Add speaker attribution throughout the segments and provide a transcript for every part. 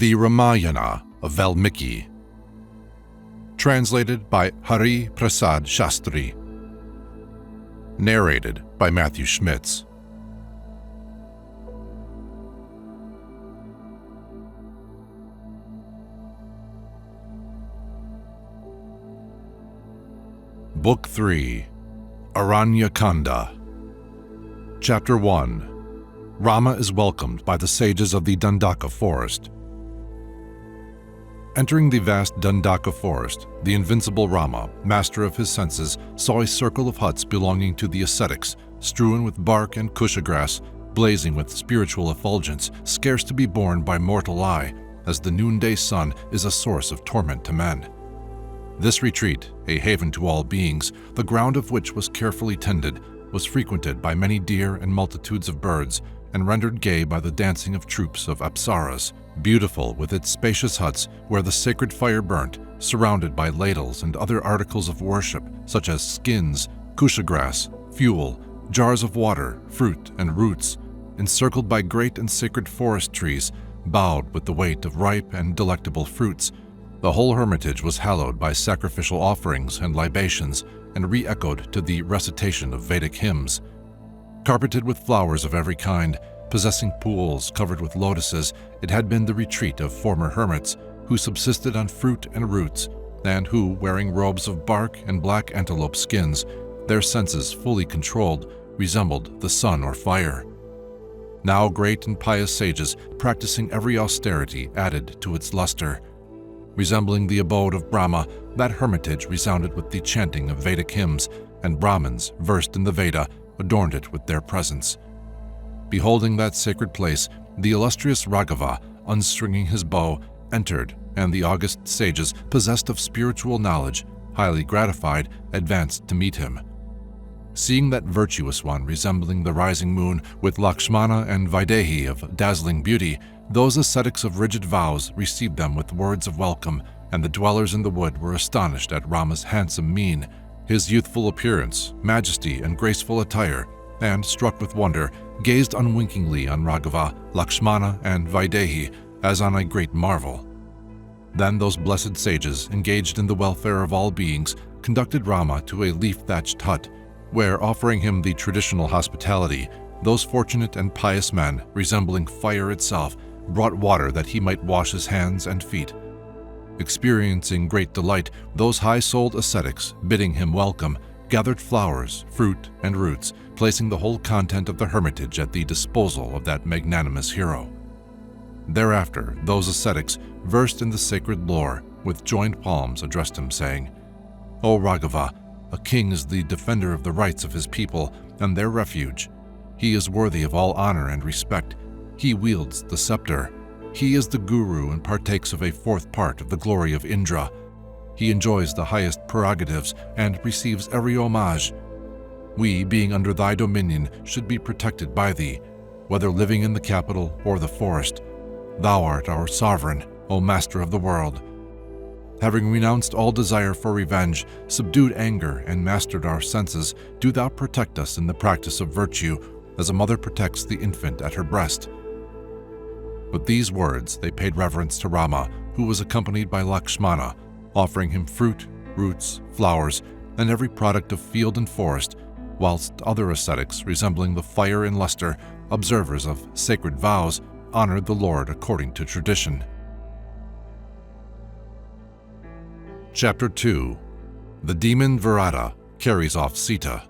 Speaker 1: The Ramayana of Valmiki. Translated by Hari Prasad Shastri. Narrated by Matthew Schmitz. Book 3, Aranya-Kanda. Chapter 1. Rama is welcomed by the sages of the Dandaka forest. Entering the vast Dandaka forest, the invincible Rama, master of his senses, saw a circle of huts belonging to the ascetics, strewn with bark and kusha grass, blazing with spiritual effulgence, scarce to be borne by mortal eye, as the noonday sun is a source of torment to men. This retreat, a haven to all beings, the ground of which was carefully tended, was frequented by many deer and multitudes of birds, and rendered gay by the dancing of troops of apsaras, beautiful with its spacious huts where the sacred fire burnt, surrounded by ladles and other articles of worship such as skins, kusha grass, fuel, jars of water, fruit, and roots, encircled by great and sacred forest trees, bowed with the weight of ripe and delectable fruits. The whole hermitage was hallowed by sacrificial offerings and libations, and re-echoed to the recitation of Vedic hymns. Carpeted with flowers of every kind, possessing pools covered with lotuses, it had been the retreat of former hermits who subsisted on fruit and roots, and who, wearing robes of bark and black antelope skins, their senses fully controlled, resembled the sun or fire. Now great and pious sages, practicing every austerity, added to its luster. Resembling the abode of Brahma, that hermitage resounded with the chanting of Vedic hymns, and Brahmins, versed in the Veda, adorned it with their presence. Beholding that sacred place, the illustrious Raghava, unstringing his bow, entered, and the august sages, possessed of spiritual knowledge, highly gratified, advanced to meet him. Seeing that virtuous one resembling the rising moon, with Lakshmana and Vaidehi of dazzling beauty, those ascetics of rigid vows received them with words of welcome, and the dwellers in the wood were astonished at Rama's handsome mien, his youthful appearance, majesty, and graceful attire, and, struck with wonder, gazed unwinkingly on Raghava, Lakshmana, and Vaidehi as on a great marvel. Then those blessed sages, engaged in the welfare of all beings, conducted Rama to a leaf-thatched hut, where, offering him the traditional hospitality, those fortunate and pious men, resembling fire itself, brought water that he might wash his hands and feet. Experiencing great delight, those high-souled ascetics, bidding him welcome, gathered flowers, fruit, and roots, placing the whole content of the hermitage at the disposal of that magnanimous hero. Thereafter, those ascetics, versed in the sacred lore, with joined palms addressed him, saying, "O Raghava, a king is the defender of the rights of his people and their refuge. He is worthy of all honor and respect. He wields the scepter. He is the guru and partakes of a fourth part of the glory of Indra. He enjoys the highest prerogatives and receives every homage. We, being under thy dominion, should be protected by thee, whether living in the capital or the forest. Thou art our sovereign, O master of the world. Having renounced all desire for revenge, subdued anger, and mastered our senses, do thou protect us in the practice of virtue, as a mother protects the infant at her breast." With these words, they paid reverence to Rama, who was accompanied by Lakshmana, offering him fruit, roots, flowers, and every product of field and forest, whilst other ascetics, resembling the fire and luster, observers of sacred vows, honored the Lord according to tradition. Chapter 2. The demon Virada carries off Sita.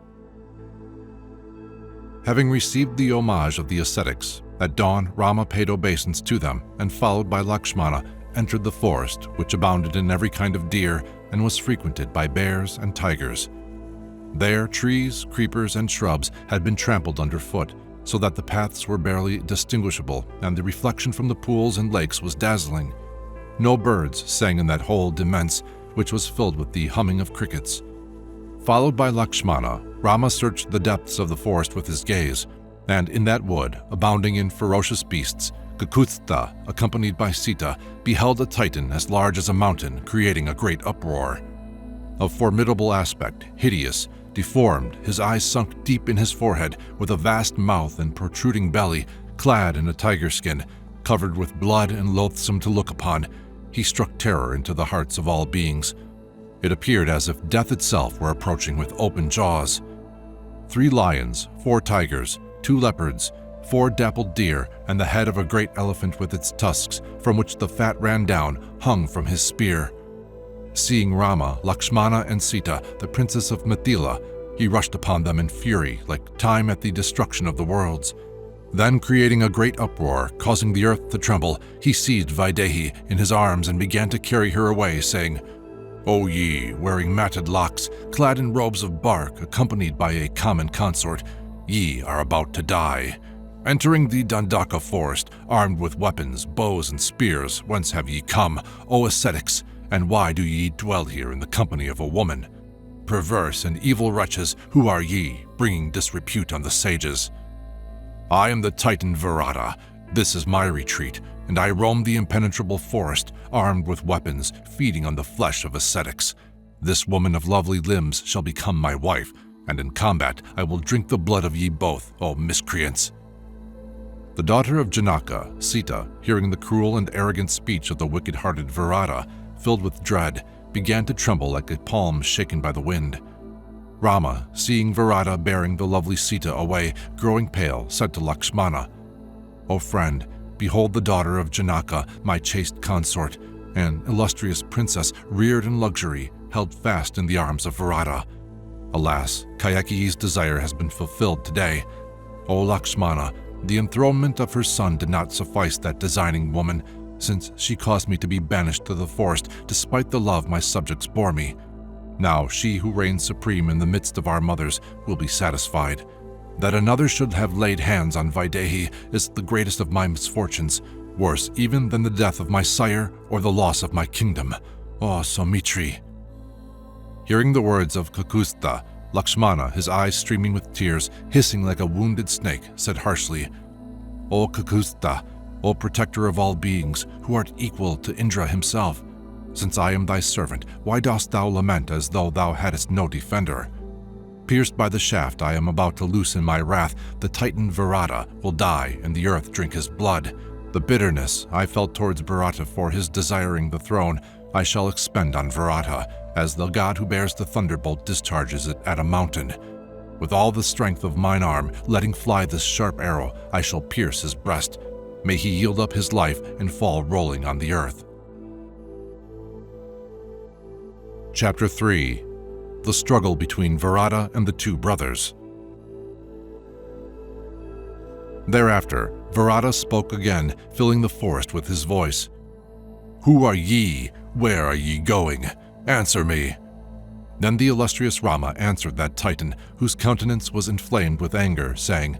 Speaker 1: Having received the homage of the ascetics, at dawn Rama paid obeisance to them, and followed by Lakshmana, entered the forest, which abounded in every kind of deer and was frequented by bears and tigers. There trees, creepers, and shrubs had been trampled underfoot, so that the paths were barely distinguishable, and the reflection from the pools and lakes was dazzling. No birds sang in that hold immense, which was filled with the humming of crickets. Followed by Lakshmana, Rama searched the depths of the forest with his gaze, and in that wood, abounding in ferocious beasts, Kakutha, accompanied by Sita, beheld a titan as large as a mountain, creating a great uproar. Of formidable aspect, hideous, deformed, his eyes sunk deep in his forehead, with a vast mouth and protruding belly, clad in a tiger skin, Covered with blood and loathsome to look upon, he struck terror into the hearts of all beings. It appeared as if death itself were approaching with open jaws. 3 lions, 4 tigers, 2 leopards, 4 dappled deer, and the head of a great elephant with its tusks, from which the fat ran down, hung from his spear. Seeing Rama, Lakshmana, and Sita, the princess of Mithila, he rushed upon them in fury, like time at the destruction of the worlds. Then, creating a great uproar, causing the earth to tremble, he seized Vaidehi in his arms and began to carry her away, saying, "O ye, wearing matted locks, clad in robes of bark, accompanied by a common consort, ye are about to die. Entering the Dandaka forest, armed with weapons, bows, and spears, whence have ye come, O ascetics, and why do ye dwell here in the company of a woman? Perverse and evil wretches, who are ye, bringing disrepute on the sages? I am the Titan Virada. This is my retreat, and I roam the impenetrable forest, armed with weapons, feeding on the flesh of ascetics. This woman of lovely limbs shall become my wife, and in combat I will drink the blood of ye both, O miscreants." The daughter of Janaka, Sita, hearing the cruel and arrogant speech of the wicked-hearted Virada, filled with dread, began to tremble like a palm shaken by the wind. Rama, seeing Virada bearing the lovely Sita away, growing pale, said to Lakshmana, "O friend, behold the daughter of Janaka, my chaste consort, an illustrious princess reared in luxury, held fast in the arms of Virada. Alas, Kaikeyi's desire has been fulfilled today. O Lakshmana, the enthronement of her son did not suffice that designing woman, since she caused me to be banished to the forest despite the love my subjects bore me. Now she who reigns supreme in the midst of our mothers will be satisfied. That another should have laid hands on Vaidehi is the greatest of my misfortunes, worse even than the death of my sire or the loss of my kingdom. O Somitri." Hearing the words of Kakusta, Lakshmana, his eyes streaming with tears, hissing like a wounded snake, said harshly, "O Kakusta, O protector of all beings, who art equal to Indra himself, since I am thy servant, why dost thou lament as though thou hadst no defender? Pierced by the shaft I am about to loose in my wrath, the Titan Virada will die and the earth drink his blood. The bitterness I felt towards Bharata for his desiring the throne I shall expend on Virata, as the god who bears the thunderbolt discharges it at a mountain. With all the strength of mine arm, letting fly this sharp arrow, I shall pierce his breast. May he yield up his life and fall rolling on the earth." Chapter 3. The Struggle Between Virada and the 2 Brothers. Thereafter, Virada spoke again, filling the forest with his voice. "Who are ye? Where are ye going? Answer me." Then the illustrious Rama answered that Titan, whose countenance was inflamed with anger, saying,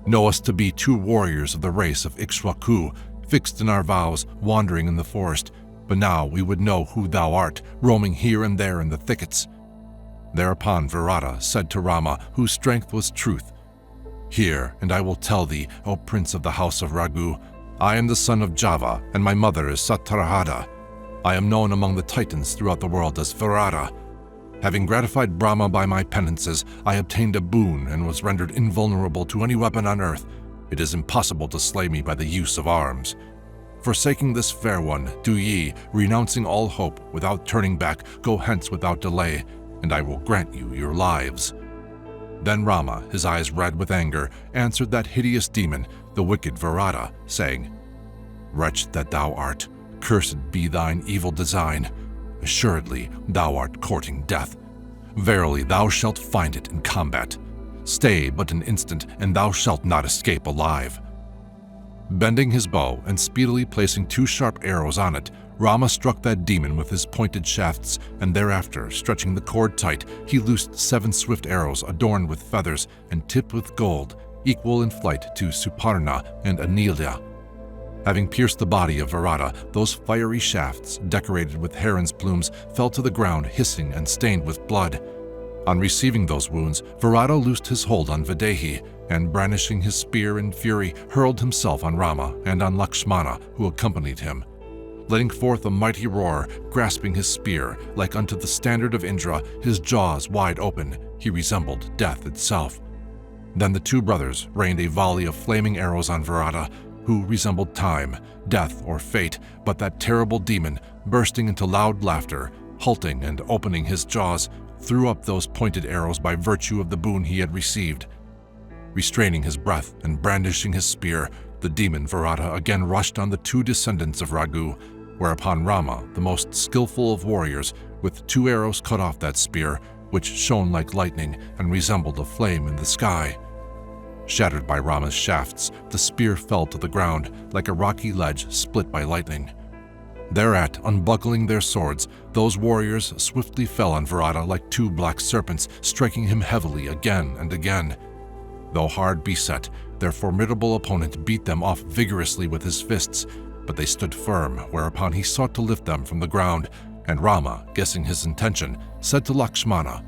Speaker 1: "Know us to be 2 warriors of the race of Ikshwaku, fixed in our vows, wandering in the forest, but now we would know who thou art, roaming here and there in the thickets." Thereupon Virada said to Rama, whose strength was truth, "Hear, and I will tell thee, O prince of the house of Raghu, I am the son of Java, and my mother is Satarahada. I am known among the Titans throughout the world as Virada. Having gratified Brahma by my penances, I obtained a boon and was rendered invulnerable to any weapon on earth. It is impossible to slay me by the use of arms. Forsaking this fair one, do ye, renouncing all hope, without turning back, go hence without delay, and I will grant you your lives." Then Rama, his eyes red with anger, answered that hideous demon, the wicked Virada, saying, "Wretch that thou art, cursed be thine evil design. Assuredly thou art courting death. Verily thou shalt find it in combat. Stay but an instant, and thou shalt not escape alive." Bending his bow and speedily placing 2 sharp arrows on it, Rama struck that demon with his pointed shafts, and thereafter, stretching the cord tight, he loosed 7 swift arrows adorned with feathers and tipped with gold, equal in flight to Suparna and Anilya. Having pierced the body of Virada, those fiery shafts, decorated with heron's plumes, fell to the ground hissing and stained with blood. On receiving those wounds, Virada loosed his hold on Vaidehi, and brandishing his spear in fury, hurled himself on Rama and on Lakshmana, who accompanied him. Letting forth a mighty roar, grasping his spear, like unto the standard of Indra, his jaws wide open, he resembled death itself. Then the 2 brothers rained a volley of flaming arrows on Virada, who resembled time, death, or fate, but that terrible demon, bursting into loud laughter, halting and opening his jaws, threw up those pointed arrows by virtue of the boon he had received. Restraining his breath and brandishing his spear, the demon Virada again rushed on the two descendants of Raghu, whereupon Rama, the most skillful of warriors, with 2 arrows cut off that spear, which shone like lightning and resembled a flame in the sky. Shattered by Rama's shafts, the spear fell to the ground like a rocky ledge split by lightning. Thereat, unbuckling their swords, those warriors swiftly fell on Virada like 2 black serpents, striking him heavily again and again. Though hard beset, their formidable opponent beat them off vigorously with his fists, but they stood firm, whereupon he sought to lift them from the ground, and Rama, guessing his intention, said to Lakshmana,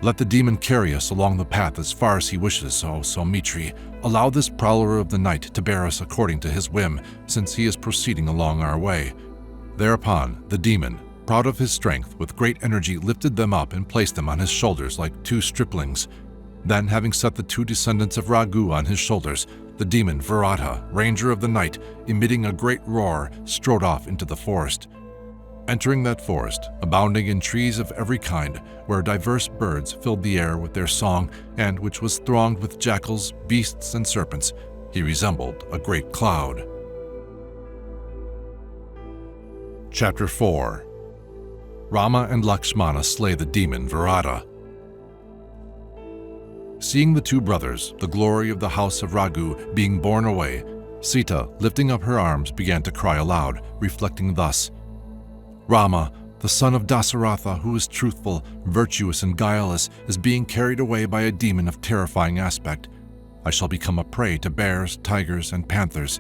Speaker 1: "Let the demon carry us along the path as far as he wishes, O Saumitri. Allow this prowler of the night to bear us according to his whim, since he is proceeding along our way." Thereupon, the demon, proud of his strength, with great energy lifted them up and placed them on his shoulders like 2 striplings. Then, having set the 2 descendants of Raghu on his shoulders, the demon Virada, ranger of the night, emitting a great roar, strode off into the forest. Entering that forest, abounding in trees of every kind, where diverse birds filled the air with their song, and which was thronged with jackals, beasts, and serpents, he resembled a great cloud. Chapter 4. Rama and Lakshmana slay the demon Virada. Seeing the 2 brothers, the glory of the house of Raghu, being borne away, Sita, lifting up her arms, began to cry aloud, reflecting thus, "Rama, the son of Dasaratha, who is truthful, virtuous, and guileless, is being carried away by a demon of terrifying aspect. I shall become a prey to bears, tigers, and panthers."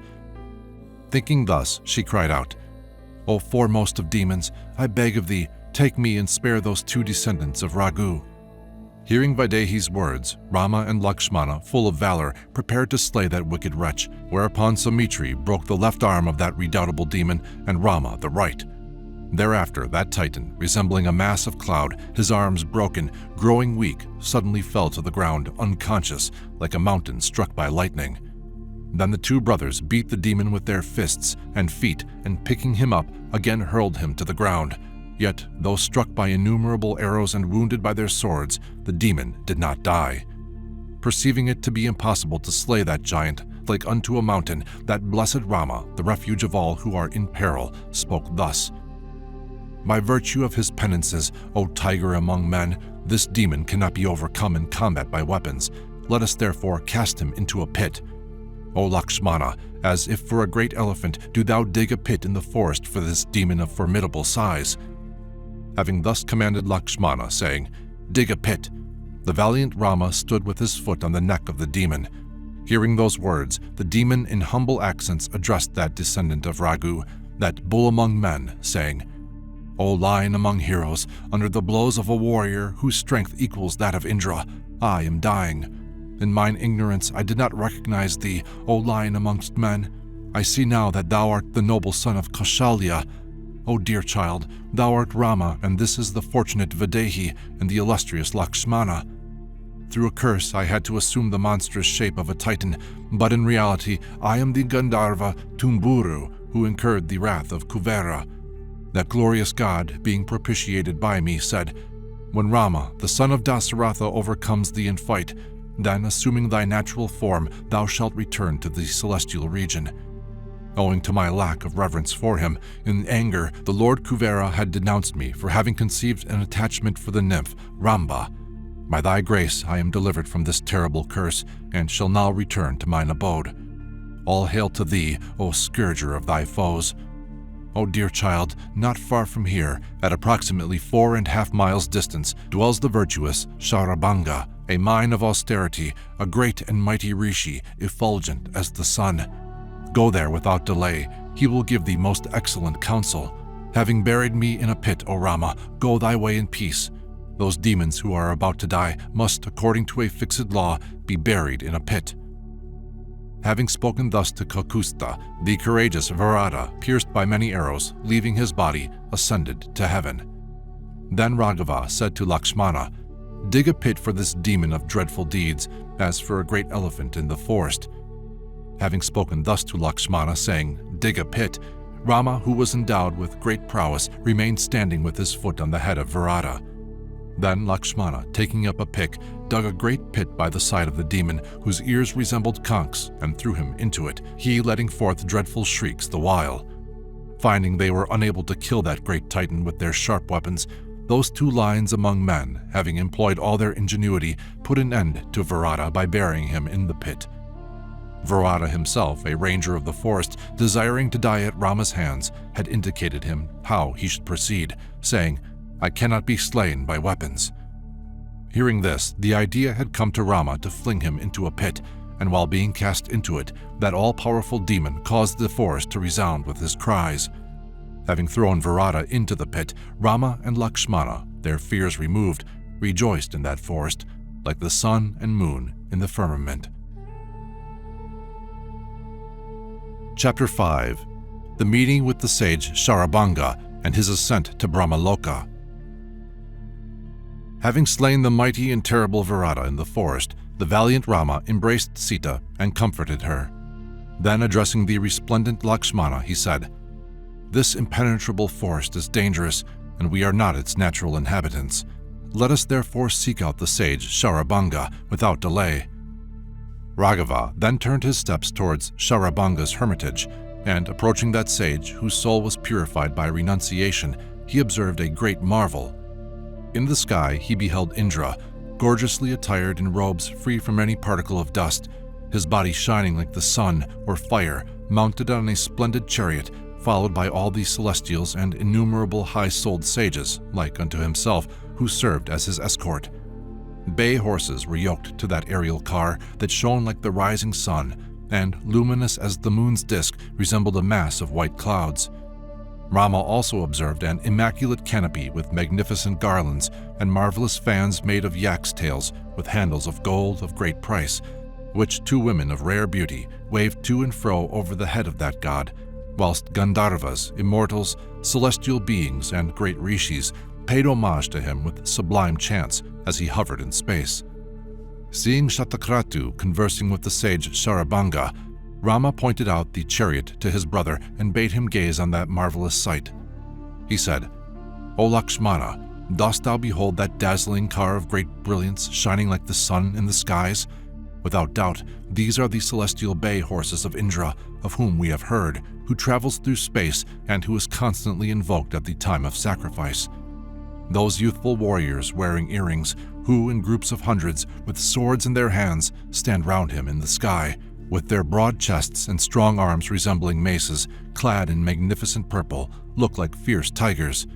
Speaker 1: Thinking thus, she cried out, "O foremost of demons, I beg of thee, take me and spare those 2 descendants of Raghu." Hearing Vaidehi's words, Rama and Lakshmana, full of valor, prepared to slay that wicked wretch, whereupon Saumitri broke the left arm of that redoubtable demon and Rama the right. Thereafter, that titan, resembling a mass of cloud, his arms broken, growing weak, suddenly fell to the ground, unconscious, like a mountain struck by lightning. Then the 2 brothers beat the demon with their fists and feet, and picking him up, again hurled him to the ground. Yet, though struck by innumerable arrows and wounded by their swords, the demon did not die. Perceiving it to be impossible to slay that giant, like unto a mountain, that blessed Rama, the refuge of all who are in peril, spoke thus, "By virtue of his penances, O tiger among men, this demon cannot be overcome in combat by weapons. Let us therefore cast him into a pit. O Lakshmana, as if for a great elephant, do thou dig a pit in the forest for this demon of formidable size." Having thus commanded Lakshmana, saying, "Dig a pit," the valiant Rama stood with his foot on the neck of the demon. Hearing those words, the demon in humble accents addressed that descendant of Raghu, that bull among men, saying, "O lion among heroes, under the blows of a warrior whose strength equals that of Indra, I am dying. In mine ignorance I did not recognize thee, O lion amongst men. I see now that thou art the noble son of Kaushalya. O dear child, thou art Rama, and this is the fortunate Vaidehi and the illustrious Lakshmana. Through a curse I had to assume the monstrous shape of a titan, but in reality I am the Gandharva Tumburu who incurred the wrath of Kuvera. That glorious god, being propitiated by me, said, 'When Rama, the son of Dasaratha, overcomes thee in fight, then, assuming thy natural form, thou shalt return to the celestial region.' Owing to my lack of reverence for him, in anger, the Lord Kuvera had denounced me for having conceived an attachment for the nymph Ramba. By thy grace I am delivered from this terrible curse, and shall now return to mine abode. All hail to thee, O scourger of thy foes. O dear child, not far from here, at approximately 4.5 miles distance, dwells the virtuous Sharabhanga, a mine of austerity, a great and mighty rishi, effulgent as the sun. Go there without delay. He will give thee most excellent counsel. Having buried me in a pit, O Rama, go thy way in peace. Those demons who are about to die must, according to a fixed law, be buried in a pit." Having spoken thus to Kakusta, the courageous Virada, pierced by many arrows, leaving his body, ascended to heaven. Then Raghava said to Lakshmana, "Dig a pit for this demon of dreadful deeds, as for a great elephant in the forest." Having spoken thus to Lakshmana, saying, "Dig a pit," Rama, who was endowed with great prowess, remained standing with his foot on the head of Virada. Then Lakshmana, taking up a pick, dug a great pit by the side of the demon, whose ears resembled conchs, and threw him into it, he letting forth dreadful shrieks the while. Finding they were unable to kill that great titan with their sharp weapons, those two lions among men, having employed all their ingenuity, put an end to Virada by burying him in the pit. Virada himself, a ranger of the forest, desiring to die at Rama's hands, had indicated him how he should proceed, saying, "I cannot be slain by weapons." Hearing this, the idea had come to Rama to fling him into a pit, and while being cast into it, that all-powerful demon caused the forest to resound with his cries. Having thrown Virada into the pit, Rama and Lakshmana, their fears removed, rejoiced in that forest, like the sun and moon in the firmament. Chapter 5. The meeting with the sage Sharabhanga and his ascent to Brahmaloka. Having slain the mighty and terrible Virada in the forest, the valiant Rama embraced Sita and comforted her. Then, addressing the resplendent Lakshmana, he said, "This impenetrable forest is dangerous, and we are not its natural inhabitants. Let us therefore seek out the sage Sharabhanga without delay." Raghava then turned his steps towards Sharabhanga's hermitage, and approaching that sage, whose soul was purified by renunciation, he observed a great marvel. In the sky he beheld Indra, gorgeously attired in robes free from any particle of dust, his body shining like the sun or fire, mounted on a splendid chariot, followed by all the celestials and innumerable high-souled sages, like unto himself, who served as his escort. Bay horses were yoked to that aerial car that shone like the rising sun, and, luminous as the moon's disk, resembled a mass of white clouds. Rama also observed an immaculate canopy with magnificent garlands and marvelous fans made of yak's tails with handles of gold of great price, which two women of rare beauty waved to and fro over the head of that god, whilst Gandharvas, immortals, celestial beings, and great rishis paid homage to him with sublime chants as he hovered in space. Seeing Shatakratu conversing with the sage Sharabhanga, Rama pointed out the chariot to his brother and bade him gaze on that marvelous sight. He said, "O Lakshmana, dost thou behold that dazzling car of great brilliance shining like the sun in the skies? Without doubt, these are the celestial bay horses of Indra, of whom we have heard, who travels through space and who is constantly invoked at the time of sacrifice. Those youthful warriors wearing earrings, who in groups of hundreds, with swords in their hands, stand round him in the sky, with their broad chests and strong arms resembling maces, clad in magnificent purple, look like fierce tigers.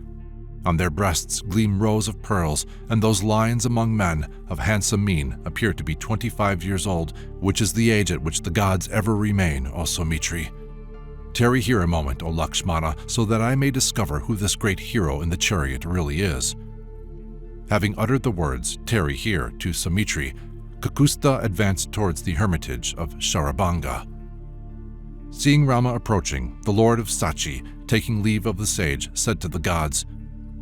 Speaker 1: On their breasts gleam rows of pearls, and those lions among men of handsome mien appear to be 25 years old, which is the age at which the gods ever remain, O Sumitri. Tarry here a moment, O Lakshmana, so that I may discover who this great hero in the chariot really is." Having uttered the words, "Tarry here," to Sumitri, Kakusta advanced towards the hermitage of Sharabhanga. Seeing Rama approaching, the lord of Sachi, taking leave of the sage, said to the gods,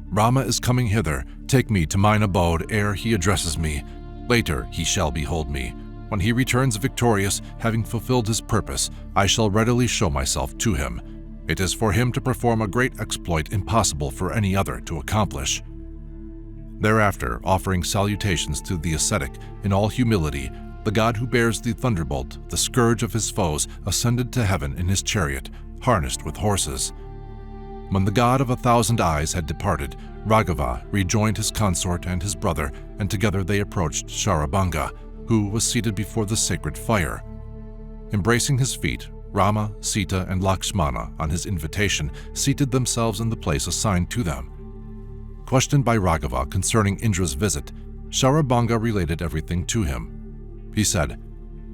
Speaker 1: "Rama is coming hither. Take me to mine abode ere he addresses me. Later he shall behold me. When he returns victorious, having fulfilled his purpose, I shall readily show myself to him. It is for him to perform a great exploit impossible for any other to accomplish." Thereafter, offering salutations to the ascetic, in all humility, the god who bears the thunderbolt, the scourge of his foes, ascended to heaven in his chariot, harnessed with horses. When the god of 1,000 eyes had departed, Raghava rejoined his consort and his brother, and together they approached Sharabhanga, who was seated before the sacred fire. Embracing his feet, Rama, Sita, and Lakshmana, on his invitation, seated themselves in the place assigned to them. Questioned by Raghava concerning Indra's visit, Sharabhanga related everything to him. He said,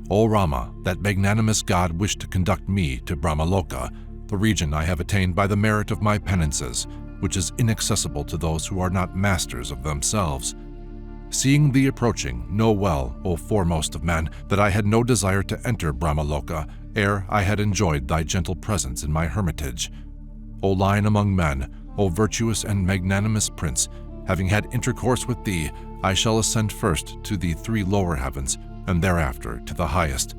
Speaker 1: "O Rama, that magnanimous god wished to conduct me to Brahmaloka, the region I have attained by the merit of my penances, which is inaccessible to those who are not masters of themselves. Seeing thee approaching, know well, O foremost of men, that I had no desire to enter Brahmaloka ere I had enjoyed thy gentle presence in my hermitage. O lion among men, O virtuous and magnanimous prince, having had intercourse with thee, I shall ascend first to the 3 lower heavens, and thereafter to the highest.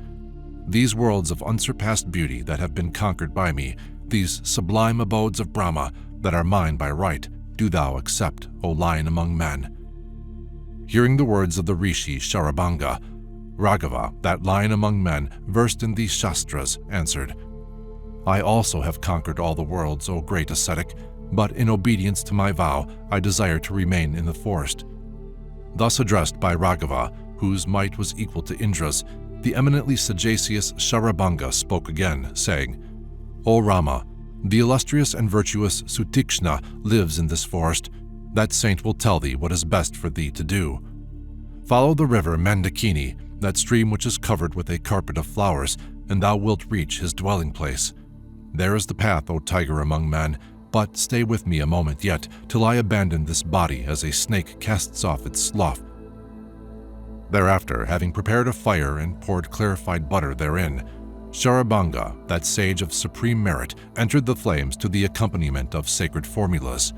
Speaker 1: These worlds of unsurpassed beauty that have been conquered by me, these sublime abodes of Brahma that are mine by right, do thou accept, O Lion among men." Hearing the words of the rishi Sharabhanga, Raghava, that lion among men, versed in these shastras, answered, "I also have conquered all the worlds, O great ascetic, but in obedience to my vow, I desire to remain in the forest." Thus addressed by Raghava, whose might was equal to Indra's, the eminently sagacious Sharabhanga spoke again, saying, "O Rama, the illustrious and virtuous Sutikshna lives in this forest. That saint will tell thee what is best for thee to do. Follow the river Mandakini, that stream which is covered with a carpet of flowers, and thou wilt reach his dwelling place. There is the path, O tiger among men, but stay with me a moment yet, till I abandon this body as a snake casts off its slough." Thereafter, having prepared a fire and poured clarified butter therein, Sharabhanga, that sage of supreme merit, entered the flames to the accompaniment of sacred formulas.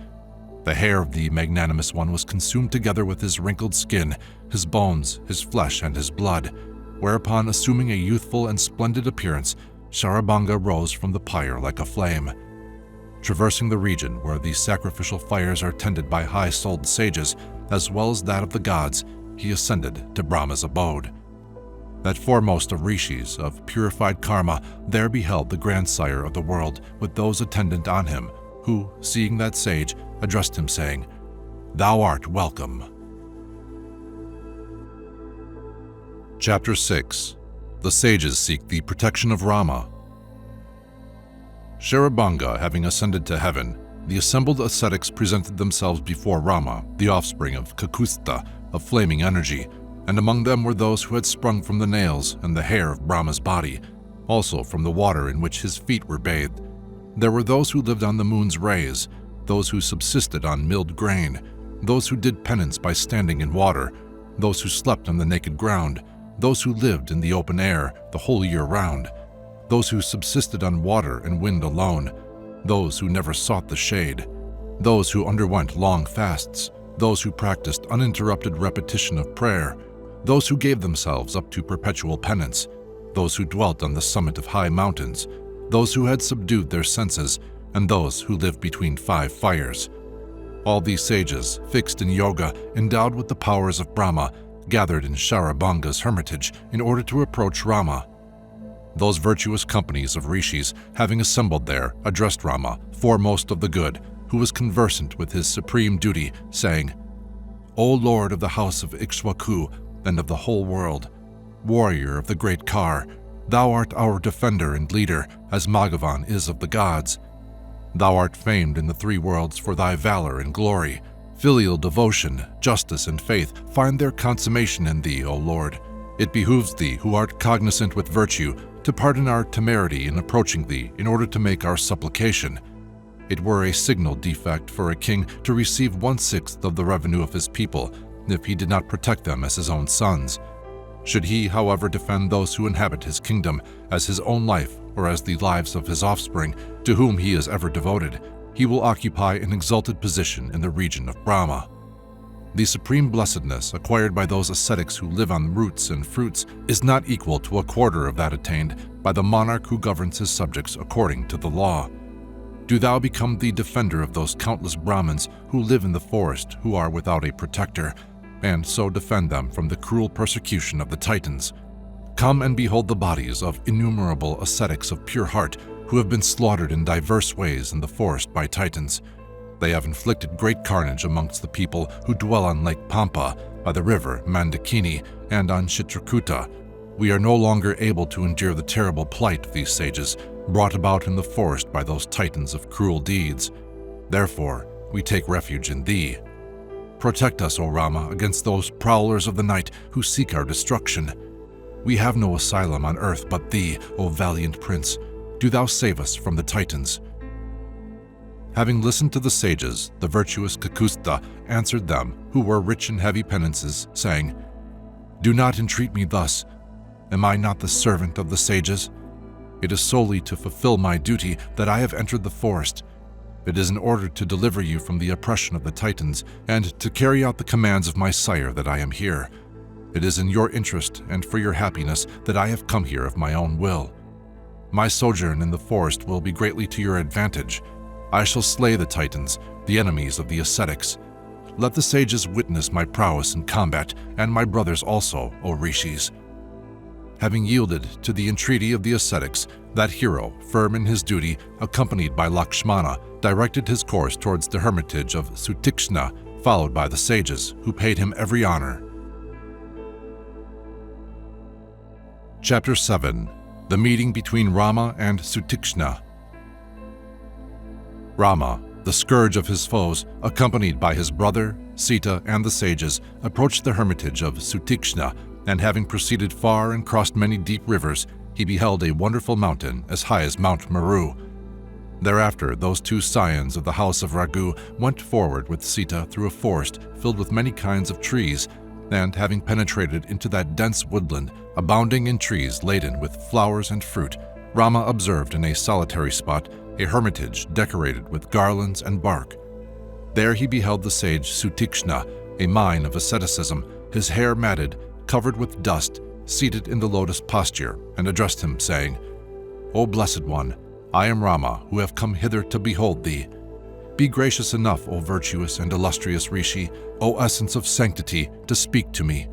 Speaker 1: The hair of the magnanimous one was consumed together with his wrinkled skin, his bones, his flesh, and his blood, whereupon, assuming a youthful and splendid appearance, Sharabhanga rose from the pyre like a flame. Traversing the region where the sacrificial fires are tended by high-souled sages, as well as that of the gods, he ascended to Brahma's abode. That foremost of rishis, of purified karma, there beheld the grandsire of the world with those attendant on him, who, seeing that sage, addressed him, saying, "Thou art welcome." Chapter 6. The Sages Seek the Protection of Rama. Sharabhanga having ascended to heaven, the assembled ascetics presented themselves before Rama, the offspring of Kakusta, of flaming energy, and among them were those who had sprung from the nails and the hair of Brahma's body, also from the water in which his feet were bathed. There were those who lived on the moon's rays, those who subsisted on milled grain, those who did penance by standing in water, those who slept on the naked ground, those who lived in the open air the whole year round, those who subsisted on water and wind alone, those who never sought the shade, those who underwent long fasts, those who practiced uninterrupted repetition of prayer, those who gave themselves up to perpetual penance, those who dwelt on the summit of high mountains, those who had subdued their senses, and those who lived between 5 fires. All these sages, fixed in yoga, endowed with the powers of Brahma, gathered in Sharabhanga's hermitage in order to approach Rama. Those virtuous companies of rishis, having assembled there, addressed Rama, foremost of the good, who was conversant with his supreme duty, saying, "O Lord of the house of Ikshwaku and of the whole world, warrior of the great car, thou art our defender and leader, as Maghavan is of the gods. Thou art famed in the 3 worlds for thy valor and glory. Filial devotion, justice, and faith find their consummation in thee, O Lord. It behooves thee, who art cognizant with virtue, to pardon our temerity in approaching thee in order to make our supplication. It were a signal defect for a king to receive 1/6 of the revenue of his people if he did not protect them as his own sons. Should he, however, defend those who inhabit his kingdom as his own life or as the lives of his offspring, to whom he is ever devoted, he will occupy an exalted position in the region of Brahma. The supreme blessedness acquired by those ascetics who live on roots and fruits is not equal to 1/4 of that attained by the monarch who governs his subjects according to the law. Do thou become the defender of those countless Brahmins who live in the forest who are without a protector, and so defend them from the cruel persecution of the Titans. Come and behold the bodies of innumerable ascetics of pure heart who have been slaughtered in diverse ways in the forest by Titans. They have inflicted great carnage amongst the people who dwell on Lake Pampa, by the river Mandakini, and on Chitrakuta. We are no longer able to endure the terrible plight of these sages, brought about in the forest by those Titans of cruel deeds. Therefore, we take refuge in thee. Protect us, O Rama, against those prowlers of the night who seek our destruction. We have no asylum on earth but thee, O valiant prince. Do thou save us from the Titans." Having listened to the sages, the virtuous Kakusta answered them, who were rich in heavy penances, saying, "Do not entreat me thus. Am I not the servant of the sages? It is solely to fulfill my duty that I have entered the forest. It is in order to deliver you from the oppression of the Titans and to carry out the commands of my sire that I am here. It is in your interest and for your happiness that I have come here of my own will. My sojourn in the forest will be greatly to your advantage. I shall slay the Titans, the enemies of the ascetics. Let the sages witness my prowess in combat, and my brothers also, O Rishis." Having yielded to the entreaty of the ascetics, that hero, firm in his duty, accompanied by Lakshmana, directed his course towards the hermitage of Sutikshna, followed by the sages, who paid him every honor. Chapter 7. The Meeting between Rama and Sutikshna. Rama, the scourge of his foes, accompanied by his brother, Sita, and the sages, approached the hermitage of Sutikshna, and having proceeded far and crossed many deep rivers, he beheld a wonderful mountain as high as Mount Meru. Thereafter, those two scions of the house of Raghu went forward with Sita through a forest filled with many kinds of trees, and having penetrated into that dense woodland, abounding in trees laden with flowers and fruit, Rama observed in a solitary spot a hermitage decorated with garlands and bark. There he beheld the sage Sutikshna, a mine of asceticism, his hair matted, covered with dust, seated in the lotus posture, and addressed him, saying, "O Blessed One, I am Rama, who have come hither to behold thee. Be gracious enough, O virtuous and illustrious Rishi, O essence of sanctity, to speak to me."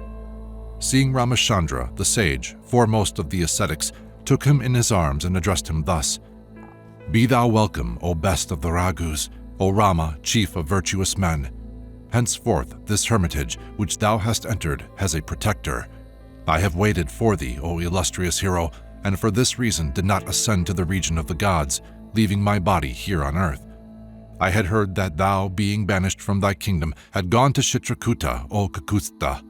Speaker 1: Seeing Ramachandra, the sage, foremost of the ascetics, took him in his arms and addressed him thus, "Be thou welcome, O best of the Raghus, O Rama, chief of virtuous men. Henceforth this hermitage which thou hast entered has a protector. I have waited for thee, O illustrious hero, and for this reason did not ascend to the region of the gods, leaving my body here on earth. I had heard that thou, being banished from thy kingdom, had gone to Chitrakuta, O Kakusta.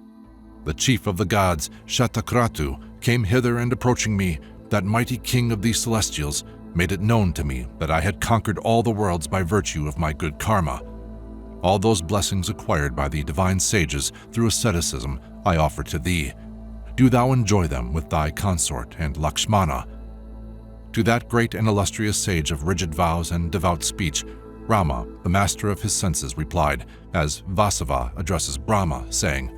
Speaker 1: The chief of the gods, Shatakratu, came hither, and approaching me, that mighty king of the celestials, made it known to me that I had conquered all the worlds by virtue of my good karma. All those blessings acquired by the divine sages through asceticism I offer to thee. Do thou enjoy them with thy consort and Lakshmana." To that great and illustrious sage of rigid vows and devout speech, Rama, the master of his senses, replied, as Vasava addresses Brahma, saying,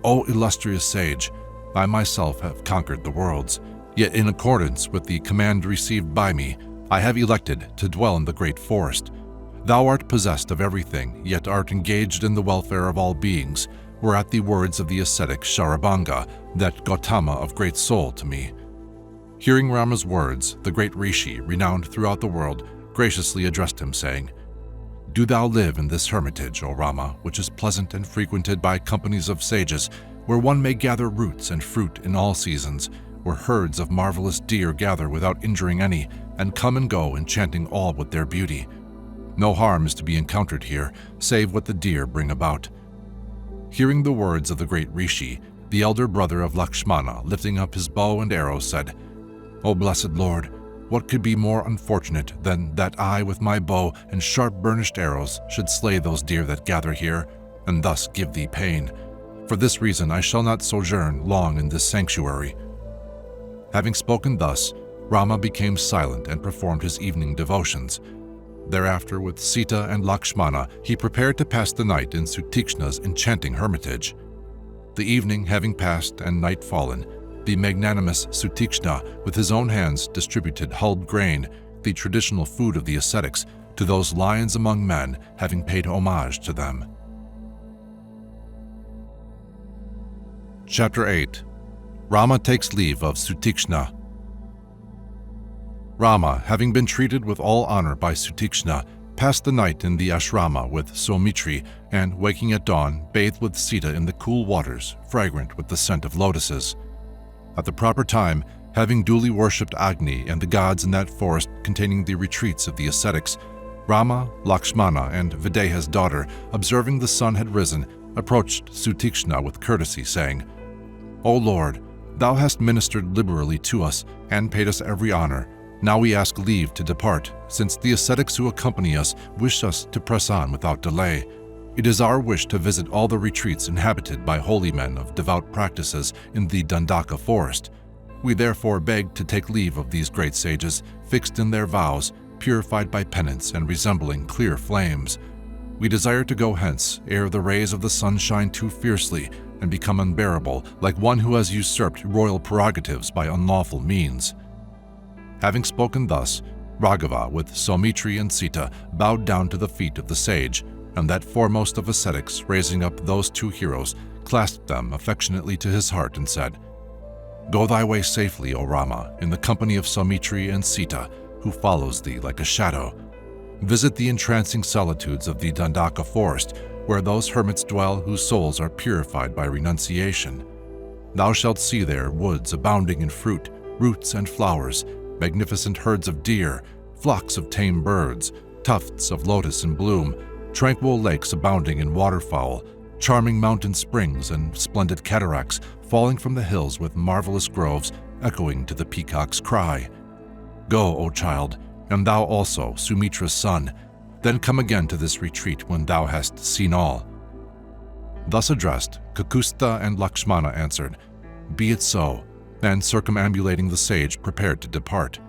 Speaker 1: "O illustrious sage, I myself have conquered the worlds, yet in accordance with the command received by me, I have elected to dwell in the great forest. Thou art possessed of everything, yet art engaged in the welfare of all beings, whereat the words of the ascetic Sharabhanga, that Gautama of great soul to me." Hearing Rama's words, the great Rishi, renowned throughout the world, graciously addressed him, saying, "Do thou live in this hermitage, O Rama, which is pleasant and frequented by companies of sages, where one may gather roots and fruit in all seasons, where herds of marvelous deer gather without injuring any, and come and go, enchanting all with their beauty. No harm is to be encountered here, save what the deer bring about." Hearing the words of the great Rishi, the elder brother of Lakshmana, lifting up his bow and arrows, said, "O blessed Lord, what could be more unfortunate than that I with my bow and sharp burnished arrows should slay those deer that gather here, and thus give thee pain? For this reason I shall not sojourn long in this sanctuary." Having spoken thus, Rama became silent and performed his evening devotions. Thereafter, with Sita and Lakshmana, he prepared to pass the night in Sutikshna's enchanting hermitage. The evening having passed and night fallen, the magnanimous Sutikshna with his own hands distributed hulled grain, the traditional food of the ascetics, to those lions among men, having paid homage to them. Chapter 8. Rama takes leave of Sutikshna. Rama, having been treated with all honor by Sutikshna, passed the night in the ashrama with Saumitri, and, waking at dawn, bathed with Sita in the cool waters, fragrant with the scent of lotuses. At the proper time, having duly worshipped Agni and the gods in that forest containing the retreats of the ascetics, Rama, Lakshmana, and Videha's daughter, observing the sun had risen, approached Sutikshna with courtesy, saying, "O Lord, thou hast ministered liberally to us and paid us every honor. Now we ask leave to depart, since the ascetics who accompany us wish us to press on without delay. It is our wish to visit all the retreats inhabited by holy men of devout practices in the Dandaka forest. We therefore beg to take leave of these great sages, fixed in their vows, purified by penance and resembling clear flames. We desire to go hence ere the rays of the sun shine too fiercely, and become unbearable, like one who has usurped royal prerogatives by unlawful means." Having spoken thus, Raghava, with Saumitra and Sita, bowed down to the feet of the sage, and that foremost of ascetics, raising up those two heroes, clasped them affectionately to his heart and said, "Go thy way safely, O Rama, in the company of Saumitra and Sita, who follows thee like a shadow. Visit the entrancing solitudes of the Dandaka forest, where those hermits dwell whose souls are purified by renunciation. Thou shalt see there woods abounding in fruit, roots, and flowers, magnificent herds of deer, flocks of tame birds, tufts of lotus in bloom, tranquil lakes abounding in waterfowl, charming mountain springs and splendid cataracts falling from the hills with marvelous groves echoing to the peacock's cry. Go, O child, and thou also, Sumitra's son, then come again to this retreat when thou hast seen all." Thus addressed, Kakusta and Lakshmana answered, "Be it so," and circumambulating the sage prepared to depart.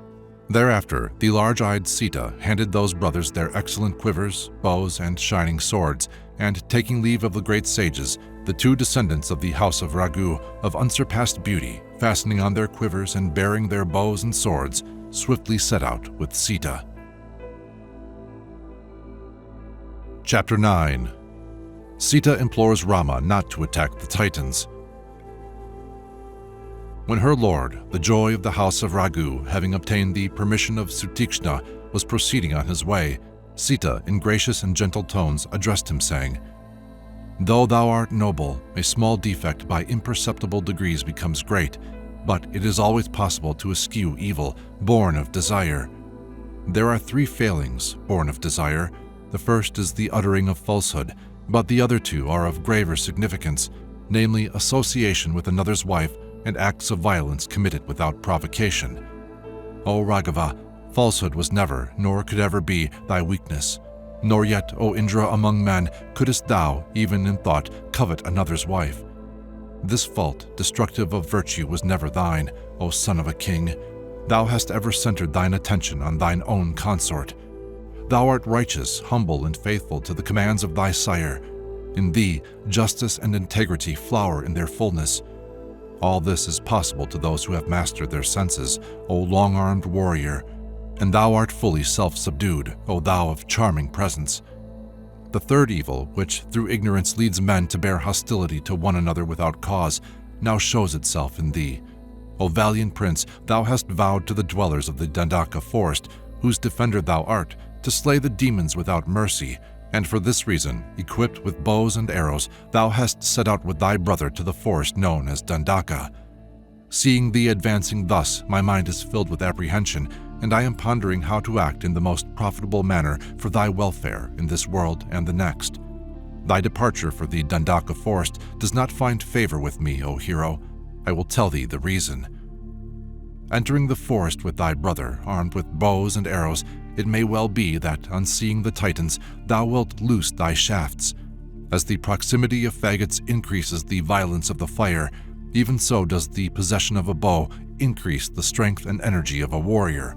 Speaker 1: Thereafter, the large-eyed Sita handed those brothers their excellent quivers, bows, and shining swords, and taking leave of the great sages, the two descendants of the house of Raghu, of unsurpassed beauty, fastening on their quivers and bearing their bows and swords, swiftly set out with Sita. Chapter 9. Sita implores Rama not to attack the Titans. When her lord, the joy of the house of Raghu, having obtained the permission of Sutikshna, was proceeding on his way, Sita, in gracious and gentle tones, addressed him, saying, "Though thou art noble, a small defect by imperceptible degrees becomes great, but it is always possible to eschew evil, born of desire. There are 3 failings, born of desire. The first is the uttering of falsehood, but the other 2 are of graver significance, namely association with another's wife and acts of violence committed without provocation. O Raghava, falsehood was never, nor could ever be, thy weakness. Nor yet, O Indra, among men, couldst thou, even in thought, covet another's wife. This fault, destructive of virtue, was never thine, O son of a king. Thou hast ever centered thine attention on thine own consort. Thou art righteous, humble, and faithful to the commands of thy sire. In thee, justice and integrity flower in their fullness. All this is possible to those who have mastered their senses, O long-armed warrior, and thou art fully self-subdued, O thou of charming presence. The third evil, which through ignorance leads men to bear hostility to one another without cause, now shows itself in thee. O valiant prince, thou hast vowed to the dwellers of the Dandaka forest, whose defender thou art, to slay the demons without mercy, and for this reason, equipped with bows and arrows, thou hast set out with thy brother to the forest known as Dandaka. Seeing thee advancing thus, my mind is filled with apprehension, and I am pondering how to act in the most profitable manner for thy welfare in this world and the next. Thy departure for the Dandaka forest does not find favor with me, O hero. I will tell thee the reason. Entering the forest with thy brother, armed with bows and arrows, it may well be that, on seeing the Titans, thou wilt loose thy shafts. As the proximity of faggots increases the violence of the fire, even so does the possession of a bow increase the strength and energy of a warrior.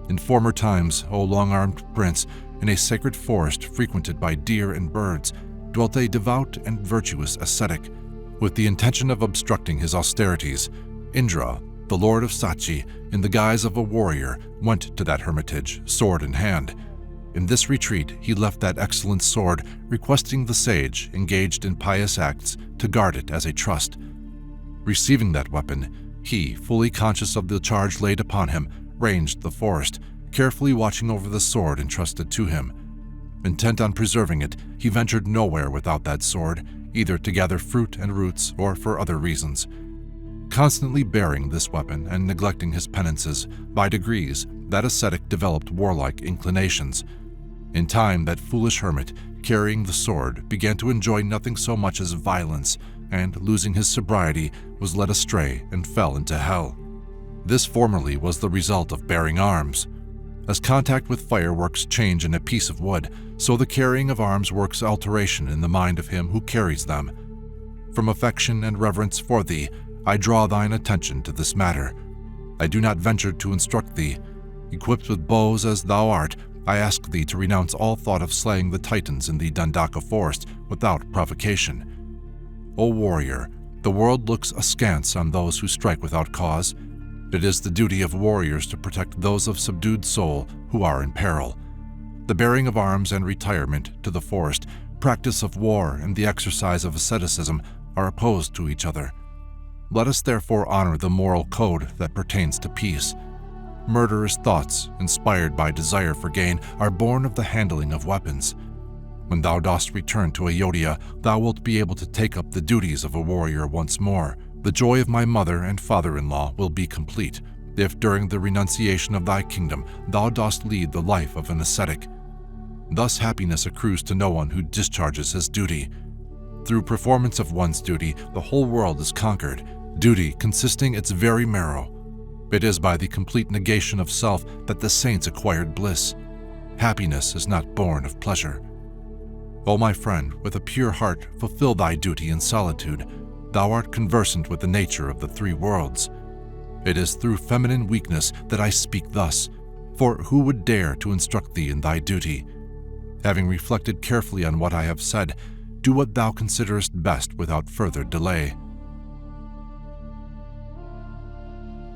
Speaker 1: In former times, O long-armed prince, in a sacred forest frequented by deer and birds, dwelt a devout and virtuous ascetic. With the intention of obstructing his austerities, Indra, the lord of Sachi, in the guise of a warrior, went to that hermitage, sword in hand. In this retreat, he left that excellent sword, requesting the sage, engaged in pious acts, to guard it as a trust. Receiving that weapon, he, fully conscious of the charge laid upon him, ranged the forest, carefully watching over the sword entrusted to him. Intent on preserving it, he ventured nowhere without that sword, either to gather fruit and roots or for other reasons. Constantly bearing this weapon and neglecting his penances, by degrees, that ascetic developed warlike inclinations. In time, that foolish hermit, carrying the sword, began to enjoy nothing so much as violence, and, losing his sobriety, was led astray and fell into hell. This formerly was the result of bearing arms. As contact with fire works change in a piece of wood, so the carrying of arms works alteration in the mind of him who carries them. From affection and reverence for thee, I draw thine attention to this matter. I do not venture to instruct thee. Equipped with bows as thou art, I ask thee to renounce all thought of slaying the Titans in the Dandaka forest without provocation. O warrior, the world looks askance on those who strike without cause. It is the duty of warriors to protect those of subdued soul who are in peril. The bearing of arms and retirement to the forest, practice of war, and the exercise of asceticism are opposed to each other. Let us therefore honor the moral code that pertains to peace. Murderous thoughts, inspired by desire for gain, are born of the handling of weapons. When thou dost return to Ayodhya, thou wilt be able to take up the duties of a warrior once more. The joy of my mother and father-in-law will be complete, if during the renunciation of thy kingdom thou dost lead the life of an ascetic. Thus happiness accrues to no one who discharges his duty. Through performance of one's duty, the whole world is conquered, duty consisting its very marrow. It is by the complete negation of self that the saints acquired bliss. Happiness is not born of pleasure. O my friend, with a pure heart, fulfill thy duty in solitude. Thou art conversant with the nature of the three worlds. It is through feminine weakness that I speak thus, for who would dare to instruct thee in thy duty? Having reflected carefully on what I have said, do what thou considerest best without further delay.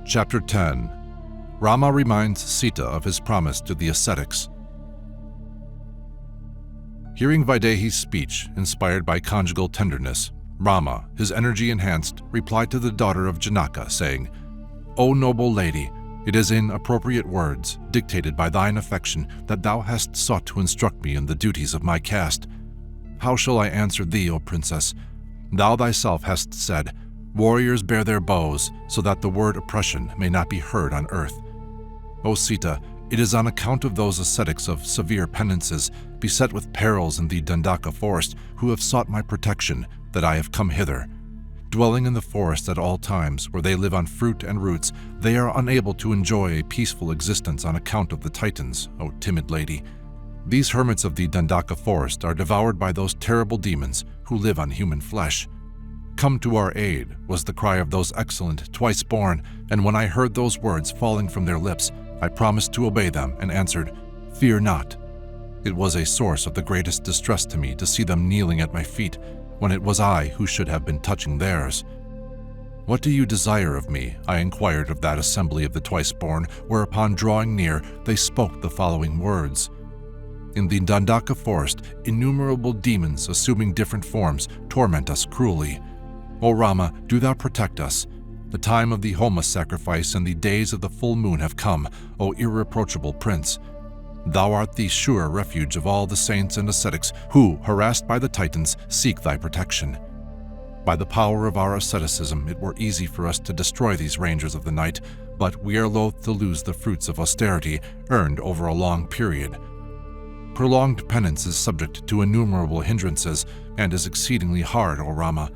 Speaker 1: Chapter 10. Rama reminds Sita of his promise to the ascetics. Hearing Vaidehi's speech, inspired by conjugal tenderness, Rama, his energy enhanced, replied to the daughter of Janaka, saying, O noble lady, it is in appropriate words, dictated by thine affection, that thou hast sought to instruct me in the duties of my caste. How shall I answer thee, O princess? Thou thyself hast said, warriors bear their bows, so that the word oppression may not be heard on earth. O Sita, it is on account of those ascetics of severe penances, beset with perils in the Dandaka forest, who have sought my protection, that I have come hither. Dwelling in the forest at all times, where they live on fruit and roots, they are unable to enjoy a peaceful existence on account of the Titans, O timid lady. These hermits of the Dandaka forest are devoured by those terrible demons who live on human flesh. Come to our aid, was the cry of those excellent twice born, and when I heard those words falling from their lips, I promised to obey them and answered, Fear not. It was a source of the greatest distress to me to see them kneeling at my feet, when it was I who should have been touching theirs. What do you desire of me? I inquired of that assembly of the twice-born, whereupon drawing near, they spoke the following words. In the Dandaka forest, innumerable demons, assuming different forms, torment us cruelly. O Rama, do thou protect us. The time of the Homa sacrifice and the days of the full moon have come, O irreproachable prince. Thou art the sure refuge of all the saints and ascetics who, harassed by the Titans, seek thy protection. By the power of our asceticism, it were easy for us to destroy these rangers of the night, but we are loath to lose the fruits of austerity earned over a long period. Prolonged penance is subject to innumerable hindrances and is exceedingly hard, O Rama.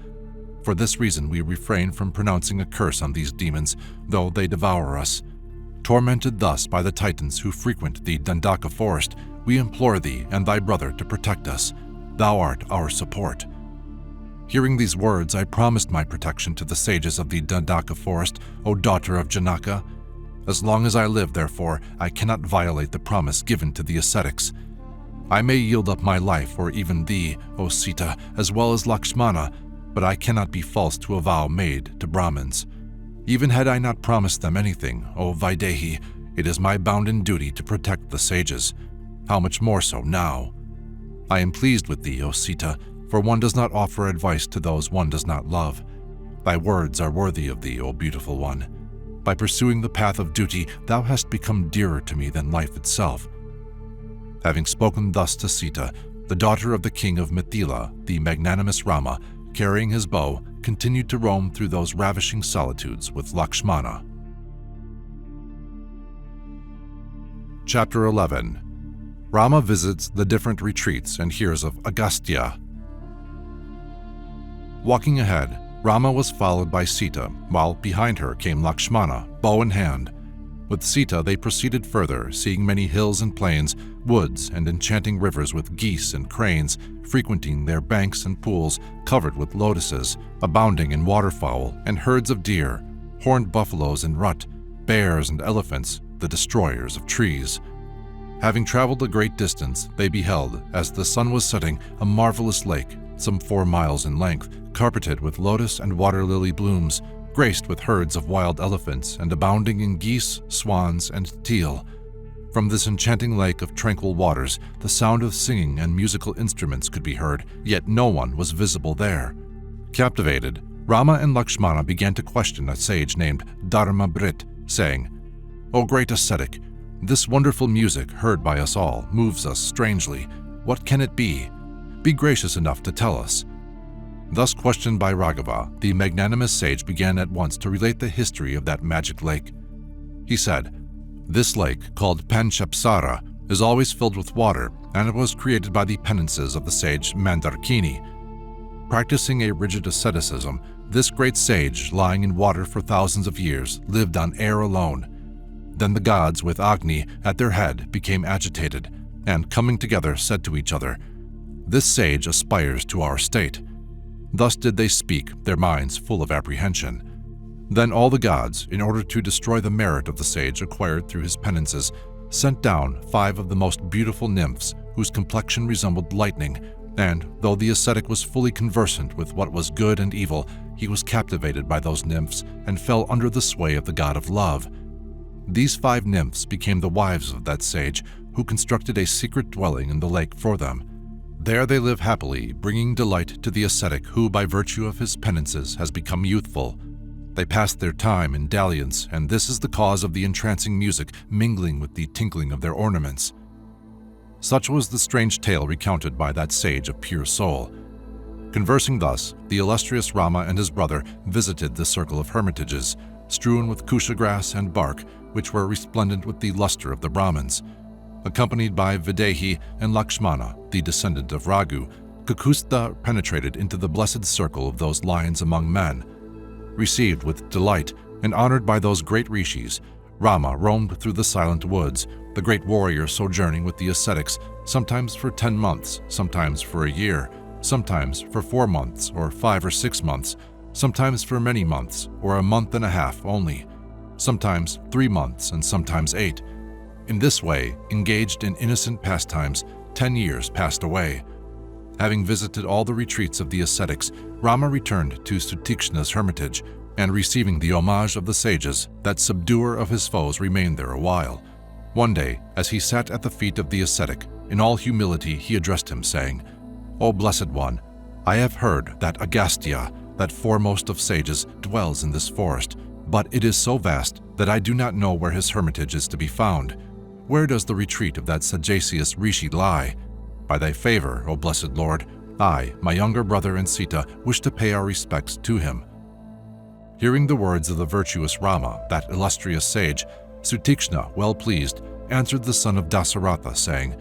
Speaker 1: For this reason we refrain from pronouncing a curse on these demons, though they devour us. Tormented thus by the Titans who frequent the Dandaka forest, we implore thee and thy brother to protect us. Thou art our support. Hearing these words, I promised my protection to the sages of the Dandaka forest, O daughter of Janaka. As long as I live, therefore, I cannot violate the promise given to the ascetics. I may yield up my life or even thee, O Sita, as well as Lakshmana, but I cannot be false to a vow made to Brahmins. Even had I not promised them anything, O Vaidehi, it is my bounden duty to protect the sages. How much more so now? I am pleased with thee, O Sita, for one does not offer advice to those one does not love. Thy words are worthy of thee, O beautiful one. By pursuing the path of duty, thou hast become dearer to me than life itself. Having spoken thus to Sita, the daughter of the king of Mithila, the magnanimous Rama, carrying his bow, continued to roam through those ravishing solitudes with Lakshmana. Chapter 11. Rama visits the different retreats and hears of Agastya. Walking ahead, Rama was followed by Sita, while behind her came Lakshmana, bow in hand. With Sita they proceeded further, seeing many hills and plains, woods and enchanting rivers with geese and cranes, frequenting their banks and pools covered with lotuses, abounding in waterfowl and herds of deer, horned buffaloes and rut, bears and elephants, the destroyers of trees. Having traveled a great distance, they beheld, as the sun was setting, a marvelous lake, some 4 miles in length, carpeted with lotus and water lily blooms, graced with herds of wild elephants and abounding in geese, swans, and teal. From this enchanting lake of tranquil waters, the sound of singing and musical instruments could be heard, yet no one was visible there. Captivated, Rama and Lakshmana began to question a sage named Dharmabrit, saying, "O great ascetic, this wonderful music heard by us all moves us strangely. What can it be? Be gracious enough to tell us." Thus questioned by Raghava, the magnanimous sage began at once to relate the history of that magic lake. He said, "This lake, called Panchapsara, is always filled with water, and it was created by the penances of the sage Mandarkini. Practicing a rigid asceticism, this great sage, lying in water for thousands of years, lived on air alone. Then the gods, with Agni at their head, became agitated, and coming together said to each other, 'This sage aspires to our state.' Thus did they speak, their minds full of apprehension. Then all the gods, in order to destroy the merit of the sage acquired through his penances, sent down 5 of the most beautiful nymphs, whose complexion resembled lightning, and though the ascetic was fully conversant with what was good and evil, he was captivated by those nymphs and fell under the sway of the god of love. These 5 nymphs became the wives of that sage, who constructed a secret dwelling in the lake for them. There they live happily, bringing delight to the ascetic who, by virtue of his penances, has become youthful. They pass their time in dalliance, and this is the cause of the entrancing music mingling with the tinkling of their ornaments." Such was the strange tale recounted by that sage of pure soul. Conversing thus, the illustrious Rama and his brother visited the circle of hermitages, strewn with kusha grass and bark, which were resplendent with the luster of the Brahmins. Accompanied by Videhi and Lakshmana, the descendant of Raghu, Kakusta penetrated into the blessed circle of those lions among men. Received with delight and honored by those great rishis, Rama roamed through the silent woods, the great warrior sojourning with the ascetics, sometimes for 10 months, sometimes for a year, sometimes for 4 months or 5 or 6 months, sometimes for many months or a month and a half only, sometimes 3 months and sometimes 8. In this way, engaged in innocent pastimes, 10 years passed away. Having visited all the retreats of the ascetics, Rama returned to Sutikshna's hermitage, and receiving the homage of the sages, that subduer of his foes remained there a while. One day, as he sat at the feet of the ascetic, in all humility he addressed him, saying, "O Blessed One, I have heard that Agastya, that foremost of sages, dwells in this forest, but it is so vast that I do not know where his hermitage is to be found. Where does the retreat of that sagacious rishi lie? By thy favor, O blessed Lord, I, my younger brother and Sita, wish to pay our respects to him." Hearing the words of the virtuous Rama, that illustrious sage, Sutikshna, well pleased, answered the son of Dasaratha, saying,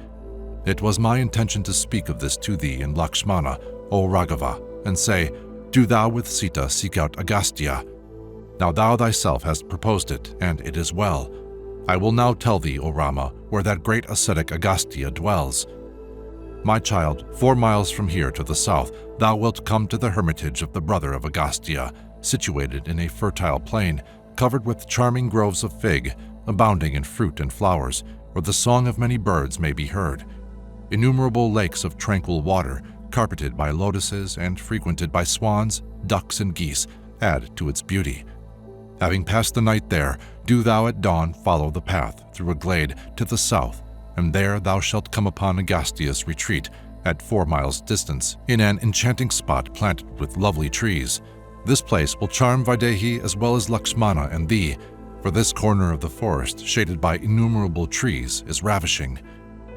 Speaker 1: "It was my intention to speak of this to thee and Lakshmana, O Raghava, and say, 'Do thou with Sita seek out Agastya.' Now thou thyself hast proposed it, and it is well. I will now tell thee, O Rama, where that great ascetic Agastya dwells. My child, 4 miles from here to the south, thou wilt come to the hermitage of the brother of Agastya, situated in a fertile plain, covered with charming groves of fig, abounding in fruit and flowers, where the song of many birds may be heard. Innumerable lakes of tranquil water, carpeted by lotuses and frequented by swans, ducks, and geese, add to its beauty. Having passed the night there, do thou at dawn follow the path through a glade to the south, and there thou shalt come upon Agastya's retreat at 4 miles distance, in an enchanting spot planted with lovely trees. This place will charm Videhi as well as Lakshmana and thee, for this corner of the forest, shaded by innumerable trees, is ravishing.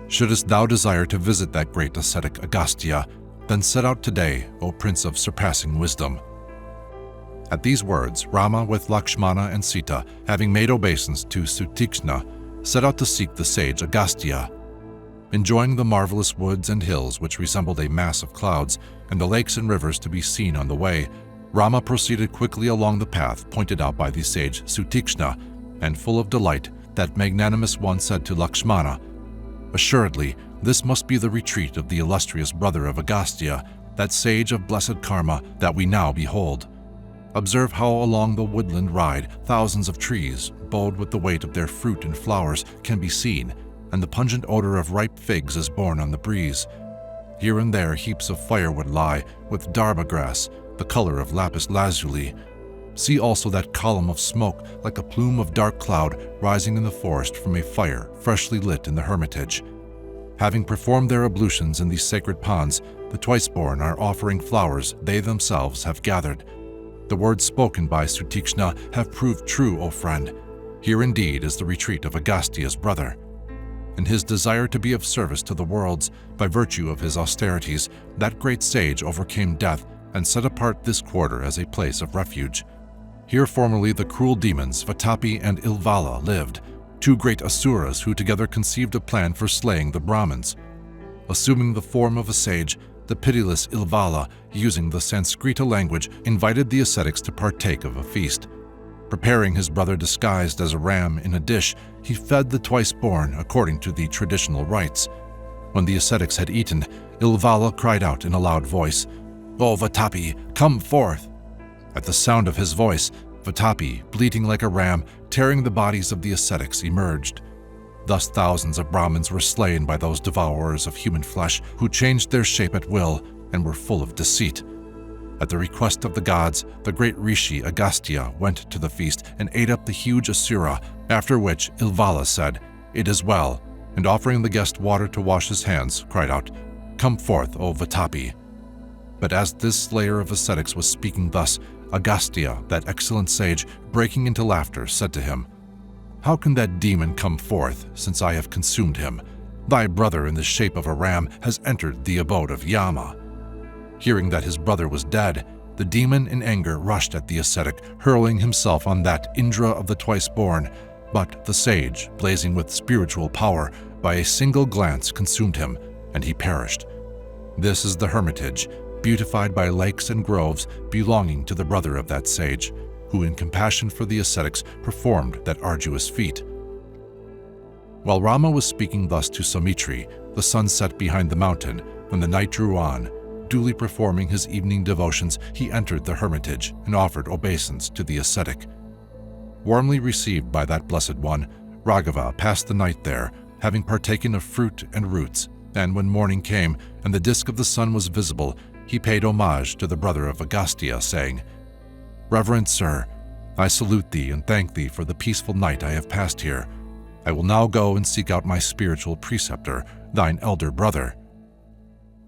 Speaker 1: Shouldest thou desire to visit that great ascetic Agastya, then set out today, O Prince of surpassing wisdom." At these words, Rama with Lakshmana and Sita, having made obeisance to Sutikshna, set out to seek the sage Agastya. Enjoying the marvelous woods and hills which resembled a mass of clouds, and the lakes and rivers to be seen on the way, Rama proceeded quickly along the path pointed out by the sage Sutikshna, and full of delight, that magnanimous one said to Lakshmana, "Assuredly, this must be the retreat of the illustrious brother of Agastya, that sage of blessed karma that we now behold. Observe how along the woodland ride thousands of trees, bowed with the weight of their fruit and flowers, can be seen, and the pungent odor of ripe figs is borne on the breeze. Here and there heaps of firewood lie, with dharma grass, the color of lapis lazuli. See also that column of smoke like a plume of dark cloud rising in the forest from a fire freshly lit in the hermitage. Having performed their ablutions in these sacred ponds, the twice-born are offering flowers they themselves have gathered. The words spoken by Sutikshna have proved true, O friend. Here indeed is the retreat of Agastya's brother. In his desire to be of service to the worlds, by virtue of his austerities, that great sage overcame death and set apart this quarter as a place of refuge. Here formerly the cruel demons Vatapi and Ilvala lived, two great asuras who together conceived a plan for slaying the Brahmins. Assuming the form of a sage, the pitiless Ilvala, using the Sanskrita language, invited the ascetics to partake of a feast. Preparing his brother disguised as a ram in a dish, he fed the twice-born according to the traditional rites. When the ascetics had eaten, Ilvala cried out in a loud voice, "O Vatapi, come forth!" At the sound of his voice, Vatapi, bleating like a ram, tearing the bodies of the ascetics, emerged. Thus thousands of Brahmins were slain by those devourers of human flesh who changed their shape at will and were full of deceit. At the request of the gods, the great rishi Agastya went to the feast and ate up the huge asura, after which Ilvala said, "It is well," and offering the guest water to wash his hands, cried out, "Come forth, O Vatapi." But as this slayer of ascetics was speaking thus, Agastya, that excellent sage, breaking into laughter, said to him, "How can that demon come forth, since I have consumed him? Thy brother in the shape of a ram has entered the abode of Yama." Hearing that his brother was dead, the demon in anger rushed at the ascetic, hurling himself on that Indra of the twice-born, but the sage, blazing with spiritual power, by a single glance consumed him, and he perished. This is the hermitage, beautified by lakes and groves belonging to the brother of that sage, who in compassion for the ascetics performed that arduous feat. While Rama was speaking thus to Samitri, the sun set behind the mountain, when the night drew on. Duly performing his evening devotions, he entered the hermitage and offered obeisance to the ascetic. Warmly received by that blessed one, Raghava passed the night there, having partaken of fruit and roots, and when morning came and the disk of the sun was visible, he paid homage to the brother of Agastya, saying, "Reverend sir, I salute thee and thank thee for the peaceful night I have passed here. I will now go and seek out my spiritual preceptor, thine elder brother."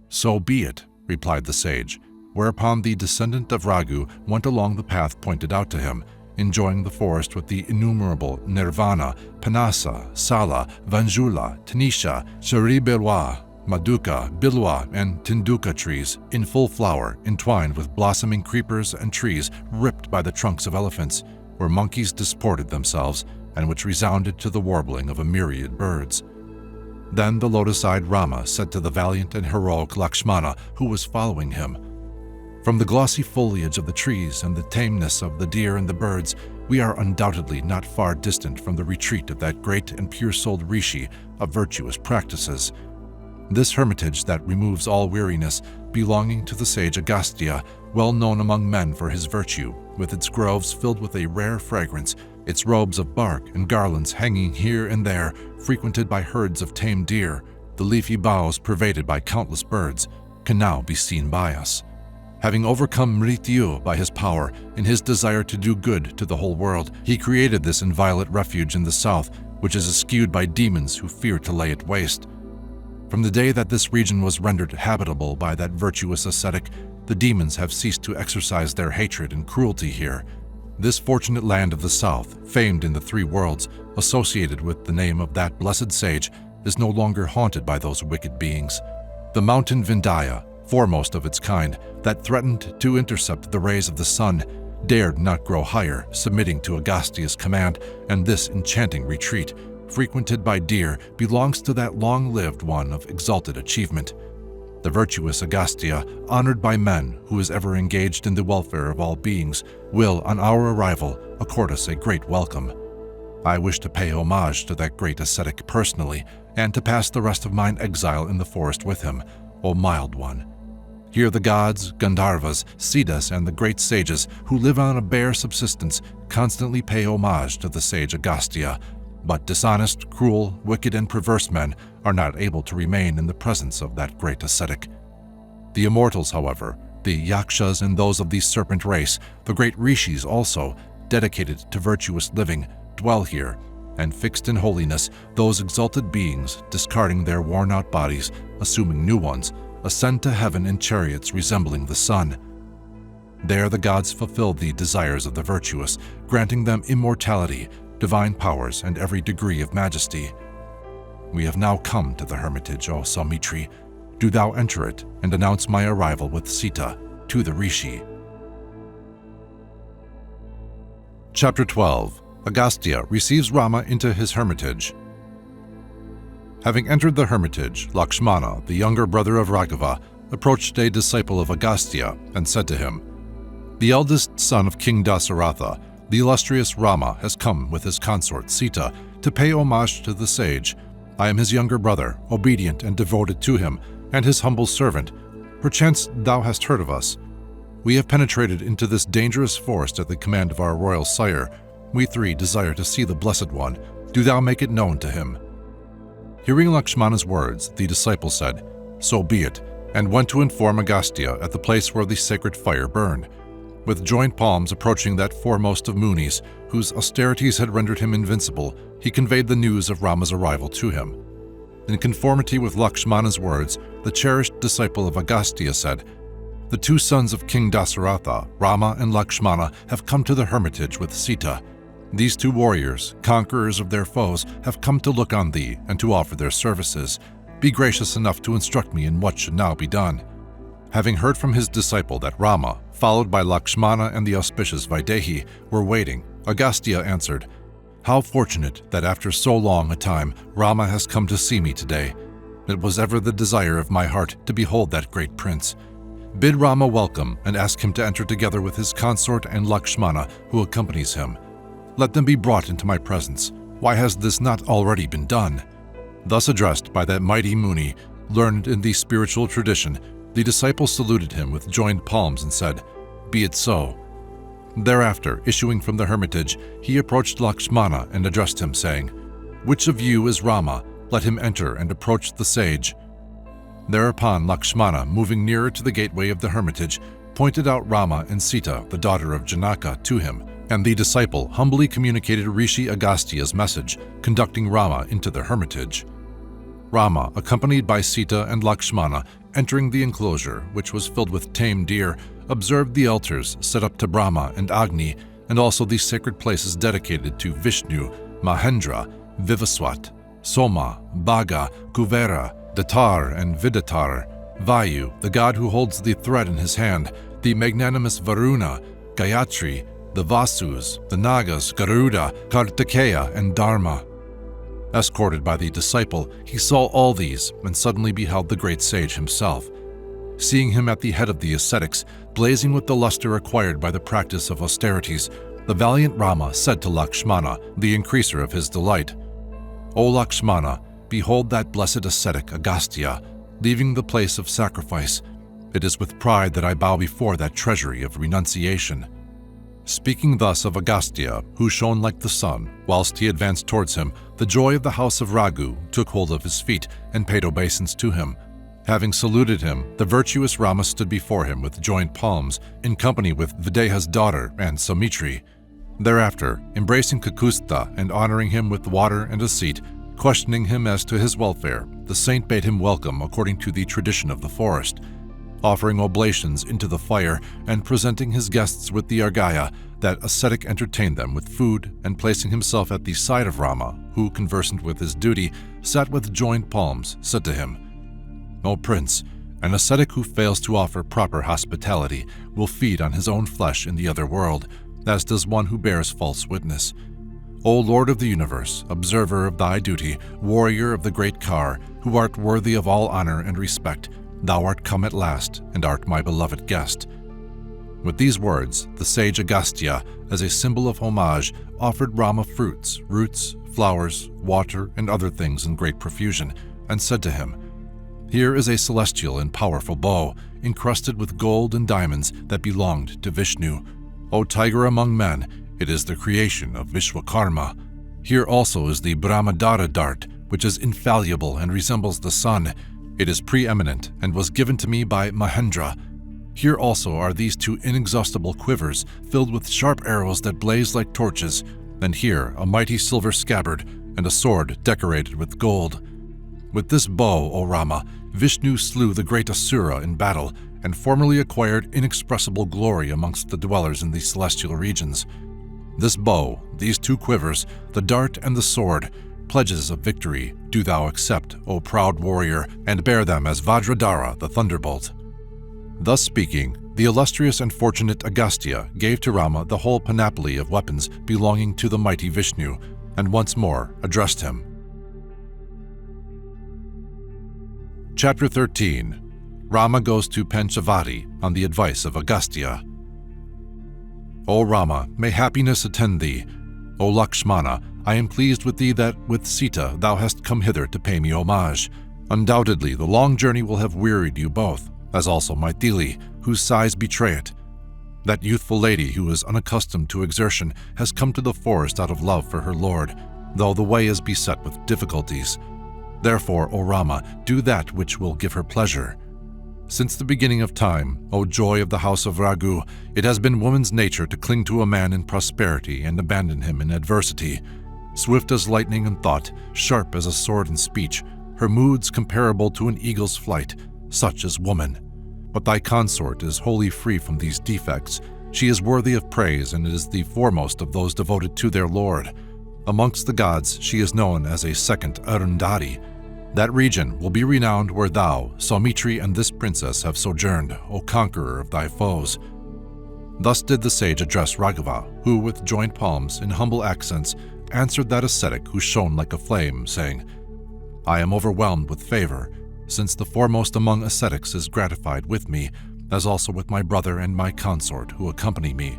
Speaker 1: "So be it," replied the sage, whereupon the descendant of Raghu went along the path pointed out to him, enjoying the forest with the innumerable Nirvana, Panasa, Sala, Vanjula, Tanisha, Sharibirwa, Maduka, Bilwa, and Tinduka trees in full flower, entwined with blossoming creepers and trees ripped by the trunks of elephants, where monkeys disported themselves, and which resounded to the warbling of a myriad birds. Then the lotus-eyed Rama said to the valiant and heroic Lakshmana, who was following him, "From the glossy foliage of the trees and the tameness of the deer and the birds, we are undoubtedly not far distant from the retreat of that great and pure-souled rishi of virtuous practices. This hermitage that removes all weariness, belonging to the sage Agastya, well known among men for his virtue, with its groves filled with a rare fragrance, its robes of bark and garlands hanging here and there, frequented by herds of tame deer, the leafy boughs pervaded by countless birds, can now be seen by us. Having overcome Mrityu by his power, in his desire to do good to the whole world, he created this inviolate refuge in the south, which is eschewed by demons who fear to lay it waste. From the day that this region was rendered habitable by that virtuous ascetic, the demons have ceased to exercise their hatred and cruelty here. This fortunate land of the south, famed in the three worlds, associated with the name of that blessed sage, is no longer haunted by those wicked beings. The mountain Vindhya, foremost of its kind, that threatened to intercept the rays of the sun, dared not grow higher, submitting to Agastya's command, and this enchanting retreat, frequented by deer, belongs to that long-lived one of exalted achievement. The virtuous Agastya, honored by men, who is ever engaged in the welfare of all beings, will, on our arrival, accord us a great welcome. I wish to pay homage to that great ascetic personally, and to pass the rest of mine exile in the forest with him, O mild one. Here the gods, Gandharvas, Siddhas, and the great sages, who live on a bare subsistence, constantly pay homage to the sage Agastya, but dishonest, cruel, wicked, and perverse men are not able to remain in the presence of that great ascetic. The immortals, however, the yakshas and those of the serpent race, the great rishis also, dedicated to virtuous living, dwell here, and fixed in holiness, those exalted beings, discarding their worn-out bodies, assuming new ones, ascend to heaven in chariots resembling the sun. There the gods fulfill the desires of the virtuous, granting them immortality, divine powers, and every degree of majesty. We have now come to the hermitage, O Saumitri. Do thou enter it and announce my arrival with Sita to the Rishi. Chapter 12. Agastya receives Rama into his hermitage. Having entered the hermitage, Lakshmana, the younger brother of Raghava, approached a disciple of Agastya and said to him, "The eldest son of King Dasaratha, the illustrious Rama, has come with his consort Sita to pay homage to the sage. I am his younger brother, obedient and devoted to him, and his humble servant. Perchance thou hast heard of us. We have penetrated into this dangerous forest at the command of our royal sire. We three desire to see the Blessed One. Do thou make it known to him." Hearing Lakshmana's words, the disciple said, "So be it," and went to inform Agastya at the place where the sacred fire burned. With joined palms approaching that foremost of Munis, whose austerities had rendered him invincible, he conveyed the news of Rama's arrival to him. In conformity with Lakshmana's words, the cherished disciple of Agastya said, "The two sons of King Dasaratha, Rama and Lakshmana, have come to the hermitage with Sita. These two warriors, conquerors of their foes, have come to look on thee and to offer their services. Be gracious enough to instruct me in what should now be done." Having heard from his disciple that Rama, followed by Lakshmana and the auspicious Vaidehi, were waiting, Agastya answered, "How fortunate that after so long a time Rama has come to see me today. It was ever the desire of my heart to behold that great prince. Bid Rama welcome and ask him to enter together with his consort and Lakshmana, who accompanies him. Let them be brought into my presence. Why has this not already been done?" Thus addressed by that mighty Muni, learned in the spiritual tradition, the disciple saluted him with joined palms and said, "Be it so." Thereafter, issuing from the hermitage, he approached Lakshmana and addressed him, saying, "Which of you is Rama? Let him enter and approach the sage." Thereupon Lakshmana, moving nearer to the gateway of the hermitage, pointed out Rama and Sita, the daughter of Janaka, to him, and the disciple humbly communicated Rishi Agastya's message, conducting Rama into the hermitage. Rama, accompanied by Sita and Lakshmana, entering the enclosure, which was filled with tame deer, observed the altars set up to Brahma and Agni, and also the sacred places dedicated to Vishnu, Mahendra, Vivaswat, Soma, Bhaga, Kuvera, Datar, and Vidatar, Vayu, the god who holds the thread in his hand, the magnanimous Varuna, Gayatri, the Vasus, the Nagas, Garuda, Kartikeya, and Dharma. Escorted by the disciple, he saw all these and suddenly beheld the great sage himself. Seeing him at the head of the ascetics, blazing with the luster acquired by the practice of austerities, the valiant Rama said to Lakshmana, the increaser of his delight, "O Lakshmana, behold that blessed ascetic Agastya, leaving the place of sacrifice. It is with pride that I bow before that treasury of renunciation." Speaking thus of Agastya, who shone like the sun, whilst he advanced towards him, the joy of the house of Raghu took hold of his feet and paid obeisance to him. Having saluted him, the virtuous Rama stood before him with joined palms, in company with Videha's daughter and Saumitri. Thereafter, embracing Kakusta and honoring him with water and a seat, questioning him as to his welfare, the saint bade him welcome according to the tradition of the forest. Offering oblations into the fire and presenting his guests with the argaya, that ascetic entertained them with food, and placing himself at the side of Rama, who, conversant with his duty, sat with joined palms, said to him, "O Prince, an ascetic who fails to offer proper hospitality will feed on his own flesh in the other world, as does one who bears false witness. O Lord of the universe, observer of thy duty, warrior of the great car, who art worthy of all honor and respect, thou art come at last, and art my beloved guest." With these words, the sage Agastya, as a symbol of homage, offered Rama fruits, roots, flowers, water, and other things in great profusion, and said to him, "Here is a celestial and powerful bow, encrusted with gold and diamonds, that belonged to Vishnu. O tiger among men, it is the creation of Vishwakarma. Here also is the Brahmadara dart, which is infallible and resembles the sun. It is preeminent and was given to me by Mahendra. Here also are these 2 inexhaustible quivers filled with sharp arrows that blaze like torches, and here a mighty silver scabbard and a sword decorated with gold. With this bow, O Rama, Vishnu slew the great Asura in battle and formerly acquired inexpressible glory amongst the dwellers in the celestial regions. This bow, these 2 quivers, the dart and the sword, pledges of victory, do thou accept, O proud warrior, and bear them as Vajradhara, the thunderbolt." Thus speaking, the illustrious and fortunate Agastya gave to Rama the whole panoply of weapons belonging to the mighty Vishnu, and once more addressed him. Chapter 13. Rama goes to Panchavati on the advice of Agastya. O Rama, may happiness attend thee. O Lakshmana, I am pleased with thee that with Sita thou hast come hither to pay me homage. Undoubtedly the long journey will have wearied you both, as also Maithili, whose sighs betray it. That youthful lady who is unaccustomed to exertion has come to the forest out of love for her lord, though the way is beset with difficulties. Therefore, O Rama, do that which will give her pleasure. Since the beginning of time, O joy of the house of Raghu, it has been woman's nature to cling to a man in prosperity and abandon him in adversity. Swift as lightning in thought, sharp as a sword in speech, her moods comparable to an eagle's flight, such is woman. But thy consort is wholly free from these defects. She is worthy of praise and is the foremost of those devoted to their lord. Amongst the gods she is known as a second Arundhati. That region will be renowned where thou, Saumitri, and this princess have sojourned, O conqueror of thy foes." Thus did the sage address Raghava, who, with joined palms, in humble accents, answered that ascetic who shone like a flame, saying, "I am overwhelmed with favor, since the foremost among ascetics is gratified with me, as also with my brother and my consort who accompany me.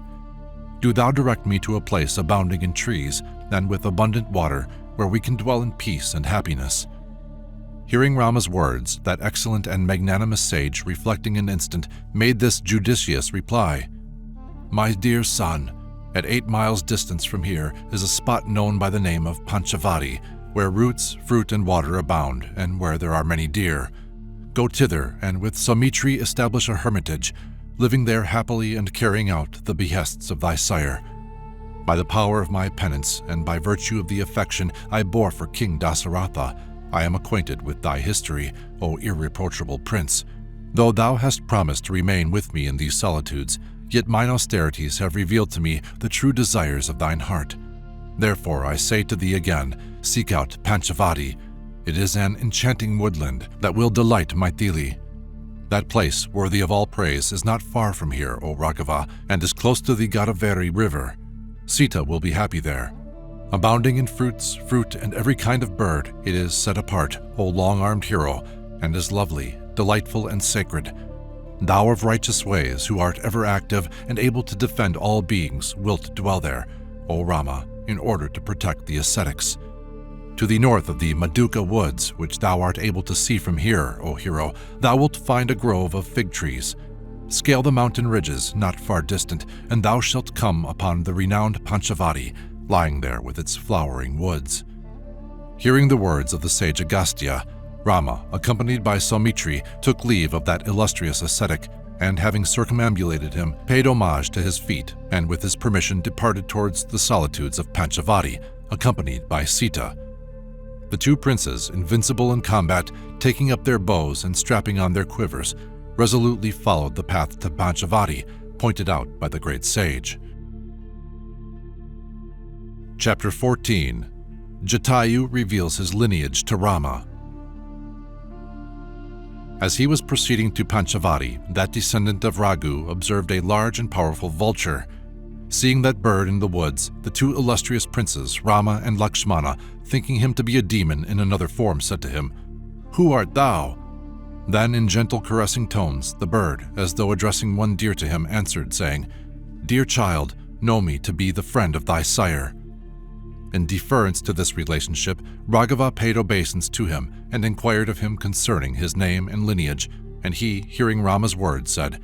Speaker 1: Do thou direct me to a place abounding in trees, and with abundant water, where we can dwell in peace and happiness." Hearing Rama's words, that excellent and magnanimous sage, reflecting an instant, made this judicious reply: "My dear son, at 8 miles distance from here is a spot known by the name of Panchavati, where roots, fruit, and water abound, and where there are many deer. Go thither, and with Saumitri establish a hermitage, living there happily and carrying out the behests of thy sire. By the power of my penance, and by virtue of the affection I bore for King Dasaratha, I am acquainted with thy history, O irreproachable prince. Though thou hast promised to remain with me in these solitudes, yet mine austerities have revealed to me the true desires of thine heart. Therefore I say to thee again, seek out Panchavati. It is an enchanting woodland that will delight Maithili. That place, worthy of all praise, is not far from here, O Raghava, and is close to the Godavari river. Sita will be happy there. Abounding in fruits, fruit, and every kind of bird, it is set apart, O long-armed hero, and is lovely, delightful, and sacred. Thou of righteous ways, who art ever active and able to defend all beings, wilt dwell there, O Rama, in order to protect the ascetics. To the north of the Maduka woods, which thou art able to see from here, O hero, thou wilt find a grove of fig trees. Scale the mountain ridges, not far distant, and thou shalt come upon the renowned Panchavati, lying there with its flowering woods." Hearing the words of the sage Agastya, Rama, accompanied by Saumitri, took leave of that illustrious ascetic, and having circumambulated him, paid homage to his feet, and with his permission departed towards the solitudes of Panchavati, accompanied by Sita. The 2 princes, invincible in combat, taking up their bows and strapping on their quivers, resolutely followed the path to Panchavati, pointed out by the great sage. Chapter 14. Jatayu reveals his lineage to Rama. As he was proceeding to Panchavati, that descendant of Raghu observed a large and powerful vulture. Seeing that bird in the woods, the 2 illustrious princes, Rama and Lakshmana, thinking him to be a demon in another form, said to him, "Who art thou?" Then in gentle caressing tones, the bird, as though addressing one dear to him, answered, saying, "Dear child, know me to be the friend of thy sire." In deference to this relationship, Raghava paid obeisance to him and inquired of him concerning his name and lineage, and he, hearing Rama's words, said,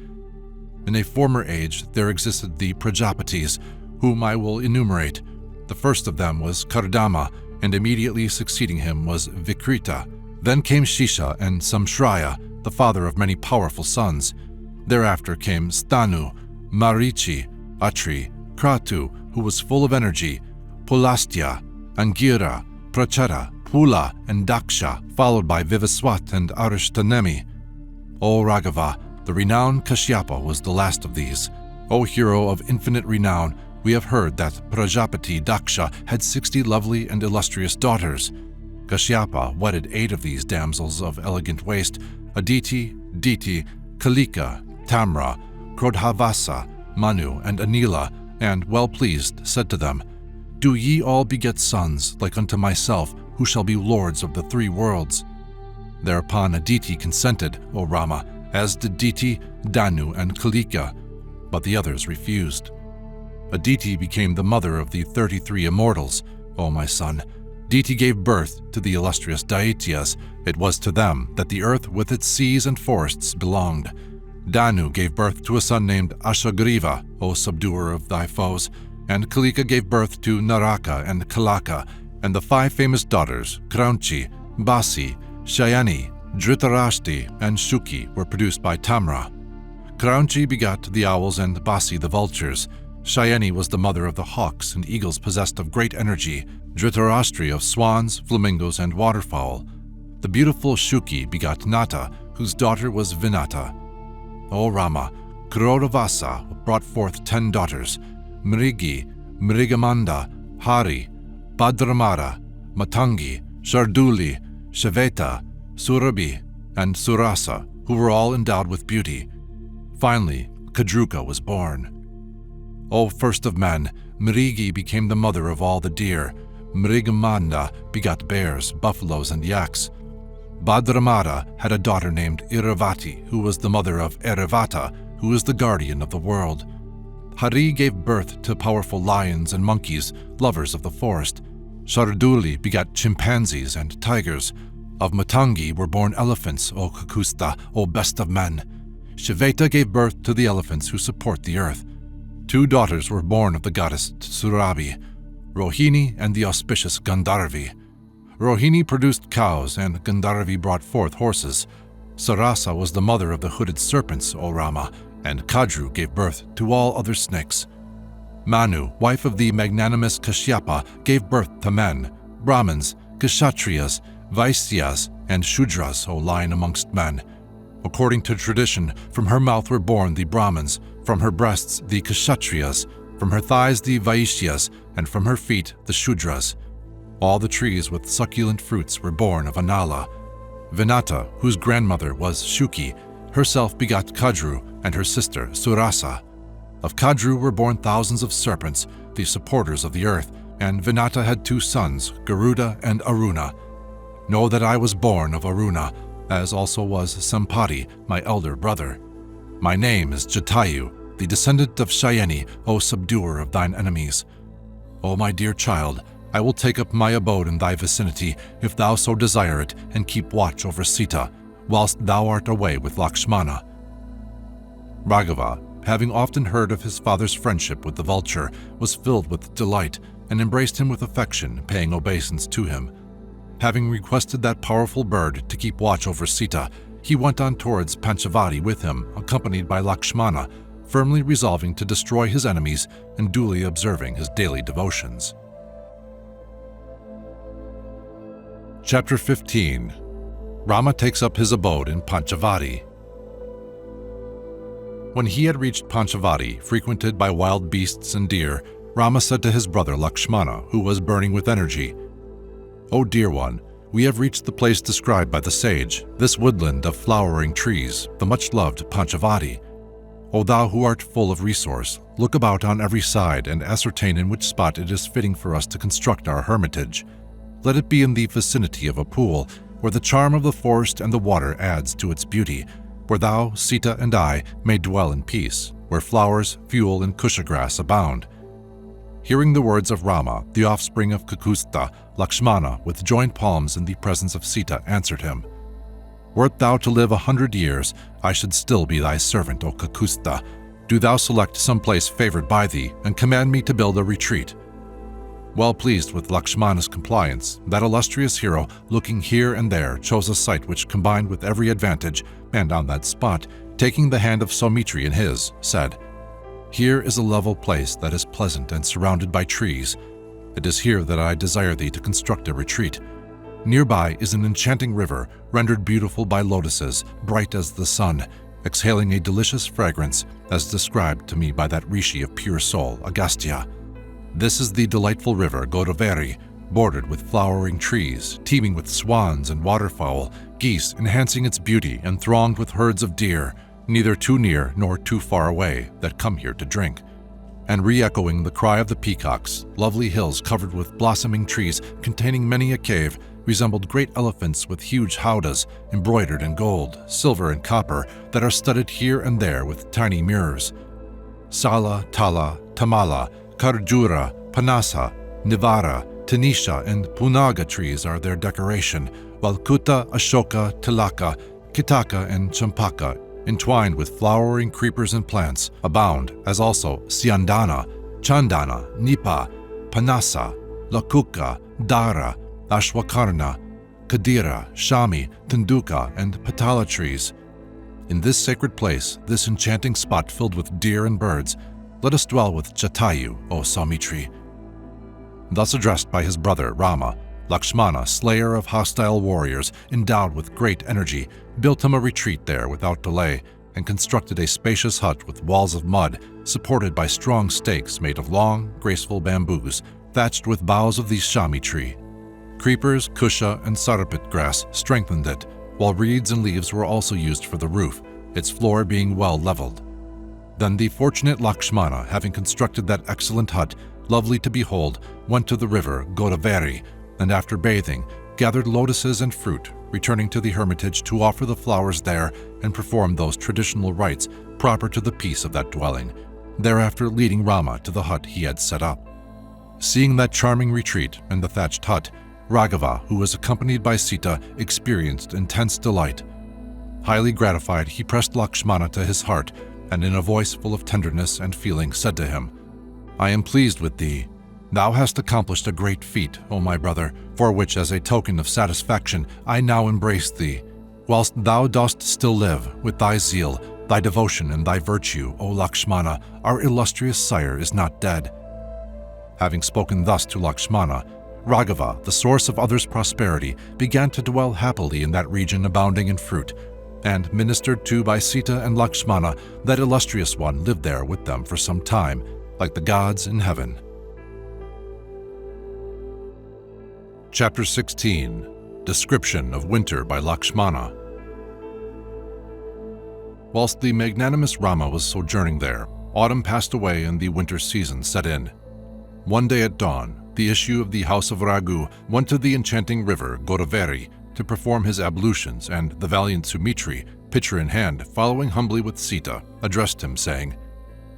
Speaker 1: "In a former age there existed the Prajapatis, whom I will enumerate. The first of them was Kardama, and immediately succeeding him was Vikrita, Then came Shisha and Samshraya, the father of many powerful sons. Thereafter came Stanu, Marichi, Atri, Kratu, who was full of energy, Pulastya, Angira, Prachara, Pula, and Daksha, followed by Vivaswat and Arishtanemi. O Raghava, the renowned Kashyapa was the last of these. O hero of infinite renown, we have heard that Prajapati Daksha had 60 lovely and illustrious daughters. Kashyapa wedded 8 of these damsels of elegant waist, Aditi, Diti, Kalika, Tamra, Krodhavasa, Manu, and Anila, and, well pleased, said to them, Do ye all beget sons, like unto myself, who shall be lords of the 3 worlds? Thereupon Aditi consented, O Rama, as did Diti, Danu, and Kalika, but the others refused. Aditi became the mother of the 33 immortals, O my son. Diti gave birth to the illustrious Daityas. It was to them that the earth with its seas and forests belonged. Danu gave birth to a son named Ashagriva, O subduer of thy foes, and Kalika gave birth to Naraka and Kalaka, and the 5 famous daughters, Kraunchi, Basi, Shayani, Dhritarashti, and Shuki were produced by Tamra. Kraunchi begot the owls and Basi the vultures. Shayani was the mother of the hawks and eagles possessed of great energy, Dhritarashti of swans, flamingos, and waterfowl. The beautiful Shuki begot Nata, whose daughter was Vinata. O Rama, Kauravasa brought forth 10 daughters, Mrigi, Mrigamanda, Hari, Bhadramara, Matangi, Sharduli, Shveta, Surabhi, and Surasa, who were all endowed with beauty. Finally, Kadruka was born. O first of men, Mrigi became the mother of all the deer. Mrigamanda begot bears, buffaloes, and yaks. Bhadramara had a daughter named Iravati, who was the mother of Eravata, who is the guardian of the world. Hari gave birth to powerful lions and monkeys, lovers of the forest. Sharduli begot chimpanzees and tigers. Of Matangi were born elephants, O Kakusta, O best of men. Shveta gave birth to the elephants who support the earth. 2 daughters were born of the goddess Surabhi, Rohini and the auspicious Gandharvi. Rohini produced cows, and Gandharvi brought forth horses. Sarasa was the mother of the hooded serpents, O Rama, and Kadru gave birth to all other snakes. Manu, wife of the magnanimous Kashyapa, gave birth to men, Brahmins, Kshatriyas, Vaisyas, and Shudras, O lion amongst men. According to tradition, from her mouth were born the Brahmins, from her breasts the Kshatriyas, from her thighs the Vaishyas, and from her feet the Shudras. All the trees with succulent fruits were born of Anala. Vinata, whose grandmother was Shuki, herself begot Kadru and her sister Surasa. Of Kadru were born thousands of serpents, the supporters of the earth, and Vinata had 2 sons, Garuda and Aruna. Know that I was born of Aruna, as also was Sampati, my elder brother. My name is Jatayu, the descendant of Shayani, O subduer of thine enemies. O my dear child, I will take up my abode in thy vicinity, if thou so desire it, and keep watch over Sita, whilst thou art away with Lakshmana. Raghava, having often heard of his father's friendship with the vulture, was filled with delight, and embraced him with affection, paying obeisance to him. Having requested that powerful bird to keep watch over Sita, he went on towards Panchavati with him, accompanied by Lakshmana, firmly resolving to destroy his enemies and duly observing his daily devotions. Chapter 15. Rama takes up his abode in Panchavati. When he had reached Panchavati, frequented by wild beasts and deer, Rama said to his brother Lakshmana, who was burning with energy, O dear one, we have reached the place described by the sage, this woodland of flowering trees, the much-loved Panchavati. O thou who art full of resource, look about on every side and ascertain in which spot it is fitting for us to construct our hermitage. Let it be in the vicinity of a pool, where the charm of the forest and the water adds to its beauty, where thou, Sita, and I may dwell in peace, where flowers, fuel, and kusha grass abound. Hearing the words of Rama, the offspring of Kakusta, Lakshmana, with joined palms in the presence of Sita, answered him, Wert thou to live 100 years, I should still be thy servant, O Kakusta. Do thou select some place favored by thee, and command me to build a retreat. Well pleased with Lakshmana's compliance, that illustrious hero, looking here and there, chose a site which combined with every advantage, and on that spot, taking the hand of Saumitra in his, said, "Here is a level place that is pleasant and surrounded by trees. It is here that I desire thee to construct a retreat. Nearby is an enchanting river, rendered beautiful by lotuses, bright as the sun, exhaling a delicious fragrance, as described to me by that rishi of pure soul, Agastya. This is the delightful river Godavari, bordered with flowering trees, teeming with swans and waterfowl, geese enhancing its beauty, and thronged with herds of deer, neither too near nor too far away, that come here to drink. And re-echoing the cry of the peacocks, lovely hills covered with blossoming trees containing many a cave resembled great elephants with huge howdahs embroidered in gold, silver, and copper that are studded here and there with tiny mirrors. Sala, Tala, Tamala, Karjura, Panasa, Nivara, Tanisha, and Punaga trees are their decoration, while Kuta, Ashoka, Tilaka, Kitaka, and Champaka, entwined with flowering creepers and plants, abound, as also Siandana, Chandana, Nipa, Panasa, Lakuka, Dara, Ashwakarna, Kadira, Shami, Tanduka, and Patala trees. In this sacred place, this enchanting spot filled with deer and birds, let us dwell with Jatayu, O Saumitra." Thus addressed by his brother Rama, Lakshmana, slayer of hostile warriors, endowed with great energy, built him a retreat there without delay, and constructed a spacious hut with walls of mud, supported by strong stakes made of long, graceful bamboos, thatched with boughs of the shami tree. Creepers, kusha, and sarapit grass strengthened it, while reeds and leaves were also used for the roof, its floor being well leveled. Then the fortunate Lakshmana, having constructed that excellent hut, lovely to behold, went to the river Godavari, and after bathing, gathered lotuses and fruit, returning to the hermitage to offer the flowers there and perform those traditional rites proper to the peace of that dwelling, thereafter leading Rama to the hut he had set up. Seeing that charming retreat and the thatched hut, Raghava, who was accompanied by Sita, experienced intense delight. Highly gratified, he pressed Lakshmana to his heart, and in a voice full of tenderness and feeling said to him, "I am pleased with thee. Thou hast accomplished a great feat, O my brother, for which as a token of satisfaction I now embrace thee. Whilst thou dost still live, with thy zeal, thy devotion, and thy virtue, O Lakshmana, our illustrious sire is not dead." Having spoken thus to Lakshmana, Raghava, the source of others' prosperity, began to dwell happily in that region abounding in fruit, and ministered to by Sita and Lakshmana, that illustrious one lived there with them for some time, like the gods in heaven. Chapter 16. Description of Winter by Lakshmana. Whilst the magnanimous Rama was sojourning there, autumn passed away and the winter season set in. One day at dawn, the issue of the house of Raghu went to the enchanting river Godavari to perform his ablutions, and the valiant Sumitri, pitcher in hand, following humbly with Sita, addressed him, saying,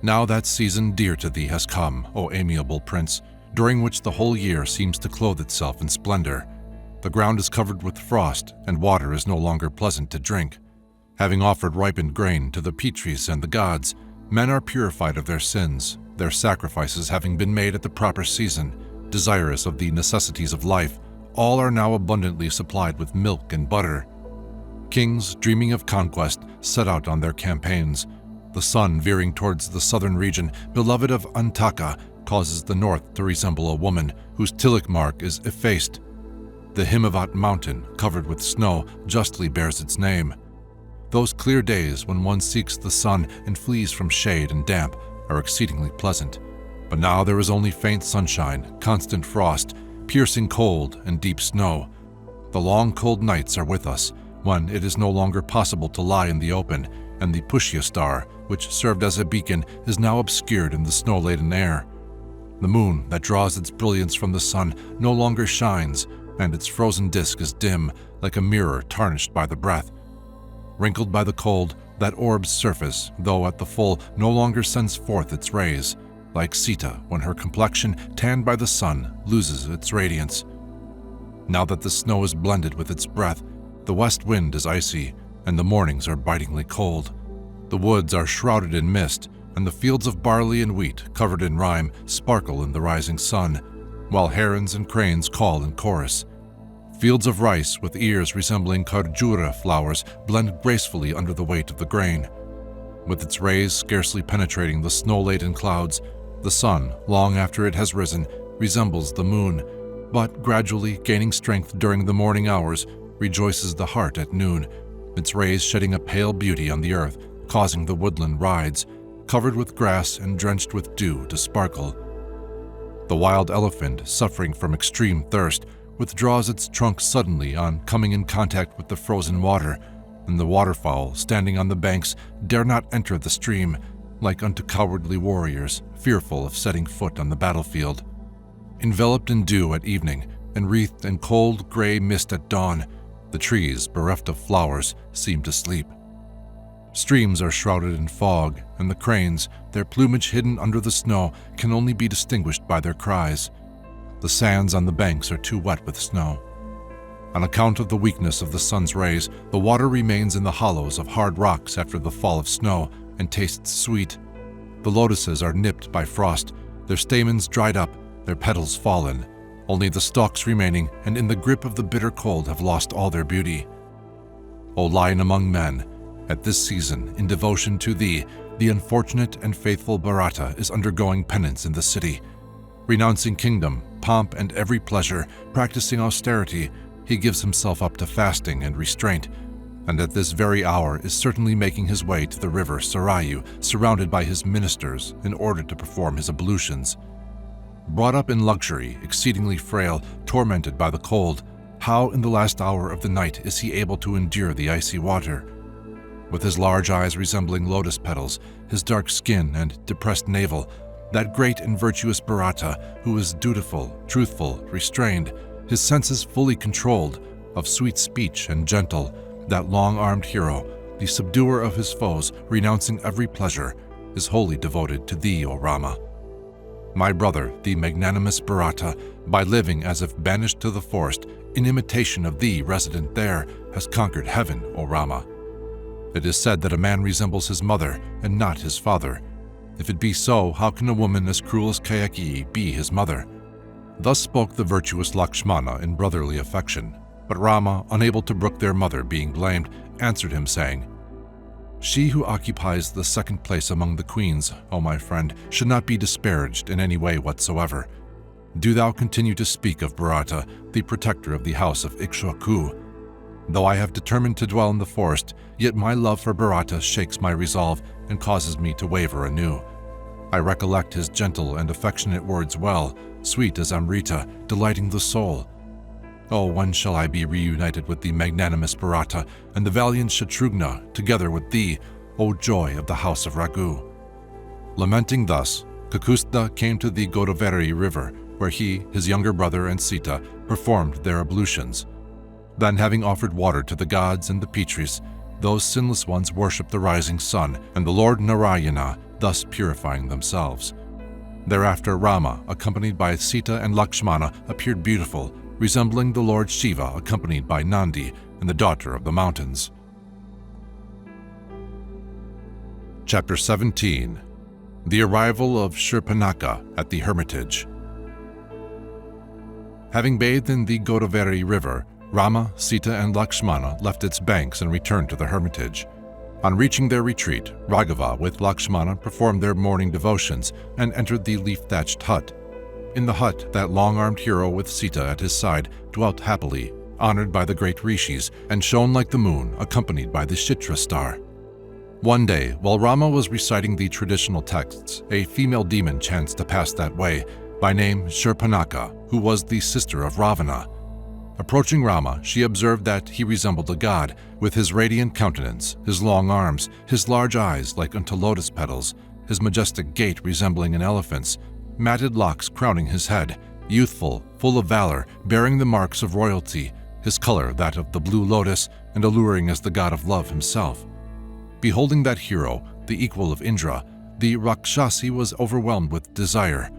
Speaker 1: "Now that season dear to thee has come, O amiable prince, during which the whole year seems to clothe itself in splendor. The ground is covered with frost, and water is no longer pleasant to drink. Having offered ripened grain to the Pitris and the gods, men are purified of their sins, their sacrifices having been made at the proper season. Desirous of the necessities of life, all are now abundantly supplied with milk and butter. Kings, dreaming of conquest, set out on their campaigns. The sun, veering towards the southern region, beloved of Antaka, causes the north to resemble a woman whose tilak mark is effaced. The Himavat mountain, covered with snow, justly bears its name. Those clear days when one seeks the sun and flees from shade and damp are exceedingly pleasant. But now there is only faint sunshine, constant frost, piercing cold, and deep snow. The long cold nights are with us, when it is no longer possible to lie in the open, and the Pushya star, which served as a beacon, is now obscured in the snow-laden air. The moon, that draws its brilliance from the sun, no longer shines, and its frozen disk is dim, like a mirror tarnished by the breath. Wrinkled by the cold, that orb's surface, though at the full, no longer sends forth its rays, like Sita, when her complexion, tanned by the sun, loses its radiance. Now that the snow is blended with its breath, the west wind is icy, and the mornings are bitingly cold. The woods are shrouded in mist, and the fields of barley and wheat, covered in rime, sparkle in the rising sun. while herons and cranes call in chorus. Fields of rice with ears resembling khardjura flowers blend gracefully under the weight of the grain. With its rays scarcely penetrating the snow-laden clouds, the sun, long after it has risen, resembles the moon, but gradually gaining strength during the morning hours, rejoices the heart at noon, its rays shedding a pale beauty on the earth, causing the woodland rides, covered with grass and drenched with dew, to sparkle. The wild elephant, suffering from extreme thirst, withdraws its trunk suddenly on coming in contact with the frozen water, and the waterfowl, standing on the banks, dare not enter the stream, like unto cowardly warriors, fearful of setting foot on the battlefield. Enveloped in dew at evening, and wreathed in cold gray mist at dawn, the trees, bereft of flowers, seem to sleep. Streams are shrouded in fog, and the cranes, their plumage hidden under the snow, can only be distinguished by their cries. The sands on the banks are too wet with snow. On account of the weakness of the sun's rays, the water remains in the hollows of hard rocks after the fall of snow and tastes sweet. The lotuses are nipped by frost, their stamens dried up, their petals fallen. Only the stalks remaining and in the grip of the bitter cold have lost all their beauty. O lion among men, at this season, in devotion to thee, the unfortunate and faithful Virada is undergoing penance in the city. Renouncing kingdom, pomp, and every pleasure, practicing austerity, he gives himself up to fasting and restraint, and at this very hour is certainly making his way to the river Sarayu, surrounded by his ministers, in order to perform his ablutions. Brought up in luxury, exceedingly frail, tormented by the cold, how in the last hour of the night is he able to endure the icy water? With his large eyes resembling lotus petals, his dark skin and depressed navel, that great and virtuous Virada, who is dutiful, truthful, restrained, his senses fully controlled, of sweet speech and gentle, that long-armed hero, the subduer of his foes, renouncing every pleasure, is wholly devoted to thee, O Rama. My brother, the magnanimous Virada, by living as if banished to the forest, in imitation of thee resident there, has conquered heaven, O Rama. It is said that a man resembles his mother and not his father. If it be so, how can a woman as cruel as Kayaki be his mother? Thus spoke the virtuous Lakshmana in brotherly affection, but Rama, unable to brook their mother being blamed, answered him, saying, She who occupies the second place among the queens, O my friend, should not be disparaged in any way whatsoever. Do thou continue to speak of Virada, the protector of the house of Ikshwaku. Though I have determined to dwell in the forest, yet my love for Virada shakes my resolve and causes me to waver anew. I recollect his gentle and affectionate words well, sweet as Amrita, delighting the soul. Oh, when shall I be reunited with the magnanimous Virada and the valiant Shatrughna, together with thee, O joy of the house of Raghu? Lamenting thus, Kakusta came to the Godavari river, where he, his younger brother, and Sita performed their ablutions. Then, having offered water to the gods and the Pitris, those sinless ones worshipped the rising sun and the Lord Narayana, thus purifying themselves. Thereafter Rama, accompanied by Sita and Lakshmana, appeared beautiful, resembling the Lord Shiva accompanied by Nandi and the daughter of the mountains. Chapter 17. The arrival of Shurpanakha at the hermitage. Having bathed in the Godavari river, Rama, Sita, and Lakshmana left its banks and returned to the hermitage. On reaching their retreat, Raghava with Lakshmana performed their morning devotions and entered the leaf-thatched hut. In the hut, that long-armed hero with Sita at his side dwelt happily, honored by the great rishis, and shone like the moon, accompanied by the Shitra star. One day, while Rama was reciting the traditional texts, a female demon chanced to pass that way, by name Shurpanakha, who was the sister of Ravana. Approaching Rama, she observed that he resembled a god, with his radiant countenance, his long arms, his large eyes like unto lotus petals, his majestic gait resembling an elephant's, matted locks crowning his head, youthful, full of valor, bearing the marks of royalty, his color that of the blue lotus, and alluring as the god of love himself. Beholding that hero, the equal of Indra, the Rakshasi was overwhelmed with desire.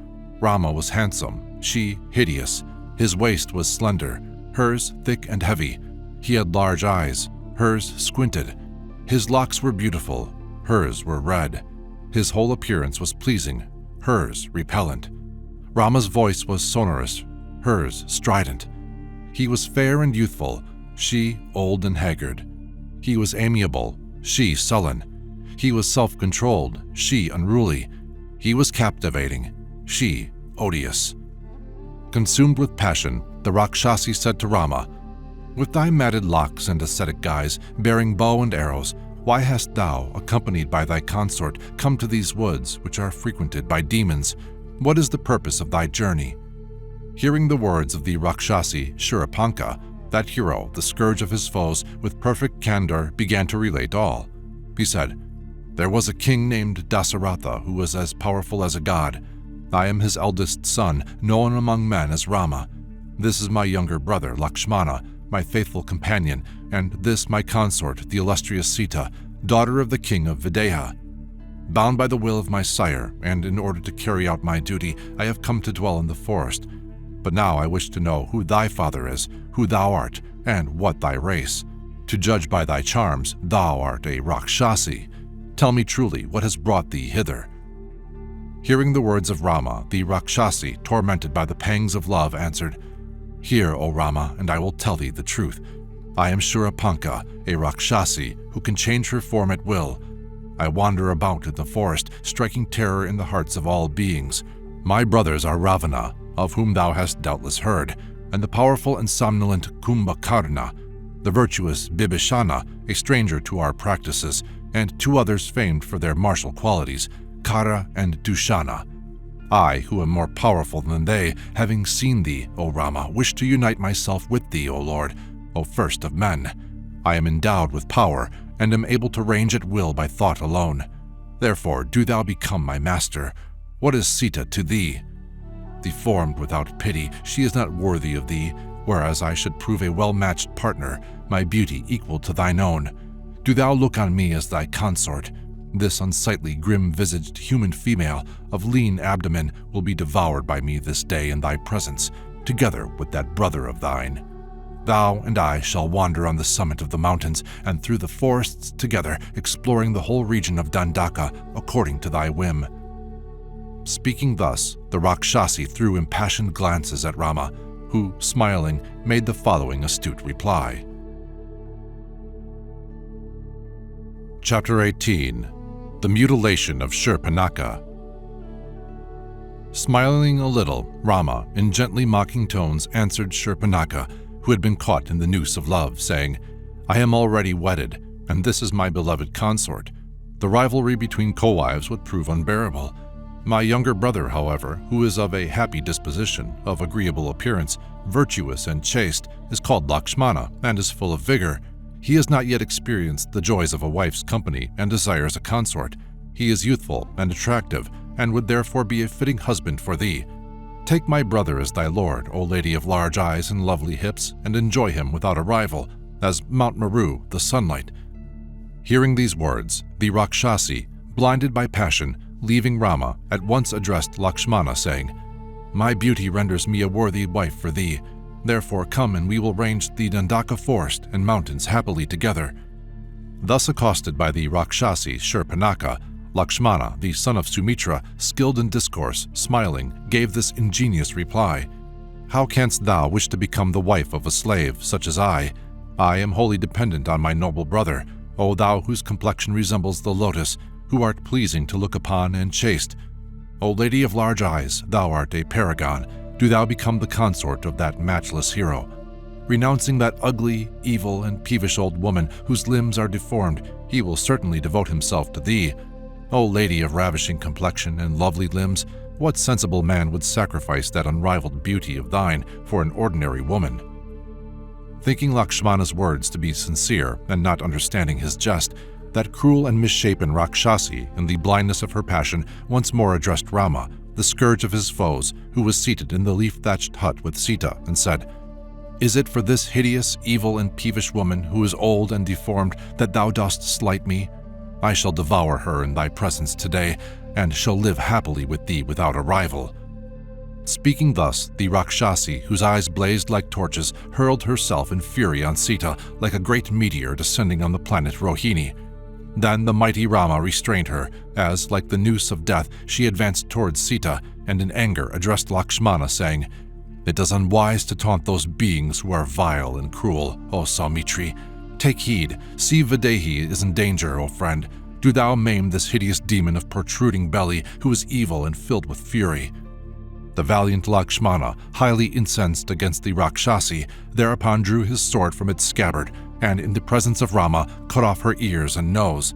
Speaker 1: Rama was handsome, she hideous. His waist was slender, hers thick and heavy. He had large eyes, hers squinted. His locks were beautiful, hers were red. His whole appearance was pleasing, hers repellent. Rama's voice was sonorous, hers strident. He was fair and youthful, she old and haggard. He was amiable, she sullen. He was self-controlled, she unruly. He was captivating, she odious. Consumed with passion, the Rakshasi said to Rama, "With thy matted locks and ascetic guise, bearing bow and arrows, why hast thou, accompanied by thy consort, come to these woods, which are frequented by demons? What is the purpose of thy journey?" Hearing the words of the Rakshasi Shurpanakha, that hero, the scourge of his foes, with perfect candor began to relate all. He said, "There was a king named Dasaratha who was as powerful as a god. I am his eldest son, known among men as Rama. This is my younger brother, Lakshmana, my faithful companion, and this my consort, the illustrious Sita, daughter of the king of Videha. Bound by the will of my sire, and in order to carry out my duty, I have come to dwell in the forest. But now I wish to know who thy father is, who thou art, and what thy race. To judge by thy charms, thou art a Rakshasi. Tell me truly what has brought thee hither." Hearing the words of Rama, the Rakshasi, tormented by the pangs of love, answered, "Hear, O Rama, and I will tell thee the truth. I am Shurpanakha, a Rakshasi who can change her form at will. I wander about in the forest, striking terror in the hearts of all beings. My brothers are Ravana, of whom thou hast doubtless heard, and the powerful and somnolent Kumbhakarna, the virtuous Bibhishana, a stranger to our practices, and two others famed for their martial qualities, Khara and Dushana. I, who am more powerful than they, having seen thee, O Rama, wish to unite myself with thee, O Lord, O first of men. I am endowed with power, and am able to range at will by thought alone. Therefore do thou become my master. What is Sita to thee? Deformed without pity, she is not worthy of thee, whereas I should prove a well-matched partner, my beauty equal to thine own. Do thou look on me as thy consort. This unsightly, grim-visaged human female of lean abdomen will be devoured by me this day in thy presence, together with that brother of thine. Thou and I shall wander on the summit of the mountains and through the forests together, exploring the whole region of Dandaka according to thy whim." Speaking thus, the Rakshasi threw impassioned glances at Rama, who, smiling, made the following astute reply. Chapter 18. The Mutilation of Shurpanakha. Smiling a little, Rama, in gently mocking tones, answered Shurpanakha, who had been caught in the noose of love, saying, "I am already wedded, and this is my beloved consort. The rivalry between co-wives would prove unbearable. My younger brother, however, who is of a happy disposition, of agreeable appearance, virtuous and chaste, is called Lakshmana, and is full of vigor. He has not yet experienced the joys of a wife's company and desires a consort. He is youthful and attractive, and would therefore be a fitting husband for thee. Take my brother as thy lord, O lady of large eyes and lovely hips, and enjoy him without a rival, as Mount Meru, the sunlight." Hearing these words, the Rakshasi, blinded by passion, leaving Rama, at once addressed Lakshmana, saying, "My beauty renders me a worthy wife for thee. Therefore come and we will range the Dandaka forest and mountains happily together." Thus accosted by the Rakshasi Shurpanakha, Lakshmana, the son of Sumitra, skilled in discourse, smiling, gave this ingenious reply. "How canst thou wish to become the wife of a slave, such as I? I am wholly dependent on my noble brother, O thou whose complexion resembles the lotus, who art pleasing to look upon and chaste. O lady of large eyes, thou art a paragon. Do thou become the consort of that matchless hero. Renouncing that ugly, evil, and peevish old woman whose limbs are deformed, he will certainly devote himself to thee. O lady of ravishing complexion and lovely limbs, what sensible man would sacrifice that unrivaled beauty of thine for an ordinary woman?" Thinking Lakshmana's words to be sincere and not understanding his jest, that cruel and misshapen Rakshasi, in the blindness of her passion, once more addressed Rama, the scourge of his foes, who was seated in the leaf-thatched hut with Sita, and said, "Is it for this hideous, evil, and peevish woman, who is old and deformed, that thou dost slight me? I shall devour her in thy presence today, and shall live happily with thee without a rival." Speaking thus, the Rakshasi, whose eyes blazed like torches, hurled herself in fury on Sita like a great meteor descending on the planet Rohini. Then the mighty Rama restrained her, as, like the noose of death, she advanced towards Sita, and in anger addressed Lakshmana, saying, "It is unwise to taunt those beings who are vile and cruel, O Saumitri. Take heed, see Videhi is in danger, O friend. Do thou maim this hideous demon of protruding belly, who is evil and filled with fury." The valiant Lakshmana, highly incensed against the Rakshasi, thereupon drew his sword from its scabbard, and in the presence of Rama cut off her ears and nose.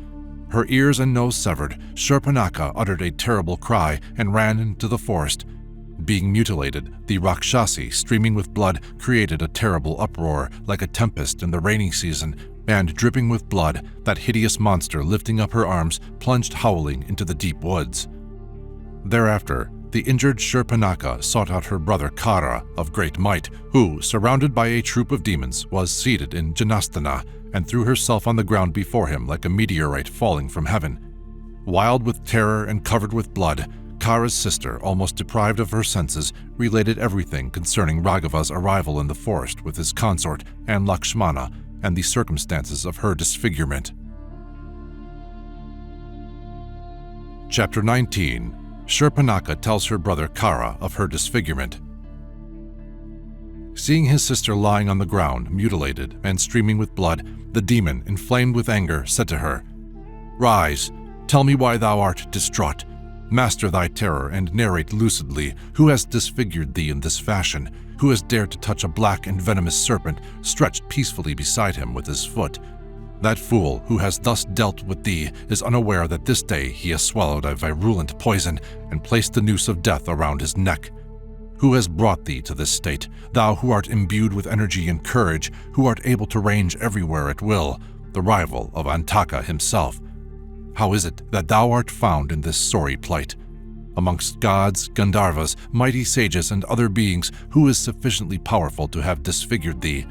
Speaker 1: Her ears and nose severed, Shurpanakha uttered a terrible cry and ran into the forest. Being mutilated, the Rakshasi, streaming with blood, created a terrible uproar like a tempest in the rainy season, and dripping with blood, that hideous monster, lifting up her arms, plunged howling into the deep woods. Thereafter, the injured Shurpanakha sought out her brother Khara of great might, who, surrounded by a troop of demons, was seated in Janasthana, and threw herself on the ground before him like a meteorite falling from heaven. Wild with terror and covered with blood, Khara's sister, almost deprived of her senses, related everything concerning Raghava's arrival in the forest with his consort and Lakshmana, and the circumstances of her disfigurement. Chapter 19. Shurpanakha tells her brother Khara of her disfigurement. Seeing his sister lying on the ground, mutilated and streaming with blood, the demon, inflamed with anger, said to her, "Rise, tell me why thou art distraught. Master thy terror and narrate lucidly who has disfigured thee in this fashion, who has dared to touch a black and venomous serpent stretched peacefully beside him with his foot. That fool who has thus dealt with thee is unaware that this day he has swallowed a virulent poison and placed the noose of death around his neck. Who has brought thee to this state, thou who art imbued with energy and courage, who art able to range everywhere at will, the rival of Antaka himself? How is it that thou art found in this sorry plight? Amongst gods, Gandharvas, mighty sages, and other beings, who is sufficiently powerful to have disfigured thee?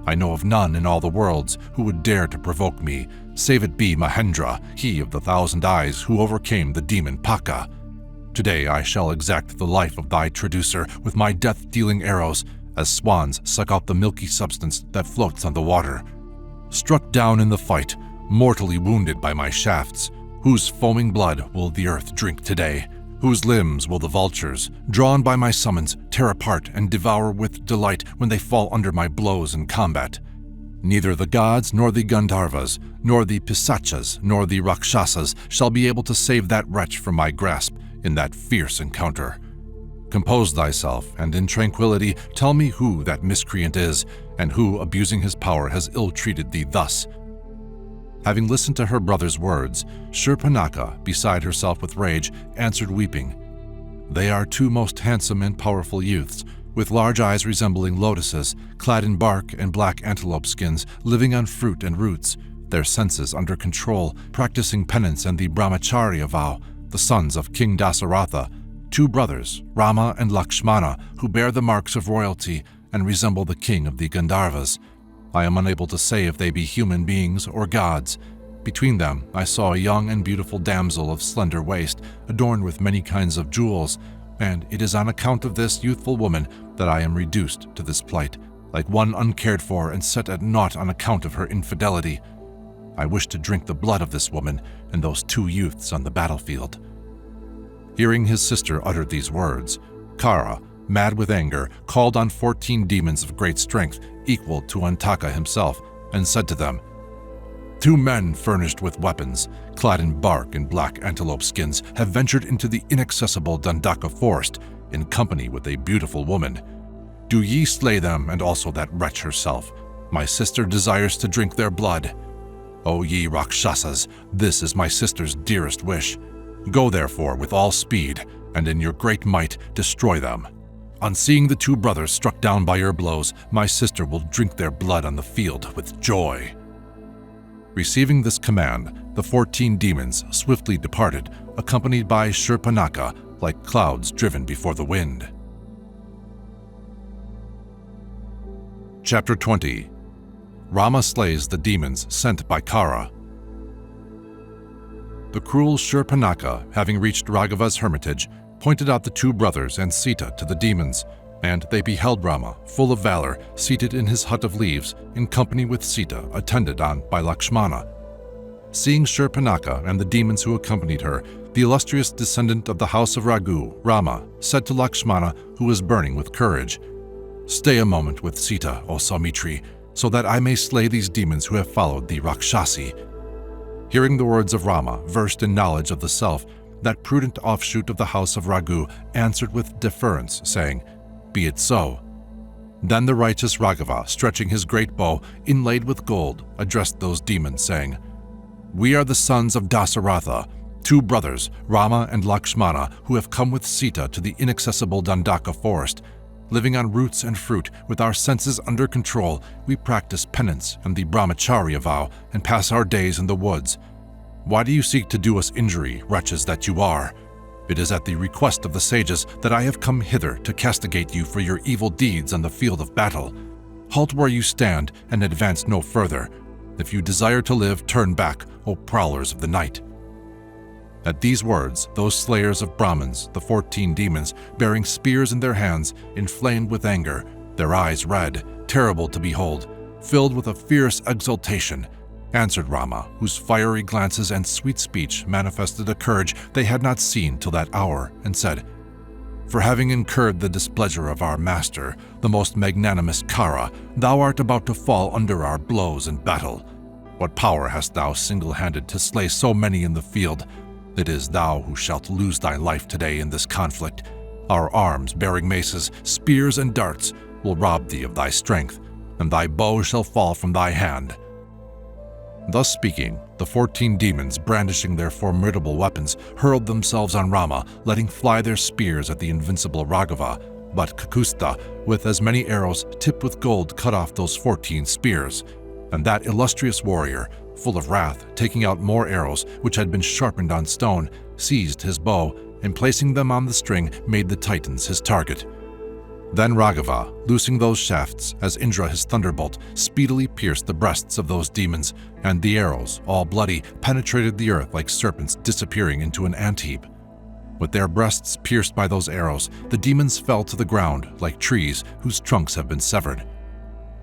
Speaker 1: I know of none in all the worlds who would dare to provoke me, save it be Mahendra, he of the 1,000 eyes who overcame the demon Paka. Today I shall exact the life of thy traducer with my death-dealing arrows, as swans suck out the milky substance that floats on the water. Struck down in the fight, mortally wounded by my shafts, whose foaming blood will the earth drink today? Whose limbs will the vultures, drawn by my summons, tear apart and devour with delight when they fall under my blows in combat? Neither the gods, nor the Gandharvas, nor the Pisachas, nor the Rakshasas shall be able to save that wretch from my grasp in that fierce encounter. Compose thyself, and in tranquility tell me who that miscreant is, and who, abusing his power, has ill-treated thee thus." Having listened to her brother's words, Shurpanakha, beside herself with rage, answered weeping, "They are two most handsome and powerful youths, with large eyes resembling lotuses, clad in bark and black antelope skins, living on fruit and roots, their senses under control, practicing penance and the brahmacharya vow, the sons of King Dasaratha, two brothers, Rama and Lakshmana, who bear the marks of royalty and resemble the king of the Gandharvas. I am unable to say if they be human beings or gods. Between them I saw a young and beautiful damsel of slender waist, adorned with many kinds of jewels, and it is on account of this youthful woman that I am reduced to this plight, like one uncared for and set at naught on account of her infidelity. I wish to drink the blood of this woman and those two youths on the battlefield." Hearing his sister utter these words, Khara, mad with anger, called on 14 demons of great strength, equal to Antaka himself, and said to them, "Two men furnished with weapons, clad in bark and black antelope skins, have ventured into the inaccessible Dandaka forest in company with a beautiful woman. Do ye slay them and also that wretch herself. My sister desires to drink their blood. O ye Rakshasas, this is my sister's dearest wish. Go therefore with all speed, and in your great might destroy them. On seeing the two brothers struck down by your blows, my sister will drink their blood on the field with joy." Receiving this command, the 14 demons swiftly departed, accompanied by Shurpanakha, like clouds driven before the wind. Chapter 20. Rama slays the demons sent by Khara. The cruel Shurpanakha, having reached Raghava's hermitage, pointed out the two brothers and Sita to the demons, and they beheld Rama, full of valor, seated in his hut of leaves, in company with Sita, attended on by Lakshmana. Seeing Shurpanakha and the demons who accompanied her, the illustrious descendant of the house of Raghu, Rama, said to Lakshmana, who was burning with courage, "Stay a moment with Sita, O Saumitri, so that I may slay these demons who have followed the Rakshasi." Hearing the words of Rama, versed in knowledge of the self, that prudent offshoot of the house of Raghu answered with deference, saying, "Be it so." Then the righteous Raghava, stretching his great bow, inlaid with gold, addressed those demons, saying, "We are the sons of Dasaratha, 2 brothers, Rama and Lakshmana, who have come with Sita to the inaccessible Dandaka forest. Living on roots and fruit, with our senses under control, we practice penance and the brahmacharya vow and pass our days in the woods. Why do you seek to do us injury, wretches that you are? It is at the request of the sages that I have come hither to castigate you for your evil deeds on the field of battle. Halt where you stand and advance no further. If you desire to live, turn back, O prowlers of the night." At these words, those slayers of Brahmins, the 14 demons, bearing spears in their hands, inflamed with anger, their eyes red, terrible to behold, filled with a fierce exultation, answered Rama, whose fiery glances and sweet speech manifested a courage they had not seen till that hour, and said, "For having incurred the displeasure of our master, the most magnanimous Khara, thou art about to fall under our blows in battle. What power hast thou single-handed to slay so many in the field? It is thou who shalt lose thy life today in this conflict. Our arms, bearing maces, spears, and darts, will rob thee of thy strength, and thy bow shall fall from thy hand." Thus speaking, the 14 demons, brandishing their formidable weapons, hurled themselves on Rama, letting fly their spears at the invincible Raghava, but Kakusta, with as many arrows tipped with gold, cut off those 14 spears, and that illustrious warrior, full of wrath, taking out more arrows which had been sharpened on stone, seized his bow, and placing them on the string, made the Titans his target. Then Raghava, loosing those shafts as Indra his thunderbolt, speedily pierced the breasts of those demons, and the arrows, all bloody, penetrated the earth like serpents disappearing into an ant-heap. With their breasts pierced by those arrows, the demons fell to the ground like trees whose trunks have been severed.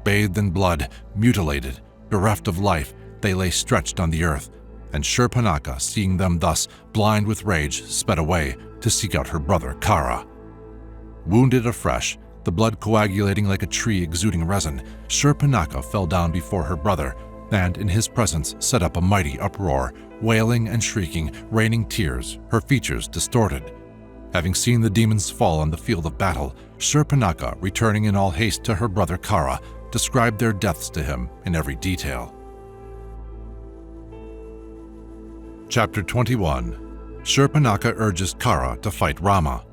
Speaker 1: Bathed in blood, mutilated, bereft of life, they lay stretched on the earth, and Shurpanakha, seeing them thus, blind with rage, sped away to seek out her brother Khara. Wounded afresh, the blood coagulating like a tree exuding resin, Shurpanakha fell down before her brother, and in his presence set up a mighty uproar, wailing and shrieking, raining tears, her features distorted. Having seen the demons fall on the field of battle, Shurpanakha, returning in all haste to her brother Khara, described their deaths to him in every detail. Chapter 21. Shurpanakha urges Khara to fight Rama.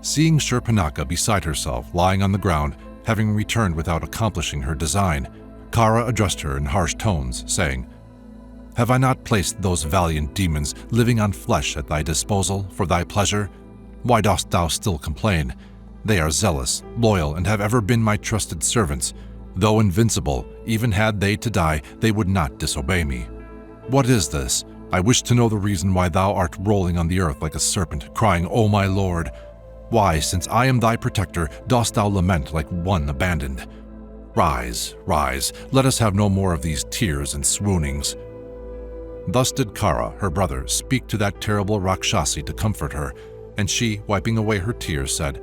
Speaker 1: Seeing Shurpanakha beside herself, lying on the ground, having returned without accomplishing her design, Khara addressed her in harsh tones, saying, "Have I not placed those valiant demons living on flesh at thy disposal for thy pleasure? Why dost thou still complain? They are zealous, loyal, and have ever been my trusted servants. Though invincible, even had they to die, they would not disobey me. What is this? I wish to know the reason why thou art rolling on the earth like a serpent, crying, 'O my Lord!' Why, since I am thy protector, dost thou lament like one abandoned? Rise, rise, let us have no more of these tears and swoonings." Thus did Khara, her brother, speak to that terrible Rakshasi to comfort her, and she, wiping away her tears, said,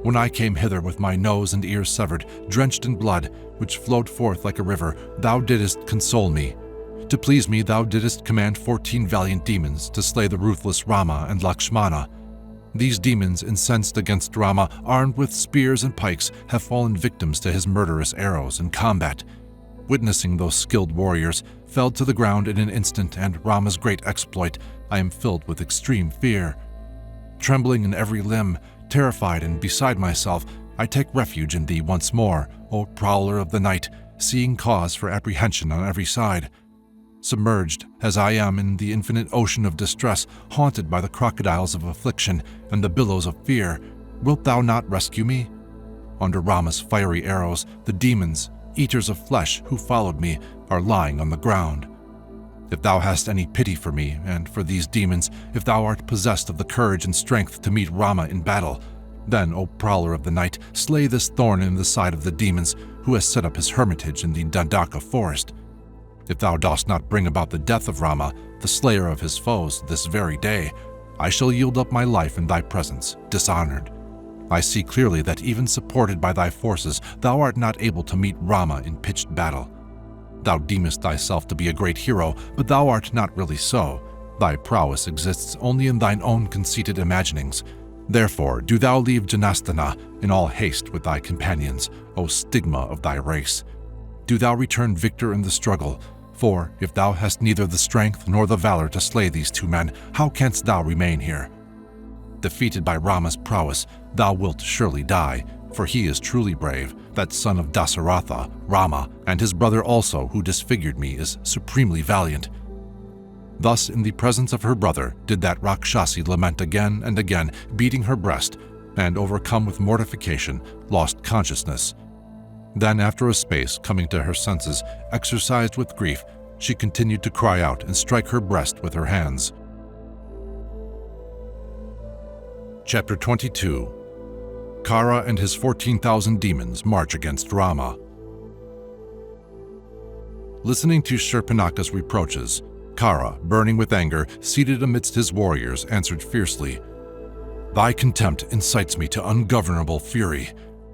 Speaker 1: "When I came hither with my nose and ears severed, drenched in blood, which flowed forth like a river, thou didst console me. To please me, thou didst command 14 valiant demons to slay the ruthless Rama and Lakshmana. These demons, incensed against Rama, armed with spears and pikes, have fallen victims to his murderous arrows in combat. Witnessing those skilled warriors fell to the ground in an instant and Rama's great exploit, I am filled with extreme fear. Trembling in every limb, terrified and beside myself, I take refuge in thee once more, O prowler of the night, seeing cause for apprehension on every side. Submerged, as I am in the infinite ocean of distress, haunted by the crocodiles of affliction and the billows of fear, wilt thou not rescue me? Under Rama's fiery arrows, the demons, eaters of flesh, who followed me, are lying on the ground. If thou hast any pity for me and for these demons, if thou art possessed of the courage and strength to meet Rama in battle, then, O prowler of the night, slay this thorn in the side of the demons, who has set up his hermitage in the Dandaka forest. If thou dost not bring about the death of Rama, the slayer of his foes, this very day, I shall yield up my life in thy presence, dishonored. I see clearly that even supported by thy forces, thou art not able to meet Rama in pitched battle. Thou deemest thyself to be a great hero, but thou art not really so. Thy prowess exists only in thine own conceited imaginings. Therefore, do thou leave Janasthana in all haste with thy companions, O stigma of thy race. Do thou return victor in the struggle, for if thou hast neither the strength nor the valor to slay these two men, how canst thou remain here? Defeated by Rama's prowess, thou wilt surely die, for he is truly brave, that son of Dasaratha, Rama, and his brother also who disfigured me is supremely valiant. Thus, in the presence of her brother, did that Rakshasi lament again and again, beating her breast, and, overcome with mortification, lost consciousness. Then, after a space, coming to her senses, exercised with grief, she continued to cry out and strike her breast with her hands. Chapter 22. Khara and his 14,000 demons march against Rama. Listening to Shurpanakha's reproaches, Khara, burning with anger, seated amidst his warriors, answered fiercely, "Thy contempt incites me to ungovernable fury.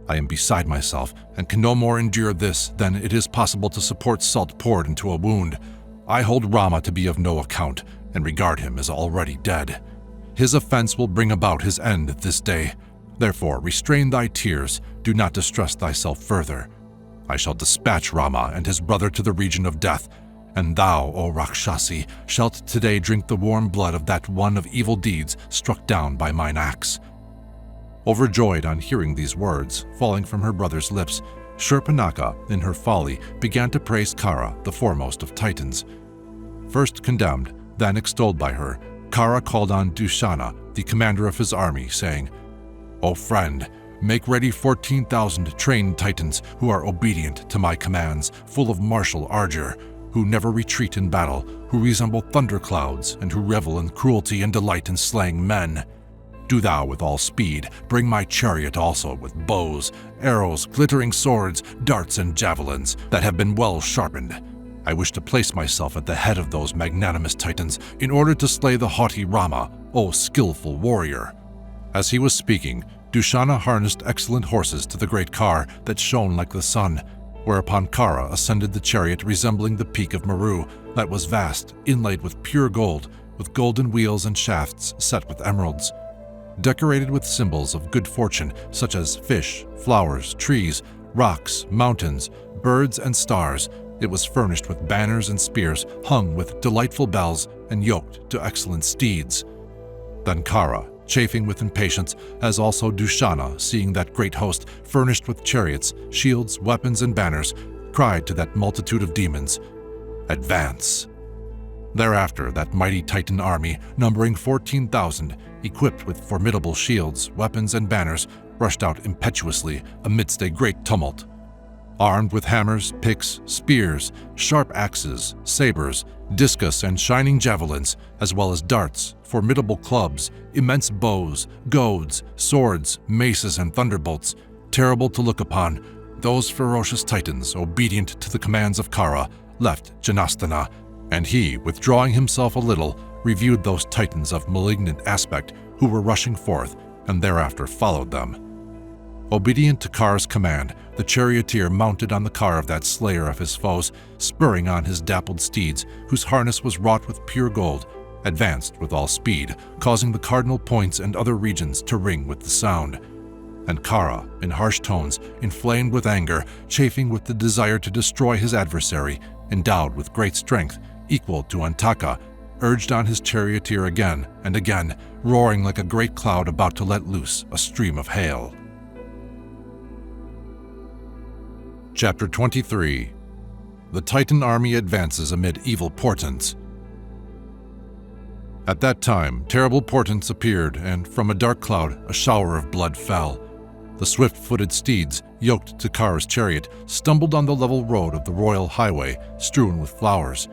Speaker 1: I am beside myself and can no more endure this than it is possible to support salt poured into a wound. I hold Rama to be of no account and regard him as already dead. His offense will bring about his end this day. Therefore, restrain thy tears, do not distress thyself further. I shall dispatch Rama and his brother to the region of death, and thou, O Rakshasi, shalt today drink the warm blood of that one of evil deeds struck down by mine axe." Overjoyed on hearing these words falling from her brother's lips, Shurpanakha, in her folly, began to praise Khara, the foremost of Titans. First condemned, then extolled by her, Khara called on Dushana, the commander of his army, saying, "O friend, make ready 14,000 trained Titans who are obedient to my commands, full of martial ardor, who never retreat in battle, who resemble thunderclouds, and who revel in cruelty and delight in slaying men. Do thou with all speed bring my chariot also with bows, arrows, glittering swords, darts, and javelins that have been well sharpened. I wish to place myself at the head of those magnanimous Titans in order to slay the haughty Rama, O skillful warrior." As he was speaking, Dushana harnessed excellent horses to the great car that shone like the sun, whereupon Khara ascended the chariot resembling the peak of Meru, that was vast, inlaid with pure gold, with golden wheels and shafts set with emeralds. Decorated with symbols of good fortune such as fish, flowers, trees, rocks, mountains, birds, and stars, it was furnished with banners and spears hung with delightful bells and yoked to excellent steeds. Then Khara, chafing with impatience, as also Dushana, seeing that great host furnished with chariots, shields, weapons, and banners, cried to that multitude of demons, "Advance!" Thereafter, that mighty Titan army, numbering 14,000, equipped with formidable shields, weapons, and banners, rushed out impetuously amidst a great tumult. Armed with hammers, picks, spears, sharp axes, sabers, discus, and shining javelins, as well as darts, formidable clubs, immense bows, goads, swords, maces, and thunderbolts, terrible to look upon, those ferocious Titans, obedient to the commands of Khara, left Janasthana, and he, withdrawing himself a little, reviewed those Titans of malignant aspect who were rushing forth, and thereafter followed them. Obedient to Khara's command, the charioteer mounted on the car of that slayer of his foes, spurring on his dappled steeds, whose harness was wrought with pure gold, advanced with all speed, causing the cardinal points and other regions to ring with the sound. And Khara, in harsh tones, inflamed with anger, chafing with the desire to destroy his adversary, endowed with great strength, equal to Antaka, urged on his charioteer again and again, roaring like a great cloud about to let loose a stream of hail. Chapter 23. The Titan army advances amid evil portents. At that time, terrible portents appeared, and from a dark cloud a shower of blood fell. The swift-footed steeds, yoked to Khara's chariot, stumbled on the level road of the royal highway, strewn with flowers.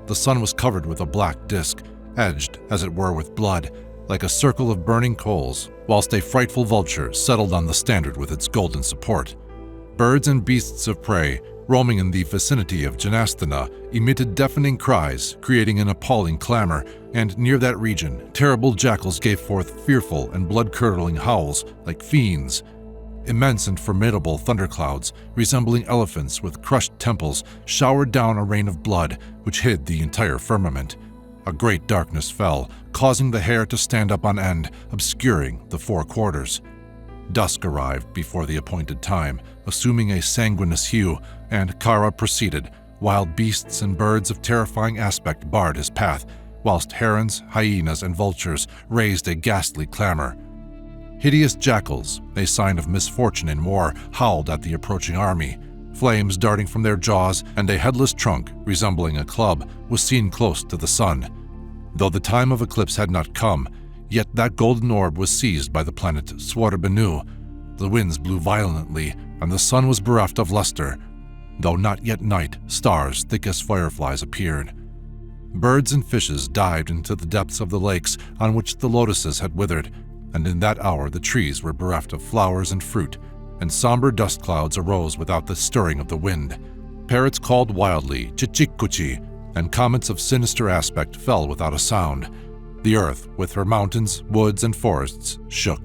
Speaker 1: The sun was covered with a black disk, edged, as it were, with blood, like a circle of burning coals, whilst a frightful vulture settled on the standard with its golden support. Birds and beasts of prey, roaming in the vicinity of Janasthana, emitted deafening cries, creating an appalling clamor, and near that region, terrible jackals gave forth fearful and blood-curdling howls like fiends. Immense and formidable thunderclouds, resembling elephants with crushed temples, showered down a rain of blood which hid the entire firmament. A great darkness fell, causing the hair to stand up on end, obscuring the four quarters. Dusk arrived before the appointed time, assuming a sanguinous hue, and Khara proceeded. Wild beasts and birds of terrifying aspect barred his path, whilst herons, hyenas, and vultures raised a ghastly clamor. Hideous jackals, a sign of misfortune in war, howled at the approaching army. Flames darting from their jaws, and a headless trunk, resembling a club, was seen close to the sun. Though the time of eclipse had not come, yet that golden orb was seized by the planet Swarabanu. The winds blew violently, and the sun was bereft of luster. Though not yet night, stars thick as fireflies appeared. Birds and fishes dived into the depths of the lakes on which the lotuses had withered, and in that hour the trees were bereft of flowers and fruit, and somber dust clouds arose without the stirring of the wind. Parrots called wildly, chichikuchi, and comets of sinister aspect fell without a sound. The earth, with her mountains, woods, and forests, shook.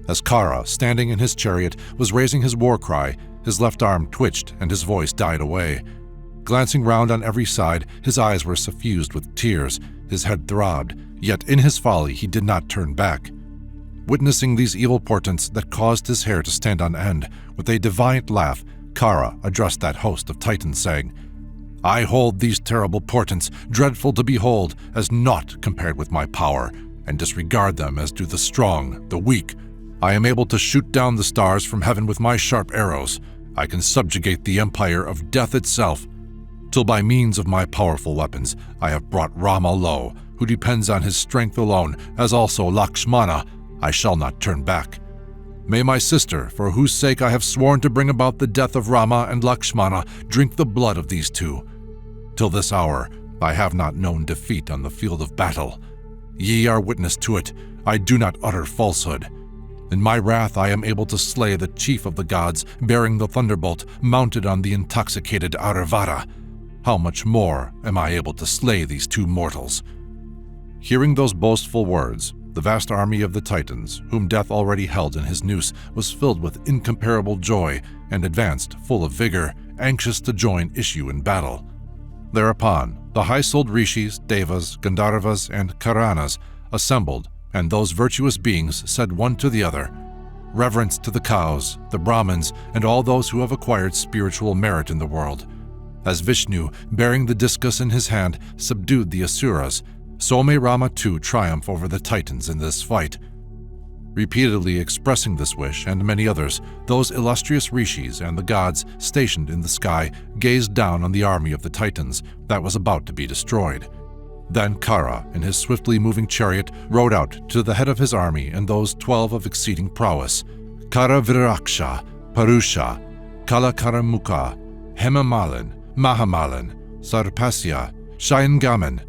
Speaker 1: As Khara, standing in his chariot, was raising his war cry, his left arm twitched and his voice died away. Glancing round on every side, his eyes were suffused with tears, his head throbbed, yet in his folly he did not turn back. Witnessing these evil portents that caused his hair to stand on end, with a defiant laugh, Khara addressed that host of Titans, saying, "I hold these terrible portents, dreadful to behold, as naught compared with my power, and disregard them as do the strong, the weak. I am able to shoot down the stars from heaven with my sharp arrows. I can subjugate the empire of death itself, till by means of my powerful weapons I have brought Rama low, who depends on his strength alone, as also Lakshmana. I shall not turn back. May my sister, for whose sake I have sworn to bring about the death of Rama and Lakshmana, drink the blood of these two. Till this hour, I have not known defeat on the field of battle. Ye are witness to it. I do not utter falsehood. In my wrath I am able to slay the chief of the gods, bearing the thunderbolt, mounted on the intoxicated Virada. How much more am I able to slay these two mortals?" Hearing those boastful words, the vast army of the Titans, whom death already held in his noose, was filled with incomparable joy and advanced full of vigor, anxious to join issue in battle. Thereupon, the high-souled rishis, devas, gandharvas, and karanas assembled, and those virtuous beings said one to the other, "Reverence to the cows, the Brahmins, and all those who have acquired spiritual merit in the world. As Vishnu, bearing the discus in his hand, subdued the Asuras, so may Rama too triumph over the Titans in this fight." Repeatedly expressing this wish and many others, those illustrious rishis and the gods stationed in the sky gazed down on the army of the Titans that was about to be destroyed. Then Khara, in his swiftly moving chariot, rode out to the head of his army and those 12 of exceeding prowess: Khara Viraksha, Parusha, Kalakaramukha, Hemamalin, Mahamalan, Sarpasya, Shayangaman,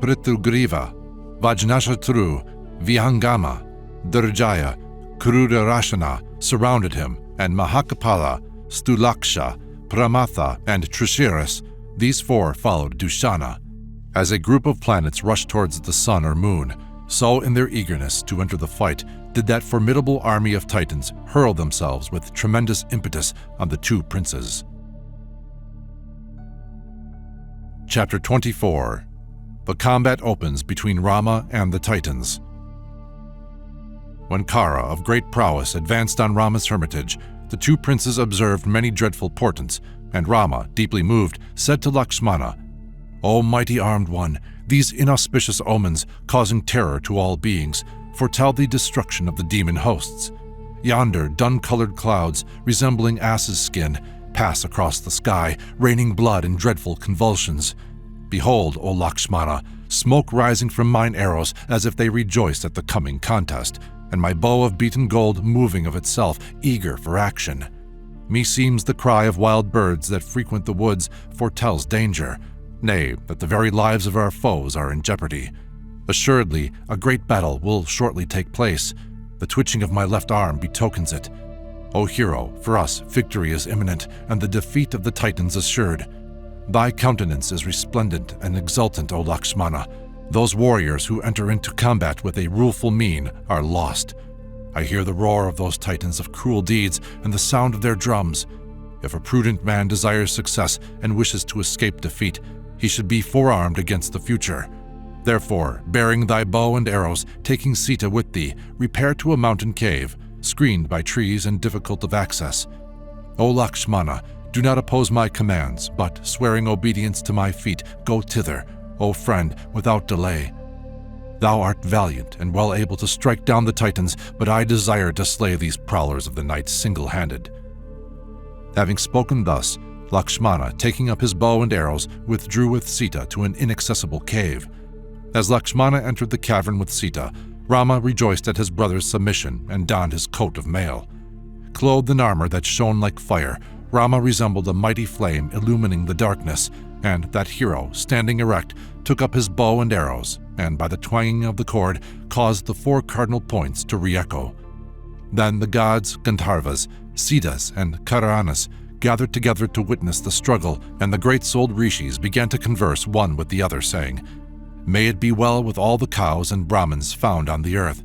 Speaker 1: Pritugriva, Vajnashatru, Vihangama, Durjaya, Kurudarashana surrounded him, and Mahakapala, Stulaksha, Pramatha, and Trishiras, these four followed Dushana. As a group of planets rushed towards the sun or moon, so in their eagerness to enter the fight did that formidable army of Titans hurl themselves with tremendous impetus on the two princes. Chapter 24. The combat opens between Rama and the Titans. When Khara, of great prowess, advanced on Rama's hermitage, the two princes observed many dreadful portents, and Rama, deeply moved, said to Lakshmana, "O mighty armed one, these inauspicious omens, causing terror to all beings, foretell the destruction of the demon hosts. Yonder dun-colored clouds, resembling ass's skin, pass across the sky, raining blood in dreadful convulsions. Behold, O Lakshmana, smoke rising from mine arrows as if they rejoiced at the coming contest, and my bow of beaten gold moving of itself, eager for action. Meseems the cry of wild birds that frequent the woods foretells danger, nay, that the very lives of our foes are in jeopardy. Assuredly, a great battle will shortly take place. The twitching of my left arm betokens it. O hero, for us victory is imminent and the defeat of the Titans assured. Thy countenance is resplendent and exultant, O Lakshmana. Those warriors who enter into combat with a rueful mien are lost. I hear the roar of those Titans of cruel deeds and the sound of their drums. If a prudent man desires success and wishes to escape defeat, he should be forearmed against the future. Therefore, bearing thy bow and arrows, taking Sita with thee, repair to a mountain cave, screened by trees and difficult of access. O Lakshmana, do not oppose my commands, but, swearing obedience to my feet, go thither, O friend, without delay. Thou art valiant and well able to strike down the Titans, but I desire to slay these prowlers of the night single-handed. Having spoken thus, Lakshmana, taking up his bow and arrows, withdrew with Sita to an inaccessible cave. As Lakshmana entered the cavern with Sita, Rama rejoiced at his brother's submission and donned his coat of mail. Clothed in armor that shone like fire, Rama resembled a mighty flame illumining the darkness, and that hero, standing erect, took up his bow and arrows, and by the twanging of the cord, caused the 4 cardinal points to re-echo. Then the gods, Gandharvas, Siddhas, and Karanas gathered together to witness the struggle, and the great-souled rishis began to converse one with the other, saying, May it be well with all the cows and Brahmins found on the earth.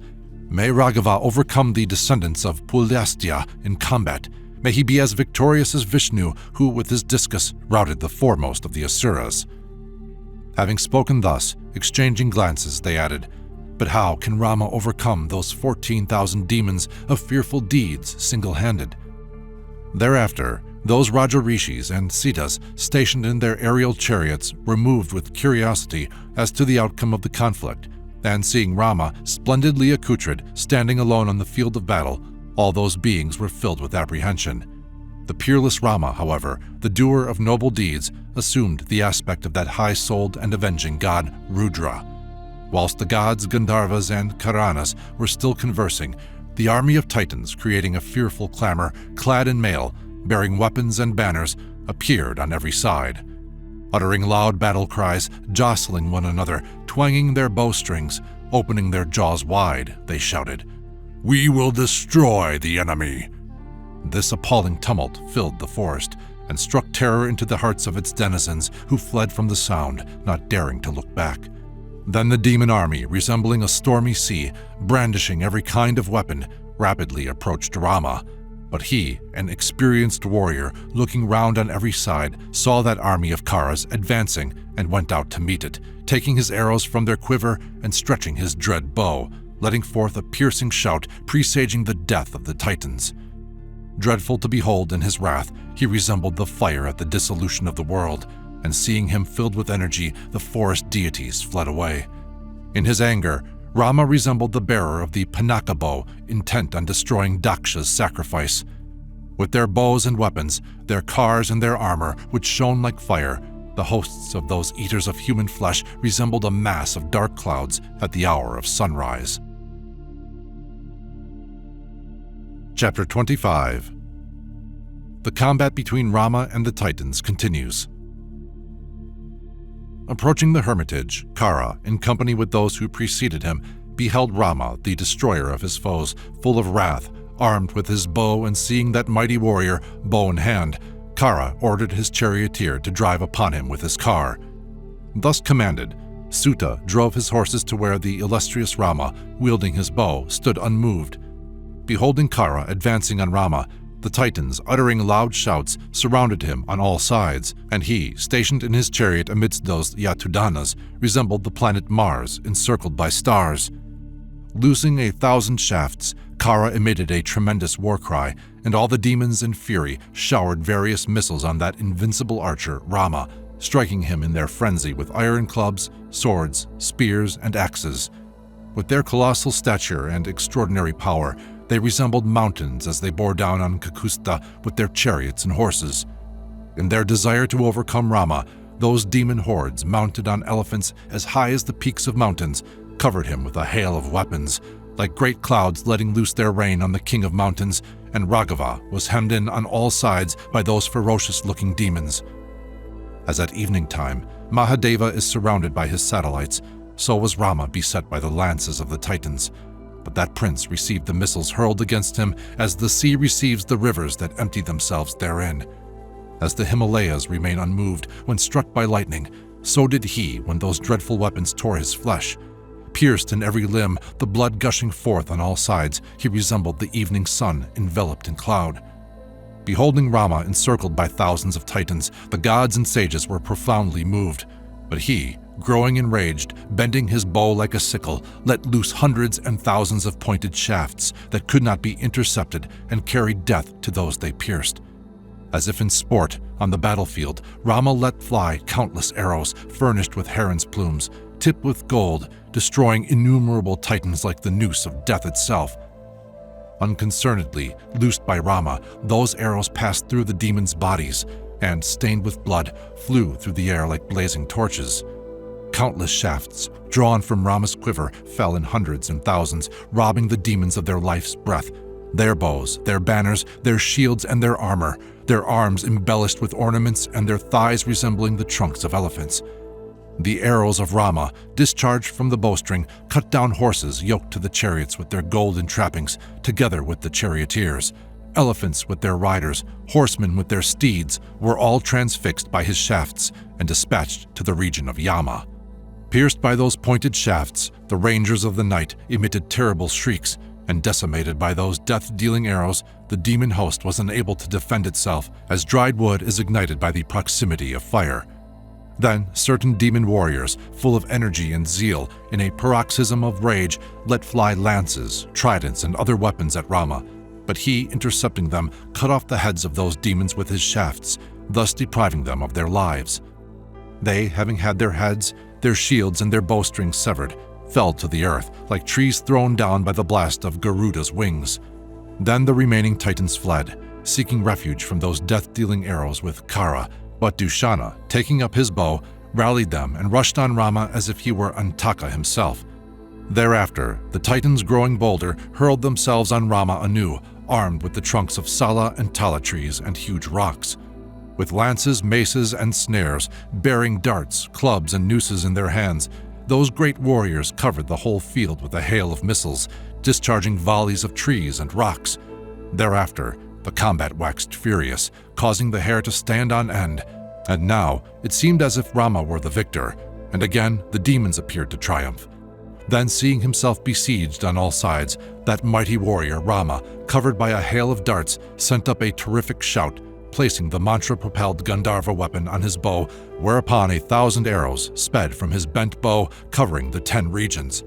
Speaker 1: May Raghava overcome the descendants of Pulyastya in combat. May he be as victorious as Vishnu, who with his discus routed the foremost of the Asuras. Having spoken thus, exchanging glances, they added, But how can Rama overcome those 14,000 demons of fearful deeds single-handed? Thereafter, those Raja Rishis and Siddhas stationed in their aerial chariots were moved with curiosity as to the outcome of the conflict, and seeing Rama, splendidly accoutred, standing alone on the field of battle, all those beings were filled with apprehension. The peerless Rama, however, the doer of noble deeds, assumed the aspect of that high-souled and avenging god Rudra. Whilst the gods Gandharvas and Karanas were still conversing, the army of Titans, creating a fearful clamor, clad in mail, bearing weapons and banners, appeared on every side. Uttering loud battle cries, jostling one another, twanging their bowstrings, opening their jaws wide, they shouted, We will destroy the enemy. This appalling tumult filled the forest and struck terror into the hearts of its denizens, who fled from the sound, not daring to look back. Then the demon army, resembling a stormy sea, brandishing every kind of weapon, rapidly approached Rama. But he, an experienced warrior, looking round on every side, saw that army of Kharas advancing and went out to meet it, taking his arrows from their quiver and stretching his dread bow, letting forth a piercing shout presaging the death of the Titans. Dreadful to behold in his wrath, he resembled the fire at the dissolution of the world, and seeing him filled with energy, the forest deities fled away. In his anger, Rama resembled the bearer of the Panaka bow, intent on destroying Daksha's sacrifice. With their bows and weapons, their cars and their armor, which shone like fire, the hosts of those eaters of human flesh resembled a mass of dark clouds at the hour of sunrise. Chapter 25. The combat between Rama and the Titans continues. Approaching the hermitage, Khara, in company with those who preceded him, beheld Rama, the destroyer of his foes, full of wrath, armed with his bow, and seeing that mighty warrior, bow in hand, Khara ordered his charioteer to drive upon him with his car. Thus commanded, Suta drove his horses to where the illustrious Rama, wielding his bow, stood unmoved. Beholding Khara advancing on Rama, the Titans, uttering loud shouts, surrounded him on all sides, and he, stationed in his chariot amidst those Yatudanas, resembled the planet Mars, encircled by stars. Loosing 1,000 shafts, Khara emitted a tremendous war cry, and all the demons in fury showered various missiles on that invincible archer, Rama, striking him in their frenzy with iron clubs, swords, spears, and axes. With their colossal stature and extraordinary power, they resembled mountains as they bore down on Kakusta with their chariots and horses. In their desire to overcome Rama, those demon hordes, mounted on elephants as high as the peaks of mountains, covered him with a hail of weapons, like great clouds letting loose their rain on the king of mountains, and Raghava was hemmed in on all sides by those ferocious-looking demons. As at evening time, Mahadeva is surrounded by his satellites, so was Rama beset by the lances of the Titans. but that prince received the missiles hurled against him as the sea receives the rivers that empty themselves therein. As the Himalayas remain unmoved when struck by lightning, so did he when those dreadful weapons tore his flesh. Pierced in every limb, the blood gushing forth on all sides, he resembled the evening sun enveloped in cloud. Beholding Rama encircled by thousands of titans, the gods and sages were profoundly moved. But he, growing enraged, bending his bow like a sickle, let loose hundreds and thousands of pointed shafts that could not be intercepted and carried death to those they pierced. As if in sport, on the battlefield, Rama let fly countless arrows furnished with heron's plumes, tipped with gold, destroying innumerable titans like the noose of death itself. Unconcernedly, loosed by Rama, those arrows passed through the demons' bodies and, stained with blood, flew through the air like blazing torches. Countless shafts, drawn from Rama's quiver, fell in hundreds and thousands, robbing the demons of their life's breath, their bows, their banners, their shields, and their armor, their arms embellished with ornaments and their thighs resembling the trunks of elephants. The arrows of Rama, discharged from the bowstring, cut down horses yoked to the chariots with their golden trappings, together with the charioteers. Elephants with their riders, horsemen with their steeds, were all transfixed by his shafts and dispatched to the region of Yama. Pierced by those pointed shafts, the rangers of the night emitted terrible shrieks, and decimated by those death-dealing arrows, the demon host was unable to defend itself, as dried wood is ignited by the proximity of fire. Then certain demon warriors, full of energy and zeal, in a paroxysm of rage, let fly lances, tridents, and other weapons at Rama, but he, intercepting them, cut off the heads of those demons with his shafts, thus depriving them of their lives. They, having had their heads, their shields, and their bowstrings severed, fell to the earth like trees thrown down by the blast of Garuda's wings. Then the remaining titans fled, seeking refuge from those death-dealing arrows with Khara, but Dushana, taking up his bow, rallied them and rushed on Rama as if he were Antaka himself. Thereafter, the titans, growing bolder, hurled themselves on Rama anew, armed with the trunks of Sala and Tala trees and huge rocks. With lances, maces, and snares, bearing darts, clubs, and nooses in their hands, those great warriors covered the whole field with a hail of missiles, discharging volleys of trees and rocks. Thereafter, the combat waxed furious, causing the hair to stand on end, and now it seemed as if Rama were the victor, and again the demons appeared to triumph. Then, seeing himself besieged on all sides, that mighty warrior Rama, covered by a hail of darts, sent up a terrific shout, placing the mantra-propelled Gandharva weapon on his bow, whereupon 1,000 arrows sped from his bent bow, covering the 10 regions.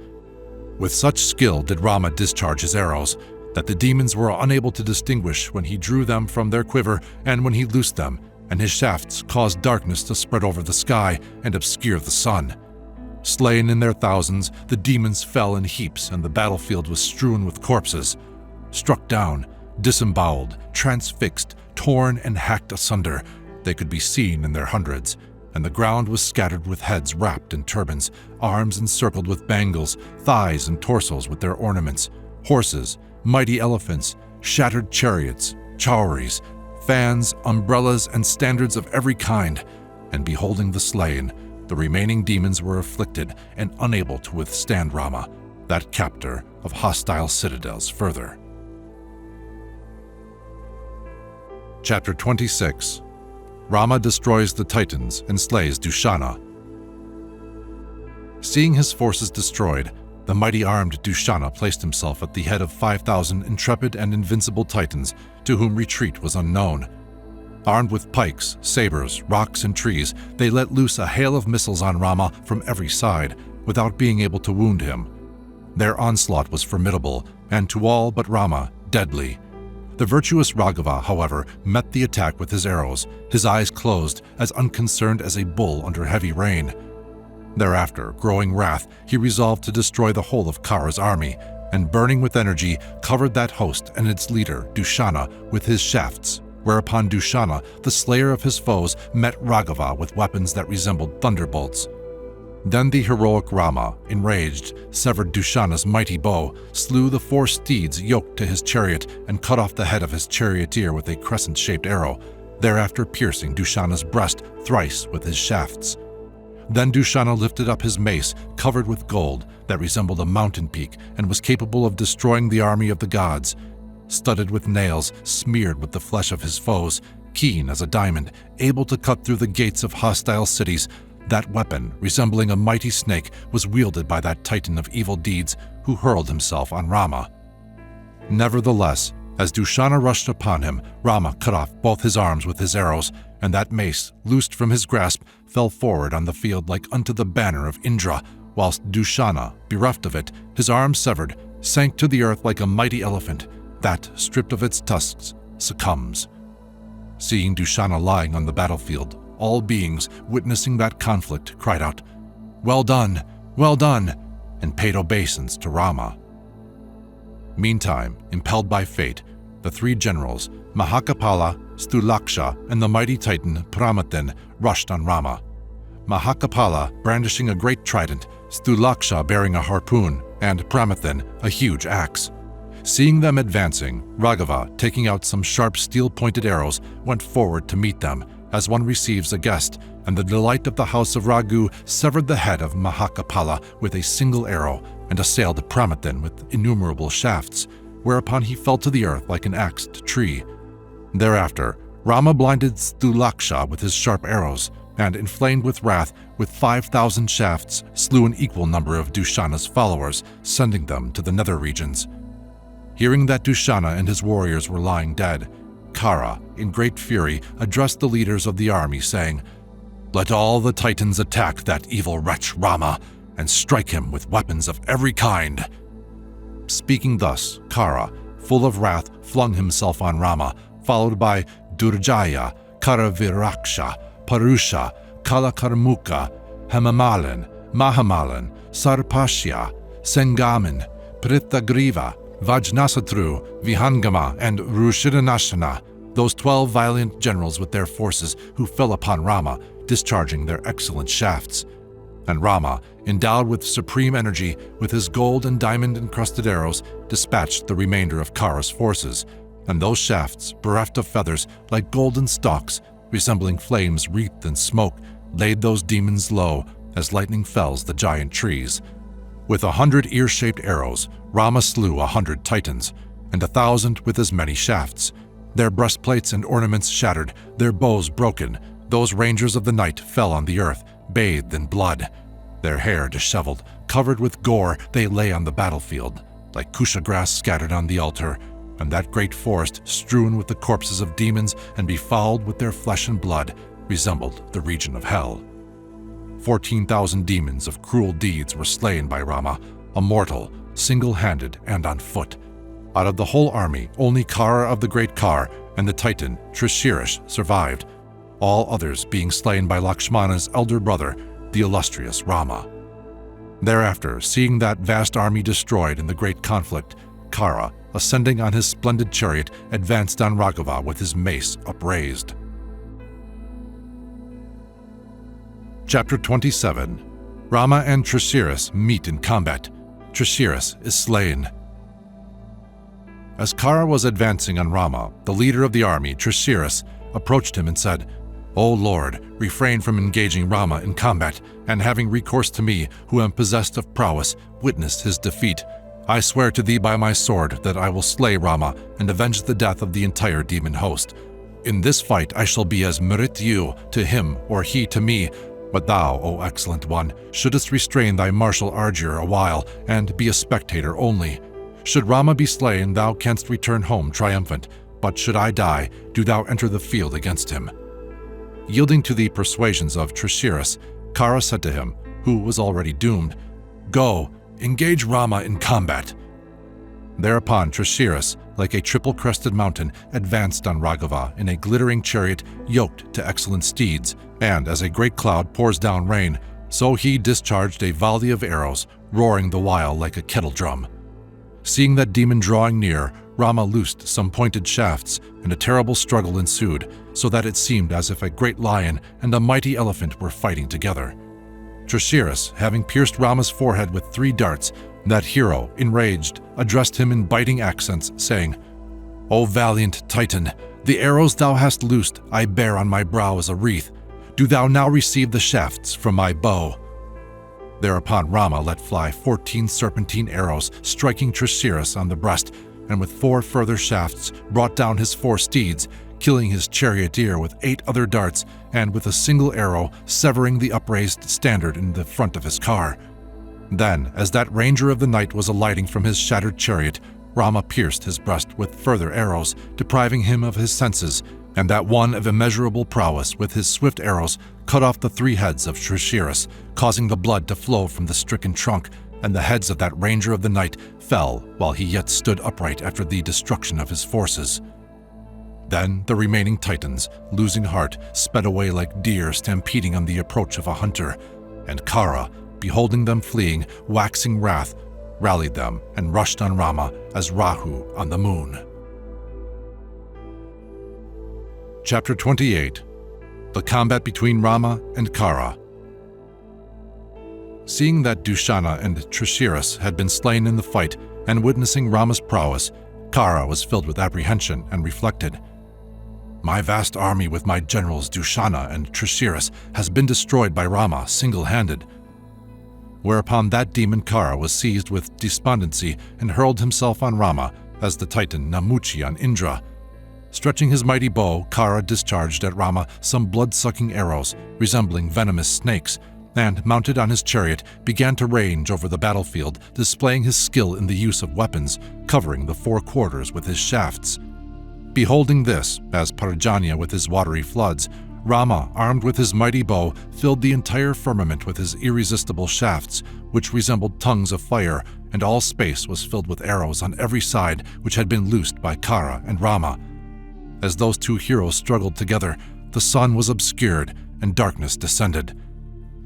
Speaker 1: With such skill did Rama discharge his arrows, that the demons were unable to distinguish when he drew them from their quiver and when he loosed them, and his shafts caused darkness to spread over the sky and obscure the sun. Slain in their thousands, the demons fell in heaps, and the battlefield was strewn with corpses. Struck down, disemboweled, transfixed, torn and hacked asunder, they could be seen in their hundreds, and the ground was scattered with heads wrapped in turbans, arms encircled with bangles, thighs and torsos with their ornaments, horses, mighty elephants, shattered chariots, chowries, fans, umbrellas, and standards of every kind. And beholding the slain, the remaining demons were afflicted and unable to withstand Rama, that captor of hostile citadels, further. Chapter 26. Rama destroys the Titans and slays Dushana. Seeing his forces destroyed, the mighty armed Dushana placed himself at the head of 5,000 intrepid and invincible Titans to whom retreat was unknown. Armed with pikes, sabers, rocks, and trees, they let loose a hail of missiles on Rama from every side, without being able to wound him. Their onslaught was formidable, and to all but Rama, deadly. The virtuous Raghava, however, met the attack with his arrows, his eyes closed, as unconcerned as a bull under heavy rain. Thereafter, growing wrath, he resolved to destroy the whole of Khara's army, and burning with energy, covered that host and its leader, Dushana, with his shafts, whereupon Dushana, the slayer of his foes, met Raghava with weapons that resembled thunderbolts. Then the heroic Rama, enraged, severed Dushana's mighty bow, slew the 4 steeds yoked to his chariot, and cut off the head of his charioteer with a crescent-shaped arrow, thereafter piercing Dushana's breast thrice with his shafts. Then Dushana lifted up his mace, covered with gold, that resembled a mountain peak and was capable of destroying the army of the gods. Studded with nails, smeared with the flesh of his foes, keen as a diamond, able to cut through the gates of hostile cities, that weapon, resembling a mighty snake, was wielded by that titan of evil deeds who hurled himself on Rama. Nevertheless, as Dushana rushed upon him, Rama cut off both his arms with his arrows, and that mace, loosed from his grasp, fell forward on the field like unto the banner of Indra, whilst Dushana, bereft of it, his arms severed, sank to the earth like a mighty elephant, that, stripped of its tusks, succumbs. Seeing Dushana lying on the battlefield, all beings witnessing that conflict cried out, well done, and paid obeisance to Rama. Meantime, impelled by fate, the three generals, Mahakapala, Stulaksha, and the mighty titan Pramatan, rushed on Rama. Mahakapala brandishing a great trident, Stulaksha bearing a harpoon, and Pramatan a huge axe. Seeing them advancing, Raghava, taking out some sharp steel-pointed arrows, went forward to meet them, as one receives a guest, and the delight of the house of Raghu severed the head of Mahakapala with a single arrow, and assailed Pramatan with innumerable shafts, whereupon he fell to the earth like an axed tree. Thereafter, Rama blinded Stulaksha with his sharp arrows, and, inflamed with wrath, with 5,000 shafts, slew an equal number of Dushana's followers, sending them to the nether regions. Hearing that Dushana and his warriors were lying dead, Khara, in great fury, addressed the leaders of the army, saying, "Let all the Titans attack that evil wretch Rama, and strike him with weapons of every kind." Speaking thus, Khara, full of wrath, flung himself on Rama, followed by Durjaya, Karaviraksha, Parusha, Kalakarmuka, Hemamalan, Mahamalan, Sarpashya, Sengaman, Pritagriva, Vajnasatru, Vihangama, and Rushidanashana, those 12 valiant generals with their forces who fell upon Rama, discharging their excellent shafts. And Rama, endowed with supreme energy, with his gold and diamond-encrusted arrows, dispatched the remainder of Khara's forces, and those shafts, bereft of feathers, like golden stalks, resembling flames wreathed in smoke, laid those demons low, as lightning fells the giant trees. With 100 ear-shaped arrows, Rama slew 100 Titans, and 1,000 with as many shafts. Their breastplates and ornaments shattered, their bows broken, those rangers of the night fell on the earth, bathed in blood. Their hair disheveled, covered with gore, they lay on the battlefield, like kusha grass scattered on the altar, and that great forest, strewn with the corpses of demons and befouled with their flesh and blood, resembled the region of hell. 14,000 demons of cruel deeds were slain by Rama, a mortal, single-handed and on foot. Out of the whole army, only Khara of the great Khar and the Titan Trishiras survived, all others being slain by Lakshmana's elder brother, the illustrious Rama. Thereafter, seeing that vast army destroyed in the great conflict, Khara, ascending on his splendid chariot, advanced on Raghava with his mace upraised. Chapter 27. Rama and Trishiras meet in combat. Trishiras is slain. As Khara was advancing on Rama, the leader of the army, Trishiras, approached him and said, "O Lord, refrain from engaging Rama in combat, and having recourse to me, who am possessed of prowess, witness his defeat. I swear to thee by my sword that I will slay Rama and avenge the death of the entire demon host. In this fight I shall be as Maricha to him or he to me, but thou, O excellent one, shouldest restrain thy martial ardor a while and be a spectator only. Should Rama be slain, thou canst return home triumphant, but should I die, do thou enter the field against him." Yielding to the persuasions of Trishiras, Khara said to him, who was already doomed, "Go, engage Rama in combat." Thereupon Trishiras, like a triple-crested mountain, advanced on Raghava in a glittering chariot yoked to excellent steeds, and as a great cloud pours down rain, so he discharged a volley of arrows, roaring the while like a kettle drum. Seeing that demon drawing near, Rama loosed some pointed shafts, and a terrible struggle ensued, so that it seemed as if a great lion and a mighty elephant were fighting together. Trishiras, having pierced Rama's forehead with 3 darts, that hero, enraged, addressed him in biting accents, saying, "O valiant Titan, the arrows thou hast loosed I bear on my brow as a wreath. do thou now receive the shafts from my bow." Thereupon Rama let fly 14 serpentine arrows, striking Trishiras on the breast, and with 4 further shafts brought down his 4 steeds, killing his charioteer with 8 other darts, and with a single arrow severing the upraised standard in the front of his car. Then, as that ranger of the night was alighting from his shattered chariot, Rama pierced his breast with further arrows, depriving him of his senses, and that one of immeasurable prowess with his swift arrows cut off the 3 heads of Trishiras, causing the blood to flow from the stricken trunk, and the heads of that ranger of the night fell while he yet stood upright after the destruction of his forces. Then the remaining Titans, losing heart, sped away like deer stampeding on the approach of a hunter, and Khara, beholding them fleeing, waxing wrath, rallied them and rushed on Rama as Rahu on the moon. Chapter 28. The Combat Between Rama and Khara. Seeing that Dushana and Trishiras had been slain in the fight, and witnessing Rama's prowess, Khara was filled with apprehension and reflected, "My vast army with my generals Dushana and Trishiras has been destroyed by Rama single-handed." Whereupon that demon Khara was seized with despondency and hurled himself on Rama as the Titan Namuchi on Indra. Stretching his mighty bow, Khara discharged at Rama some blood-sucking arrows resembling venomous snakes, and, mounted on his chariot, began to range over the battlefield, displaying his skill in the use of weapons, covering the 4 quarters with his shafts. Beholding this, as Parjanya with his watery floods, Rama, armed with his mighty bow, filled the entire firmament with his irresistible shafts, which resembled tongues of fire, and all space was filled with arrows on every side which had been loosed by Khara and Rama. As those 2 heroes struggled together, the sun was obscured and darkness descended.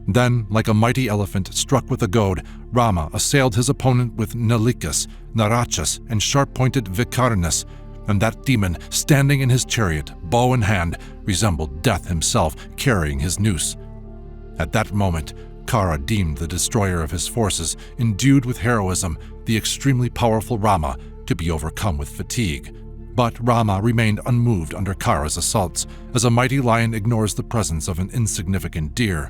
Speaker 1: Then, like a mighty elephant struck with a goad, Rama assailed his opponent with Nalikas, Narachas, and sharp-pointed Vikarnas, and that demon, standing in his chariot, bow in hand, resembled Death himself carrying his noose. At that moment, Khara deemed the destroyer of his forces, endued with heroism, the extremely powerful Rama, to be overcome with fatigue. But Rama remained unmoved under Khara's assaults, as a mighty lion ignores the presence of an insignificant deer.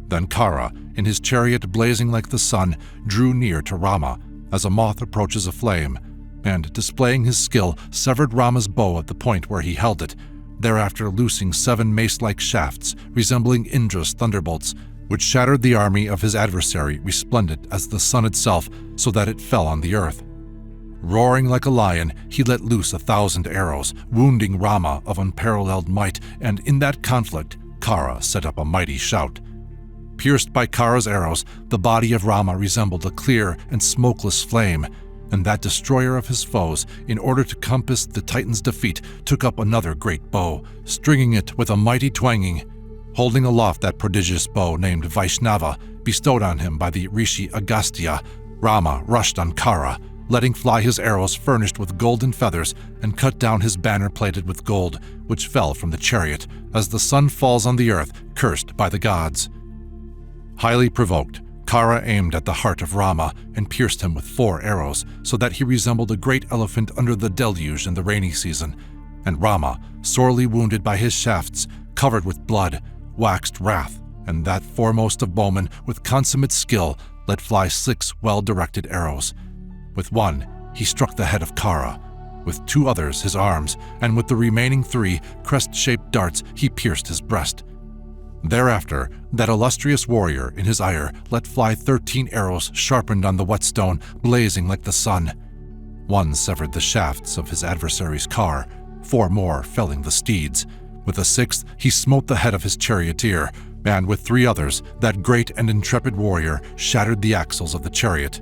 Speaker 1: Then Khara, in his chariot blazing like the sun, drew near to Rama, as a moth approaches a flame, and, displaying his skill, severed Rama's bow at the point where he held it, thereafter loosing 7 mace-like shafts resembling Indra's thunderbolts, which shattered the army of his adversary resplendent as the sun itself, so that it fell on the earth. Roaring like a lion, he let loose 1,000 arrows, wounding Rama of unparalleled might, and in that conflict, Khara set up a mighty shout. Pierced by Khara's arrows, the body of Rama resembled a clear and smokeless flame, and that destroyer of his foes, in order to compass the Titan's defeat, took up another great bow, stringing it with a mighty twanging. Holding aloft that prodigious bow named Vaishnava, bestowed on him by the Rishi Agastya, Rama rushed on Khara, letting fly his arrows furnished with golden feathers, and cut down his banner plated with gold, which fell from the chariot, as the sun falls on the earth, cursed by the gods. Highly provoked, Khara aimed at the heart of Rama and pierced him with 4 arrows, so that he resembled a great elephant under the deluge in the rainy season, and Rama, sorely wounded by his shafts, covered with blood, waxed wrath, and that foremost of bowmen, with consummate skill, let fly 6 well-directed arrows. With one, he struck the head of Khara, with 2 others his arms, and with the remaining 3 crest-shaped darts he pierced his breast. Thereafter, that illustrious warrior, in his ire, let fly 13 arrows sharpened on the whetstone, blazing like the sun. 1 severed the shafts of his adversary's car, 4 more felling the steeds. With the 6th, he smote the head of his charioteer, and with 3 others, that great and intrepid warrior shattered the axles of the chariot.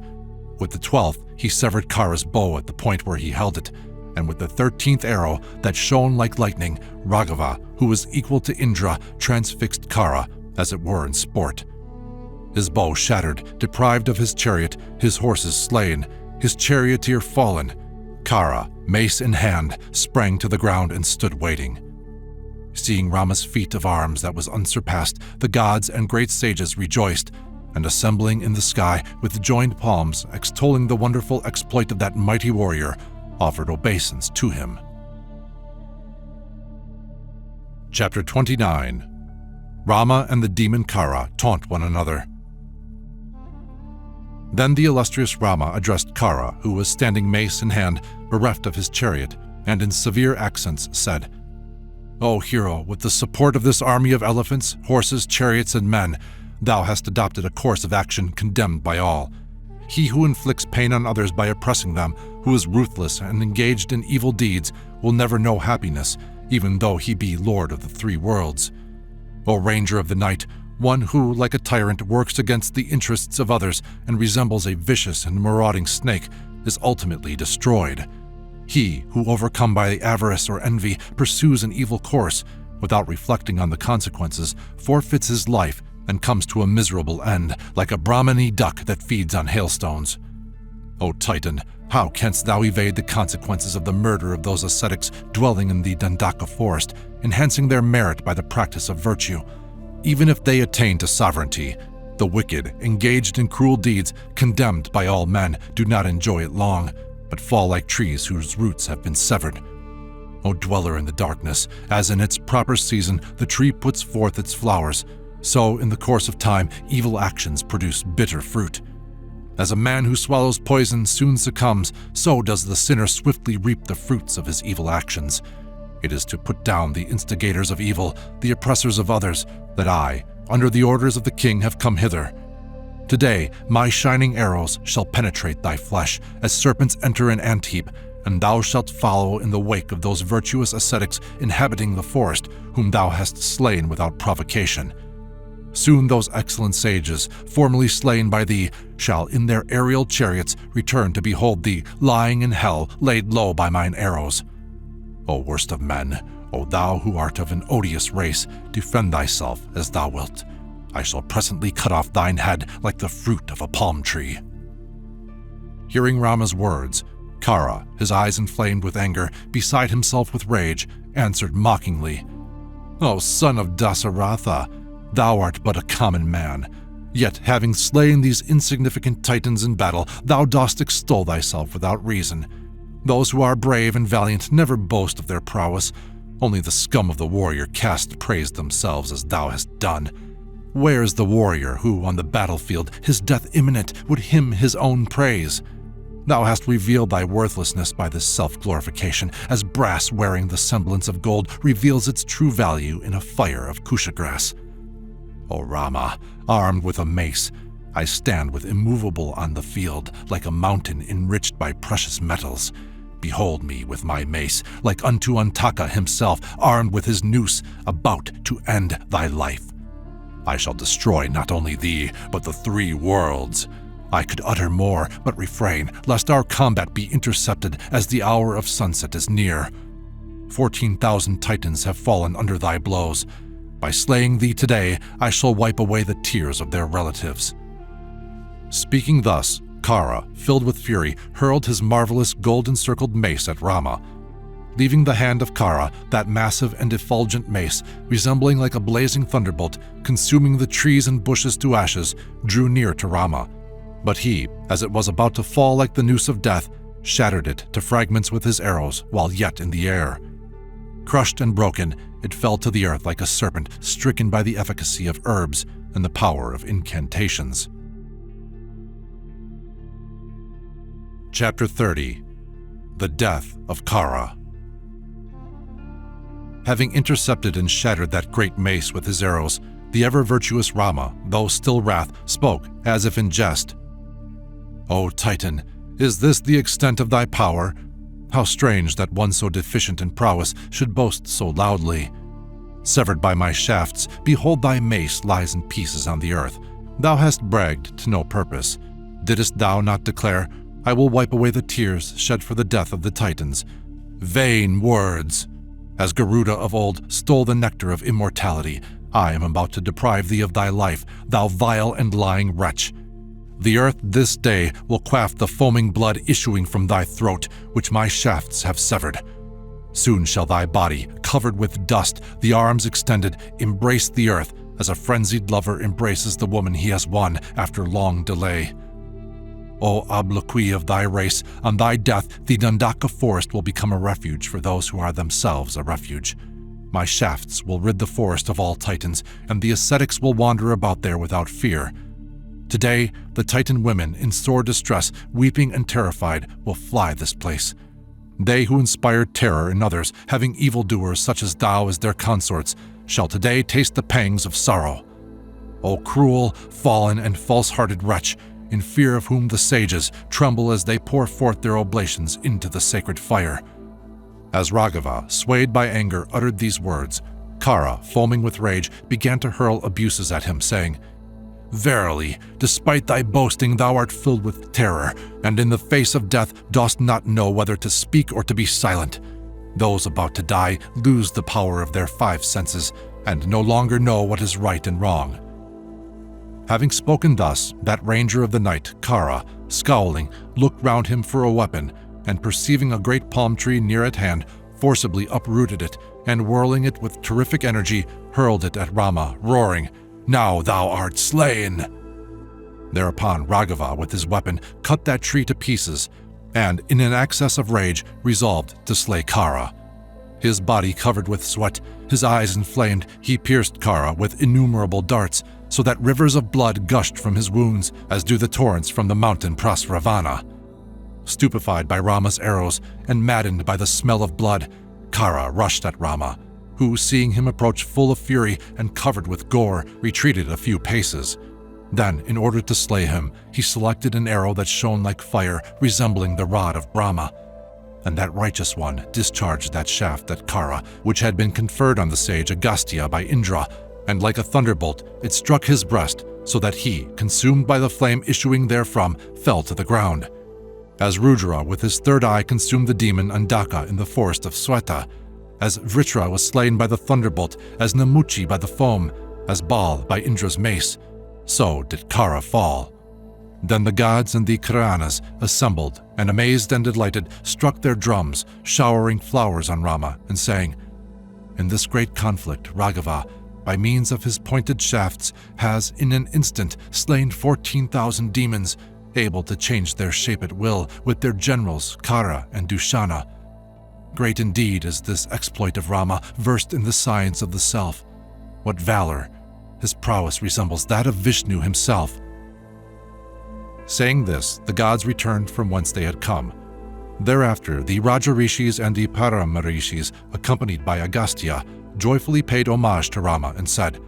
Speaker 1: With the 12th, he severed Khara's bow at the point where he held it, and with the 13th arrow that shone like lightning, Raghava, who was equal to Indra, transfixed Khara, as it were in sport. His bow shattered, deprived of his chariot, his horses slain, his charioteer fallen. Khara, mace in hand, sprang to the ground and stood waiting. Seeing Rama's feat of arms that was unsurpassed, the gods and great sages rejoiced, and assembling in the sky with joined palms, extolling the wonderful exploit of that mighty warrior, offered obeisance to him. Chapter 29. Rama and the demon Khara taunt one another. Then the illustrious Rama addressed Khara, who was standing mace in hand, bereft of his chariot, and in severe accents said, "O hero, with the support of this army of elephants, horses, chariots, and men, thou hast adopted a course of action condemned by all. He who inflicts pain on others by oppressing them, who is ruthless and engaged in evil deeds, will never know happiness, even though he be lord of the three worlds. O ranger of the night, one who, like a tyrant, works against the interests of others and resembles a vicious and marauding snake, is ultimately destroyed. He who, overcome by avarice or envy, pursues an evil course, without reflecting on the consequences, forfeits his life and comes to a miserable end, like a Brahmani duck that feeds on hailstones. O Titan, how canst thou evade the consequences of the murder of those ascetics dwelling in the Dandaka forest, enhancing their merit by the practice of virtue? Even if they attain to sovereignty, the wicked, engaged in cruel deeds, condemned by all men, do not enjoy it long, but fall like trees whose roots have been severed. O dweller in the darkness, as in its proper season the tree puts forth its flowers, so in the course of time evil actions produce bitter fruit. As a man who swallows poison soon succumbs, so does the sinner swiftly reap the fruits of his evil actions. It is to put down the instigators of evil, the oppressors of others, that I, under the orders of the king, have come hither. Today my shining arrows shall penetrate thy flesh, as serpents enter an ant-heap, and thou shalt follow in the wake of those virtuous ascetics inhabiting the forest, whom thou hast slain without provocation. Soon those excellent sages, formerly slain by thee, shall in their aerial chariots return to behold thee lying in hell, laid low by mine arrows. O worst of men, O thou who art of an odious race, defend thyself as thou wilt. I shall presently cut off thine head like the fruit of a palm tree." Hearing Rama's words, Khara, his eyes inflamed with anger, beside himself with rage, answered mockingly, "O son of Dasaratha, thou art but a common man. Yet, having slain these insignificant titans in battle, thou dost extol thyself without reason. Those who are brave and valiant never boast of their prowess. Only the scum of the warrior caste praise themselves as thou hast done. Where is the warrior who, on the battlefield, his death imminent, would hymn his own praise? Thou hast revealed thy worthlessness by this self-glorification, as brass wearing the semblance of gold reveals its true value in a fire of kusha grass. O Rama, armed with a mace, I stand with immovable on the field, like a mountain enriched by precious metals. Behold me with my mace, like unto Antaka himself, armed with his noose, about to end thy life. I shall destroy not only thee, but the three worlds. I could utter more, but refrain, lest our combat be intercepted as the hour of sunset is near. 14,000 titans have fallen under thy blows. By slaying thee today, I shall wipe away the tears of their relatives." Speaking thus, Khara, filled with fury, hurled his marvelous gold-encircled mace at Rama. Leaving the hand of Khara, that massive and effulgent mace, resembling like a blazing thunderbolt, consuming the trees and bushes to ashes, drew near to Rama. But he, as it was about to fall like the noose of death, shattered it to fragments with his arrows while yet in the air. Crushed and broken, it fell to the earth like a serpent stricken by the efficacy of herbs and the power of incantations. Chapter 30. The Death of Khara. Having intercepted and shattered that great mace with his arrows, the ever-virtuous Rama, though still wrath, spoke as if in jest. "O Titan, is this the extent of thy power? How strange that one so deficient in prowess should boast so loudly. Severed by my shafts, behold thy mace lies in pieces on the earth. Thou hast bragged to no purpose. Didst thou not declare, I will wipe away the tears shed for the death of the Titans? Vain words! As Garuda of old stole the nectar of immortality, I am about to deprive thee of thy life, thou vile and lying wretch. The earth this day will quaff the foaming blood issuing from thy throat, which my shafts have severed. Soon shall thy body, covered with dust, the arms extended, embrace the earth, as a frenzied lover embraces the woman he has won after long delay. O obloquy of thy race, on thy death the Dandaka forest will become a refuge for those who are themselves a refuge. my shafts will rid the forest of all Titans, and the ascetics will wander about there without fear. Today, the Titan women, in sore distress, weeping and terrified, will fly this place. They who inspired terror in others, having evildoers such as thou as their consorts, shall today taste the pangs of sorrow. O cruel, fallen, and false-hearted wretch, in fear of whom the sages tremble as they pour forth their oblations into the sacred fire. As Raghava, swayed by anger, uttered these words, Khara, foaming with rage, began to hurl abuses at him, saying, Verily, despite thy boasting, thou art filled with terror, and in the face of death dost not know whether to speak or to be silent. Those about to die lose the power of their 5 senses, and no longer know what is right and wrong. Having spoken thus, that ranger of the night, Khara, scowling, looked round him for a weapon, and perceiving a great palm tree near at hand, forcibly uprooted it, and whirling it with terrific energy, hurled it at Rama, roaring, Now thou art slain! Thereupon Raghava, with his weapon, cut that tree to pieces, and, in an access of rage, resolved to slay Khara. His body covered with sweat, his eyes inflamed, he pierced Khara with innumerable darts, so that rivers of blood gushed from his wounds, as do the torrents from the mountain Ravana. Stupefied by Rama's arrows and maddened by the smell of blood, Khara rushed at Rama, who, seeing him approach full of fury and covered with gore, retreated a few paces. Then, in order to slay him, he selected an arrow that shone like fire, resembling the rod of Brahma. And that righteous one discharged that shaft at Khara, which had been conferred on the sage Agastya by Indra, and like a thunderbolt, it struck his breast, so that he, consumed by the flame issuing therefrom, fell to the ground. As Rudra with his third eye consumed the demon Andaka in the forest of Sweta, as Vritra was slain by the thunderbolt, as Namuchi by the foam, as Baal by Indra's mace, so did Khara fall. Then the gods and the Karanas assembled, and amazed and delighted, struck their drums, showering flowers on Rama, and saying, In this great conflict, Raghava, by means of his pointed shafts, has in an instant slain 14,000 demons, able to change their shape at will with their generals Khara and Dushana. Great indeed is this exploit of Rama, versed in the science of the self. What valor! His prowess resembles that of Vishnu himself. Saying this, the gods returned from whence they had come. Thereafter, the Rajarishis and the Paramarishis, accompanied by Agastya, joyfully paid homage to Rama and said,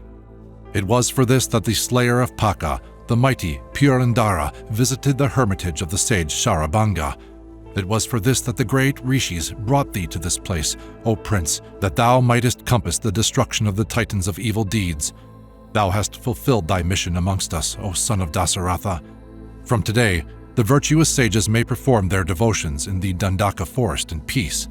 Speaker 1: It was for this that the slayer of Paka, the mighty Purandara, visited the hermitage of the sage Sharabhanga. It was for this that the great rishis brought thee to this place, O prince, that thou mightest compass the destruction of the titans of evil deeds. Thou hast fulfilled thy mission amongst us, O son of Dasaratha. From today, the virtuous sages may perform their devotions in the Dandaka forest in peace.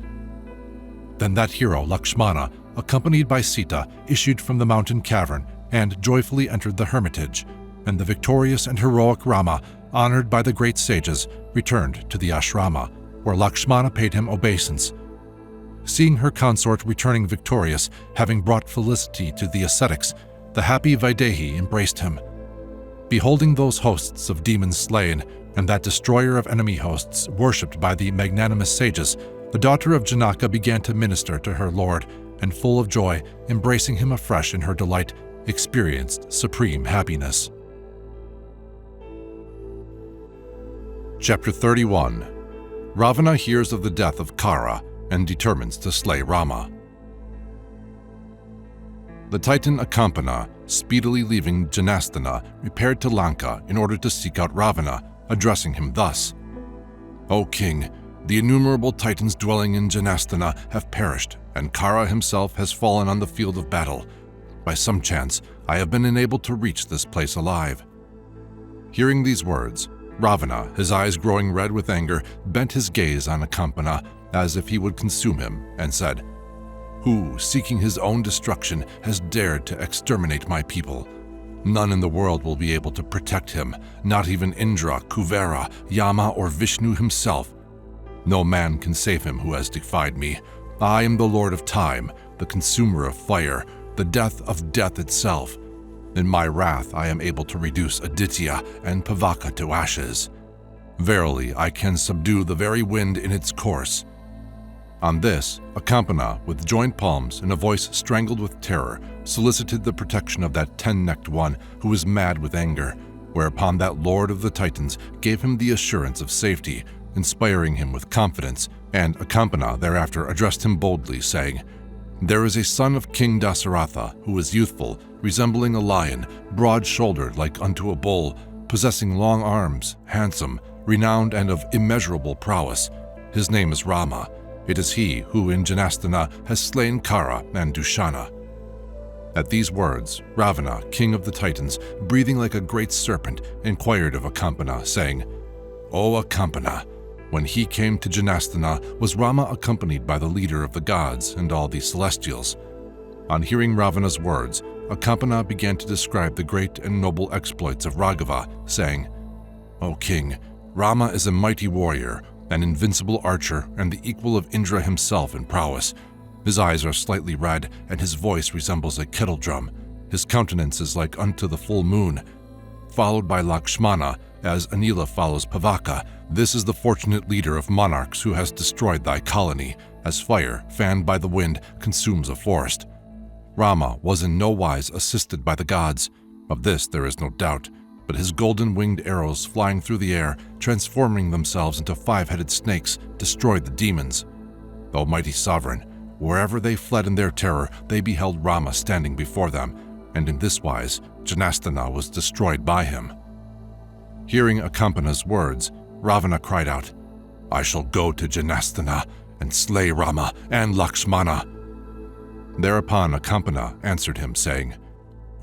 Speaker 1: Then that hero, Lakshmana, accompanied by Sita, issued from the mountain cavern and joyfully entered the hermitage, and the victorious and heroic Rama, honored by the great sages, returned to the ashrama, where Lakshmana paid him obeisance. Seeing her consort returning victorious, having brought felicity to the ascetics, the happy Vaidehi embraced him. Beholding those hosts of demons slain, and that destroyer of enemy hosts worshipped by the magnanimous sages, the daughter of Janaka began to minister to her lord, and full of joy, embracing him afresh in her delight, experienced supreme happiness. Chapter 31. Ravana hears of the death of Khara and determines to slay Rama. The Titan Akampana, speedily leaving Janasthana, repaired to Lanka in order to seek out Ravana, addressing him thus, O king, the innumerable Titans dwelling in Janasthana have perished, and Khara himself has fallen on the field of battle. By some chance, I have been enabled to reach this place alive. Hearing these words, Ravana, his eyes growing red with anger, bent his gaze on Akampana as if he would consume him, and said, Who, seeking his own destruction, has dared to exterminate my people? None in the world will be able to protect him, not even Indra, Kuvera, Yama, or Vishnu himself. No man can save him who has defied me. I am the Lord of Time, the consumer of fire, the death of death itself. In my wrath I am able to reduce Aditya and Pavaka to ashes. Verily, I can subdue the very wind in its course. On this, Akampana, with joined palms and a voice strangled with terror, solicited the protection of that 10-necked one who was mad with anger, whereupon that lord of the Titans gave him the assurance of safety, inspiring him with confidence, and Akampana thereafter addressed him boldly, saying, "There is a son of King Dasaratha who is youthful, resembling a lion, broad-shouldered like unto a bull, possessing long arms, handsome, renowned and of immeasurable prowess. His name is Rama. It is he who in Janasthana has slain Khara and Dushana." At these words, Ravana, king of the Titans, breathing like a great serpent, inquired of Akampana, saying, "O Akampana, when he came to Janasthana, was Rama accompanied by the leader of the gods and all the celestials?" On hearing Ravana's words, Akampana began to describe the great and noble exploits of Raghava, saying, "O king, Rama is a mighty warrior, an invincible archer, and the equal of Indra himself in prowess. His eyes are slightly red, and his voice resembles a kettle drum. His countenance is like unto the full moon." Followed by Lakshmana, as Anila follows Pavaka, "This is the fortunate leader of monarchs who has destroyed thy colony, as fire, fanned by the wind, consumes a forest." Rama was in no wise assisted by the gods. Of this there is no doubt, but his golden-winged arrows flying through the air, transforming themselves into 5-headed snakes, destroyed the demons. O mighty sovereign, wherever they fled in their terror, they beheld Rama standing before them, and in this wise Janasthana was destroyed by him. Hearing Akampana's words, Ravana cried out, "I shall go to Janasthana and slay Rama and Lakshmana." Thereupon Akampana answered him, saying,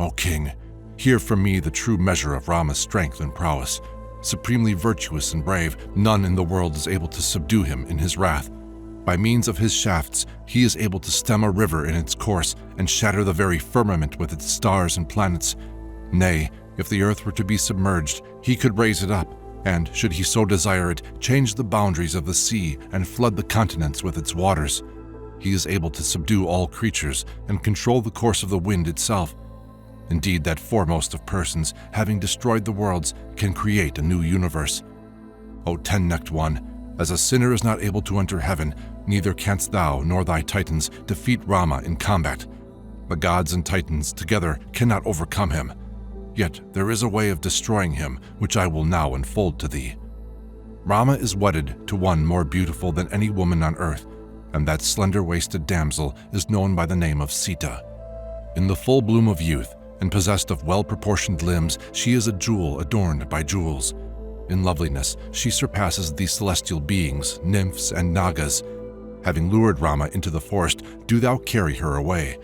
Speaker 1: "O king, hear from me the true measure of Rama's strength and prowess. Supremely virtuous and brave, none in the world is able to subdue him in his wrath. By means of his shafts, he is able to stem a river in its course and shatter the very firmament with its stars and planets. Nay, if the earth were to be submerged, he could raise it up, and, should he so desire it, change the boundaries of the sea and flood the continents with its waters. He is able to subdue all creatures and control the course of the wind itself. Indeed, that foremost of persons, having destroyed the worlds, can create a new universe. O 10-necked one, as a sinner is not able to enter heaven, neither canst thou nor thy Titans defeat Rama in combat. The gods and Titans together cannot overcome him. Yet there is a way of destroying him, which I will now unfold to thee. Rama is wedded to one more beautiful than any woman on earth, and that slender-waisted damsel is known by the name of Sita. In the full bloom of youth, and possessed of well-proportioned limbs, she is a jewel adorned by jewels. In loveliness, she surpasses the celestial beings, nymphs, and nagas. Having lured Rama into the forest, do thou carry her away.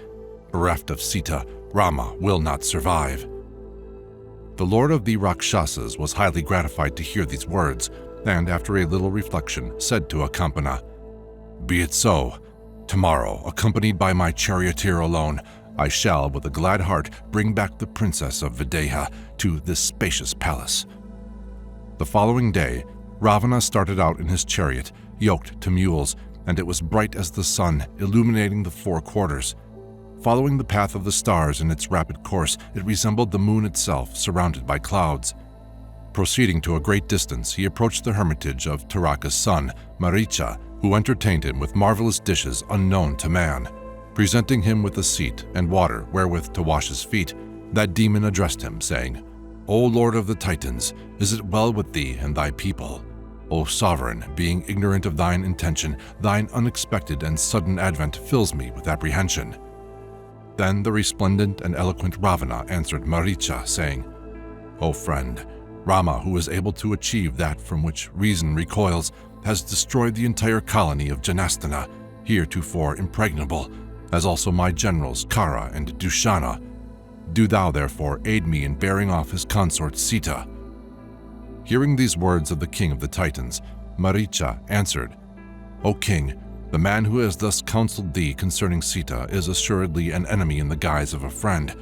Speaker 1: Bereft of Sita, Rama will not survive." The lord of the Rakshasas was highly gratified to hear these words, and after a little reflection, said to Akampana, "Be it so. Tomorrow, accompanied by my charioteer alone, I shall, with a glad heart, bring back the princess of Videha to this spacious palace." The following day, Ravana started out in his chariot, yoked to mules, and it was bright as the sun, illuminating the 4 quarters. Following the path of the stars in its rapid course, it resembled the moon itself, surrounded by clouds. Proceeding to a great distance, he approached the hermitage of Taraka's son, Maricha, who entertained him with marvelous dishes unknown to man. Presenting him with a seat and water wherewith to wash his feet, that demon addressed him, saying, "O Lord of the Titans, is it well with thee and thy people? O sovereign, being ignorant of thine intention, thine unexpected and sudden advent fills me with apprehension." Then the resplendent and eloquent Ravana answered Maricha, saying, "O friend, Rama, who is able to achieve that from which reason recoils, has destroyed the entire colony of Janasthana, heretofore impregnable, as also my generals Khara and Dushana. Do thou therefore aid me in bearing off his consort Sita." Hearing these words of the king of the Titans, Maricha answered, "O king, the man who has thus counseled thee concerning Sita is assuredly an enemy in the guise of a friend.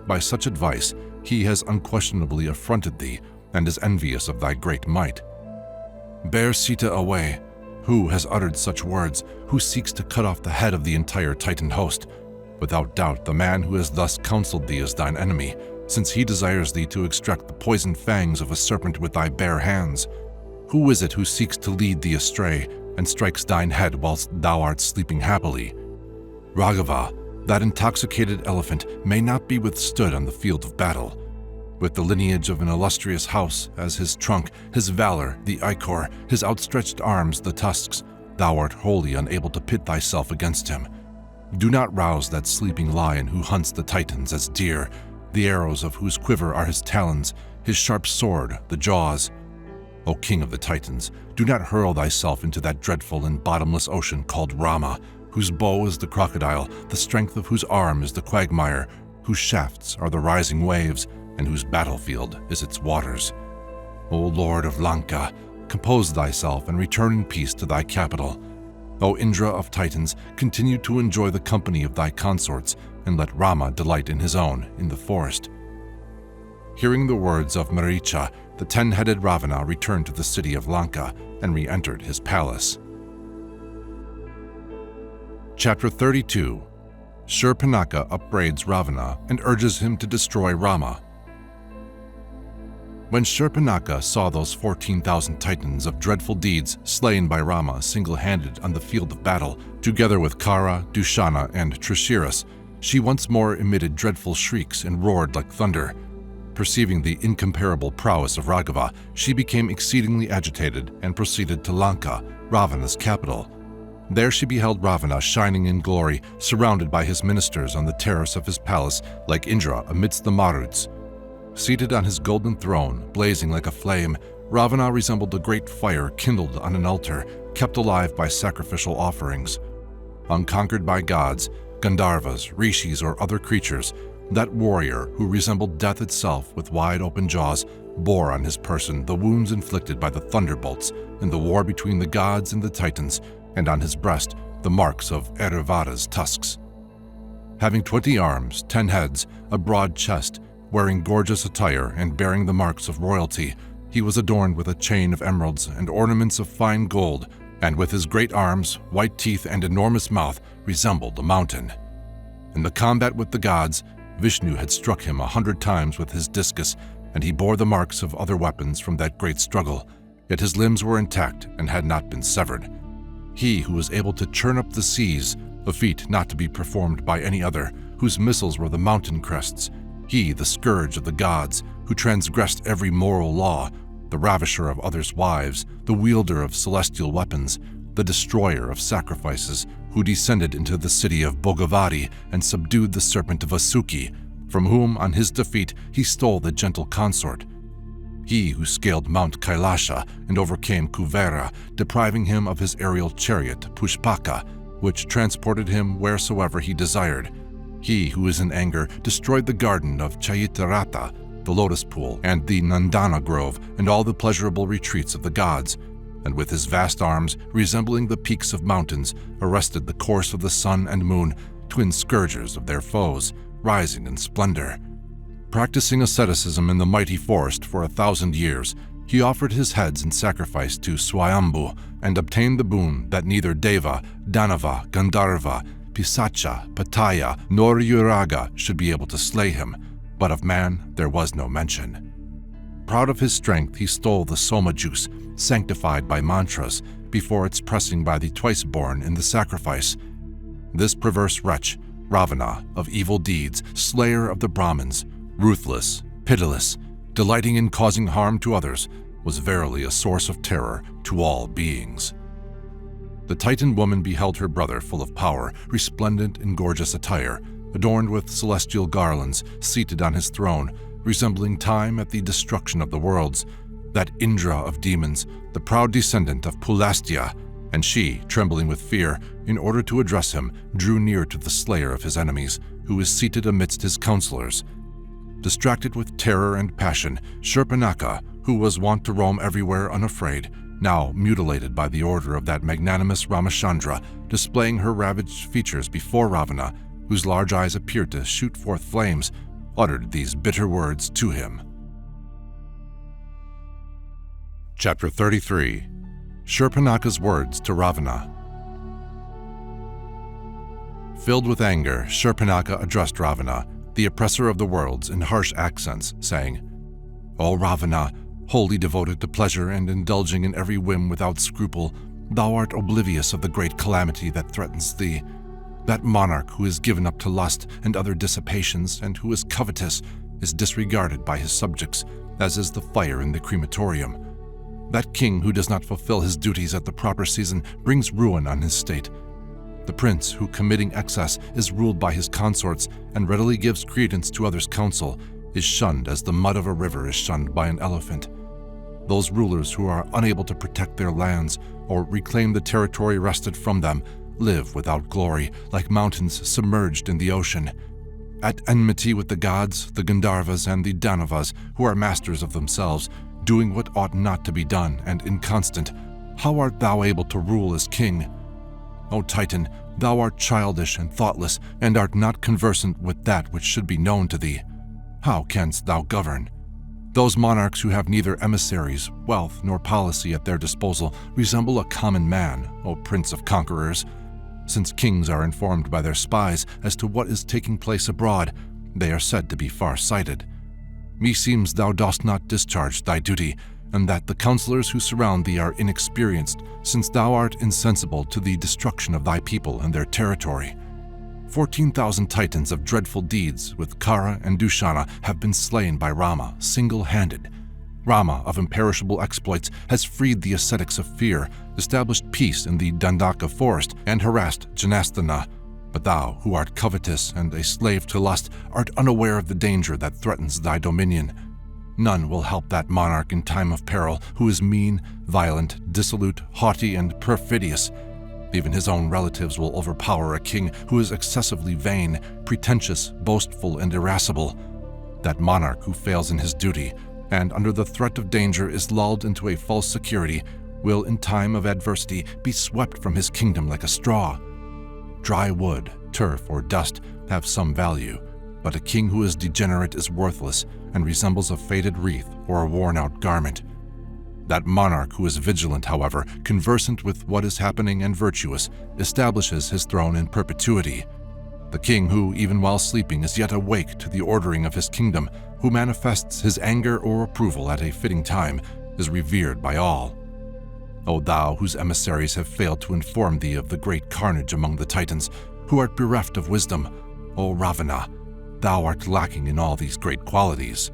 Speaker 1: By such advice, he has unquestionably affronted thee and is envious of thy great might. Bear Sita away. Who has uttered such words? Who seeks to cut off the head of the entire Titan host? Without doubt, the man who has thus counseled thee is thine enemy, since he desires thee to extract the poisoned fangs of a serpent with thy bare hands. Who is it who seeks to lead thee astray, and strikes thine head whilst thou art sleeping happily. Raghava, that intoxicated elephant, may not be withstood on the field of battle. With the lineage of an illustrious house as his trunk, his valor the ichor, his outstretched arms the tusks, thou art wholly unable to pit thyself against him. Do not rouse that sleeping lion who hunts the Titans as deer, the arrows of whose quiver are his talons, his sharp sword, the jaws. O King of the Titans, do not hurl thyself into that dreadful and bottomless ocean called Rama, whose bow is the crocodile, the strength of whose arm is the quagmire, whose shafts are the rising waves, and whose battlefield is its waters. O Lord of Lanka, compose thyself and return in peace to thy capital. O Indra of Titans, continue to enjoy the company of thy consorts, and let Rama delight in his own in the forest. Hearing the words of Maricha, the 10-headed Ravana returned to the city of Lanka and re-entered his palace. Chapter 32. Shurpanakha upbraids Ravana and urges him to destroy Rama. When Shurpanakha saw those 14,000 Titans of dreadful deeds slain by Rama single-handed on the field of battle, together with Khara, Dushana, and Trishiras, she once more emitted dreadful shrieks and roared like thunder. Perceiving the incomparable prowess of Raghava, she became exceedingly agitated and proceeded to Lanka, Ravana's capital. There she beheld Ravana shining in glory, surrounded by his ministers on the terrace of his palace like Indra amidst the Maruts. Seated on his golden throne, blazing like a flame, Ravana resembled a great fire kindled on an altar, kept alive by sacrificial offerings. Unconquered by gods, Gandharvas, Rishis, or other creatures, that warrior, who resembled death itself with wide-open jaws, bore on his person the wounds inflicted by the thunderbolts in the war between the gods and the Titans, and on his breast the marks of Airvada's tusks. Having 20 arms, 10 heads, a broad chest, wearing gorgeous attire and bearing the marks of royalty, he was adorned with a chain of emeralds and ornaments of fine gold, and with his great arms, white teeth, and enormous mouth resembled a mountain. In the combat with the gods, Vishnu had struck him 100 times with his discus, and he bore the marks of other weapons from that great struggle, yet his limbs were intact and had not been severed. He who was able to churn up the seas, a feat not to be performed by any other, whose missiles were the mountain crests, he, the scourge of the gods, who transgressed every moral law, the ravisher of others' wives, the wielder of celestial weapons, the destroyer of sacrifices, who descended into the city of Bhogavati and subdued the serpent of Vasuki, from whom, on his defeat, he stole the gentle consort. He who scaled Mount Kailasha and overcame Kuvera, depriving him of his aerial chariot, Pushpaka, which transported him wheresoever he desired. He who, in anger, destroyed the garden of Chaitarata, the lotus pool, and the Nandana grove, and all the pleasurable retreats of the gods, and with his vast arms, resembling the peaks of mountains, arrested the course of the sun and moon, twin scourgers of their foes, rising in splendor. Practicing asceticism in the mighty forest for 1,000 years, he offered his heads in sacrifice to Swayambhu and obtained the boon that neither Deva, Danava, Gandharva, Pisacha, Pataya, nor Yuraga should be able to slay him, but of man there was no mention. Proud of his strength, he stole the soma juice, sanctified by mantras, before its pressing by the twice-born in the sacrifice. This perverse wretch, Ravana, of evil deeds, slayer of the Brahmins, ruthless, pitiless, delighting in causing harm to others, was verily a source of terror to all beings. The Titan woman beheld her brother full of power, resplendent in gorgeous attire, adorned with celestial garlands, seated on his throne, resembling time at the destruction of the worlds, that Indra of demons, the proud descendant of Pulastya, and she, trembling with fear, in order to address him, drew near to the slayer of his enemies, who is seated amidst his counselors. Distracted with terror and passion, Shurpanakha, who was wont to roam everywhere unafraid, now mutilated by the order of that magnanimous Ramachandra, displaying her ravaged features before Ravana, whose large eyes appeared to shoot forth flames, uttered these bitter words to him. Chapter 33. Shurpanakha's words to Ravana. Filled with anger, Shurpanakha addressed Ravana, the oppressor of the worlds, in harsh accents, saying, "O Ravana, wholly devoted to pleasure and indulging in every whim without scruple, thou art oblivious of the great calamity that threatens thee. That monarch who is given up to lust and other dissipations and who is covetous is disregarded by his subjects, as is the fire in the crematorium. That king who does not fulfill his duties at the proper season brings ruin on his state. The prince who, committing excess, is ruled by his consorts and readily gives credence to others' counsel is shunned as the mud of a river is shunned by an elephant. Those rulers who are unable to protect their lands or reclaim the territory wrested from them live without glory, like mountains submerged in the ocean. At enmity with the gods, the Gandharvas and the Danavas, who are masters of themselves, doing what ought not to be done and inconstant, how art thou able to rule as king? O Titan, thou art childish and thoughtless, and art not conversant with that which should be known to thee. How canst thou govern? Those monarchs who have neither emissaries, wealth, nor policy at their disposal resemble a common man, O Prince of Conquerors. Since kings are informed by their spies as to what is taking place abroad, they are said to be far-sighted. Meseems thou dost not discharge thy duty, and that the counselors who surround thee are inexperienced, since thou art insensible to the destruction of thy people and their territory. 14,000 Titans of dreadful deeds with Khara and Dushana have been slain by Rama, single-handed. Rama, of imperishable exploits, has freed the ascetics of fear, established peace in the Dandaka forest, and harassed Janasthana. But thou, who art covetous and a slave to lust, art unaware of the danger that threatens thy dominion. None will help that monarch in time of peril who is mean, violent, dissolute, haughty, and perfidious. Even his own relatives will overpower a king who is excessively vain, pretentious, boastful, and irascible. That monarch who fails in his duty, and under the threat of danger is lulled into a false security, will in time of adversity be swept from his kingdom like a straw. Dry wood, turf, or dust have some value, but a king who is degenerate is worthless and resembles a faded wreath or a worn-out garment. That monarch who is vigilant, however, conversant with what is happening and virtuous, establishes his throne in perpetuity. The king who, even while sleeping, is yet awake to the ordering of his kingdom, who manifests his anger or approval at a fitting time, is revered by all. O thou whose emissaries have failed to inform thee of the great carnage among the Titans, who art bereft of wisdom, O Ravana, thou art lacking in all these great qualities.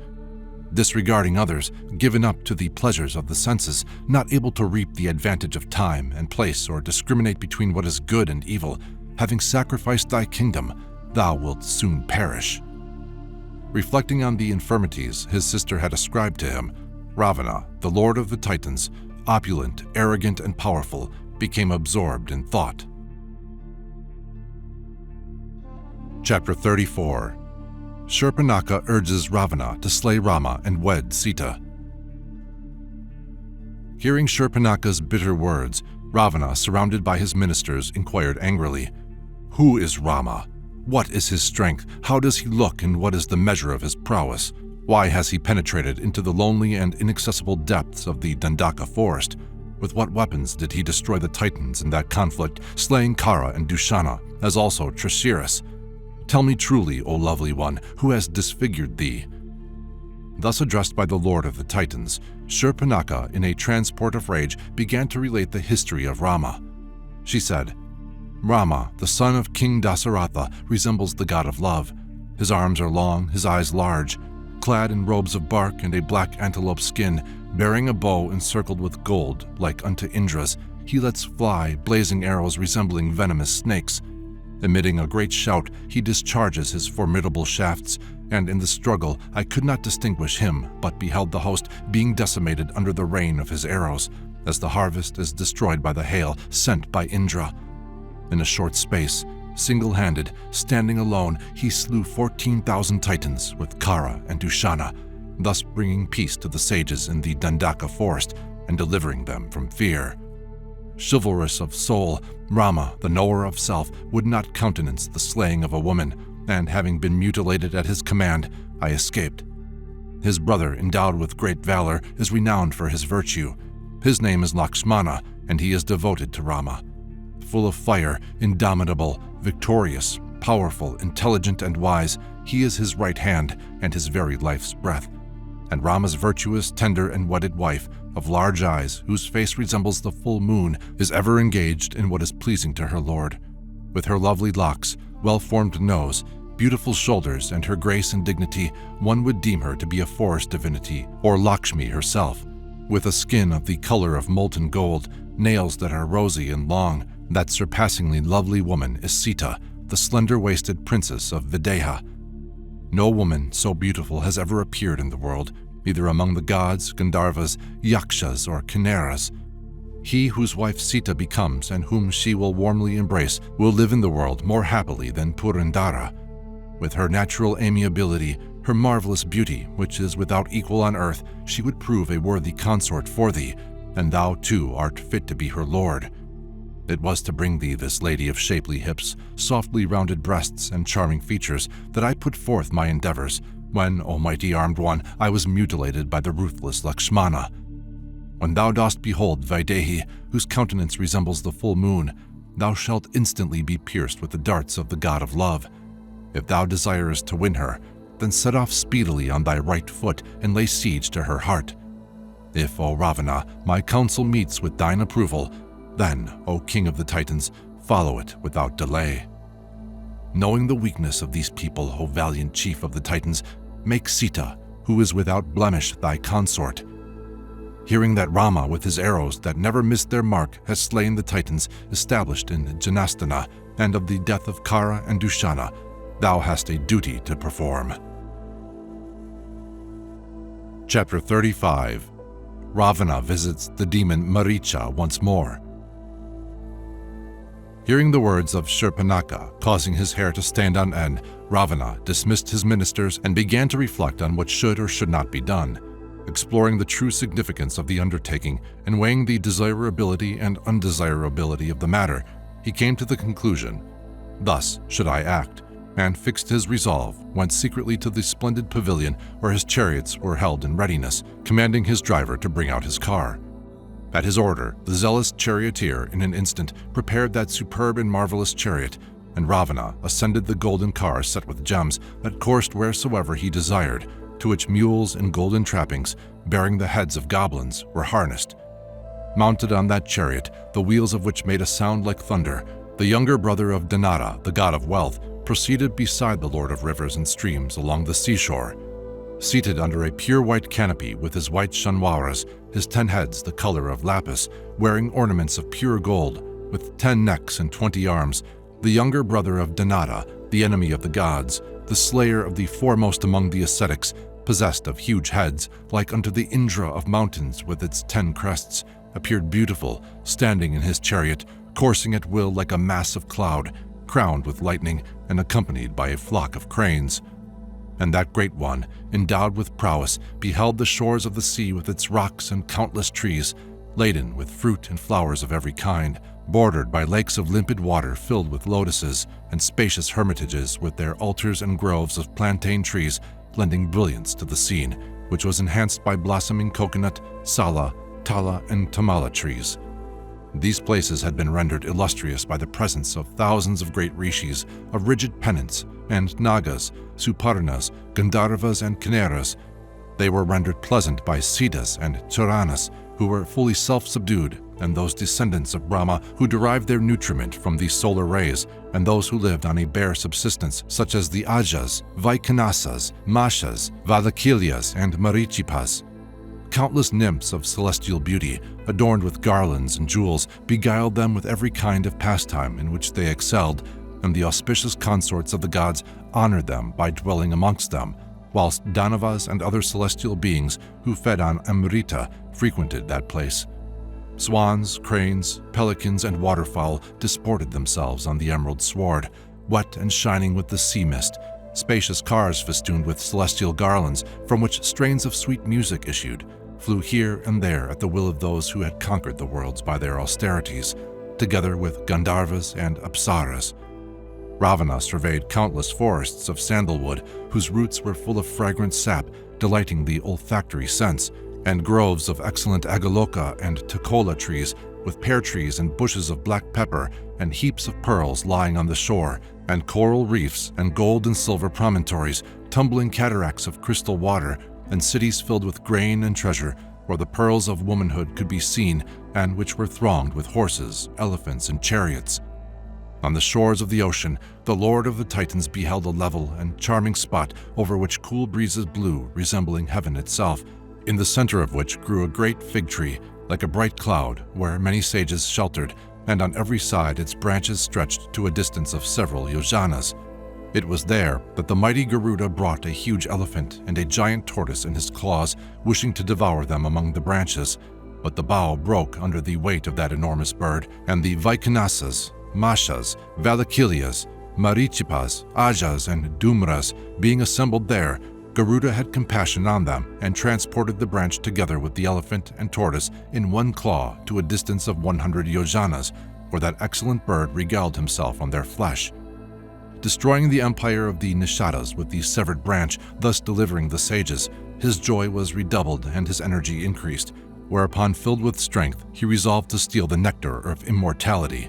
Speaker 1: Disregarding others, given up to the pleasures of the senses, not able to reap the advantage of time and place or discriminate between what is good and evil, having sacrificed thy kingdom, thou wilt soon perish. Reflecting on the infirmities his sister had ascribed to him, Ravana, the lord of the Titans, opulent, arrogant, and powerful, became absorbed in thought. Chapter 34. Shurpanakha urges Ravana to slay Rama and wed Sita. Hearing Shurpanakha's bitter words, Ravana, surrounded by his ministers, inquired angrily, "Who is Rama? What is his strength? How does he look, and what is the measure of his prowess? Why has he penetrated into the lonely and inaccessible depths of the Dandaka forest? With what weapons did he destroy the Titans in that conflict, slaying Khara and Dushana, as also Trishiras? Tell me truly, O lovely one, who has disfigured thee?" Thus addressed by the lord of the Titans, Shurpanakha, in a transport of rage, began to relate the history of Rama. She said, "Rama, the son of King Dasaratha, resembles the god of love. His arms are long, his eyes large. Clad in robes of bark and a black antelope skin, bearing a bow encircled with gold, like unto Indra's, he lets fly blazing arrows resembling venomous snakes. Emitting a great shout, he discharges his formidable shafts, and in the struggle I could not distinguish him, but beheld the host being decimated under the rain of his arrows, as the harvest is destroyed by the hail sent by Indra. In a short space, single-handed, standing alone, he slew 14,000 Titans with Khara and Dushana, thus bringing peace to the sages in the Dandaka forest and delivering them from fear. Chivalrous of soul, Rama, the knower of self, would not countenance the slaying of a woman, and having been mutilated at his command, I escaped. His brother, endowed with great valor, is renowned for his virtue. His name is Lakshmana, and he is devoted to Rama. Full of fire, indomitable, victorious, powerful, intelligent, and wise, he is his right hand and his very life's breath. and Rama's virtuous, tender, and wedded wife, of large eyes, whose face resembles the full moon, is ever engaged in what is pleasing to her lord. With her lovely locks, well-formed nose, beautiful shoulders, and her grace and dignity, one would deem her to be a forest divinity, or Lakshmi herself. With a skin of the color of molten gold, nails that are rosy and long, that surpassingly lovely woman is Sita, the slender-waisted princess of Videha. No woman so beautiful has ever appeared in the world, either among the gods, Gandharvas, Yakshas, or Kinnaras. He whose wife Sita becomes and whom she will warmly embrace will live in the world more happily than Purandara. With her natural amiability, her marvelous beauty, which is without equal on earth, she would prove a worthy consort for thee, and thou too art fit to be her lord. It was to bring thee this lady of shapely hips, softly rounded breasts, and charming features that I put forth my endeavors, when, O mighty armed one, I was mutilated by the ruthless Lakshmana. When thou dost behold Vaidehi, whose countenance resembles the full moon, thou shalt instantly be pierced with the darts of the god of love. If thou desirest to win her, then set off speedily on thy right foot and lay siege to her heart. If, O Ravana, my counsel meets with thine approval, then, O King of the Titans, follow it without delay. Knowing the weakness of these people, O valiant chief of the Titans, make Sita, who is without blemish, thy consort. Hearing that Rama, with his arrows that never missed their mark, has slain the Titans established in Janastana, and of the death of Khara and Dushana, thou hast a duty to perform. Chapter 35. Ravana visits the demon Maricha once more. Hearing the words of Shurpanakha, causing his hair to stand on end, Ravana dismissed his ministers and began to reflect on what should or should not be done. Exploring the true significance of the undertaking and weighing the desirability and undesirability of the matter, he came to the conclusion, "Thus should I act," and fixed his resolve, went secretly to the splendid pavilion where his chariots were held in readiness, commanding his driver to bring out his car. At his order, the zealous charioteer in an instant prepared that superb and marvelous chariot, and Ravana ascended the golden car set with gems that coursed wheresoever he desired, to which mules in golden trappings, bearing the heads of goblins, were harnessed. Mounted on that chariot, the wheels of which made a sound like thunder, the younger brother of Danara, the god of wealth, proceeded beside the lord of rivers and streams along the seashore. Seated under a pure white canopy with his white shanwaras, his 10 heads the color of lapis, wearing ornaments of pure gold, with 10 necks and 20 arms, the younger brother of Danara, the enemy of the gods, the slayer of the foremost among the ascetics, possessed of huge heads, like unto the Indra of mountains with its 10 crests, appeared beautiful, standing in his chariot, coursing at will like a mass of cloud, crowned with lightning and accompanied by a flock of cranes. And that great one, endowed with prowess, beheld the shores of the sea with its rocks and countless trees, laden with fruit and flowers of every kind, bordered by lakes of limpid water filled with lotuses, and spacious hermitages with their altars and groves of plantain trees, lending brilliance to the scene, which was enhanced by blossoming coconut, sala, tala, and tamala trees. These places had been rendered illustrious by the presence of thousands of great rishis, of rigid penance, and nagas, suparnas, gandharvas, and kinnaras. They were rendered pleasant by siddhas and charanas, who were fully self-subdued, and those descendants of Brahma who derived their nutriment from the solar rays, and those who lived on a bare subsistence, such as the Ajas, Vaikanasas, Mashas, Valakilyas, and Marichipas. Countless nymphs of celestial beauty, adorned with garlands and jewels, beguiled them with every kind of pastime in which they excelled, and the auspicious consorts of the gods honored them by dwelling amongst them, whilst Danavas and other celestial beings who fed on Amrita frequented that place. Swans, cranes, pelicans, and waterfowl disported themselves on the emerald sward, wet and shining with the sea mist. Spacious cars festooned with celestial garlands, from which strains of sweet music issued, flew here and there at the will of those who had conquered the worlds by their austerities, together with Gandharvas and Apsaras. Ravana surveyed countless forests of sandalwood, whose roots were full of fragrant sap, delighting the olfactory sense, and groves of excellent agaloka and tocola trees, with pear trees and bushes of black pepper, and heaps of pearls lying on the shore, and coral reefs and gold and silver promontories, tumbling cataracts of crystal water, and cities filled with grain and treasure, where the pearls of womanhood could be seen and which were thronged with horses, elephants, and chariots. On the shores of the ocean, the Lord of the Titans beheld a level and charming spot over which cool breezes blew, resembling heaven itself, in the center of which grew a great fig tree, like a bright cloud, where many sages sheltered, and on every side its branches stretched to a distance of several yojanas. It was there that the mighty Garuda brought a huge elephant and a giant tortoise in his claws, wishing to devour them among the branches. But the bough broke under the weight of that enormous bird, and the Vaikanasas, Mashas, Valakilias, Marichipas, Ajas, and Dumras being assembled there, Garuda had compassion on them and transported the branch together with the elephant and tortoise in one claw to a distance of 100 yojanas, where that excellent bird regaled himself on their flesh. Destroying the empire of the Nishadas with the severed branch, thus delivering the sages, his joy was redoubled and his energy increased, whereupon, filled with strength, he resolved to steal the nectar of immortality.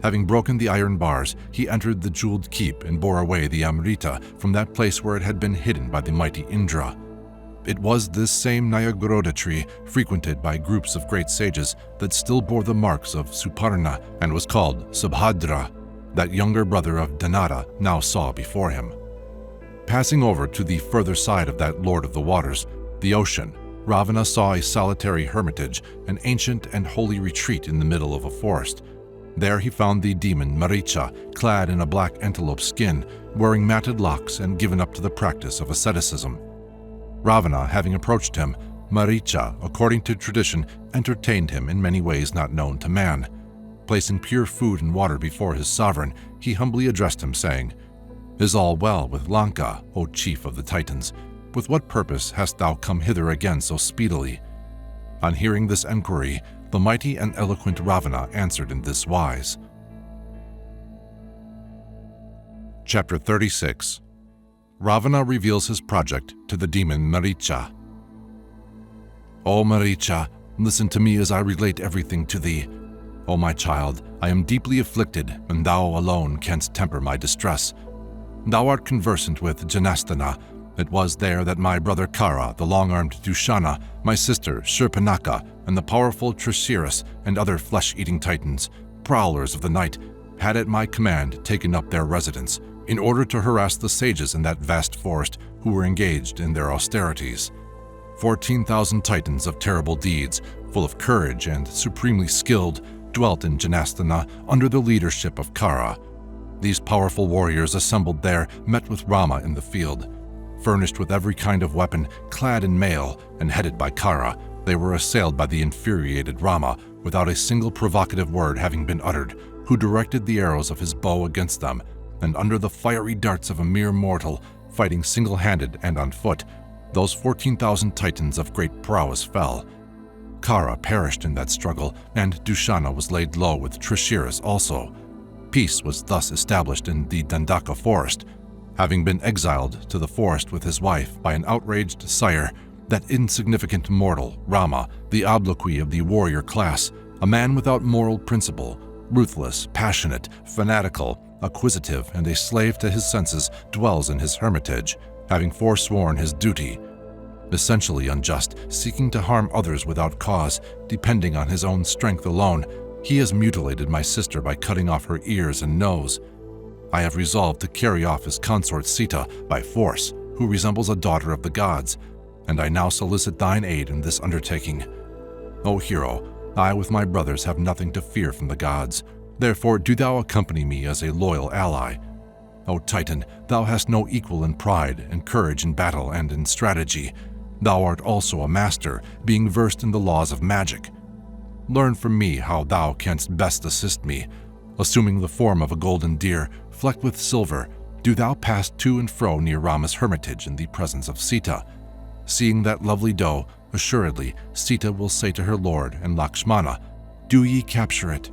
Speaker 1: Having broken the iron bars, he entered the jeweled keep and bore away the Amrita from that place where it had been hidden by the mighty Indra. It was this same Nyagroda tree, frequented by groups of great sages, that still bore the marks of Suparna and was called Subhadra, that younger brother of Danada now saw before him. Passing over to the further side of that Lord of the Waters, the ocean, Ravana saw a solitary hermitage, an ancient and holy retreat in the middle of a forest. There he found the demon Maricha, clad in a black antelope skin, wearing matted locks and given up to the practice of asceticism. Ravana, having approached him, Maricha, according to tradition, entertained him in many ways not known to man. Placing pure food and water before his sovereign, he humbly addressed him, saying, "Is all well with Lanka, O chief of the Titans? With what purpose hast thou come hither again so speedily?" On hearing this enquiry, the mighty and eloquent Ravana answered in this wise. Chapter 36. Ravana reveals his project to the demon Maricha. O Maricha, listen to me as I relate everything to thee. O my child, I am deeply afflicted, and thou alone canst temper my distress. Thou art conversant with Janasthana. It was there that my brother Khara, the long-armed Dushana, my sister Shurpanakha, and the powerful Trishiras and other flesh-eating titans, prowlers of the night, had at my command taken up their residence, in order to harass the sages in that vast forest who were engaged in their austerities. 14,000 titans of terrible deeds, full of courage and supremely skilled, dwelt in Janasthana under the leadership of Khara. These powerful warriors assembled there met with Rama in the field. Furnished with every kind of weapon, clad in mail, and headed by Khara, they were assailed by the infuriated Rama without a single provocative word having been uttered, who directed the arrows of his bow against them, and under the fiery darts of a mere mortal, fighting single-handed and on foot, those 14,000 titans of great prowess fell. Khara perished in that struggle, and Dushana was laid low with Trishiras also. Peace was thus established in the Dandaka forest. Having been exiled to the forest with his wife by an outraged sire, that insignificant mortal, Rama, the obloquy of the warrior class, a man without moral principle, ruthless, passionate, fanatical, acquisitive, and a slave to his senses, dwells in his hermitage, having forsworn his duty. Essentially unjust, seeking to harm others without cause, depending on his own strength alone, he has mutilated my sister by cutting off her ears and nose. I have resolved to carry off his consort Sita by force, who resembles a daughter of the gods, and I now solicit thine aid in this undertaking. O hero, I with my brothers have nothing to fear from the gods. Therefore do thou accompany me as a loyal ally. O Titan, thou hast no equal in pride and courage in battle and in strategy. Thou art also a master, being versed in the laws of magic. Learn from me how thou canst best assist me. Assuming the form of a golden deer, flecked with silver, do thou pass to and fro near Rama's hermitage in the presence of Sita. Seeing that lovely doe, assuredly Sita will say to her lord and Lakshmana, "Do ye capture it."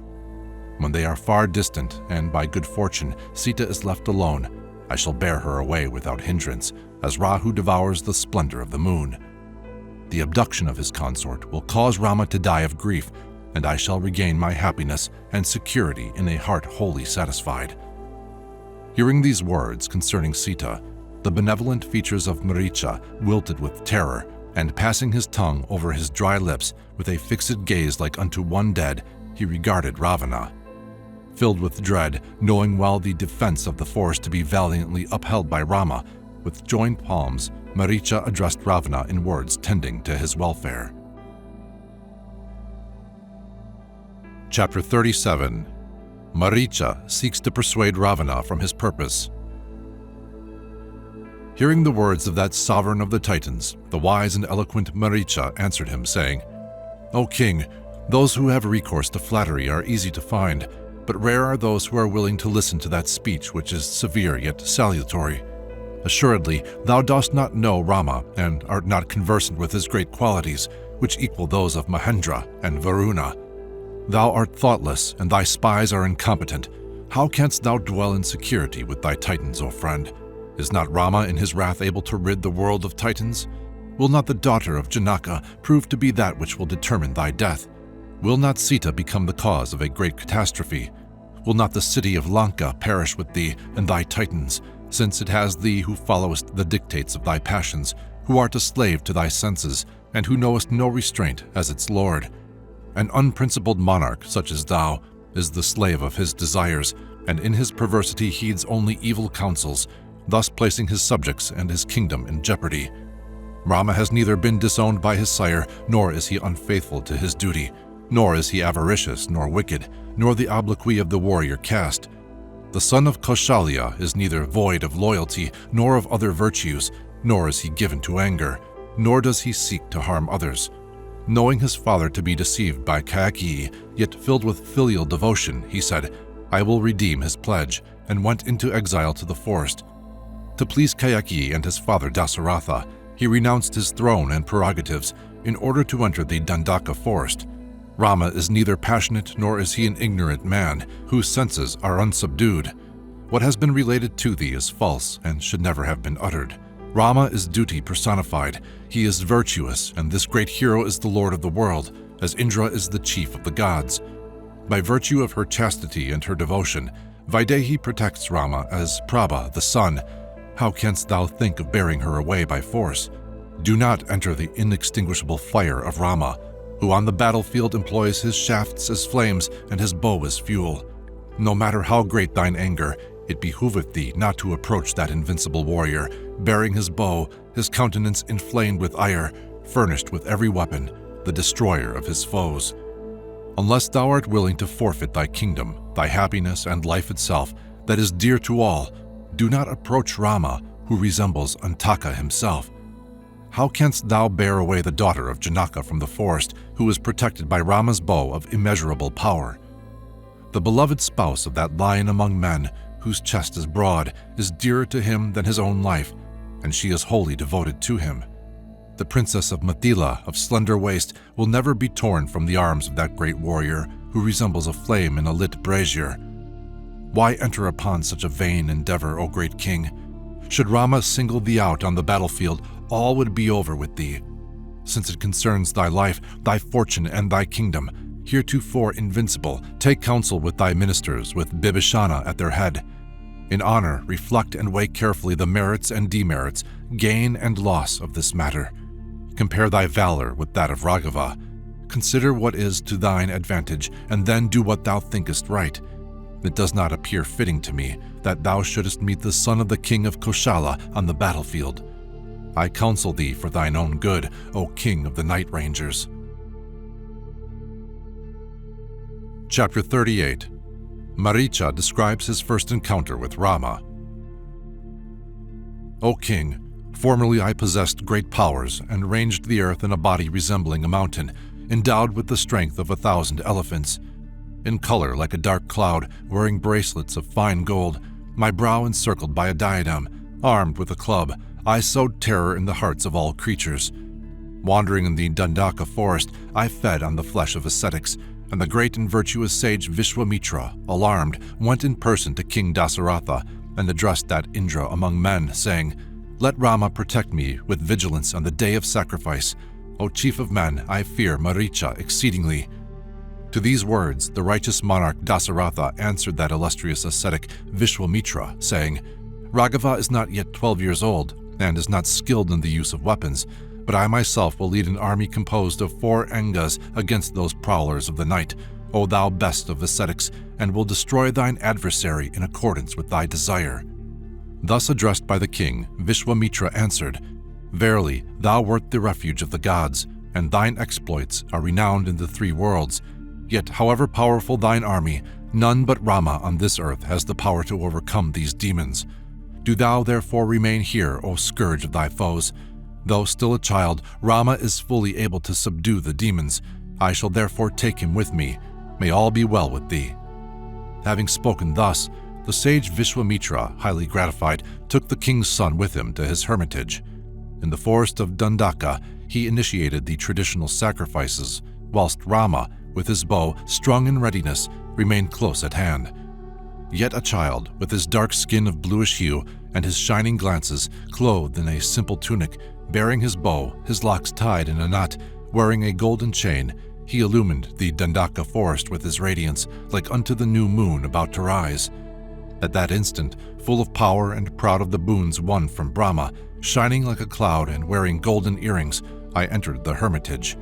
Speaker 1: When they are far distant, and by good fortune Sita is left alone, I shall bear her away without hindrance, as Rahu devours the splendor of the moon. The abduction of his consort will cause Rama to die of grief, and I shall regain my happiness and security in a heart wholly satisfied. Hearing these words concerning Sita, the benevolent features of Maricha wilted with terror, and passing his tongue over his dry lips with a fixed gaze like unto one dead, he regarded Ravana. Filled with dread, knowing well the defense of the forest to be valiantly upheld by Rama, with joined palms, Maricha addressed Ravana in words tending to his welfare. Chapter 37. Maricha seeks to persuade Ravana from his purpose. Hearing the words of that sovereign of the Titans, the wise and eloquent Maricha answered him, saying, "O king, those who have recourse to flattery are easy to find, but rare are those who are willing to listen to that speech which is severe yet salutary. Assuredly, thou dost not know Rama, and art not conversant with his great qualities, which equal those of Mahendra and Varuna. Thou art thoughtless, and thy spies are incompetent. How canst thou dwell in security with thy Titans, O friend? Is not Rama in his wrath able to rid the world of Titans? Will not the daughter of Janaka prove to be that which will determine thy death? Will not Sita become the cause of a great catastrophe? Will not the city of Lanka perish with thee and thy Titans, since it has thee who followest the dictates of thy passions, who art a slave to thy senses, and who knowest no restraint as its lord? An unprincipled monarch such as thou is the slave of his desires, and in his perversity heeds only evil counsels, thus placing his subjects and his kingdom in jeopardy. Rama has neither been disowned by his sire, nor is he unfaithful to his duty, nor is he avaricious nor wicked, nor the obloquy of the warrior caste. The son of Kaushalya is neither void of loyalty nor of other virtues, nor is he given to anger, nor does he seek to harm others. Knowing his father to be deceived by Kaikeyi, yet filled with filial devotion, he said, "I will redeem his pledge," and went into exile to the forest. To please Kaikeyi and his father Dasaratha, he renounced his throne and prerogatives in order to enter the Dandaka forest. Rama is neither passionate nor is he an ignorant man, whose senses are unsubdued. What has been related to thee is false and should never have been uttered. Rama is duty personified. He is virtuous, and this great hero is the lord of the world, as Indra is the chief of the gods. By virtue of her chastity and her devotion, Vaidehi protects Rama as Prabha, the sun. How canst thou think of bearing her away by force? Do not enter the inextinguishable fire of Rama, who on the battlefield employs his shafts as flames and his bow as fuel. No matter how great thine anger, it behooveth thee not to approach that invincible warrior, bearing his bow, his countenance inflamed with ire, furnished with every weapon, the destroyer of his foes. Unless thou art willing to forfeit thy kingdom, thy happiness, and life itself, that is dear to all, do not approach Rama, who resembles Antaka himself. How canst thou bear away the daughter of Janaka from the forest, who is protected by Rama's bow of immeasurable power? The beloved spouse of that lion among men, whose chest is broad, is dearer to him than his own life, and she is wholly devoted to him. The princess of Mithila, of slender waist, will never be torn from the arms of that great warrior, who resembles a flame in a lit brazier. Why enter upon such a vain endeavor, O great king? Should Rama single thee out on the battlefield, all would be over with thee. Since it concerns thy life, thy fortune, and thy kingdom, heretofore invincible, take counsel with thy ministers, with Bibhishana at their head. In honor, reflect and weigh carefully the merits and demerits, gain and loss of this matter. Compare thy valor with that of Raghava. Consider what is to thine advantage, and then do what thou thinkest right. It does not appear fitting to me that thou shouldest meet the son of the king of Koshala on the battlefield. I counsel thee for thine own good, O king of the night rangers. Chapter 38. Maricha describes his first encounter with Rama. O king, formerly I possessed great powers and ranged the earth in a body resembling a mountain, endowed with the strength of 1,000 elephants. In color like a dark cloud, wearing bracelets of fine gold, my brow encircled by a diadem, armed with a club, I sowed terror in the hearts of all creatures. Wandering in the Dandaka forest, I fed on the flesh of ascetics, and the great and virtuous sage Vishwamitra, alarmed, went in person to King Dasaratha and addressed that Indra among men, saying, "Let Rama protect me with vigilance on the day of sacrifice. O chief of men, I fear Maricha exceedingly." To these words, the righteous monarch Dasaratha answered that illustrious ascetic Vishwamitra, saying, Raghava is not yet 12 years old and is not skilled in the use of weapons, but I myself will lead an army composed of 4 Angas against those prowlers of the night, O thou best of ascetics, and will destroy thine adversary in accordance with thy desire." Thus addressed by the king, Vishwamitra answered, "Verily, thou wert the refuge of the gods, and thine exploits are renowned in the 3 worlds. Yet, however powerful thine army, none but Rama on this earth has the power to overcome these demons. Do thou therefore remain here, O scourge of thy foes. Though still a child, Rama is fully able to subdue the demons. I shall therefore take him with me. May all be well with thee." Having spoken thus, the sage Vishwamitra, highly gratified, took the king's son with him to his hermitage. In the forest of Dandaka, he initiated the traditional sacrifices, whilst Rama, with his bow strung in readiness, remained close at hand. Yet a child, with his dark skin of bluish hue and his shining glances, clothed in a simple tunic, bearing his bow, his locks tied in a knot, wearing a golden chain, he illumined the Dandaka forest with his radiance, like unto the new moon about to rise. At that instant, full of power and proud of the boons won from Brahma, shining like a cloud and wearing golden earrings, I entered the hermitage.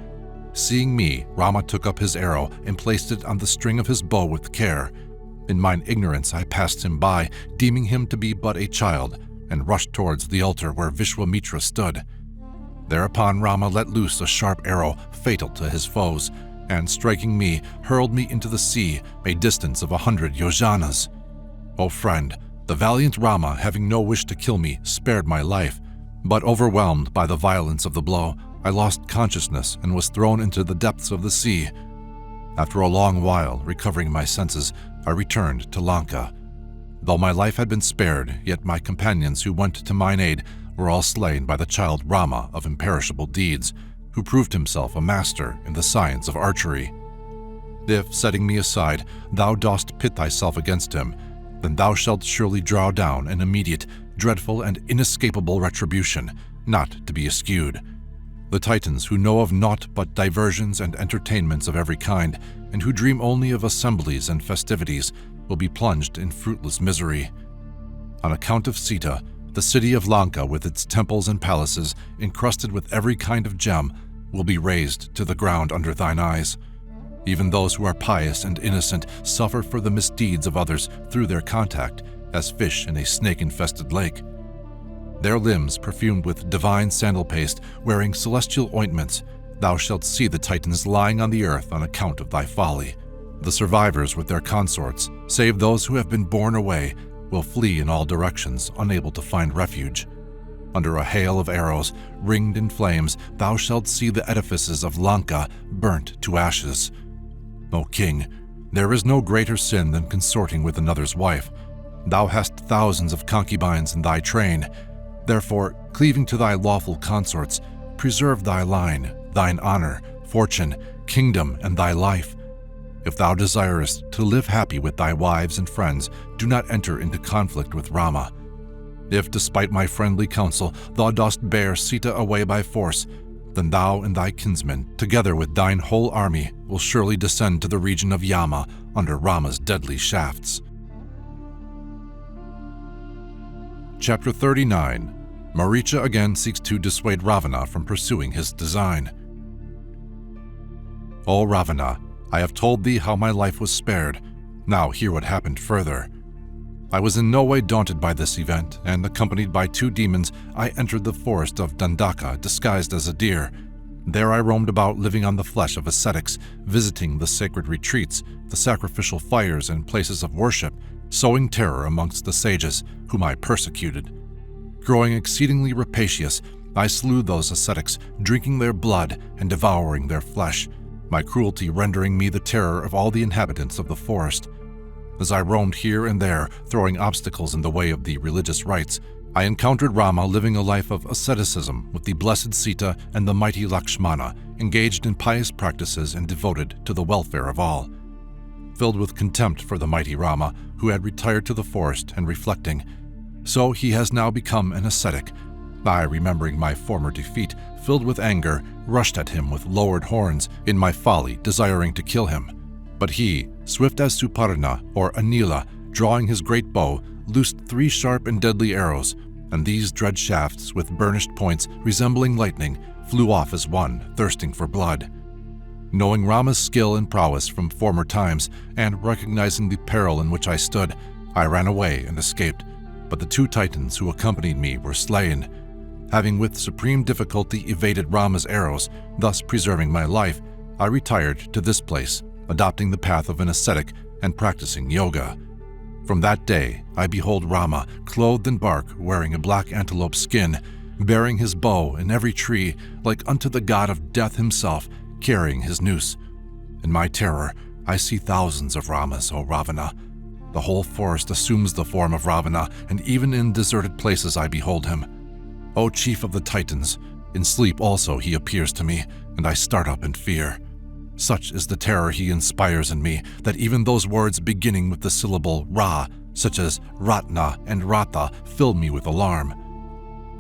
Speaker 1: Seeing me, Rama took up his arrow and placed it on the string of his bow with care. In mine ignorance I passed him by, deeming him to be but a child, and rushed towards the altar where Vishwamitra stood. Thereupon Rama let loose a sharp arrow fatal to his foes, and striking me, hurled me into the sea, a distance of 100 yojanas. O friend, the valiant Rama, having no wish to kill me, spared my life, but overwhelmed by the violence of the blow, I lost consciousness and was thrown into the depths of the sea. After a long while, recovering my senses, I returned to Lanka. Though my life had been spared, yet my companions who went to mine aid were all slain by the child Rama of imperishable deeds, who proved himself a master in the science of archery. If, setting me aside, thou dost pit thyself against him, then thou shalt surely draw down an immediate, dreadful, and inescapable retribution, not to be eschewed. The Titans, who know of naught but diversions and entertainments of every kind, and who dream only of assemblies and festivities, will be plunged in fruitless misery. On account of Sita, the city of Lanka, with its temples and palaces encrusted with every kind of gem, will be razed to the ground under thine eyes. Even those who are pious and innocent suffer for the misdeeds of others through their contact, as fish in a snake-infested lake. Their limbs perfumed with divine sandal paste, wearing celestial ointments, thou shalt see the Titans lying on the earth on account of thy folly. The survivors with their consorts, save those who have been borne away, will flee in all directions, unable to find refuge. Under a hail of arrows, ringed in flames, thou shalt see the edifices of Lanka burnt to ashes. O king, there is no greater sin than consorting with another's wife. Thou hast thousands of concubines in thy train. Therefore, cleaving to thy lawful consorts, preserve thy line, thine honor, fortune, kingdom, and thy life. If thou desirest to live happy with thy wives and friends, do not enter into conflict with Rama. If, despite my friendly counsel, thou dost bear Sita away by force, then thou and thy kinsmen, together with thine whole army, will surely descend to the region of Yama under Rama's deadly shafts. Chapter 39. Maricha again seeks to dissuade Ravana from pursuing his design. O Ravana, I have told thee how my life was spared. Now hear what happened further. I was in no way daunted by this event, and accompanied by 2 demons, I entered the forest of Dandaka disguised as a deer. There I roamed about, living on the flesh of ascetics, visiting the sacred retreats, the sacrificial fires and places of worship, sowing terror amongst the sages, whom I persecuted. Growing exceedingly rapacious, I slew those ascetics, drinking their blood and devouring their flesh, my cruelty rendering me the terror of all the inhabitants of the forest. As I roamed here and there, throwing obstacles in the way of the religious rites, I encountered Rama living a life of asceticism with the blessed Sita and the mighty Lakshmana, engaged in pious practices and devoted to the welfare of all. Filled with contempt for the mighty Rama, who had retired to the forest, and reflecting, "So he has now become an ascetic," I, remembering my former defeat, filled with anger, rushed at him with lowered horns, in my folly desiring to kill him. But he, swift as Suparna or Anila, drawing his great bow, loosed 3 sharp and deadly arrows, and these dread shafts, with burnished points resembling lightning, flew off as one, thirsting for blood. Knowing Rama's skill and prowess from former times, and recognizing the peril in which I stood, I ran away and escaped, but the 2 Titans who accompanied me were slain. Having with supreme difficulty evaded Rama's arrows, thus preserving my life, I retired to this place, adopting the path of an ascetic and practicing yoga. From that day, I behold Rama, clothed in bark, wearing a black antelope skin, bearing his bow in every tree, like unto the god of death himself, carrying his noose. In my terror, I see thousands of Ramas, O Ravana. The whole forest assumes the form of Ravana, and even in deserted places I behold him. O chief of the Titans, in sleep also he appears to me, and I start up in fear. Such is the terror he inspires in me, that even those words beginning with the syllable Ra, such as Ratna and Ratha, fill me with alarm.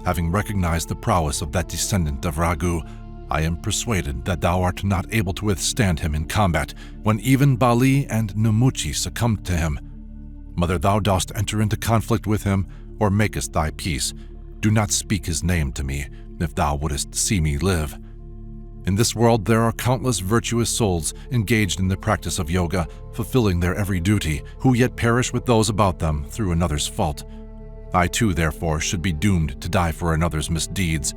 Speaker 1: Having recognized the prowess of that descendant of Ragu, I am persuaded that thou art not able to withstand him in combat, when even Bali and Numuchi succumbed to him. Whether thou dost enter into conflict with him, or makest thy peace, do not speak his name to me, if thou wouldest see me live. In this world there are countless virtuous souls engaged in the practice of yoga, fulfilling their every duty, who yet perish with those about them through another's fault. I too, therefore, should be doomed to die for another's misdeeds.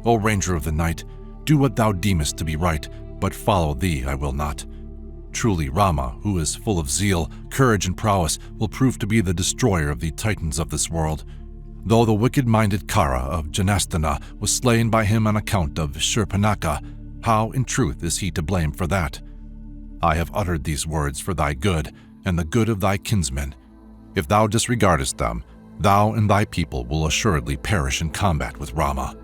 Speaker 1: O Ranger of the Night, do what thou deemest to be right, but follow thee I will not. Truly Rama, who is full of zeal, courage, and prowess, will prove to be the destroyer of the Titans of this world. Though the wicked-minded Khara of Janasthana was slain by him on account of Shurpanakha, how in truth is he to blame for that? I have uttered these words for thy good, and the good of thy kinsmen. If thou disregardest them, thou and thy people will assuredly perish in combat with Rama.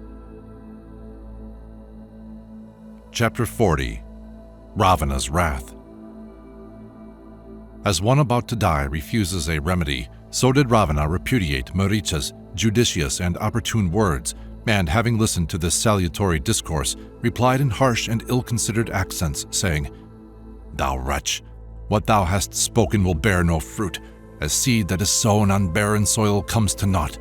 Speaker 1: Chapter 40. Ravana's Wrath. As one about to die refuses a remedy, so did Ravana repudiate Maricha's judicious and opportune words, and having listened to this salutary discourse, replied in harsh and ill-considered accents, saying, Thou wretch, what thou hast spoken will bear no fruit, as seed that is sown on barren soil comes to naught,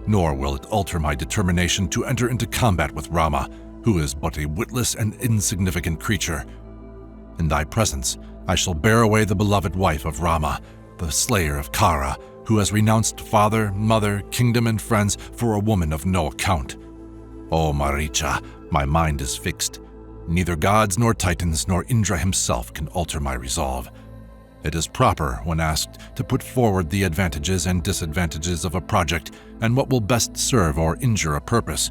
Speaker 1: nor will it alter my determination to enter into combat with Rama, who is but a witless and insignificant creature. In thy presence, I shall bear away the beloved wife of Rama, the slayer of Khara, who has renounced father, mother, kingdom, and friends for a woman of no account. O Maricha, my mind is fixed. Neither gods nor Titans nor Indra himself can alter my resolve. It is proper, when asked, to put forward the advantages and disadvantages of a project and what will best serve or injure a purpose.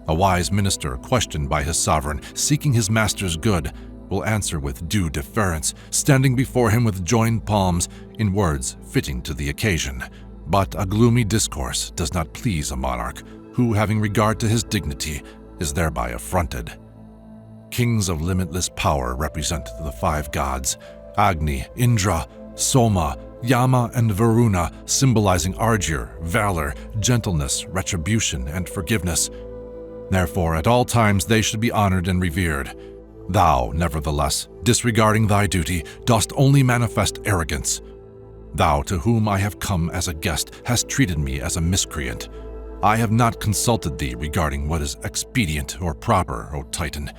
Speaker 1: A wise minister, questioned by his sovereign, seeking his master's good, will answer with due deference, standing before him with joined palms, in words fitting to the occasion. But a gloomy discourse does not please a monarch, who, having regard to his dignity, is thereby affronted. Kings of limitless power represent the 5 gods, Agni, Indra, Soma, Yama, and Varuna, symbolizing ardor, valor, gentleness, retribution, and forgiveness. Therefore, at all times they should be honored and revered. Thou, nevertheless, disregarding thy duty, dost only manifest arrogance. Thou, to whom I have come as a guest, hast treated me as a miscreant. I have not consulted thee regarding what is expedient or proper, O Titan.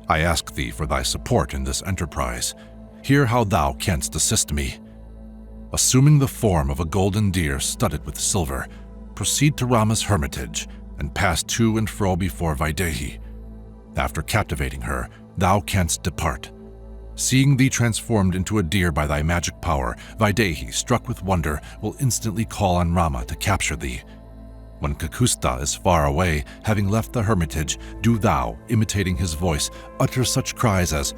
Speaker 1: I ask thee for thy support in this enterprise. Hear how thou canst assist me. Assuming the form of a golden deer studded with silver, proceed to Rama's hermitage and pass to and fro before Vaidehi. After captivating her, thou canst depart. Seeing thee transformed into a deer by thy magic power, Vaidehi, struck with wonder, will instantly call on Rama to capture thee. When Kakusta is far away, having left the hermitage, do thou, imitating his voice, utter such cries as,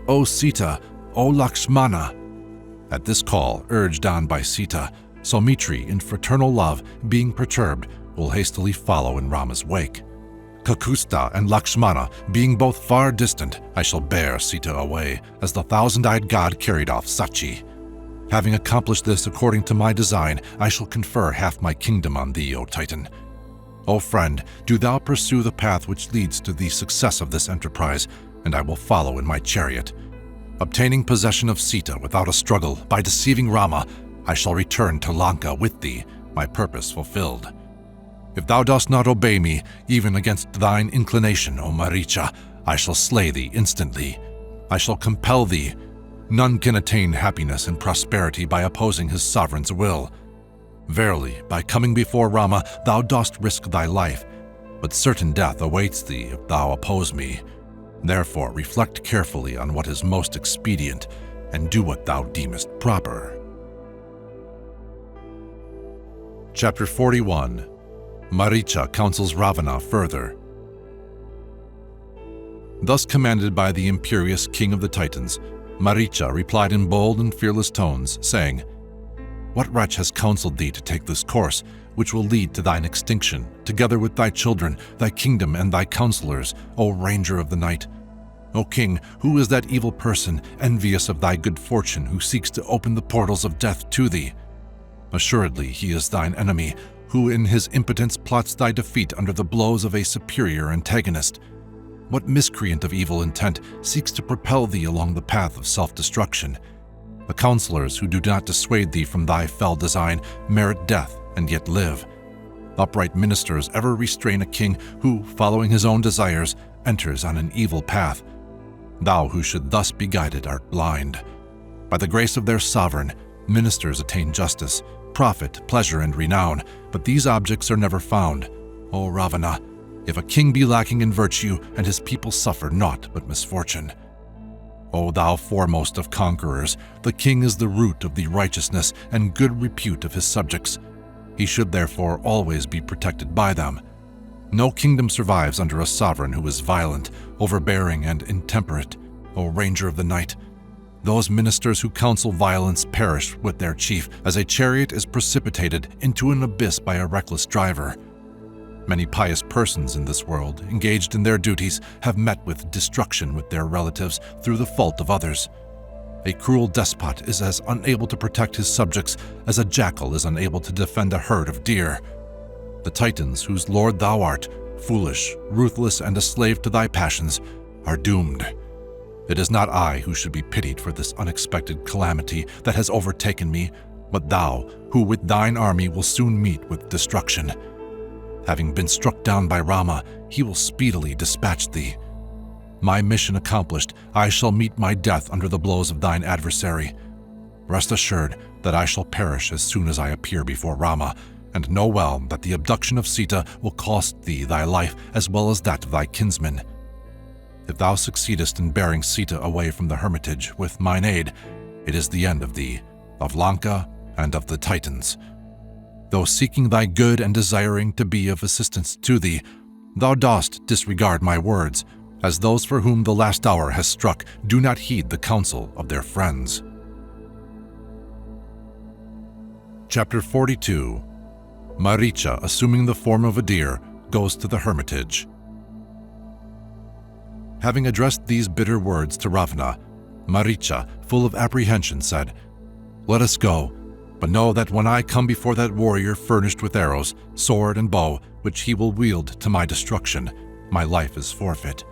Speaker 1: O Sita, O Lakshmana. At this call, urged on by Sita, Saumitri, in fraternal love, being perturbed, will hastily follow in Rama's wake. Kakusta and Lakshmana, being both far distant, I shall bear Sita away, as the 1,000-eyed god carried off Sachi. Having accomplished this according to my design, I shall confer half my kingdom on thee, O Titan. O friend, do thou pursue the path which leads to the success of this enterprise, and I will follow in my chariot. Obtaining possession of Sita without a struggle, by deceiving Rama, I shall return to Lanka with thee, my purpose fulfilled. If thou dost not obey me, even against thine inclination, O Maricha, I shall slay thee instantly. I shall compel thee. None can attain happiness and prosperity by opposing his sovereign's will. Verily, by coming before Rama, thou dost risk thy life, but certain death awaits thee if thou oppose me. Therefore, reflect carefully on what is most expedient, and do what thou deemest proper. Chapter 41. Maricha counsels Ravana further. Thus commanded by the imperious king of the Titans, Maricha replied in bold and fearless tones, saying, "What wretch has counseled thee to take this course, which will lead to thine extinction, together with thy children, thy kingdom, and thy counselors, O Ranger of the Night? O King, who is that evil person, envious of thy good fortune, who seeks to open the portals of death to thee? Assuredly he is thine enemy, who in his impotence plots thy defeat under the blows of a superior antagonist. What miscreant of evil intent seeks to propel thee along the path of self-destruction? The counselors who do not dissuade thee from thy fell design merit death and yet live. Upright ministers ever restrain a king who, following his own desires, enters on an evil path. Thou who should thus be guided art blind. By the grace of their sovereign, ministers attain justice, profit, pleasure, and renown, but these objects are never found. O Ravana, if a king be lacking in virtue and his people suffer naught but misfortune. O thou foremost of conquerors, the king is the root of the righteousness and good repute of his subjects. He should therefore always be protected by them. No kingdom survives under a sovereign who is violent, overbearing, and intemperate, O Ranger of the Night. Those ministers who counsel violence perish with their chief, as a chariot is precipitated into an abyss by a reckless driver. Many pious persons in this world, engaged in their duties, have met with destruction with their relatives through the fault of others. A cruel despot is as unable to protect his subjects as a jackal is unable to defend a herd of deer. The Titans, whose lord thou art, foolish, ruthless, and a slave to thy passions, are doomed. It is not I who should be pitied for this unexpected calamity that has overtaken me, but thou, who with thine army will soon meet with destruction. Having been struck down by Rama, he will speedily dispatch thee. My mission accomplished, I shall meet my death under the blows of thine adversary. Rest assured that I shall perish as soon as I appear before Rama, and know well that the abduction of Sita will cost thee thy life as well as that of thy kinsmen. If thou succeedest in bearing Sita away from the hermitage with mine aid, it is the end of thee, of Lanka, and of the Titans. Though seeking thy good and desiring to be of assistance to thee, thou dost disregard my words, as those for whom the last hour has struck do not heed the counsel of their friends. Chapter 42. Maricha, assuming the form of a deer, goes to the hermitage. Having addressed these bitter words to Ravana, Maricha, full of apprehension, said, "Let us go, but know that when I come before that warrior furnished with arrows, sword, and bow, which he will wield to my destruction, my life is forfeit.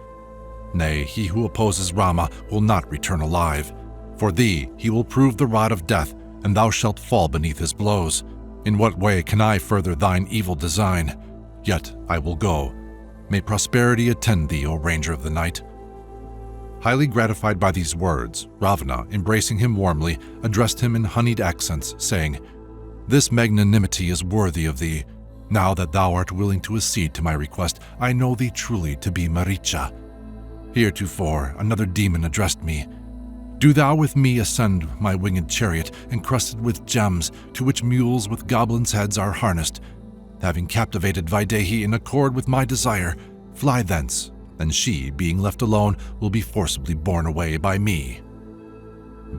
Speaker 1: Nay, he who opposes Rama will not return alive. For thee he will prove the rod of death, and thou shalt fall beneath his blows. In what way can I further thine evil design? Yet I will go. May prosperity attend thee, O Ranger of the Night." Highly gratified by these words, Ravana, embracing him warmly, addressed him in honeyed accents, saying, "This magnanimity is worthy of thee. Now that thou art willing to accede to my request, I know thee truly to be Maricha. Heretofore another demon addressed me. Do thou with me ascend my winged chariot, encrusted with gems, to which mules with goblins' heads are harnessed. Having captivated Vaidehi in accord with my desire, fly thence, and she, being left alone, will be forcibly borne away by me."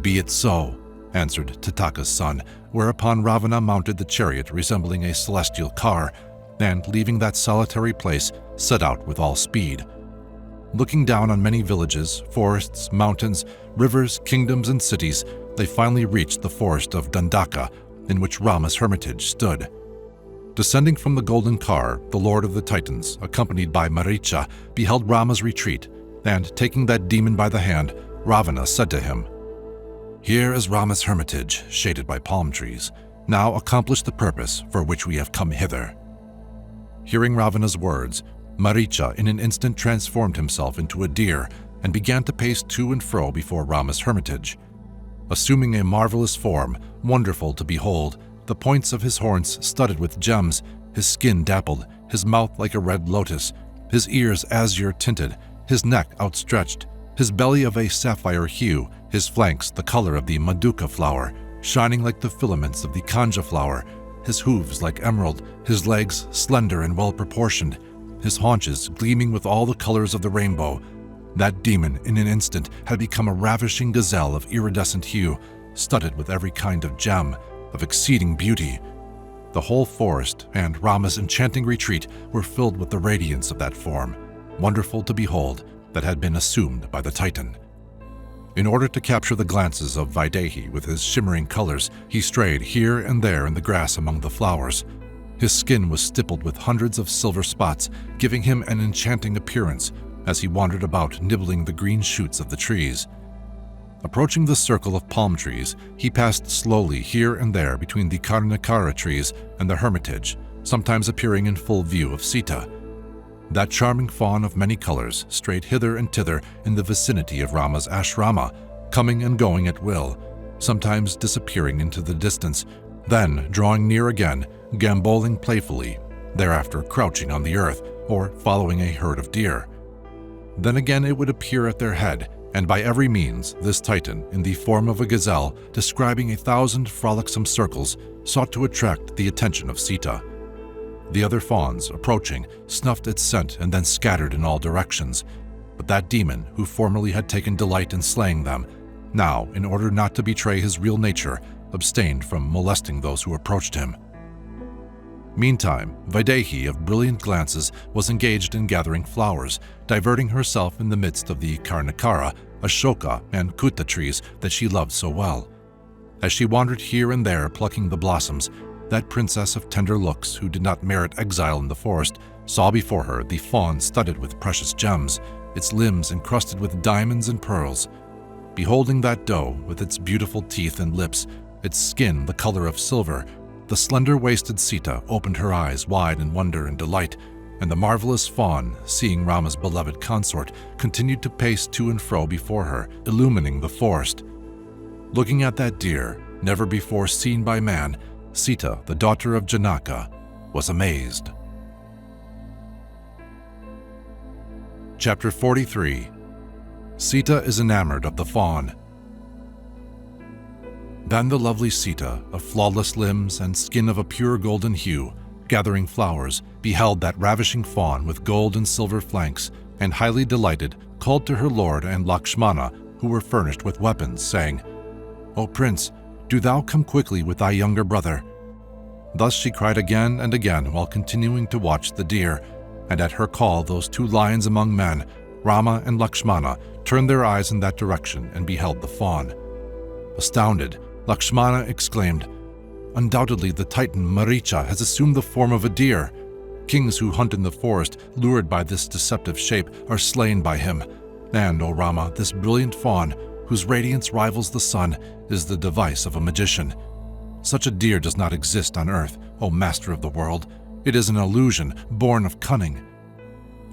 Speaker 1: "Be it so," answered Tataka's son, whereupon Ravana mounted the chariot resembling a celestial car, and, leaving that solitary place, set out with all speed. Looking down on many villages, forests, mountains, rivers, kingdoms, and cities, they finally reached the forest of Dandaka, in which Rama's hermitage stood. Descending from the golden car, the Lord of the Titans, accompanied by Maricha, beheld Rama's retreat, and, taking that demon by the hand, Ravana said to him, "Here is Rama's hermitage, shaded by palm trees. Now accomplish the purpose for which we have come hither." Hearing Ravana's words, Maricha in an instant transformed himself into a deer and began to pace to and fro before Rama's hermitage. Assuming a marvelous form, wonderful to behold, the points of his horns studded with gems, his skin dappled, his mouth like a red lotus, his ears azure tinted, his neck outstretched, his belly of a sapphire hue, his flanks the color of the maduka flower, shining like the filaments of the kanja flower, his hooves like emerald, his legs slender and well-proportioned, his haunches gleaming with all the colors of the rainbow. That demon in an instant had become a ravishing gazelle of iridescent hue, studded with every kind of gem, of exceeding beauty. The whole forest and Rama's enchanting retreat were filled with the radiance of that form, wonderful to behold, that had been assumed by the Titan. In order to capture the glances of Vaidehi with his shimmering colors, he strayed here and there in the grass among the flowers. His skin was stippled with hundreds of silver spots, giving him an enchanting appearance as he wandered about nibbling the green shoots of the trees. Approaching the circle of palm trees, he passed slowly here and there between the Aranya-Kanda trees and the hermitage, sometimes appearing in full view of Sita. That charming fawn of many colors strayed hither and thither in the vicinity of Rama's ashrama, coming and going at will, sometimes disappearing into the distance, then drawing near again, gamboling playfully, thereafter crouching on the earth or following a herd of deer. Then again it would appear at their head, and by every means this Titan, in the form of a gazelle, describing 1,000 frolicsome circles, sought to attract the attention of Sita. The other fawns, approaching, snuffed its scent and then scattered in all directions. But that demon, who formerly had taken delight in slaying them, now, in order not to betray his real nature, abstained from molesting those who approached him. Meantime, Vaidehi of brilliant glances was engaged in gathering flowers, diverting herself in the midst of the Karnakara, Ashoka, and Kuta trees that she loved so well. As she wandered here and there plucking the blossoms, that princess of tender looks who did not merit exile in the forest saw before her the fawn studded with precious gems, its limbs encrusted with diamonds and pearls. Beholding that doe with its beautiful teeth and lips, its skin the color of silver, the slender-waisted Sita opened her eyes wide in wonder and delight, and the marvelous fawn, seeing Rama's beloved consort, continued to pace to and fro before her, illumining the forest. Looking at that deer, never before seen by man, Sita, the daughter of Janaka, was amazed. Chapter 43. Sita is enamored of the fawn. Then the lovely Sita, of flawless limbs and skin of a pure golden hue, gathering flowers, beheld that ravishing fawn with gold and silver flanks, and highly delighted, called to her lord and Lakshmana, who were furnished with weapons, saying, "O Prince, do thou come quickly with thy younger brother." Thus she cried again and again while continuing to watch the deer, and at her call those two lions among men, Rama and Lakshmana, turned their eyes in that direction and beheld the fawn. Astounded, Lakshmana exclaimed, "Undoubtedly the Titan Maricha has assumed the form of a deer. Kings who hunt in the forest, lured by this deceptive shape, are slain by him. And, O Rama, this brilliant fawn, whose radiance rivals the sun, is the device of a magician. Such a deer does not exist on earth, O master of the world. It is an illusion, born of cunning."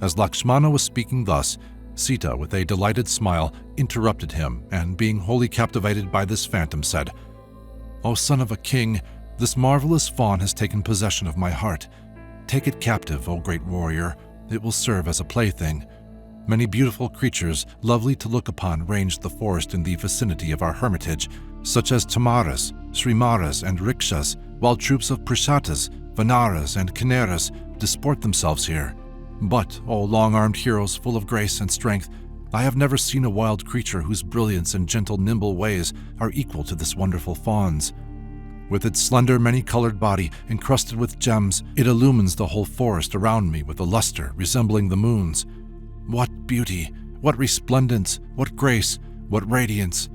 Speaker 1: As Lakshmana was speaking thus, Sita, with a delighted smile, interrupted him, and being wholly captivated by this phantom, said, "O son of a king, this marvelous fawn has taken possession of my heart. Take it captive, O great warrior. It will serve as a plaything. Many beautiful creatures, lovely to look upon, ranged the forest in the vicinity of our hermitage, such as Tamaras, Srimaras, and Rikshas, while troops of Prishatas, Vanaras, and Kineras disport themselves here. But, O long-armed heroes full of grace and strength, I have never seen a wild creature whose brilliance and gentle nimble ways are equal to this wonderful fawn's. With its slender many-colored body encrusted with gems, it illumines the whole forest around me with a luster resembling the moon's. What beauty, what resplendence, what grace, what radiance!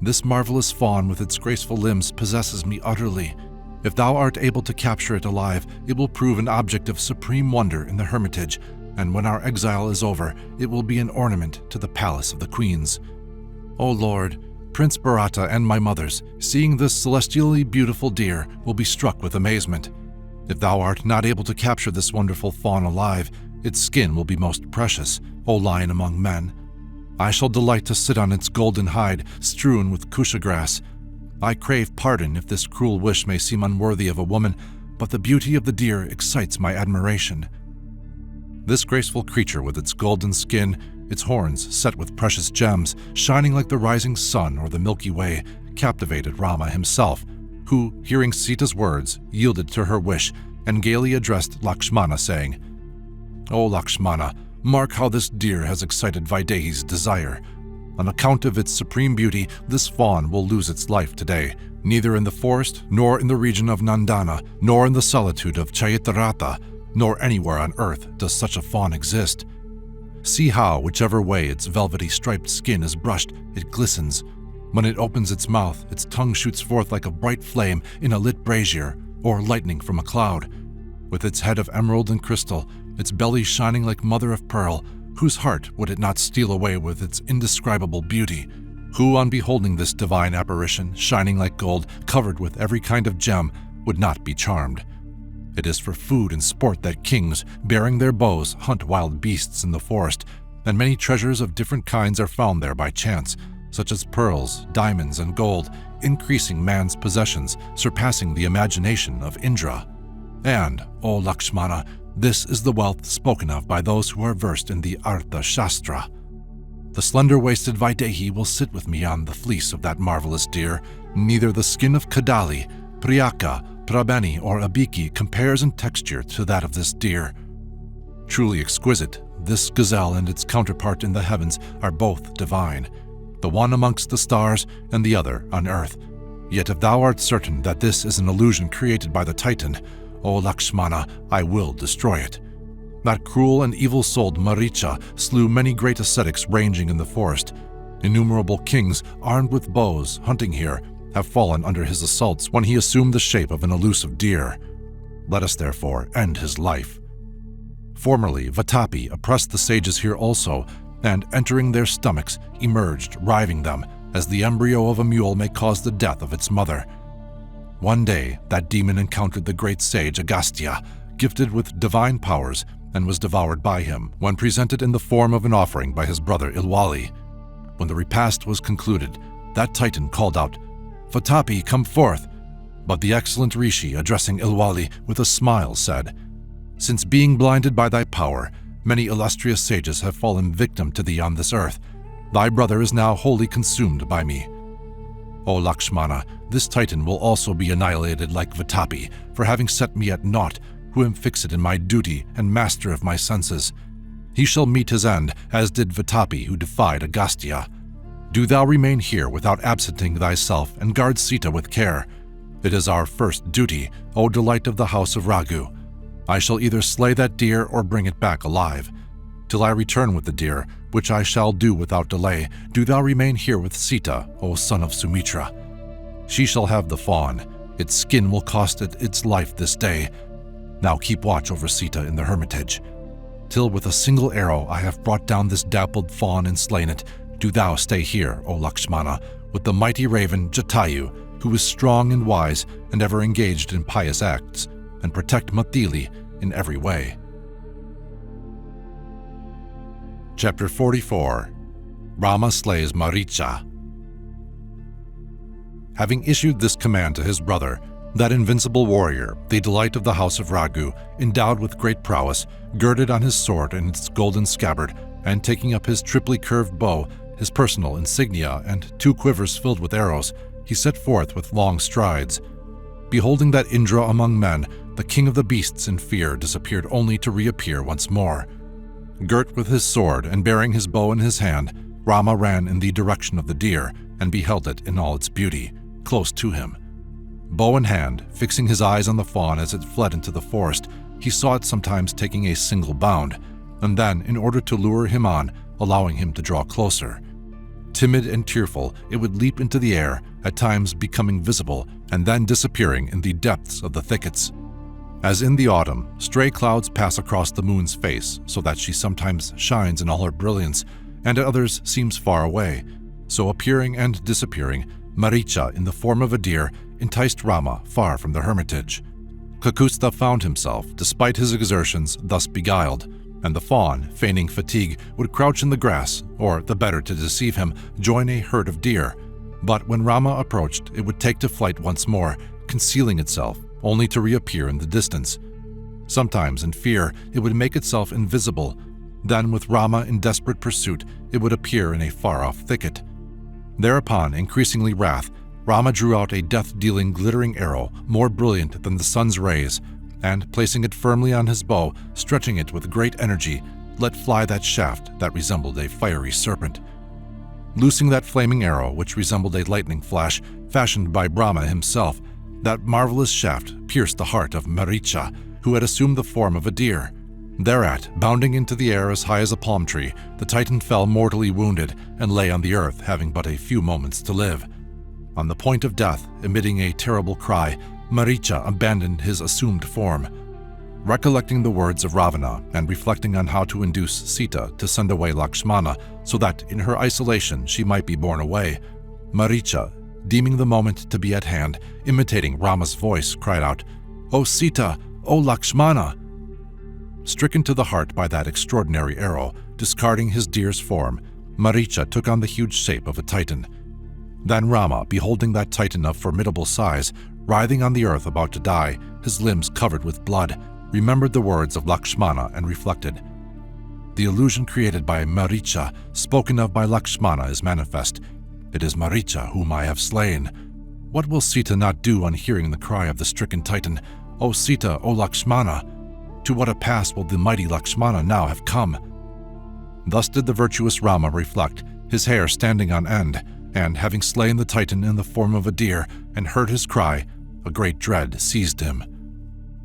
Speaker 1: This marvelous fawn with its graceful limbs possesses me utterly. If thou art able to capture it alive, it will prove an object of supreme wonder in the hermitage, and when our exile is over, it will be an ornament to the palace of the queens. O Lord, Prince Bharata and my mothers, seeing this celestially beautiful deer, will be struck with amazement. If thou art not able to capture this wonderful fawn alive, its skin will be most precious, O lion among men. I shall delight to sit on its golden hide, strewn with kusha grass. I crave pardon if this cruel wish may seem unworthy of a woman, but the beauty of the deer excites my admiration. This graceful creature with its golden skin, its horns set with precious gems, shining like the rising sun or the Milky Way, captivated Rama himself, who, hearing Sita's words, yielded to her wish and gaily addressed Lakshmana, saying, "O Lakshmana, mark how this deer has excited Vaidehi's desire. On account of its supreme beauty, this fawn will lose its life today. Neither in the forest, nor in the region of Nandana, nor in the solitude of Chaitarata, nor anywhere on earth does such a fawn exist. See how, whichever way its velvety striped skin is brushed, it glistens. When it opens its mouth, its tongue shoots forth like a bright flame in a lit brazier, or lightning from a cloud. With its head of emerald and crystal, its belly shining like mother of pearl, whose heart would it not steal away with its indescribable beauty? Who, on beholding this divine apparition, shining like gold, covered with every kind of gem, would not be charmed? It is for food and sport that kings, bearing their bows, hunt wild beasts in the forest, and many treasures of different kinds are found there by chance, such as pearls, diamonds, and gold, increasing man's possessions, surpassing the imagination of Indra. And, O Lakshmana, this is the wealth spoken of by those who are versed in the Artha Shastra. The slender-waisted Vaidehi will sit with me on the fleece of that marvelous deer. Neither the skin of Kadali, Priyaka, Prabani, or Abiki compares in texture to that of this deer. Truly exquisite, this gazelle and its counterpart in the heavens are both divine, the one amongst the stars and the other on earth. Yet if thou art certain that this is an illusion created by the Titan, O Lakshmana, I will destroy it. That cruel and evil-souled Maricha slew many great ascetics ranging in the forest. Innumerable kings, armed with bows, hunting here, have fallen under his assaults when he assumed the shape of an elusive deer. Let us therefore end his life. Formerly, Vatapi oppressed the sages here also, and entering their stomachs, emerged, riving them, as the embryo of a mule may cause the death of its mother. One day, that demon encountered the great sage Agastya, gifted with divine powers, and was devoured by him when presented in the form of an offering by his brother Ilwali. When the repast was concluded, that Titan called out, "Vatapi, come forth!" But the excellent Rishi, addressing Ilwali with a smile, said, "Since being blinded by thy power, many illustrious sages have fallen victim to thee on this earth. Thy brother is now wholly consumed by me. O Lakshmana, this Titan will also be annihilated like Vatapi, for having set me at naught, who am fixed in my duty and master of my senses. He shall meet his end, as did Vatapi, who defied Agastya. Do thou remain here without absenting thyself, and guard Sita with care. It is our first duty, O delight of the house of Raghu. I shall either slay that deer or bring it back alive. Till I return with the deer, which I shall do without delay, do thou remain here with Sita, O son of Sumitra. She shall have the fawn. Its skin will cost it its life this day. Now keep watch over Sita in the hermitage. Till with a single arrow I have brought down this dappled fawn and slain it, do thou stay here, O Lakshmana, with the mighty raven Jatayu, who is strong and wise and ever engaged in pious acts, and protect Mathili in every way." Chapter 44. Rama slays Maricha. Having issued this command to his brother, that invincible warrior, the delight of the house of Raghu, endowed with great prowess, girded on his sword in its golden scabbard, and taking up his triply curved bow, his personal insignia, and 2 quivers filled with arrows, he set forth with long strides. Beholding that Indra among men, the king of the beasts in fear disappeared only to reappear once more. Girt with his sword and bearing his bow in his hand, Rama ran in the direction of the deer and beheld it in all its beauty, close to him. Bow in hand, fixing his eyes on the fawn as it fled into the forest, he saw it sometimes taking a single bound, and then, in order to lure him on, allowing him to draw closer. Timid and tearful, it would leap into the air, at times becoming visible, and then disappearing in the depths of the thickets. As in the autumn, stray clouds pass across the moon's face, so that she sometimes shines in all her brilliance, and at others seems far away. So appearing and disappearing, Maricha, in the form of a deer, enticed Rama far from the hermitage. Kakusta found himself, despite his exertions, thus beguiled, and the fawn, feigning fatigue, would crouch in the grass, or, the better to deceive him, join a herd of deer. But when Rama approached, it would take to flight once more, concealing itself, only to reappear in the distance. Sometimes, in fear, it would make itself invisible. Then, with Rama in desperate pursuit, it would appear in a far-off thicket. Thereupon, increasingly wrath, Rama drew out a death-dealing glittering arrow more brilliant than the sun's rays, and, placing it firmly on his bow, stretching it with great energy, let fly that shaft that resembled a fiery serpent. Loosing that flaming arrow, which resembled a lightning flash, fashioned by Brahma himself, that marvelous shaft pierced the heart of Maricha, who had assumed the form of a deer. Thereat, bounding into the air as high as a palm tree, the Titan fell mortally wounded and lay on the earth, having but a few moments to live. On the point of death, emitting a terrible cry, Maricha abandoned his assumed form. Recollecting the words of Ravana and reflecting on how to induce Sita to send away Lakshmana so that in her isolation she might be borne away, Maricha, deeming the moment to be at hand, imitating Rama's voice, cried out, "O Sita! O Lakshmana!" Stricken to the heart by that extraordinary arrow, discarding his deer's form, Maricha took on the huge shape of a Titan. Then Rama, beholding that Titan of formidable size, writhing on the earth about to die, his limbs covered with blood, remembered the words of Lakshmana and reflected. The illusion created by Maricha, spoken of by Lakshmana, is manifest. It is Maricha whom I have slain. What will Sita not do on hearing the cry of the stricken Titan, "O Sita, O Lakshmana"? To what a pass will the mighty Lakshmana now have come? Thus did the virtuous Rama reflect, his hair standing on end, and having slain the Titan in the form of a deer and heard his cry, a great dread seized him.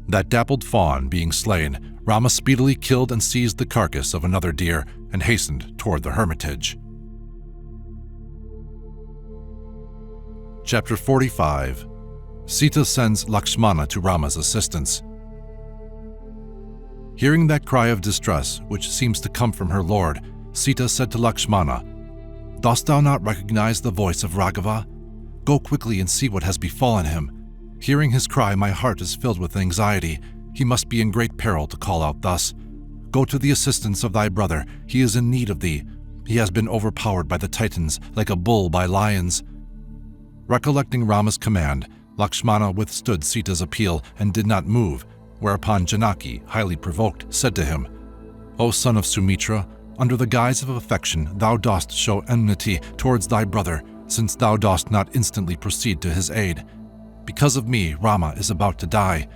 Speaker 1: That dappled fawn being slain, Rama speedily killed and seized the carcass of another deer and hastened toward the hermitage. Chapter 45. Sita sends Lakshmana to Rama's assistance. Hearing that cry of distress, which seems to come from her lord, Sita said to Lakshmana, "Dost thou not recognize the voice of Raghava? Go quickly and see what has befallen him. Hearing his cry, my heart is filled with anxiety. He must be in great peril to call out thus. Go to the assistance of thy brother. He is in need of thee. He has been overpowered by the Titans like a bull by lions." Recollecting Rama's command, Lakshmana withstood Sita's appeal and did not move, whereupon Janaki, highly provoked, said to him, "O son of Sumitra, under the guise of affection thou dost show enmity towards thy brother, since thou dost not instantly proceed to his aid. Because of me, Rama is about to die.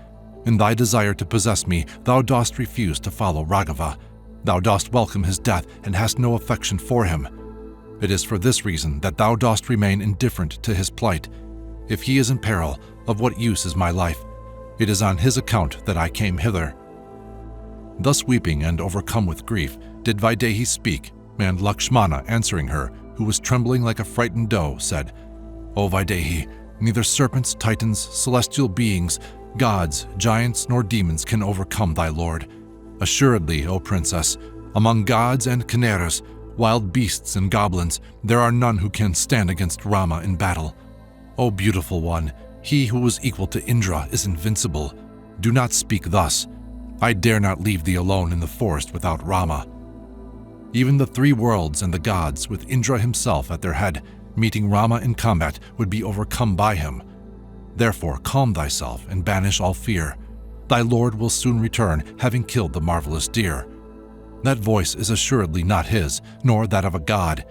Speaker 1: In thy desire to possess me, thou dost refuse to follow Raghava. Thou dost welcome his death and hast no affection for him. It is for this reason that thou dost remain indifferent to his plight. If he is in peril, of what use is my life? It is on his account that I came hither." Thus weeping and overcome with grief, did Vaidehi speak, and Lakshmana, answering her, who was trembling like a frightened doe, said, "O Vaidehi, neither serpents, titans, celestial beings, gods, giants, nor demons can overcome thy lord. Assuredly, O princess, among gods and chimeras, wild beasts and goblins, there are none who can stand against Rama in battle. O beautiful one, he who was equal to Indra is invincible. Do not speak thus. I dare not leave thee alone in the forest without Rama. Even the three worlds and the gods, with Indra himself at their head, meeting Rama in combat, would be overcome by him. Therefore calm thyself and banish all fear. Thy lord will soon return, having killed the marvelous deer. That voice is assuredly not his, nor that of a god.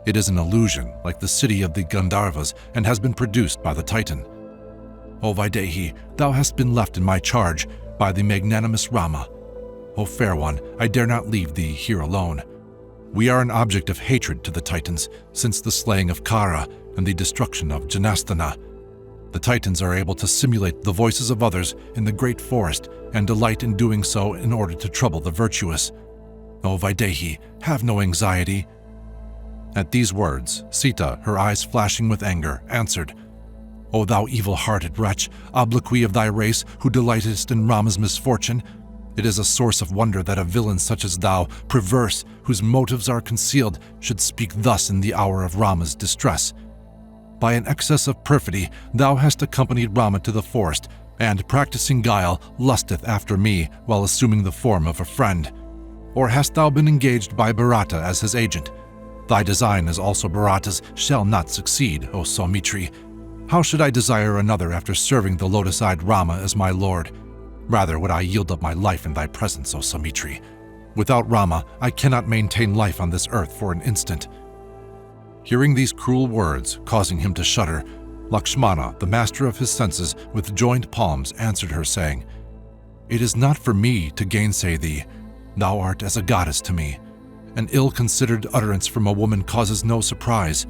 Speaker 1: It is an illusion, like the city of the Gandharvas, and has been produced by the Titan. O Vaidehi, thou hast been left in my charge by the magnanimous Rama. O fair one, I dare not leave thee here alone. We are an object of hatred to the Titans, since the slaying of Khara and the destruction of Janasthana. The Titans are able to simulate the voices of others in the great forest and delight in doing so in order to trouble the virtuous. O Vaidehi, have no anxiety." At these words, Sita, her eyes flashing with anger, answered, "O thou evil-hearted wretch, obloquy of thy race, who delightest in Rama's misfortune, It is a source of wonder that a villain such as thou, perverse, whose motives are concealed, should speak thus in the hour of Rama's distress. By an excess of perfidy, thou hast accompanied Rama to the forest, and, practicing guile, lusteth after me while assuming the form of a friend. Or hast thou been engaged by Virada as his agent? Thy design, as also Bharata's, shall not succeed, O Saumitri. How should I desire another after serving the lotus-eyed Rama as my lord? Rather would I yield up my life in thy presence, O Saumitri. Without Rama, I cannot maintain life on this earth for an instant." Hearing these cruel words, causing him to shudder, Lakshmana, the master of his senses, with joined palms answered her, saying, "It is not for me to gainsay thee. Thou art as a goddess to me. An ill-considered utterance from a woman causes no surprise.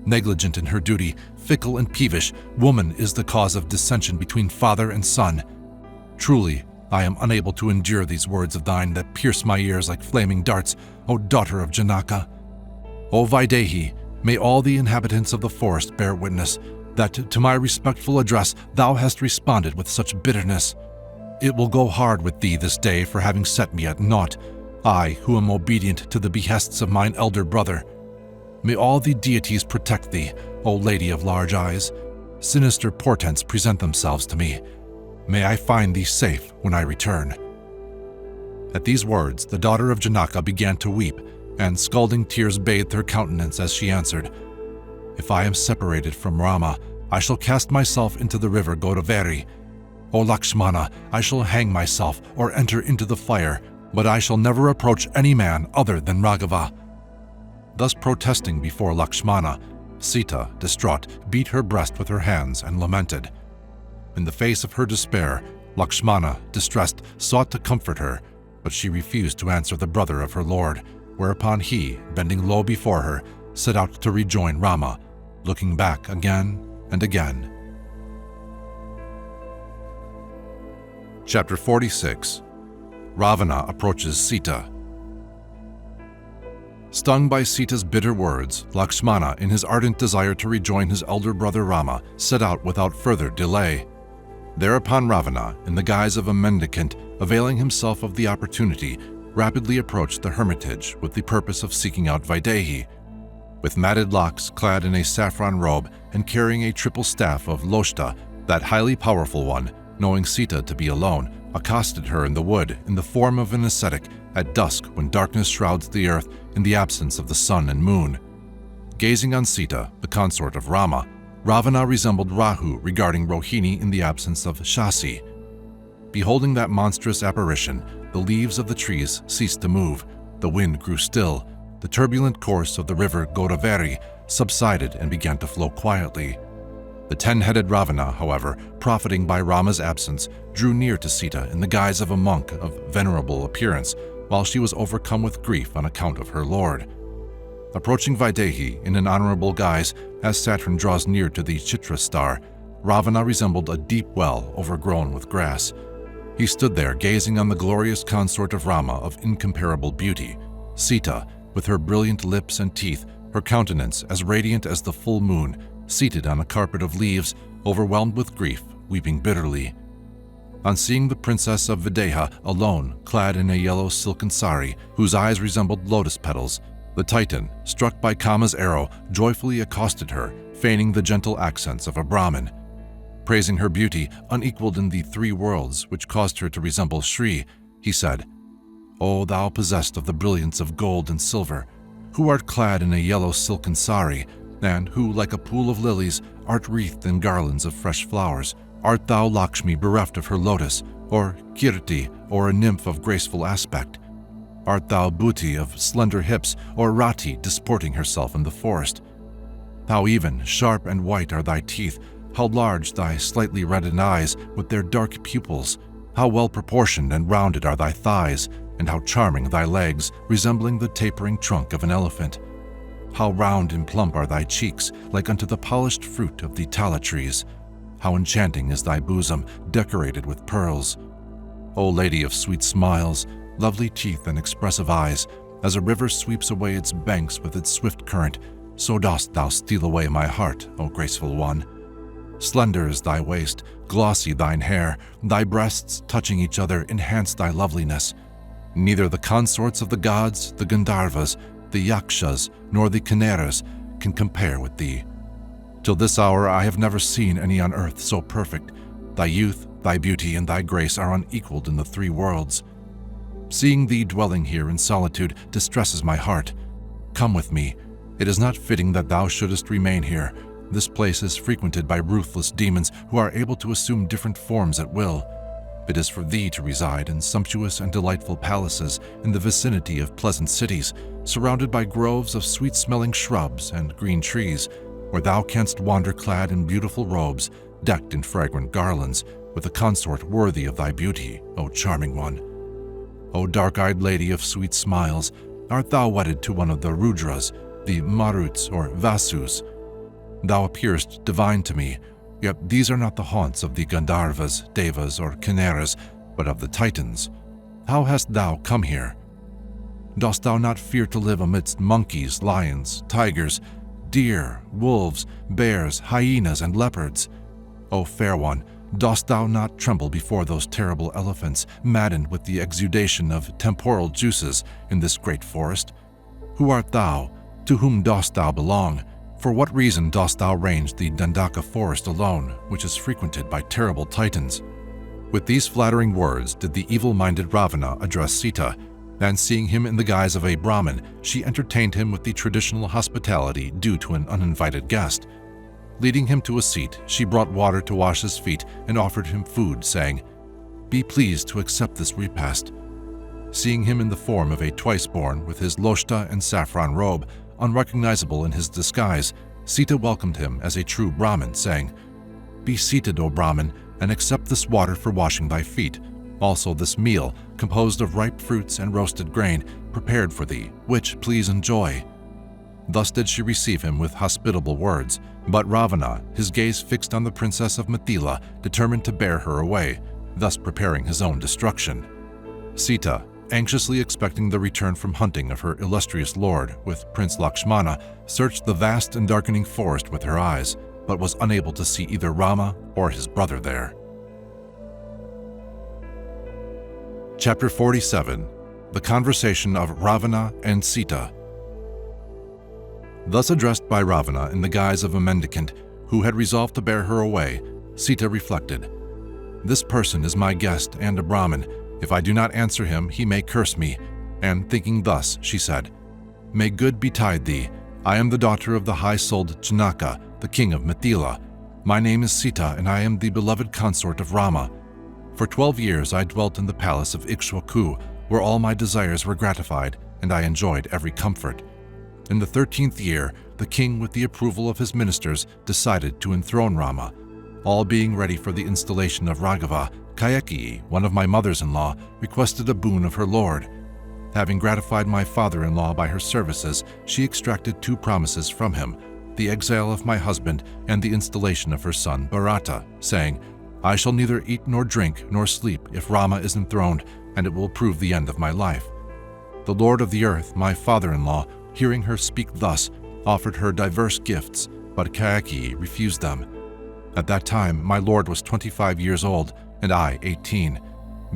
Speaker 1: Negligent in her duty, fickle and peevish, woman is the cause of dissension between father and son. Truly, I am unable to endure these words of thine that pierce my ears like flaming darts, O daughter of Janaka. O Vaidehi, may all the inhabitants of the forest bear witness that to my respectful address thou hast responded with such bitterness. It will go hard with thee this day for having set me at naught, I who am obedient to the behests of mine elder brother. May all the deities protect thee, O lady of large eyes. Sinister portents present themselves to me. May I find thee safe when I return." At these words, the daughter of Janaka began to weep, and scalding tears bathed her countenance as she answered, "If I am separated from Rama, I shall cast myself into the river Godavari. O Lakshmana, I shall hang myself or enter into the fire, but I shall never approach any man other than Raghava." Thus protesting before Lakshmana, Sita, distraught, beat her breast with her hands and lamented. In the face of her despair, Lakshmana, distressed, sought to comfort her, but she refused to answer the brother of her lord, whereupon he, bending low before her, set out to rejoin Rama, looking back again and again. Chapter 46. Ravana approaches Sita. Stung by Sita's bitter words, Lakshmana, in his ardent desire to rejoin his elder brother Rama, set out without further delay. Thereupon Ravana, in the guise of a mendicant, availing himself of the opportunity, rapidly approached the hermitage with the purpose of seeking out Vaidehi. With matted locks, clad in a saffron robe, and carrying a triple staff of Loshta, that highly powerful one, knowing Sita to be alone, accosted her in the wood in the form of an ascetic at dusk when darkness shrouds the earth in the absence of the sun and moon. Gazing on Sita, the consort of Rama, Ravana resembled Rahu regarding Rohini in the absence of Shasi. Beholding that monstrous apparition, the leaves of the trees ceased to move, the wind grew still, the turbulent course of the river Godavari subsided and began to flow quietly. The 10-headed Ravana, however, profiting by Rama's absence, drew near to Sita in the guise of a monk of venerable appearance, while she was overcome with grief on account of her lord. Approaching Vaidehi in an honorable guise, as Saturn draws near to the Chitra star, Ravana resembled a deep well overgrown with grass. He stood there gazing on the glorious consort of Rama of incomparable beauty, Sita, with her brilliant lips and teeth, her countenance as radiant as the full moon, seated on a carpet of leaves, overwhelmed with grief, weeping bitterly. On seeing the princess of Videha alone, clad in a yellow silken sari, whose eyes resembled lotus petals, the Titan, struck by Kama's arrow, joyfully accosted her, feigning the gentle accents of a Brahmin. Praising her beauty, unequaled in the three worlds, which caused her to resemble Shri, he said, "O thou possessed of the brilliance of gold and silver, who art clad in a yellow silken sari, and who, like a pool of lilies, art wreathed in garlands of fresh flowers, art thou Lakshmi bereft of her lotus, or Kirti, or a nymph of graceful aspect? Art thou Bhuti of slender hips, or Rati disporting herself in the forest? How even, sharp and white are thy teeth, how large thy slightly reddened eyes with their dark pupils, how well proportioned and rounded are thy thighs, and how charming thy legs, resembling the tapering trunk of an elephant. How round and plump are thy cheeks, like unto the polished fruit of the tala trees. How enchanting is thy bosom, decorated with pearls. O lady of sweet smiles, lovely teeth and expressive eyes, as a river sweeps away its banks with its swift current, so dost thou steal away my heart, O graceful one. Slender is thy waist, glossy thine hair, thy breasts touching each other enhance thy loveliness. Neither the consorts of the gods, the Gandharvas, the Yakshas, nor the Kinnaras can compare with thee. Till this hour I have never seen any on earth so perfect. Thy youth, thy beauty, and thy grace are unequaled in the three worlds. Seeing thee dwelling here in solitude distresses my heart. Come with me. It is not fitting that thou shouldest remain here. This place is frequented by ruthless demons who are able to assume different forms at will. It is for thee to reside in sumptuous and delightful palaces in the vicinity of pleasant cities, surrounded by groves of sweet-smelling shrubs and green trees, where thou canst wander clad in beautiful robes, decked in fragrant garlands, with a consort worthy of thy beauty, O charming one. O dark-eyed lady of sweet smiles, art thou wedded to one of the Rudras, the Maruts or Vasus? Thou appearest divine to me, yet these are not the haunts of the Gandharvas, Devas, or Kinnaras, but of the Titans. How hast thou come here? Dost thou not fear to live amidst monkeys, lions, tigers, deer, wolves, bears, hyenas, and leopards? O fair one, dost thou not tremble before those terrible elephants, maddened with the exudation of temporal juices in this great forest? Who art thou? To whom dost thou belong? For what reason dost thou range the Dandaka forest alone, which is frequented by terrible Titans? With these flattering words did the evil-minded Ravana address Sita, and seeing him in the guise of a Brahmin, she entertained him with the traditional hospitality due to an uninvited guest. Leading him to a seat, she brought water to wash his feet and offered him food, saying, "Be pleased to accept this repast." Seeing him in the form of a twice-born with his loshta and saffron robe, unrecognizable in his disguise, Sita welcomed him as a true Brahmin, saying, "Be seated, O Brahmin, and accept this water for washing thy feet, also this meal, composed of ripe fruits and roasted grain, prepared for thee, which please enjoy." Thus did she receive him with hospitable words, but Ravana, his gaze fixed on the princess of Mithila, determined to bear her away, thus preparing his own destruction. Sita, anxiously expecting the return from hunting of her illustrious lord with Prince Lakshmana, searched the vast and darkening forest with her eyes, but was unable to see either Rama or his brother there. Chapter 47. The Conversation of Ravana and Sita. Thus addressed by Ravana in the guise of a mendicant who had resolved to bear her away, Sita reflected, "This person is my guest and a Brahmin. If I do not answer him, he may curse me." And thinking thus, she said, "May good betide thee. I am the daughter of the high-souled Janaka, the king of Mithila. My name is Sita, and I am the beloved consort of Rama. For 12 years I dwelt in the palace of Ikshwaku, where all my desires were gratified, and I enjoyed every comfort. In the 13th year, the king, with the approval of his ministers, decided to enthrone Rama. All being ready for the installation of Raghava, Kayakyi, one of my mothers-in-law, requested a boon of her lord. Having gratified my father-in-law by her services, she extracted 2 promises from him, the exile of my husband and the installation of her son Virada, saying, "I shall neither eat nor drink nor sleep if Rama is enthroned, and it will prove the end of my life." The lord of the earth, my father-in-law, hearing her speak thus, offered her diverse gifts, but Kayakyi refused them. At that time my lord was 25 years old, and I 18.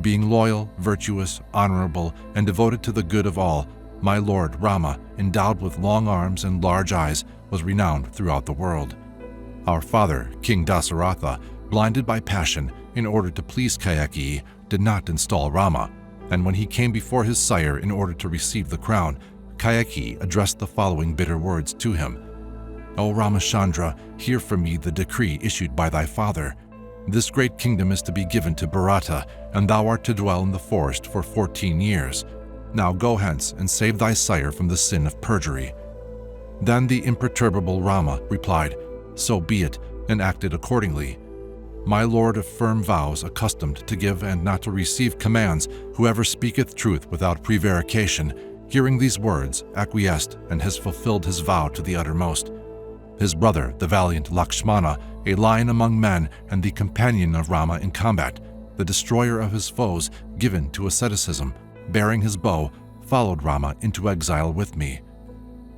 Speaker 1: Being loyal, virtuous, honorable, and devoted to the good of all, my lord Rama, endowed with long arms and large eyes, was renowned throughout the world. Our father, King Dasaratha, blinded by passion, in order to please Kayakyi, did not install Rama, and when he came before his sire in order to receive the crown, Kayakyi addressed the following bitter words to him. "O Ramachandra, hear from me the decree issued by thy father. This great kingdom is to be given to Bharata, and thou art to dwell in the forest for 14 years. Now go hence and save thy sire from the sin of perjury." Then the imperturbable Rama replied, "So be it," and acted accordingly. My lord of firm vows, accustomed to give and not to receive commands, whoever speaketh truth without prevarication, hearing these words, acquiesced and has fulfilled his vow to the uttermost. His brother, the valiant Lakshmana, a lion among men and the companion of Rama in combat, the destroyer of his foes, given to asceticism, bearing his bow, followed Rama into exile with me.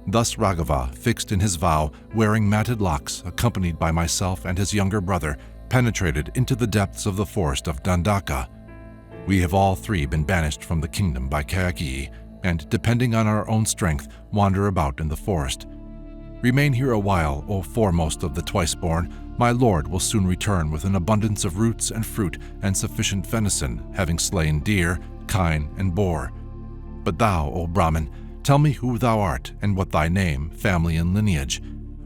Speaker 1: Thus Raghava, fixed in his vow, wearing matted locks, accompanied by myself and his younger brother, penetrated into the depths of the forest of Dandaka. We have all three been banished from the kingdom by Kayakyi, and, depending on our own strength, wander about in the forest. Remain here a while, O foremost of the twice-born. My lord will soon return with an abundance of roots and fruit and sufficient venison, having slain deer, kine, and boar. But thou, O Brahmin, tell me who thou art and what thy name, family, and lineage.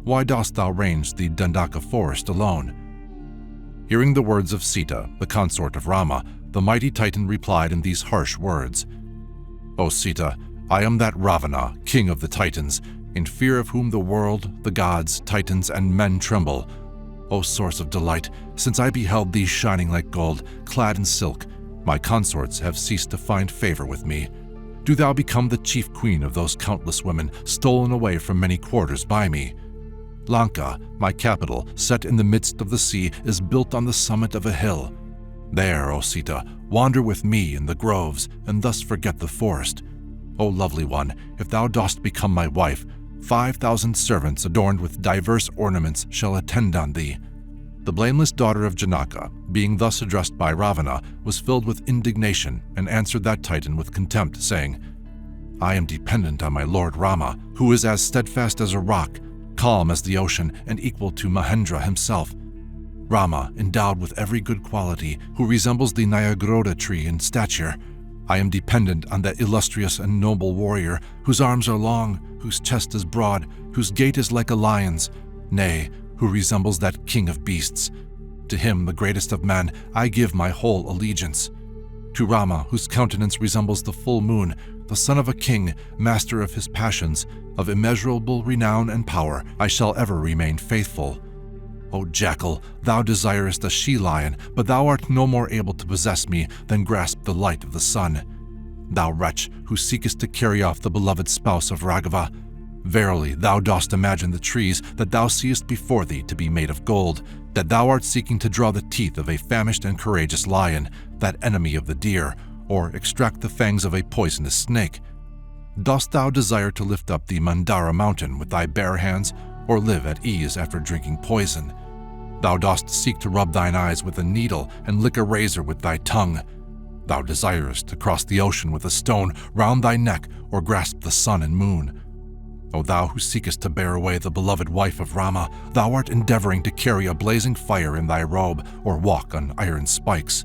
Speaker 1: Why dost thou range the Dandaka forest alone?" Hearing the words of Sita, the consort of Rama, the mighty Titan replied in these harsh words, "O Sita, I am that Ravana, king of the Titans, in fear of whom the world, the gods, Titans, and men tremble. O source of delight, since I beheld thee shining like gold, clad in silk, my consorts have ceased to find favor with me. Do thou become the chief queen of those countless women stolen away from many quarters by me. Lanka, my capital, set in the midst of the sea, is built on the summit of a hill. There, O Sita, wander with me in the groves, and thus forget the forest. O lovely one, if thou dost become my wife, 5,000 servants adorned with diverse ornaments shall attend on thee." The blameless daughter of Janaka, being thus addressed by Ravana, was filled with indignation and answered that Titan with contempt, saying, "I am dependent on my lord Rama, who is as steadfast as a rock, calm as the ocean, and equal to Mahendra himself. Rama, endowed with every good quality, who resembles the Nyagroda tree in stature. I am dependent on that illustrious and noble warrior, whose arms are long, whose chest is broad, whose gait is like a lion's, nay, who resembles that king of beasts. To him, the greatest of men, I give my whole allegiance. To Rama, whose countenance resembles the full moon, the son of a king, master of his passions, of immeasurable renown and power, I shall ever remain faithful. O jackal, thou desirest a she-lion, but thou art no more able to possess me than grasp the light of the sun. Thou wretch, who seekest to carry off the beloved spouse of Raghava, verily thou dost imagine the trees that thou seest before thee to be made of gold, that thou art seeking to draw the teeth of a famished and courageous lion, that enemy of the deer, or extract the fangs of a poisonous snake. Dost thou desire to lift up the Mandara mountain with thy bare hands, or live at ease after drinking poison? Thou dost seek to rub thine eyes with a needle and lick a razor with thy tongue. Thou desirest to cross the ocean with a stone round thy neck, or grasp the sun and moon. O thou who seekest to bear away the beloved wife of Rama, thou art endeavoring to carry a blazing fire in thy robe, or walk on iron spikes.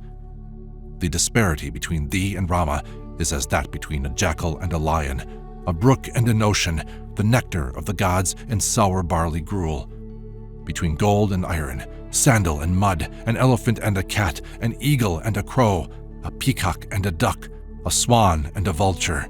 Speaker 1: The disparity between thee and Rama is as that between a jackal and a lion, a brook and an ocean, the nectar of the gods and sour barley gruel. Between gold and iron, sandal and mud, an elephant and a cat, an eagle and a crow, a peacock and a duck, a swan and a vulture.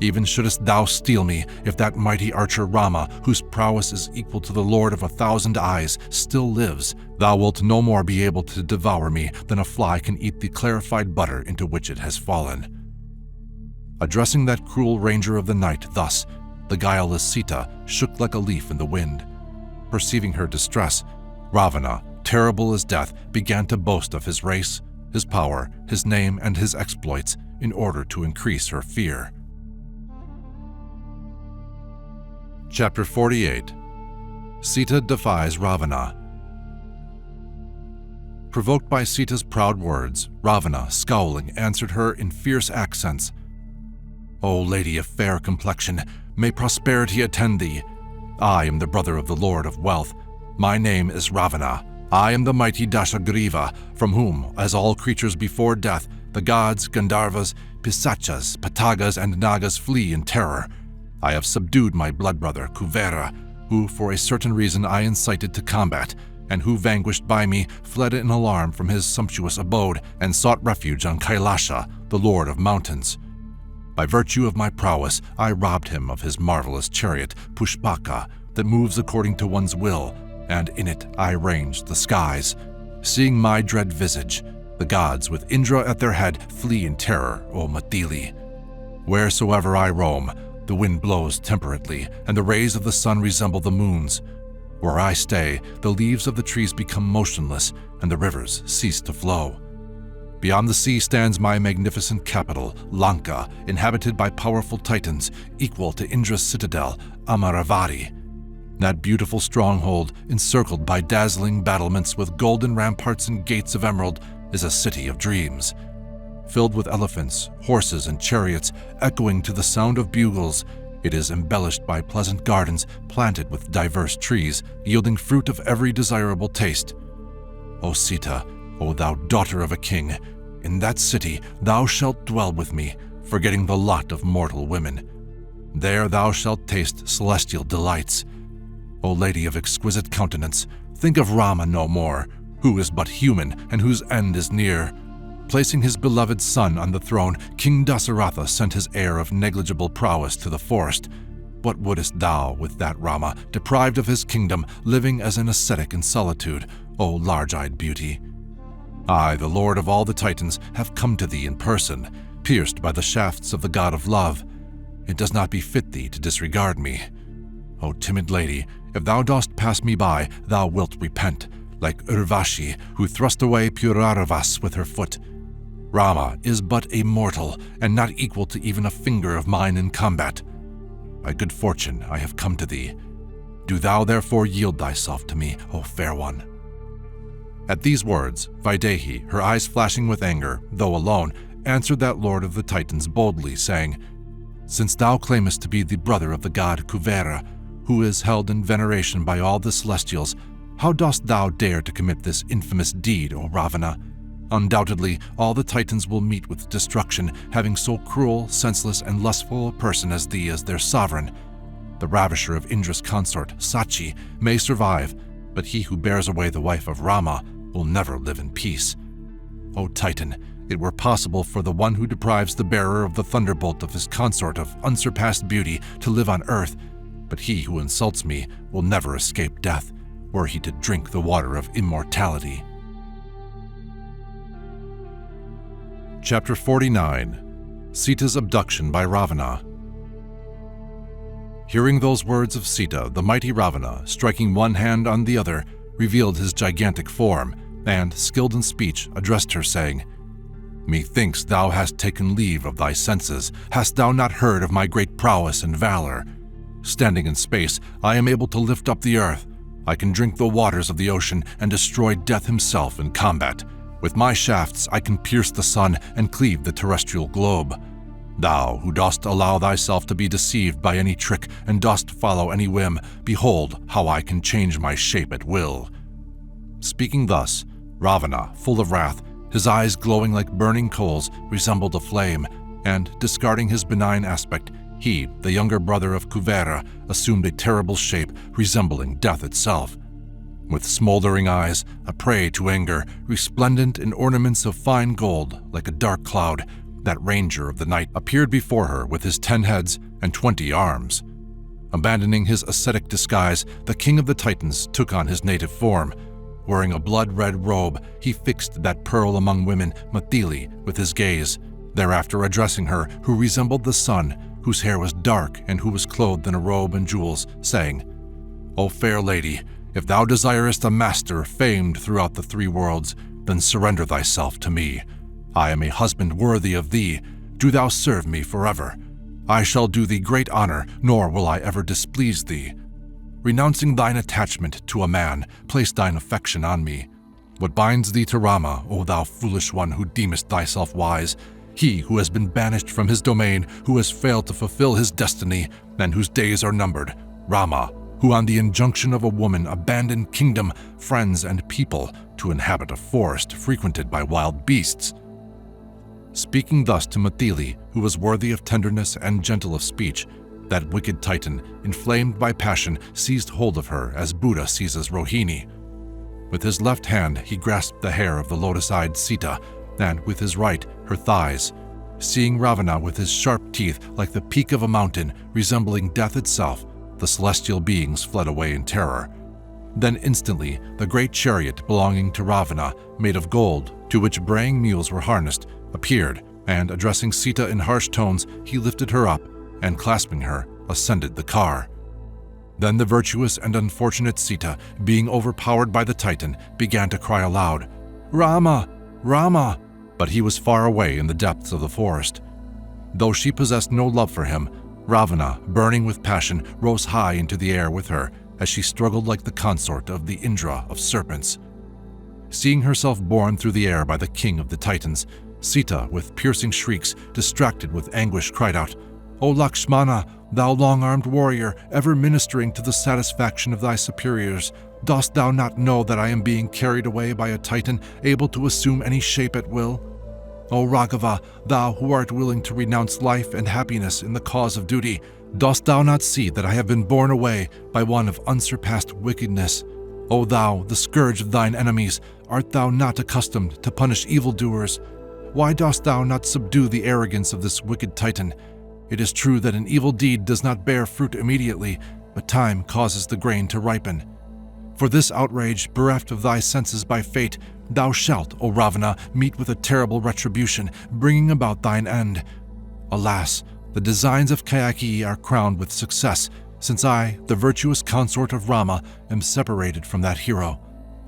Speaker 1: Even shouldest thou steal me, if that mighty archer Rama, whose prowess is equal to the Lord of 1,000 eyes, still lives, thou wilt no more be able to devour me than a fly can eat the clarified butter into which it has fallen." Addressing that cruel ranger of the night thus, the guileless Sita shook like a leaf in the wind. Perceiving her distress, Ravana, terrible as death, began to boast of his race, his power, his name, and his exploits in order to increase her fear. Chapter 48. Sita defies Ravana. Provoked by Sita's proud words, Ravana, scowling, answered her in fierce accents, "O lady of fair complexion, may prosperity attend thee. I am the brother of the Lord of Wealth. My name is Ravana. I am the mighty Dashagriva, from whom, as all creatures before death, the gods, Gandharvas, Pisachas, Patagas, and Nagas flee in terror. I have subdued my blood brother, Kuvera, who for a certain reason I incited to combat, and who, vanquished by me, fled in alarm from his sumptuous abode and sought refuge on Kailasha, the lord of mountains. By virtue of my prowess, I robbed him of his marvelous chariot, Pushpaka, that moves according to one's will, and in it I ranged the skies. Seeing my dread visage, the gods, with Indra at their head, flee in terror, O Matili. Wheresoever I roam, the wind blows temperately, and the rays of the sun resemble the moon's. Where I stay, the leaves of the trees become motionless, and the rivers cease to flow. Beyond the sea stands my magnificent capital, Lanka, inhabited by powerful titans, equal to Indra's citadel, Amaravati. That beautiful stronghold, encircled by dazzling battlements with golden ramparts and gates of emerald, is a city of dreams. Filled with elephants, horses, and chariots, echoing to the sound of bugles, it is embellished by pleasant gardens planted with diverse trees, yielding fruit of every desirable taste. O Sita, O thou daughter of a king, in that city thou shalt dwell with me, forgetting the lot of mortal women. There thou shalt taste celestial delights. O lady of exquisite countenance, think of Rama no more, who is but human and whose end is near. Placing his beloved son on the throne, King Dasaratha sent his heir of negligible prowess to the forest. What wouldest thou with that Rama, deprived of his kingdom, living as an ascetic in solitude, O large-eyed beauty? I, the lord of all the Titans, have come to thee in person, pierced by the shafts of the god of love. It does not befit thee to disregard me. O timid lady, if thou dost pass me by, thou wilt repent, like Urvashi, who thrust away Puraravas with her foot. Rama is but a mortal, and not equal to even a finger of mine in combat. By good fortune I have come to thee. Do thou therefore yield thyself to me, O fair one." At these words, Vaidehi, her eyes flashing with anger, though alone, answered that lord of the Titans boldly, saying, "Since thou claimest to be the brother of the god Kuvera, who is held in veneration by all the celestials, how dost thou dare to commit this infamous deed, O Ravana? Undoubtedly, all the Titans will meet with destruction, having so cruel, senseless, and lustful a person as thee as their sovereign. The ravisher of Indra's consort, Sachi, may survive, but he who bears away the wife of Rama will never live in peace. O Titan, it were possible for the one who deprives the bearer of the thunderbolt of his consort of unsurpassed beauty to live on earth, but he who insults me will never escape death, were he to drink the water of immortality." Chapter 49. Sita's Abduction by Ravana. Hearing those words of Sita, the mighty Ravana, striking one hand on the other, revealed his gigantic form, and, skilled in speech, addressed her, saying, "Methinks thou hast taken leave of thy senses. Hast thou not heard of my great prowess and valor? Standing in space, I am able to lift up the earth. I can drink the waters of the ocean and destroy death himself in combat. With my shafts I can pierce the sun and cleave the terrestrial globe. Thou, who dost allow thyself to be deceived by any trick and dost follow any whim, behold how I can change my shape at will." Speaking thus, Ravana, full of wrath, his eyes glowing like burning coals, resembled a flame, and, discarding his benign aspect, he, the younger brother of Kuvera, assumed a terrible shape resembling death itself. With smoldering eyes, a prey to anger, resplendent in ornaments of fine gold, like a dark cloud, that ranger of the night appeared before her with his 10 heads and 20 arms. Abandoning his ascetic disguise, the king of the Titans took on his native form. Wearing a blood-red robe, he fixed that pearl among women, Matili, with his gaze, thereafter addressing her, who resembled the sun, whose hair was dark and who was clothed in a robe and jewels, saying, "O fair lady, if thou desirest a master famed throughout the 3 worlds, then surrender thyself to me. I am a husband worthy of thee. Do thou serve me forever. I shall do thee great honor, nor will I ever displease thee. Renouncing thine attachment to a man, place thine affection on me. What binds thee to Rama, O thou foolish one who deemest thyself wise? He who has been banished from his domain, who has failed to fulfill his destiny, and whose days are numbered. Rama, who on the injunction of a woman abandoned kingdom, friends, and people to inhabit a forest frequented by wild beasts." Speaking thus to Matili, who was worthy of tenderness and gentle of speech, that wicked Titan, inflamed by passion, seized hold of her as Buddha seizes Rohini. With his left hand he grasped the hair of the lotus-eyed Sita, and with his right her thighs. Seeing Ravana with his sharp teeth like the peak of a mountain, resembling death itself, the celestial beings fled away in terror. Then instantly the great chariot belonging to Ravana, made of gold, to which braying mules were harnessed, appeared, and addressing Sita in harsh tones, he lifted her up, and clasping her, ascended the car. Then the virtuous and unfortunate Sita, being overpowered by the Titan, began to cry aloud, "Rama! Rama!" but he was far away in the depths of the forest. Though she possessed no love for him, Ravana, burning with passion, rose high into the air with her as she struggled like the consort of the Indra of serpents. Seeing herself borne through the air by the king of the Titans, Sita, with piercing shrieks, distracted with anguish, cried out, "O Lakshmana, thou long-armed warrior, ever ministering to the satisfaction of thy superiors, dost thou not know that I am being carried away by a Titan able to assume any shape at will? O Raghava, thou who art willing to renounce life and happiness in the cause of duty, dost thou not see that I have been borne away by one of unsurpassed wickedness? O thou, the scourge of thine enemies, art thou not accustomed to punish evildoers? Why dost thou not subdue the arrogance of this wicked Titan? It is true that an evil deed does not bear fruit immediately, but time causes the grain to ripen. For this outrage, bereft of thy senses by fate, thou shalt, O Ravana, meet with a terrible retribution, bringing about thine end. Alas, the designs of Kayaki are crowned with success, since I, the virtuous consort of Rama, am separated from that hero.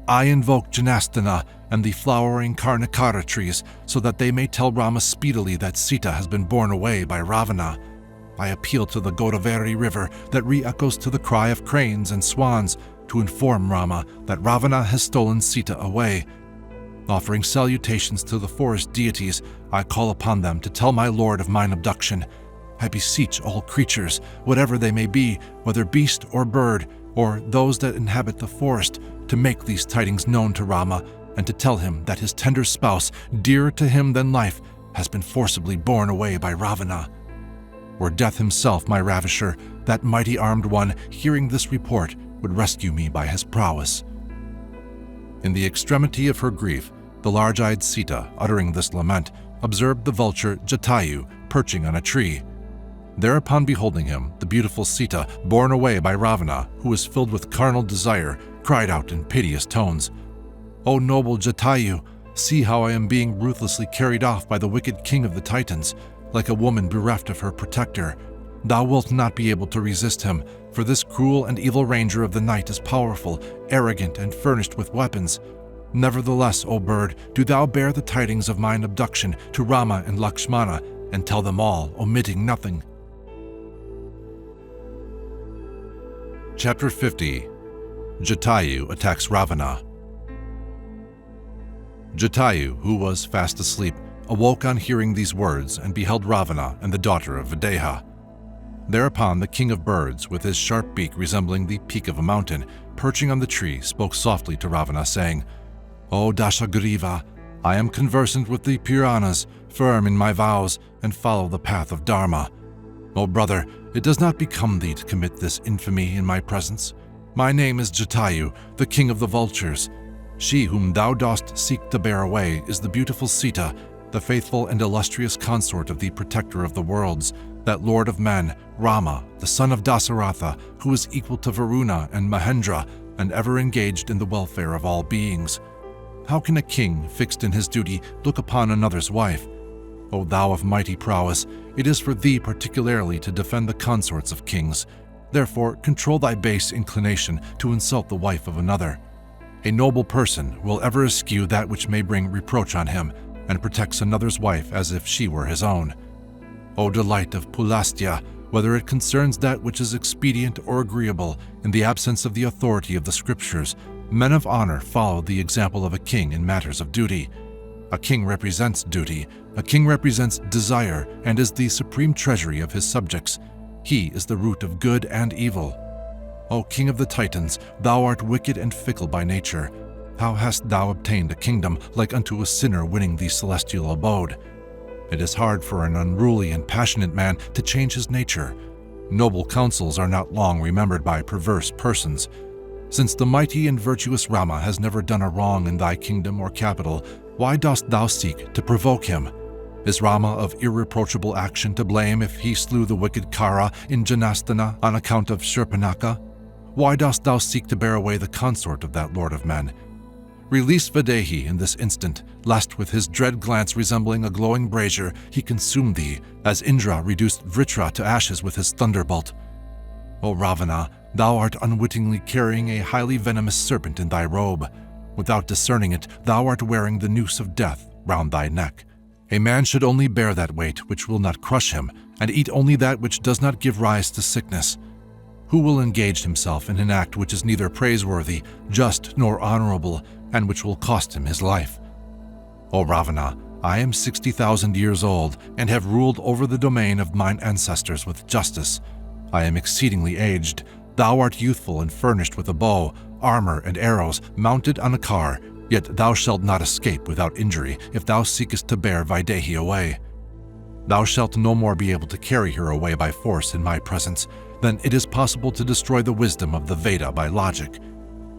Speaker 1: I invoke Janasthana and the flowering Karnakara trees so that they may tell Rama speedily that Sita has been borne away by Ravana. I appeal to the Godavari river that re-echoes to the cry of cranes and swans to inform Rama that Ravana has stolen Sita away. Offering salutations to the forest deities, I call upon them to tell my lord of mine abduction. I beseech all creatures, whatever they may be, whether beast or bird, or those that inhabit the forest, to make these tidings known to Rama and to tell him that his tender spouse, dearer to him than life, has been forcibly borne away by Ravana. Were death himself my ravisher, that mighty armed one, hearing this report, would rescue me by his prowess." In the extremity of her grief, the large-eyed Sita, uttering this lament, observed the vulture Jatayu perching on a tree. Thereupon beholding him, the beautiful Sita, borne away by Ravana, who was filled with carnal desire, cried out in piteous tones, "O noble Jatayu, see how I am being ruthlessly carried off by the wicked king of the Titans, like a woman bereft of her protector. Thou wilt not be able to resist him, for this cruel and evil ranger of the night is powerful, arrogant, and furnished with weapons. Nevertheless, O bird, do thou bear the tidings of mine abduction to Rama and Lakshmana, and tell them all, omitting nothing." Chapter 50. Jatayu attacks Ravana. Jatayu, who was fast asleep, awoke on hearing these words and beheld Ravana and the daughter of Videha. Thereupon the king of birds, with his sharp beak resembling the peak of a mountain, perching on the tree, spoke softly to Ravana, saying, "O Dashagriva, I am conversant with the Puranas, firm in my vows, and follow the path of Dharma. O brother, it does not become thee to commit this infamy in my presence. My name is Jatayu, the king of the vultures. She whom thou dost seek to bear away is the beautiful Sita, the faithful and illustrious consort of the protector of the worlds, that lord of men, Rama, the son of Dasaratha, who is equal to Varuna and Mahendra, and ever engaged in the welfare of all beings. How can a king, fixed in his duty, look upon another's wife? O thou of mighty prowess, it is for thee particularly to defend the consorts of kings. Therefore, control thy base inclination to insult the wife of another. A noble person will ever eschew that which may bring reproach on him, and protects another's wife as if she were his own. O delight of Pulastya, whether it concerns that which is expedient or agreeable, in the absence of the authority of the scriptures, men of honor follow the example of a king in matters of duty. A king represents duty, a king represents desire, and is the supreme treasury of his subjects. He is the root of good and evil. O king of the Titans, thou art wicked and fickle by nature. How hast thou obtained a kingdom like unto a sinner winning the celestial abode? It is hard for an unruly and passionate man to change his nature. Noble counsels are not long remembered by perverse persons. Since the mighty and virtuous Rama has never done a wrong in thy kingdom or capital, why dost thou seek to provoke him? Is Rama of irreproachable action to blame if he slew the wicked Khara in Janasthana on account of Shurpanakha? Why dost thou seek to bear away the consort of that lord of men? Release Videhi in this instant, lest with his dread glance resembling a glowing brazier he consume thee, as Indra reduced Vritra to ashes with his thunderbolt. O Ravana, thou art unwittingly carrying a highly venomous serpent in thy robe. Without discerning it, thou art wearing the noose of death, round thy neck. A man should only bear that weight which will not crush him, and eat only that which does not give rise to sickness. Who will engage himself in an act which is neither praiseworthy, just, nor honorable, and which will cost him his life? O Ravana, I am 60,000 years old, and have ruled over the domain of mine ancestors with justice. I am exceedingly aged. Thou art youthful and furnished with a bow, armor, and arrows, mounted on a car, yet thou shalt not escape without injury if thou seekest to bear Vaidehi away. Thou shalt no more be able to carry her away by force in my presence than it is possible to destroy the wisdom of the Veda by logic.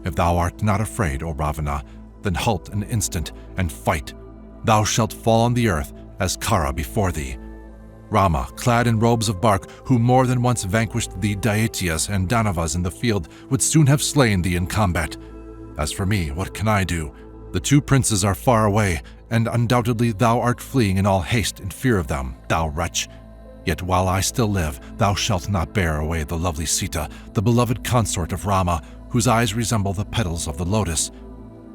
Speaker 1: If thou art not afraid, O Ravana, then halt an instant and fight. Thou shalt fall on the earth as Khara before thee. Rama, clad in robes of bark, who more than once vanquished the Daityas and Danavas in the field, would soon have slain thee in combat. As for me, what can I do? The two princes are far away, and undoubtedly thou art fleeing in all haste in fear of them, thou wretch. Yet while I still live, thou shalt not bear away the lovely Sita, the beloved consort of Rama, whose eyes resemble the petals of the lotus.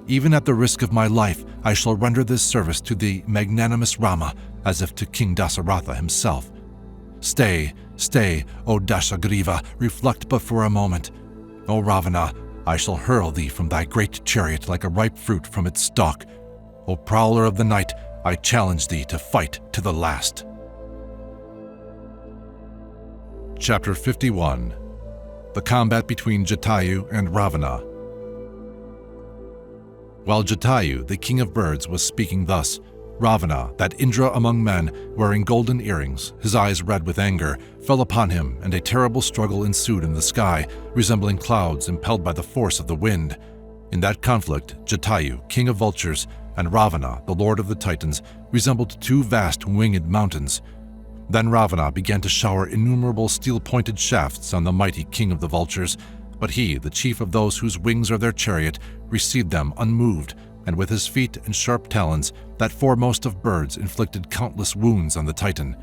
Speaker 1: Even at the risk of my life, I shall render this service to the magnanimous Rama, as if to King Dasaratha himself. Stay, stay, O Dashagriva, reflect but for a moment. O Ravana, I shall hurl thee from thy great chariot like a ripe fruit from its stalk. O prowler of the night, I challenge thee to fight to the last. Chapter 51. The Combat Between Jatayu and Ravana. While Jatayu, the king of birds, was speaking thus, Ravana, that Indra among men, wearing golden earrings, his eyes red with anger, fell upon him, and a terrible struggle ensued in the sky, resembling clouds impelled by the force of the wind. In that conflict, Jatayu, king of vultures, and Ravana, the lord of the Titans, resembled two vast winged mountains. Then Ravana began to shower innumerable steel-pointed shafts on the mighty king of the vultures, but he, the chief of those whose wings are their chariot, received them unmoved, and with his feet and sharp talons, that foremost of birds inflicted countless wounds on the Titan.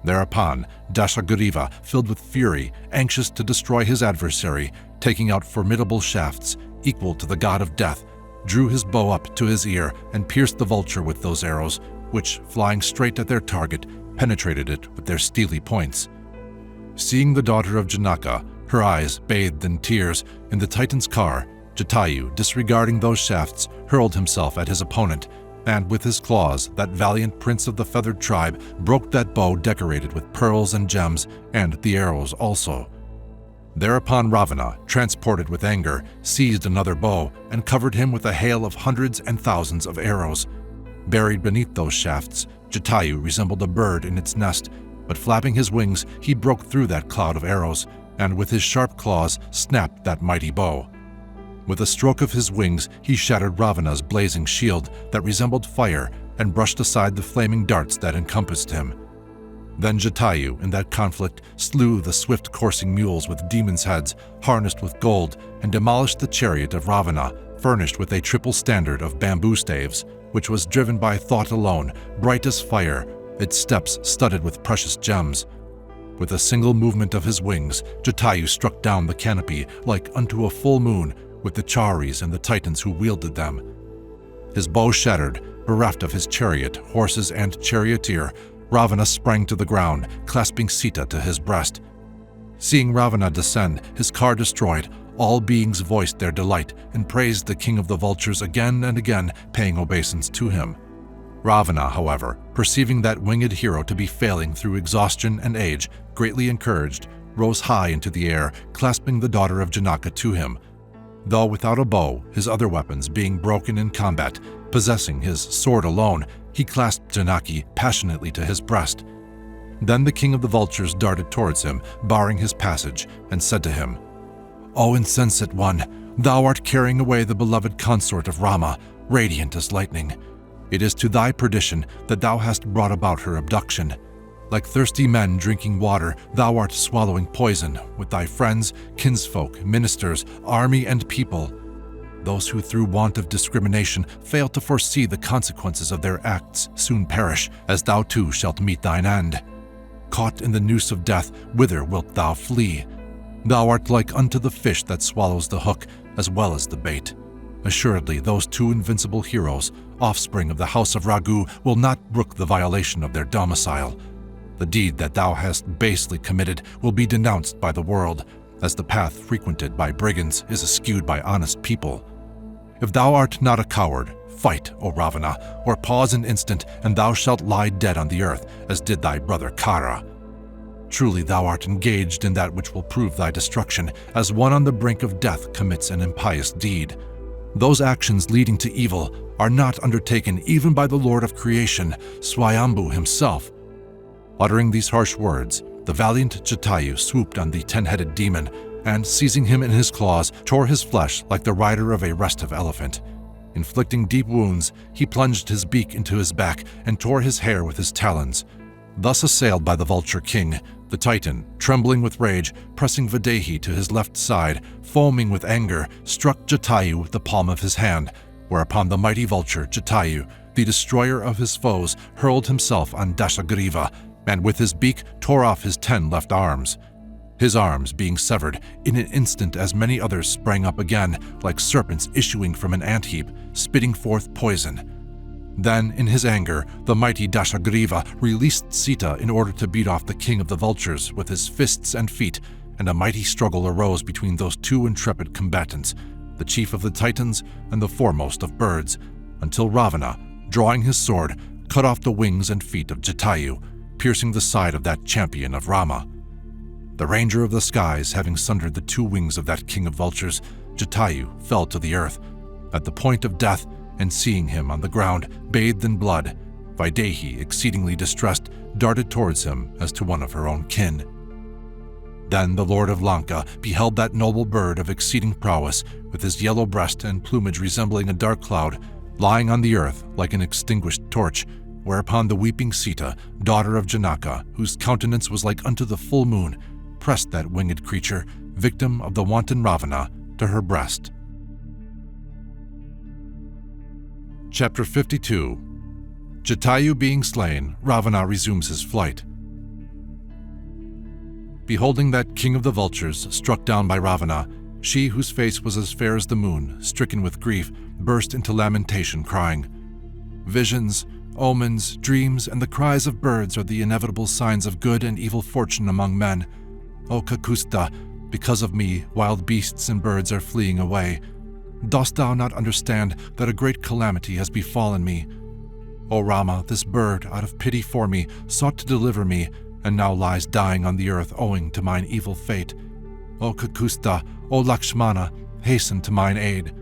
Speaker 1: Thereupon, Dashagriva, filled with fury, anxious to destroy his adversary, taking out formidable shafts, equal to the god of death, drew his bow up to his ear and pierced the vulture with those arrows, which, flying straight at their target, penetrated it with their steely points. Seeing the daughter of Janaka, her eyes bathed in tears, in the Titan's car, Jatayu, disregarding those shafts, hurled himself at his opponent, and with his claws, that valiant prince of the feathered tribe broke that bow decorated with pearls and gems, and the arrows also. Thereupon Ravana, transported with anger, seized another bow and covered him with a hail of hundreds and thousands of arrows. Buried beneath those shafts, Jatayu resembled a bird in its nest, but flapping his wings, he broke through that cloud of arrows, and with his sharp claws snapped that mighty bow. With a stroke of his wings, he shattered Ravana's blazing shield that resembled fire and brushed aside the flaming darts that encompassed him. Then Jatayu, in that conflict, slew the swift coursing mules with demons' heads, harnessed with gold, and demolished the chariot of Ravana, furnished with a triple standard of bamboo staves, which was driven by thought alone, bright as fire, its steps studded with precious gems. With a single movement of his wings, Jatayu struck down the canopy like unto a full moon, with the Charis and the Titans who wielded them. His bow shattered, bereft of his chariot, horses, and charioteer, Ravana sprang to the ground, clasping Sita to his breast. Seeing Ravana descend, his car destroyed, all beings voiced their delight and praised the king of the vultures again and again, paying obeisance to him. Ravana, however, perceiving that winged hero to be failing through exhaustion and age, greatly encouraged, rose high into the air, clasping the daughter of Janaka to him. Though without a bow, his other weapons being broken in combat, possessing his sword alone, he clasped Janaki passionately to his breast. Then the king of the vultures darted towards him, barring his passage, and said to him, "O insensate one, thou art carrying away the beloved consort of Rama, radiant as lightning. It is to thy perdition that thou hast brought about her abduction. Like thirsty men drinking water, thou art swallowing poison with thy friends, kinsfolk, ministers, army, and people. Those who through want of discrimination fail to foresee the consequences of their acts soon perish, as thou too shalt meet thine end. Caught in the noose of death, whither wilt thou flee? Thou art like unto the fish that swallows the hook as well as the bait. Assuredly, those two invincible heroes, offspring of the house of Raghu, will not brook the violation of their domicile. The deed that thou hast basely committed will be denounced by the world, as the path frequented by brigands is eschewed by honest people. If thou art not a coward, fight, O Ravana, or pause an instant, and thou shalt lie dead on the earth, as did thy brother Khara. Truly thou art engaged in that which will prove thy destruction, as one on the brink of death commits an impious deed. Those actions leading to evil are not undertaken even by the Lord of creation, Swayambhu himself. Uttering these harsh words, the valiant Jatayu swooped on the 10-headed demon, and seizing him in his claws, tore his flesh like the rider of a restive elephant. Inflicting deep wounds, he plunged his beak into his back and tore his hair with his talons. Thus assailed by the vulture king, the Titan, trembling with rage, pressing Vaidehi to his left side, foaming with anger, struck Jatayu with the palm of his hand, whereupon the mighty vulture Jatayu, the destroyer of his foes, hurled himself on Dashagriva, and with his beak tore off his 10 left arms. His arms being severed, in an instant as many others sprang up again, like serpents issuing from an ant heap, spitting forth poison. Then, in his anger, the mighty Dashagriva released Sita in order to beat off the king of the vultures with his fists and feet, and a mighty struggle arose between those two intrepid combatants, the chief of the Titans and the foremost of birds, until Ravana, drawing his sword, cut off the wings and feet of Jatayu, piercing the side of that champion of Rama. The Ranger of the Skies having sundered the 2 wings of that king of vultures, Jatayu fell to the earth. At the point of death, and seeing him on the ground, bathed in blood, Vaidehi, exceedingly distressed, darted towards him as to one of her own kin. Then the Lord of Lanka beheld that noble bird of exceeding prowess, with his yellow breast and plumage resembling a dark cloud, lying on the earth like an extinguished torch, whereupon the weeping Sita, daughter of Janaka, whose countenance was like unto the full moon, pressed that winged creature, victim of the wanton Ravana, to her breast. Chapter 52. Jatayu being slain, Ravana resumes his flight. Beholding that king of the vultures struck down by Ravana, she whose face was as fair as the moon, stricken with grief, burst into lamentation, crying, "Visions, omens, dreams, and the cries of birds are the inevitable signs of good and evil fortune among men. O Kakusta, because of me, wild beasts and birds are fleeing away. Dost thou not understand that a great calamity has befallen me? O Rama, this bird, out of pity for me, sought to deliver me, and now lies dying on the earth owing to mine evil fate. O Kakusta, O Lakshmana, hasten to mine aid."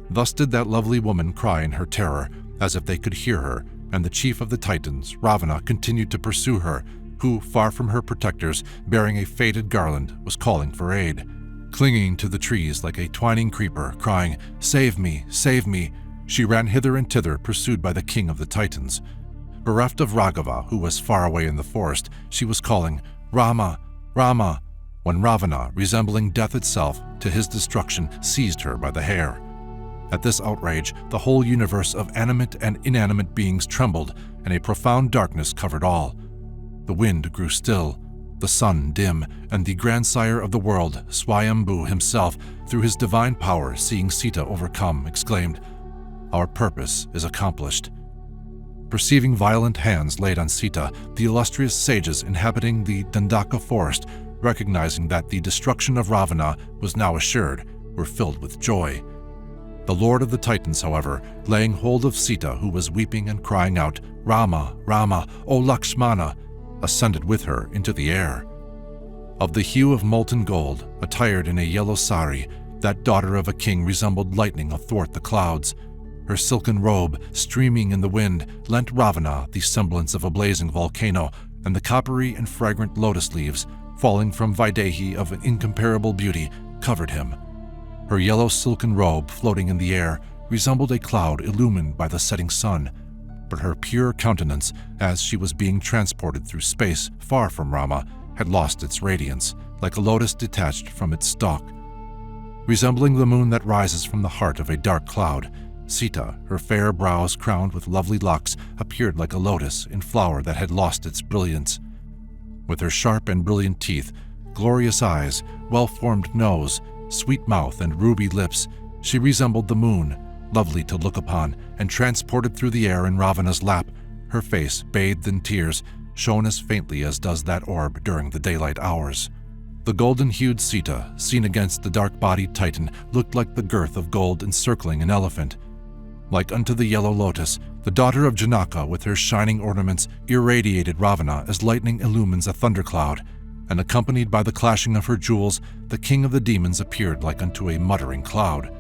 Speaker 1: Thus did that lovely woman cry in her terror, as if they could hear her, and the chief of the Titans, Ravana, continued to pursue her, who, far from her protectors, bearing a faded garland, was calling for aid. Clinging to the trees like a twining creeper, crying, "Save me, save me," she ran hither and thither, pursued by the king of the Titans. Bereft of Raghava, who was far away in the forest, she was calling, "Rama, Rama," when Ravana, resembling death itself, to his destruction, seized her by the hair. At this outrage, the whole universe of animate and inanimate beings trembled, and a profound darkness covered all. The wind grew still, the sun dim, and the grandsire of the world, Swayambhu himself, through his divine power, seeing Sita overcome, exclaimed, "Our purpose is accomplished." Perceiving violent hands laid on Sita, the illustrious sages inhabiting the Dandaka forest, recognizing that the destruction of Ravana was now assured, were filled with joy. The Lord of the Titans, however, laying hold of Sita, who was weeping and crying out, "Rama, Rama, O Lakshmana," ascended with her into the air. Of the hue of molten gold, attired in a yellow sari, that daughter of a king resembled lightning athwart the clouds. Her silken robe, streaming in the wind, lent Ravana the semblance of a blazing volcano, and the coppery and fragrant lotus leaves, falling from Vaidehi of an incomparable beauty, covered him. Her yellow silken robe, floating in the air, resembled a cloud illumined by the setting sun, but her pure countenance, as she was being transported through space far from Rama, had lost its radiance, like a lotus detached from its stalk. Resembling the moon that rises from the heart of a dark cloud, Sita, her fair brows crowned with lovely locks, appeared like a lotus in flower that had lost its brilliance. With her sharp and brilliant teeth, glorious eyes, well-formed nose, sweet mouth, and ruby lips, she resembled the moon, lovely to look upon, and transported through the air in Ravana's lap, her face bathed in tears, shone as faintly as does that orb during the daylight hours. The golden-hued Sita, seen against the dark-bodied Titan, looked like the girth of gold encircling an elephant. Like unto the yellow lotus, the daughter of Janaka with her shining ornaments irradiated Ravana as lightning illumines a thundercloud, and accompanied by the clashing of her jewels, the king of the demons appeared like unto a muttering cloud.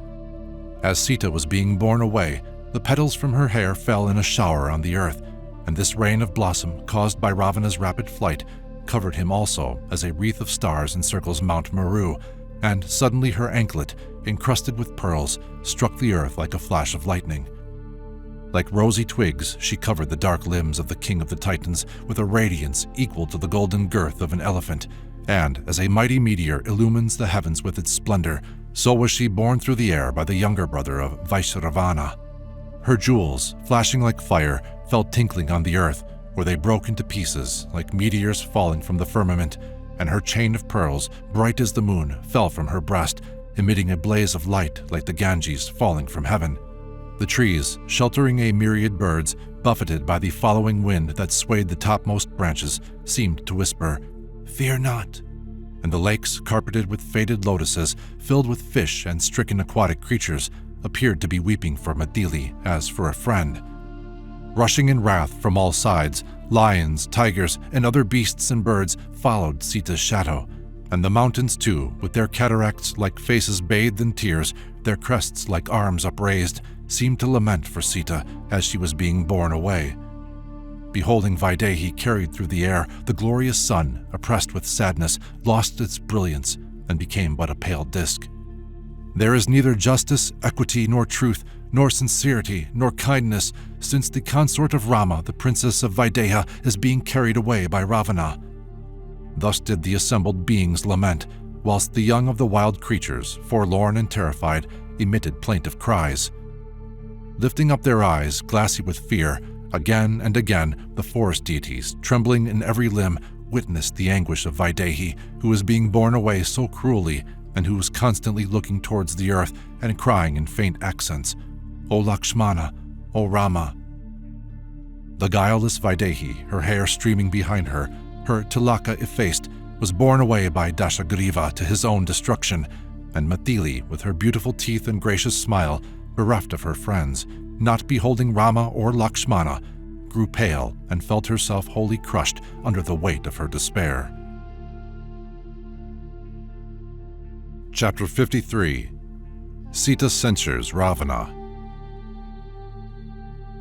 Speaker 1: As Sita was being borne away, the petals from her hair fell in a shower on the earth, and this rain of blossom, caused by Ravana's rapid flight, covered him also as a wreath of stars encircles Mount Meru, and suddenly her anklet, encrusted with pearls, struck the earth like a flash of lightning. Like rosy twigs, she covered the dark limbs of the king of the Titans with a radiance equal to the golden girth of an elephant, and as a mighty meteor illumines the heavens with its splendor, so was she borne through the air by the younger brother of Vaishravana. Her jewels, flashing like fire, fell tinkling on the earth, where they broke into pieces like meteors falling from the firmament, and her chain of pearls, bright as the moon, fell from her breast, emitting a blaze of light like the Ganges falling from heaven. The trees, sheltering a myriad birds, buffeted by the following wind that swayed the topmost branches, seemed to whisper, "Fear not." And the lakes, carpeted with faded lotuses, filled with fish and stricken aquatic creatures, appeared to be weeping for Matili as for a friend. Rushing in wrath from all sides, lions, tigers, and other beasts and birds followed Sita's shadow, and the mountains too, with their cataracts like faces bathed in tears, their crests like arms upraised, seemed to lament for Sita as she was being borne away. Beholding Vaidehi carried through the air, the glorious sun, oppressed with sadness, lost its brilliance and became but a pale disk. There is neither justice, equity, nor truth, nor sincerity, nor kindness, since the consort of Rama, the princess of Vaideha, is being carried away by Ravana. Thus did the assembled beings lament, whilst the young of the wild creatures, forlorn and terrified, emitted plaintive cries. Lifting up their eyes, glassy with fear, again and again the forest deities, trembling in every limb, witnessed the anguish of Vaidehi, who was being borne away so cruelly, and who was constantly looking towards the earth and crying in faint accents, "O Lakshmana, O Rama." The guileless Vaidehi, her hair streaming behind her, her tilaka effaced, was borne away by Dashagriva to his own destruction, and Matili, with her beautiful teeth and gracious smile, bereft of her friends, not beholding Rama or Lakshmana, grew pale and felt herself wholly crushed under the weight of her despair. Chapter 53. Sita censures Ravana.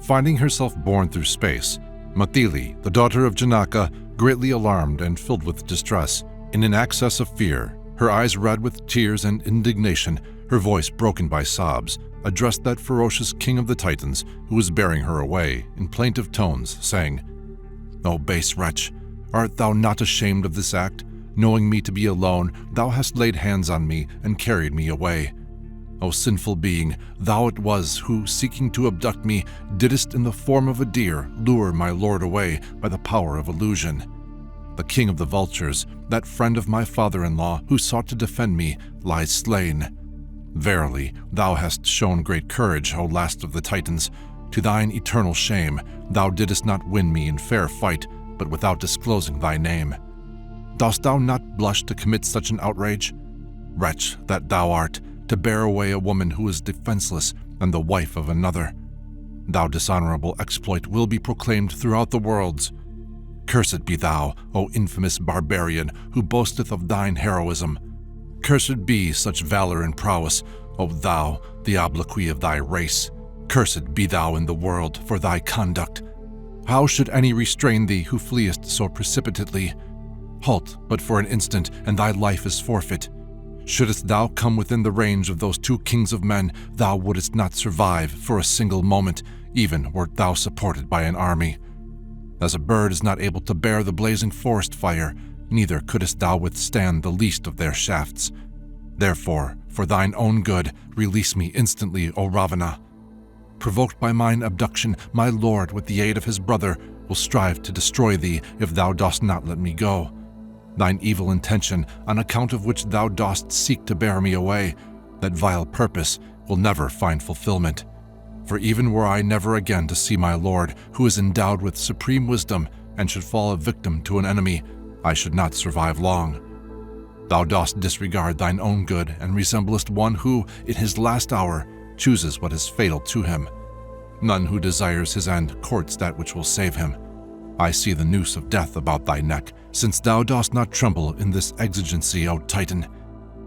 Speaker 1: Finding herself borne through space, Matili, the daughter of Janaka, greatly alarmed and filled with distress, in an access of fear, her eyes red with tears and indignation, her voice broken by sobs, addressed that ferocious king of the Titans who was bearing her away, in plaintive tones, saying, "O base wretch, art thou not ashamed of this act? Knowing me to be alone, thou hast laid hands on me and carried me away. O sinful being, thou it was who, seeking to abduct me, didst in the form of a deer lure my lord away by the power of illusion. The king of the vultures, that friend of my father-in-law who sought to defend me, lies slain. Verily, thou hast shown great courage, O last of the Titans. To thine eternal shame, thou didst not win me in fair fight, but without disclosing thy name. Dost thou not blush to commit such an outrage? Wretch that thou art, to bear away a woman who is defenseless and the wife of another. Thou dishonorable exploit will be proclaimed throughout the worlds. Cursed be thou, O infamous barbarian, who boasteth of thine heroism. Cursed be such valor and prowess, O thou, the obloquy of thy race. Cursed be thou in the world for thy conduct. How should any restrain thee who fleest so precipitately? Halt but for an instant, and thy life is forfeit. Shouldst thou come within the range of those two kings of men, thou wouldst not survive for a single moment, even wert thou supported by an army. As a bird is not able to bear the blazing forest fire, neither couldst thou withstand the least of their shafts. Therefore, for thine own good, release me instantly, O Ravana. Provoked by mine abduction, my lord, with the aid of his brother, will strive to destroy thee if thou dost not let me go. Thine evil intention, on account of which thou dost seek to bear me away, that vile purpose, will never find fulfillment. For even were I never again to see my Lord, who is endowed with supreme wisdom, and should fall a victim to an enemy, I should not survive long. Thou dost disregard thine own good, and resemblest one who, in his last hour, chooses what is fatal to him. None who desires his end courts that which will save him. I see the noose of death about thy neck, since thou dost not tremble in this exigency, O Titan.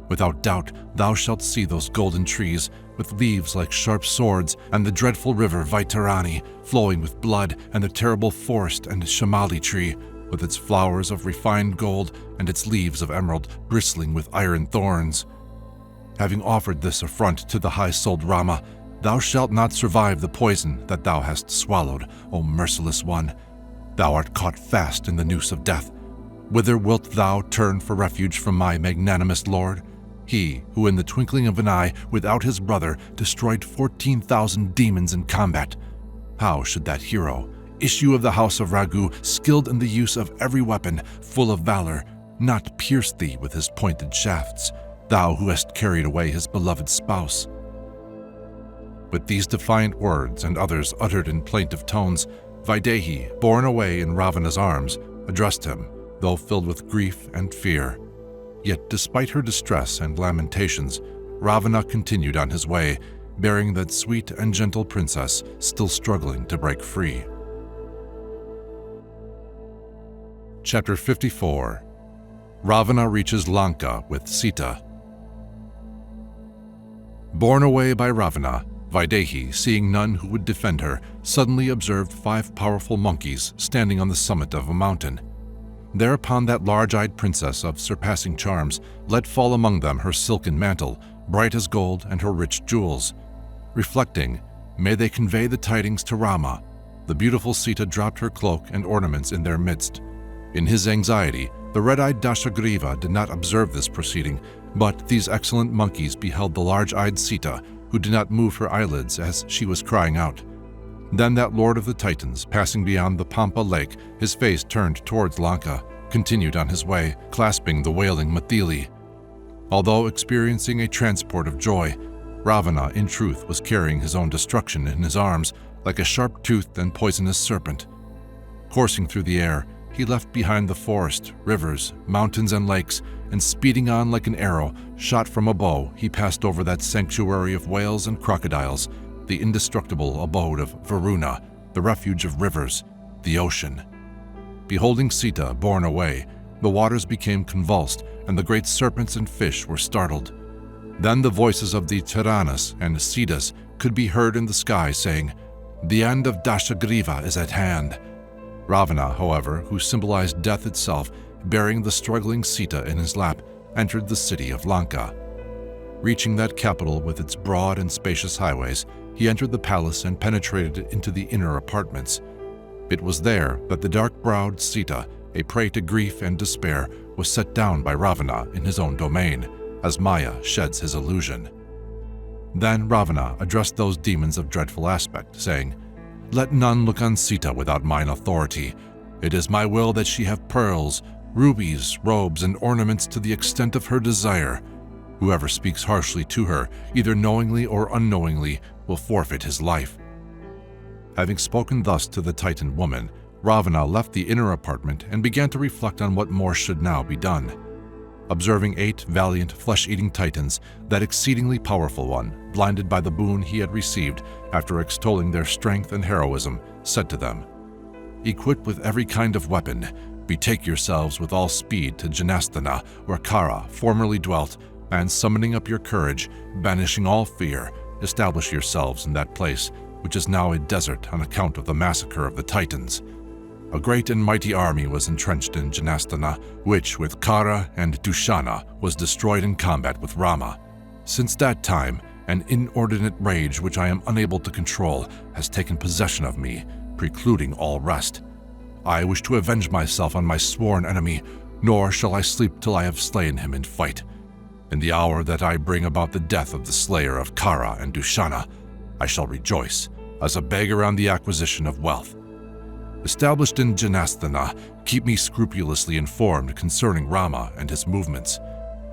Speaker 1: Without doubt thou shalt see those golden trees, with leaves like sharp swords, and the dreadful river Vaitarani, flowing with blood, and the terrible forest and Shamali tree, with its flowers of refined gold and its leaves of emerald bristling with iron thorns. Having offered this affront to the high-souled Rama, thou shalt not survive the poison that thou hast swallowed, O merciless one. Thou art caught fast in the noose of death. Whither wilt thou turn for refuge from my magnanimous lord? He who in the twinkling of an eye, without his brother, destroyed 14,000 demons in combat. How should that hero, issue of the house of Raghu, skilled in the use of every weapon, full of valor, not pierce thee with his pointed shafts, thou who hast carried away his beloved spouse? With these defiant words and others uttered in plaintive tones, Vaidehi, borne away in Ravana's arms, addressed him, though filled with grief and fear. Yet despite her distress and lamentations, Ravana continued on his way, bearing that sweet and gentle princess still struggling to break free. Chapter 54. Ravana reaches Lanka with Sita. Borne away by Ravana, Vaidehi, seeing none who would defend her, suddenly observed 5 powerful monkeys standing on the summit of a mountain. Thereupon that large-eyed princess of surpassing charms let fall among them her silken mantle, bright as gold, and her rich jewels. Reflecting, may they convey the tidings to Rama, the beautiful Sita dropped her cloak and ornaments in their midst. In his anxiety, the red-eyed Dashagriva did not observe this proceeding, but these excellent monkeys beheld the large-eyed Sita, who did not move her eyelids as she was crying out. Then that lord of the Titans, passing beyond the Pampa lake, his face turned towards Lanka, continued on his way, clasping the wailing Mathili. Although experiencing a transport of joy, Ravana, in truth, was carrying his own destruction in his arms, like a sharp-toothed and poisonous serpent. Coursing through the air, he left behind the forest, rivers, mountains, and lakes, and speeding on like an arrow, shot from a bow, he passed over that sanctuary of whales and crocodiles, the indestructible abode of Varuna, the refuge of rivers, the ocean. Beholding Sita borne away, the waters became convulsed, and the great serpents and fish were startled. Then the voices of the Tiranas and Siddhas could be heard in the sky saying, "The end of Dashagriva is at hand." Ravana, however, who symbolized death itself, bearing the struggling Sita in his lap, entered the city of Lanka. Reaching that capital with its broad and spacious highways, he entered the palace and penetrated into the inner apartments. It was there that the dark-browed Sita, a prey to grief and despair, was set down by Ravana in his own domain, as Maya sheds his illusion. Then Ravana addressed those demons of dreadful aspect, saying, "Let none look on Sita without mine authority. It is my will that she have pearls, rubies, robes, and ornaments to the extent of her desire. Whoever speaks harshly to her, either knowingly or unknowingly, will forfeit his life." Having spoken thus to the Titan woman, Ravana left the inner apartment and began to reflect on what more should now be done. Observing 8 valiant flesh-eating Titans, that exceedingly powerful one, blinded by the boon he had received after extolling their strength and heroism, said to them, "Equipped with every kind of weapon, betake yourselves with all speed to Janasthana, where Khara formerly dwelt, and summoning up your courage, banishing all fear, establish yourselves in that place, which is now a desert on account of the massacre of the Titans." A great and mighty army was entrenched in Janasthana, which, with Khara and Dushana, was destroyed in combat with Rama. Since that time, an inordinate rage which I am unable to control has taken possession of me, precluding all rest. I wish to avenge myself on my sworn enemy, nor shall I sleep till I have slain him in fight. In the hour that I bring about the death of the slayer of Khara and Dushana, I shall rejoice, as a beggar on the acquisition of wealth. Established in Janasthana, keep me scrupulously informed concerning Rama and his movements.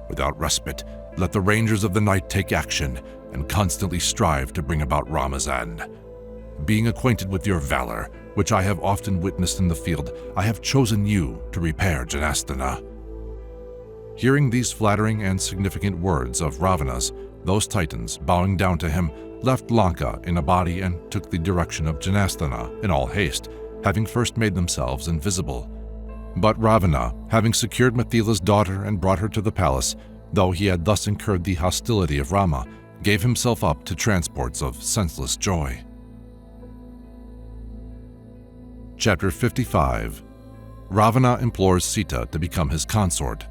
Speaker 1: Without respite, let the rangers of the night take action and constantly strive to bring about Rama's end. Being acquainted with your valor, which I have often witnessed in the field, I have chosen you to repair Janasthana." Hearing these flattering and significant words of Ravana's, those titans, bowing down to him, left Lanka in a body and took the direction of Janasthana in all haste, having first made themselves invisible. But Ravana, having secured Mithila's daughter and brought her to the palace, though he had thus incurred the hostility of Rama, gave himself up to transports of senseless joy. Chapter 55. Ravana implores Sita to become his consort.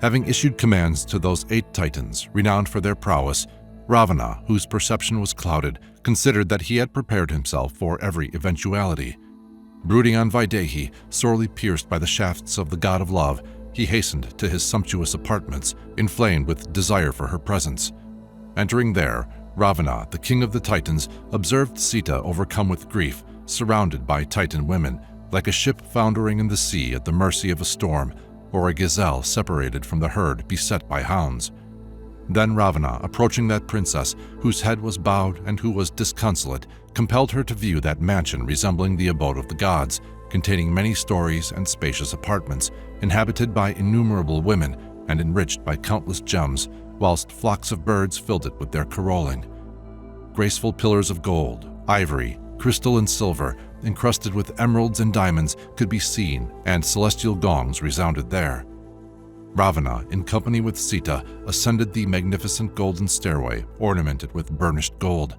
Speaker 1: Having issued commands to those 8 titans, renowned for their prowess, Ravana, whose perception was clouded, considered that he had prepared himself for every eventuality. Brooding on Vaidehi, sorely pierced by the shafts of the god of love, he hastened to his sumptuous apartments, inflamed with desire for her presence. Entering there, Ravana, the king of the Titans, observed Sita overcome with grief, surrounded by Titan women, like a ship foundering in the sea at the mercy of a storm, or a gazelle separated from the herd beset by hounds. Then Ravana, approaching that princess, whose head was bowed and who was disconsolate, compelled her to view that mansion resembling the abode of the gods, containing many stories and spacious apartments, inhabited by innumerable women and enriched by countless gems, whilst flocks of birds filled it with their carolling. Graceful pillars of gold, ivory, crystal and silver, encrusted with emeralds and diamonds, could be seen, and celestial gongs resounded there. Ravana, in company with Sita, ascended the magnificent golden stairway ornamented with burnished gold.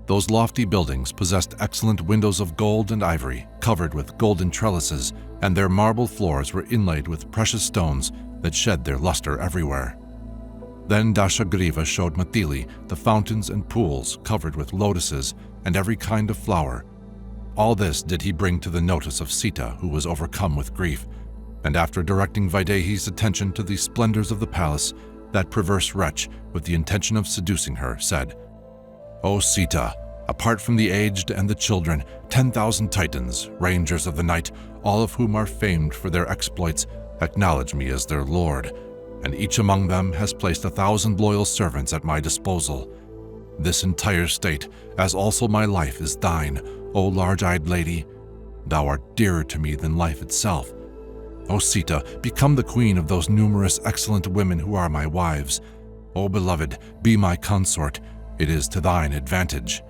Speaker 1: Those lofty buildings possessed excellent windows of gold and ivory, covered with golden trellises, and their marble floors were inlaid with precious stones that shed their luster everywhere. Then Dashagriva showed Mithili the fountains and pools covered with lotuses and every kind of flower. All this did he bring to the notice of Sita, who was overcome with grief, and after directing Vaidehi's attention to the splendors of the palace, that perverse wretch, with the intention of seducing her, said, "O Sita, apart from the aged and the children, 10,000 Titans, rangers of the night, all of whom are famed for their exploits, acknowledge me as their lord, and each among them has placed 1,000 loyal servants at my disposal. This entire state, as also my life, is thine, O large-eyed lady. Thou art dearer to me than life itself. O Sita, become the queen of those numerous excellent women who are my wives. O beloved, be my consort. It is to thine advantage.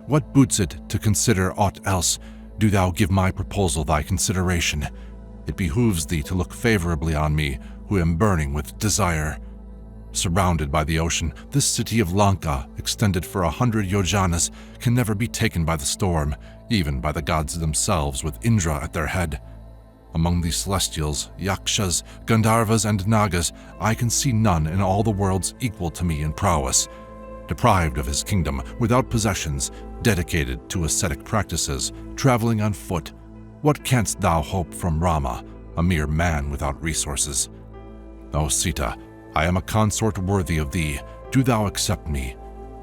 Speaker 1: What boots it to consider aught else? Do thou give my proposal thy consideration. It behooves thee to look favorably on me, who am burning with desire. Surrounded by the ocean, this city of Lanka, extended for 100 yojanas, can never be taken by the storm, even by the gods themselves with Indra at their head. Among the celestials, yakshas, gandharvas, and nagas, I can see none in all the worlds equal to me in prowess. Deprived of his kingdom, without possessions, dedicated to ascetic practices, traveling on foot, what canst thou hope from Rama, a mere man without resources? O Sita, I am a consort worthy of thee. Do thou accept me.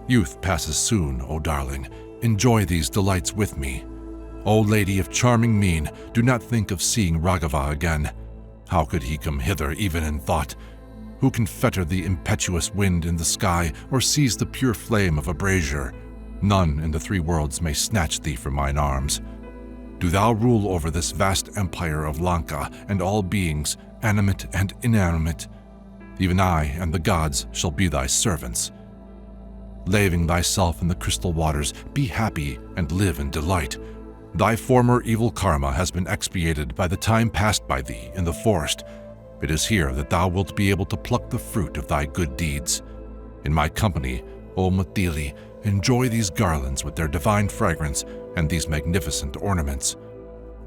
Speaker 1: Youth passes soon, O darling. Enjoy these delights with me. O lady of charming mien, do not think of seeing Raghava again. How could he come hither even in thought? Who can fetter the impetuous wind in the sky or seize the pure flame of a brazier? None in the 3 worlds may snatch thee from mine arms. Do thou rule over this vast empire of Lanka and all beings, animate and inanimate. Even I and the gods shall be thy servants. Laving thyself in the crystal waters, be happy and live in delight. Thy former evil karma has been expiated by the time passed by thee in the forest. It is here that thou wilt be able to pluck the fruit of thy good deeds. In my company, O Mithili, enjoy these garlands with their divine fragrance and these magnificent ornaments.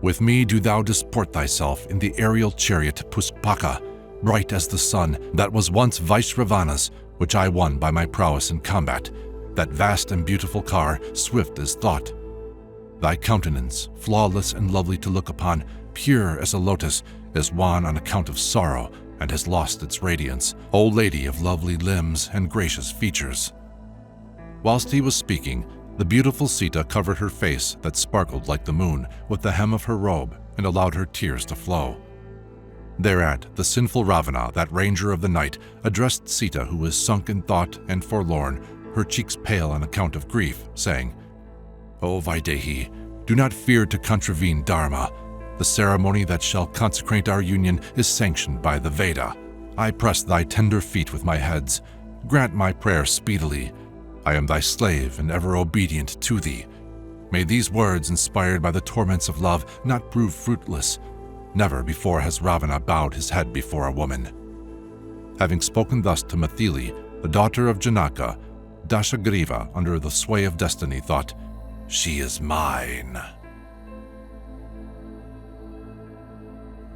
Speaker 1: With me do thou disport thyself in the aerial chariot Puspaka, bright as the sun, that was once Vaishravana's, which I won by my prowess in combat, that vast and beautiful car, swift as thought. Thy countenance, flawless and lovely to look upon, pure as a lotus, is wan on account of sorrow and has lost its radiance, O lady of lovely limbs and gracious features. Whilst he was speaking, the beautiful Sita covered her face that sparkled like the moon with the hem of her robe and allowed her tears to flow. Thereat, the sinful Ravana, that ranger of the night, addressed Sita, who was sunk in thought and forlorn, her cheeks pale on account of grief, saying, "O Vaidehi, do not fear to contravene Dharma. The ceremony that shall consecrate our union is sanctioned by the Veda. I press thy tender feet with my heads. Grant my prayer speedily. I am thy slave and ever obedient to thee. May these words, inspired by the torments of love, not prove fruitless. Never before has Ravana bowed his head before a woman." Having spoken thus to Mithili, the daughter of Janaka, Dashagriva, under the sway of destiny, thought, "She is mine."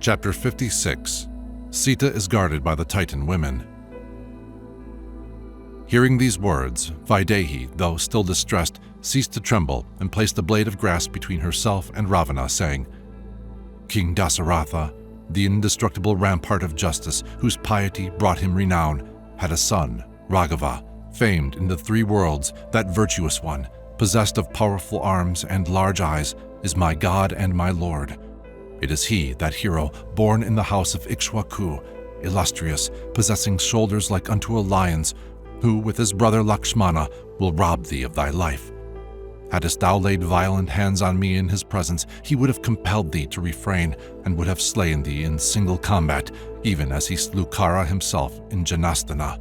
Speaker 1: Chapter 56. Sita is guarded by the Titan women. Hearing these words, Vaidehi, though still distressed, ceased to tremble and placed a blade of grass between herself and Ravana, saying, "King Dasaratha, the indestructible rampart of justice, whose piety brought him renown, had a son, Raghava, famed in the three worlds. That virtuous one, possessed of powerful arms and large eyes, is my God and my Lord. It is he, that hero, born in the house of Ikshwaku, illustrious, possessing shoulders like unto a lion's, who, with his brother Lakshmana, will rob thee of thy life. Hadst thou laid violent hands on me in his presence, he would have compelled thee to refrain, and would have slain thee in single combat, even as he slew Khara himself in Janastana.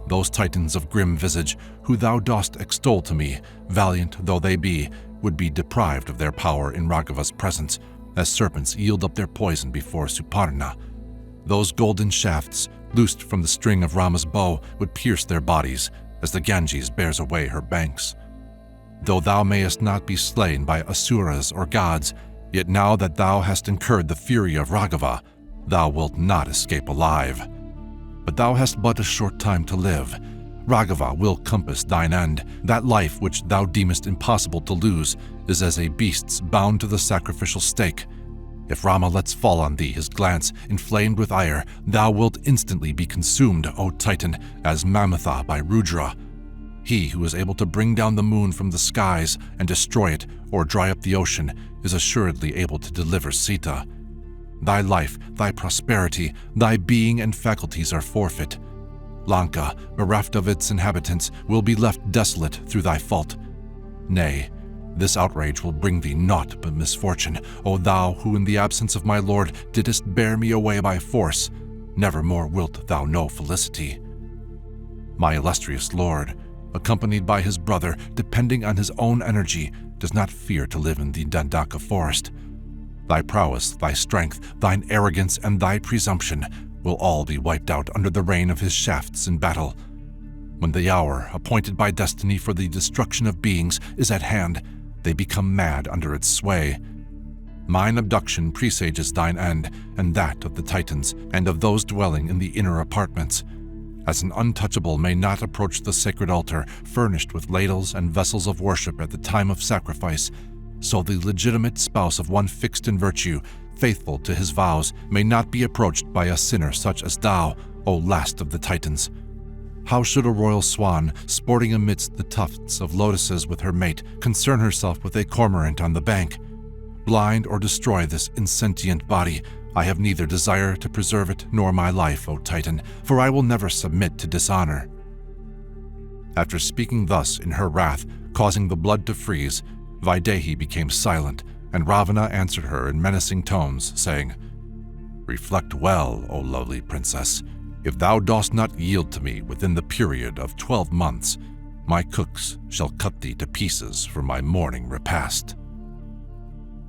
Speaker 1: Those Titans of grim visage, who thou dost extol to me, valiant though they be, would be deprived of their power in Raghava's presence, as serpents yield up their poison before Suparna. Those golden shafts, loosed from the string of Rama's bow, would pierce their bodies, as the Ganges bears away her banks. Though thou mayest not be slain by asuras or gods, yet now that thou hast incurred the fury of Raghava, thou wilt not escape alive. But thou hast but a short time to live. Raghava will compass thine end. That life which thou deemest impossible to lose is as a beast's bound to the sacrificial stake. If Rama lets fall on thee his glance, inflamed with ire, thou wilt instantly be consumed, O Titan, as Mamatha by Rudra. He who is able to bring down the moon from the skies and destroy it or dry up the ocean is assuredly able to deliver Sita. Thy life, thy prosperity, thy being and faculties are forfeit. Lanka, bereft of its inhabitants, will be left desolate through thy fault. Nay, this outrage will bring thee naught but misfortune, O thou who in the absence of my lord didst bear me away by force. Never more wilt thou know felicity. My illustrious lord, accompanied by his brother, depending on his own energy, does not fear to live in the Dandaka forest. Thy prowess, thy strength, thine arrogance, and thy presumption will all be wiped out under the rain of his shafts in battle. When the hour appointed by destiny for the destruction of beings is at hand, they become mad under its sway. Mine abduction presages thine end, and that of the Titans, and of those dwelling in the inner apartments. As an untouchable may not approach the sacred altar furnished with ladles and vessels of worship at the time of sacrifice, so the legitimate spouse of one fixed in virtue, faithful to his vows, may not be approached by a sinner such as thou, O last of the Titans. How should a royal swan, sporting amidst the tufts of lotuses with her mate, concern herself with a cormorant on the bank? Blind or destroy this insentient body, I have neither desire to preserve it nor my life, O Titan, for I will never submit to dishonor. After speaking thus in her wrath, causing the blood to freeze, Vaidehi became silent, and Ravana answered her in menacing tones, saying, "Reflect well, O lovely princess. If thou dost not yield to me within the period of 12 months, my cooks shall cut thee to pieces for my morning repast."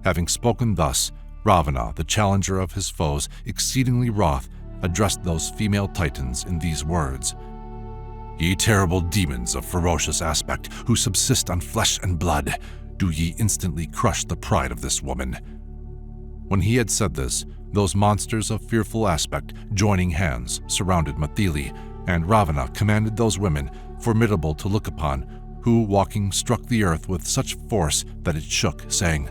Speaker 1: Having spoken thus, Ravana, the challenger of his foes, exceedingly wroth, addressed those female Titans in these words: "Ye terrible demons of ferocious aspect, who subsist on flesh and blood, do ye instantly crush the pride of this woman." When he had said this, those monsters of fearful aspect, joining hands, surrounded Mithili, and Ravana commanded those women, formidable to look upon, who, walking, struck the earth with such force that it shook, saying,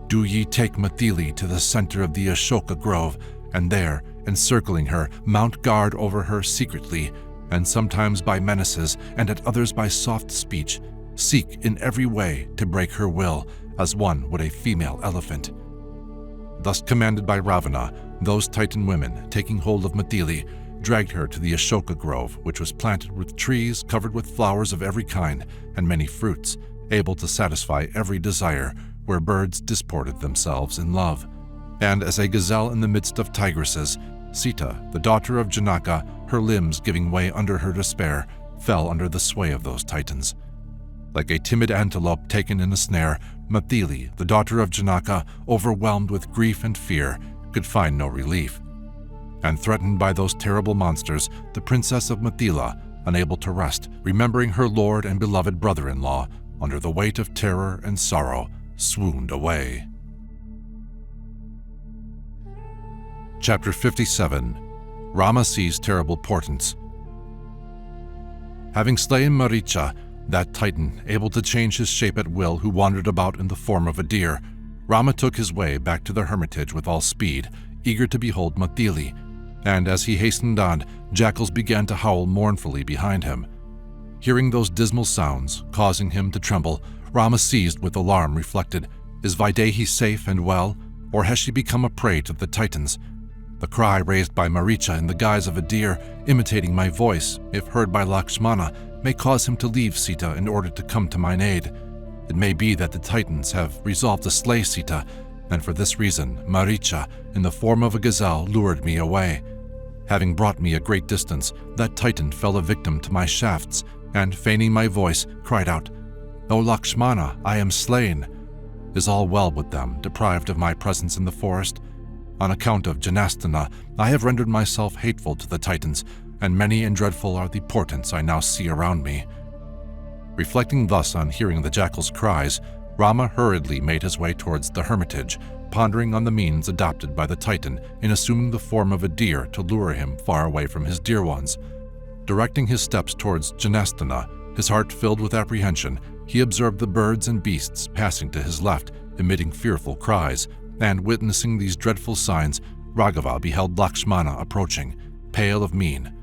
Speaker 1: "Do ye take Mithili to the center of the Ashoka grove, and there, encircling her, mount guard over her secretly, and sometimes by menaces, and at others by soft speech, seek in every way to break her will, as one would a female elephant. Thus commanded by Ravana, those Titan women, taking hold of Matili, dragged her to the Ashoka grove, which was planted with trees covered with flowers of every kind and many fruits, able to satisfy every desire, where birds disported themselves in love. And as a gazelle in the midst of tigresses, Sita, the daughter of Janaka, her limbs giving way under her despair, fell under the sway of those Titans. Like a timid antelope taken in a snare, Matili, the daughter of Janaka, overwhelmed with grief and fear, could find no relief. And threatened by those terrible monsters, the princess of Mithila, unable to rest, remembering her lord and beloved brother-in-law, under the weight of terror and sorrow, swooned away. Chapter 57. Rama sees terrible portents. Having slain Maricha, that Titan, able to change his shape at will, who wandered about in the form of a deer, Rama took his way back to the hermitage with all speed, eager to behold Matili, and as he hastened on, jackals began to howl mournfully behind him. Hearing those dismal sounds, causing him to tremble, Rama seized with alarm reflected, is Vaidehi safe and well, or has she become a prey to the Titans? The cry raised by Maricha in the guise of a deer, imitating my voice, if heard by Lakshmana, may cause him to leave Sita in order to come to mine aid. It may be that the Titans have resolved to slay Sita, and for this reason, Maricha, in the form of a gazelle, lured me away. Having brought me a great distance, that Titan fell a victim to my shafts, and, feigning my voice, cried out, "O Lakshmana, I am slain." Is all well with them, deprived of my presence in the forest? On account of Janastana, I have rendered myself hateful to the Titans, and many and dreadful are the portents I now see around me. Reflecting thus on hearing the jackal's cries, Rama hurriedly made his way towards the hermitage, pondering on the means adopted by the Titan in assuming the form of a deer to lure him far away from his dear ones. Directing his steps towards Janastana, his heart filled with apprehension, he observed the birds and beasts passing to his left, emitting fearful cries, and witnessing these dreadful signs, Raghava beheld Lakshmana approaching, pale of mien.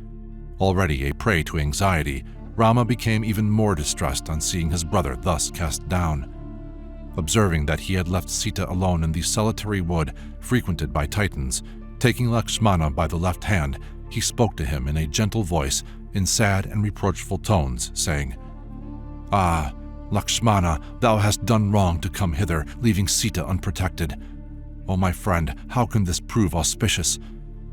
Speaker 1: Already a prey to anxiety, Rama became even more distressed on seeing his brother thus cast down. Observing that he had left Sita alone in the solitary wood frequented by Titans, taking Lakshmana by the left hand, he spoke to him in a gentle voice, in sad and reproachful tones, saying, "Ah, Lakshmana, thou hast done wrong to come hither, leaving Sita unprotected. O my friend, how can this prove auspicious?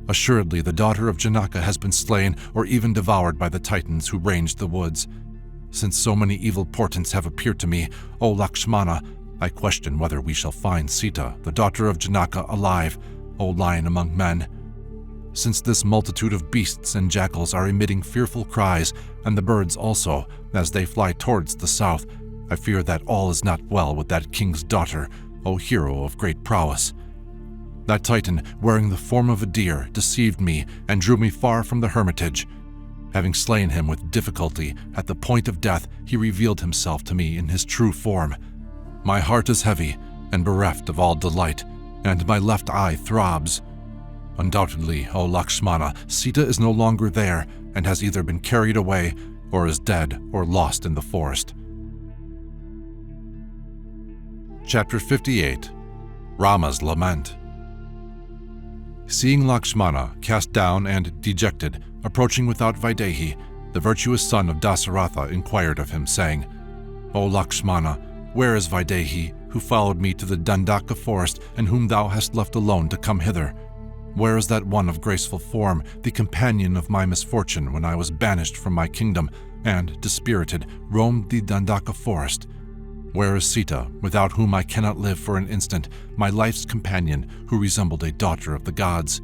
Speaker 1: Assuredly the daughter of Janaka has been slain or even devoured by the Titans who ranged the woods. Since so many evil portents have appeared to me, O Lakshmana, I question whether we shall find Sita, the daughter of Janaka, alive, O lion among men. Since this multitude of beasts and jackals are emitting fearful cries, and the birds also, as they fly towards the south, I fear that all is not well with that king's daughter, O hero of great prowess. That Titan, wearing the form of a deer, deceived me and drew me far from the hermitage. Having slain him with difficulty, at the point of death, he revealed himself to me in his true form. My heart is heavy and bereft of all delight, and my left eye throbs. Undoubtedly, O Lakshmana, Sita is no longer there and has either been carried away or is dead or lost in the forest." Chapter 58. Rama's Lament. Seeing Lakshmana, cast down and dejected, approaching without Vaidehi, the virtuous son of Dasaratha inquired of him, saying, "O Lakshmana, where is Vaidehi, who followed me to the Dandaka forest and whom thou hast left alone to come hither? Where is that one of graceful form, the companion of my misfortune when I was banished from my kingdom and, dispirited, roamed the Dandaka forest? Where is Sita, without whom I cannot live for an instant, my life's companion, who resembled a daughter of the gods?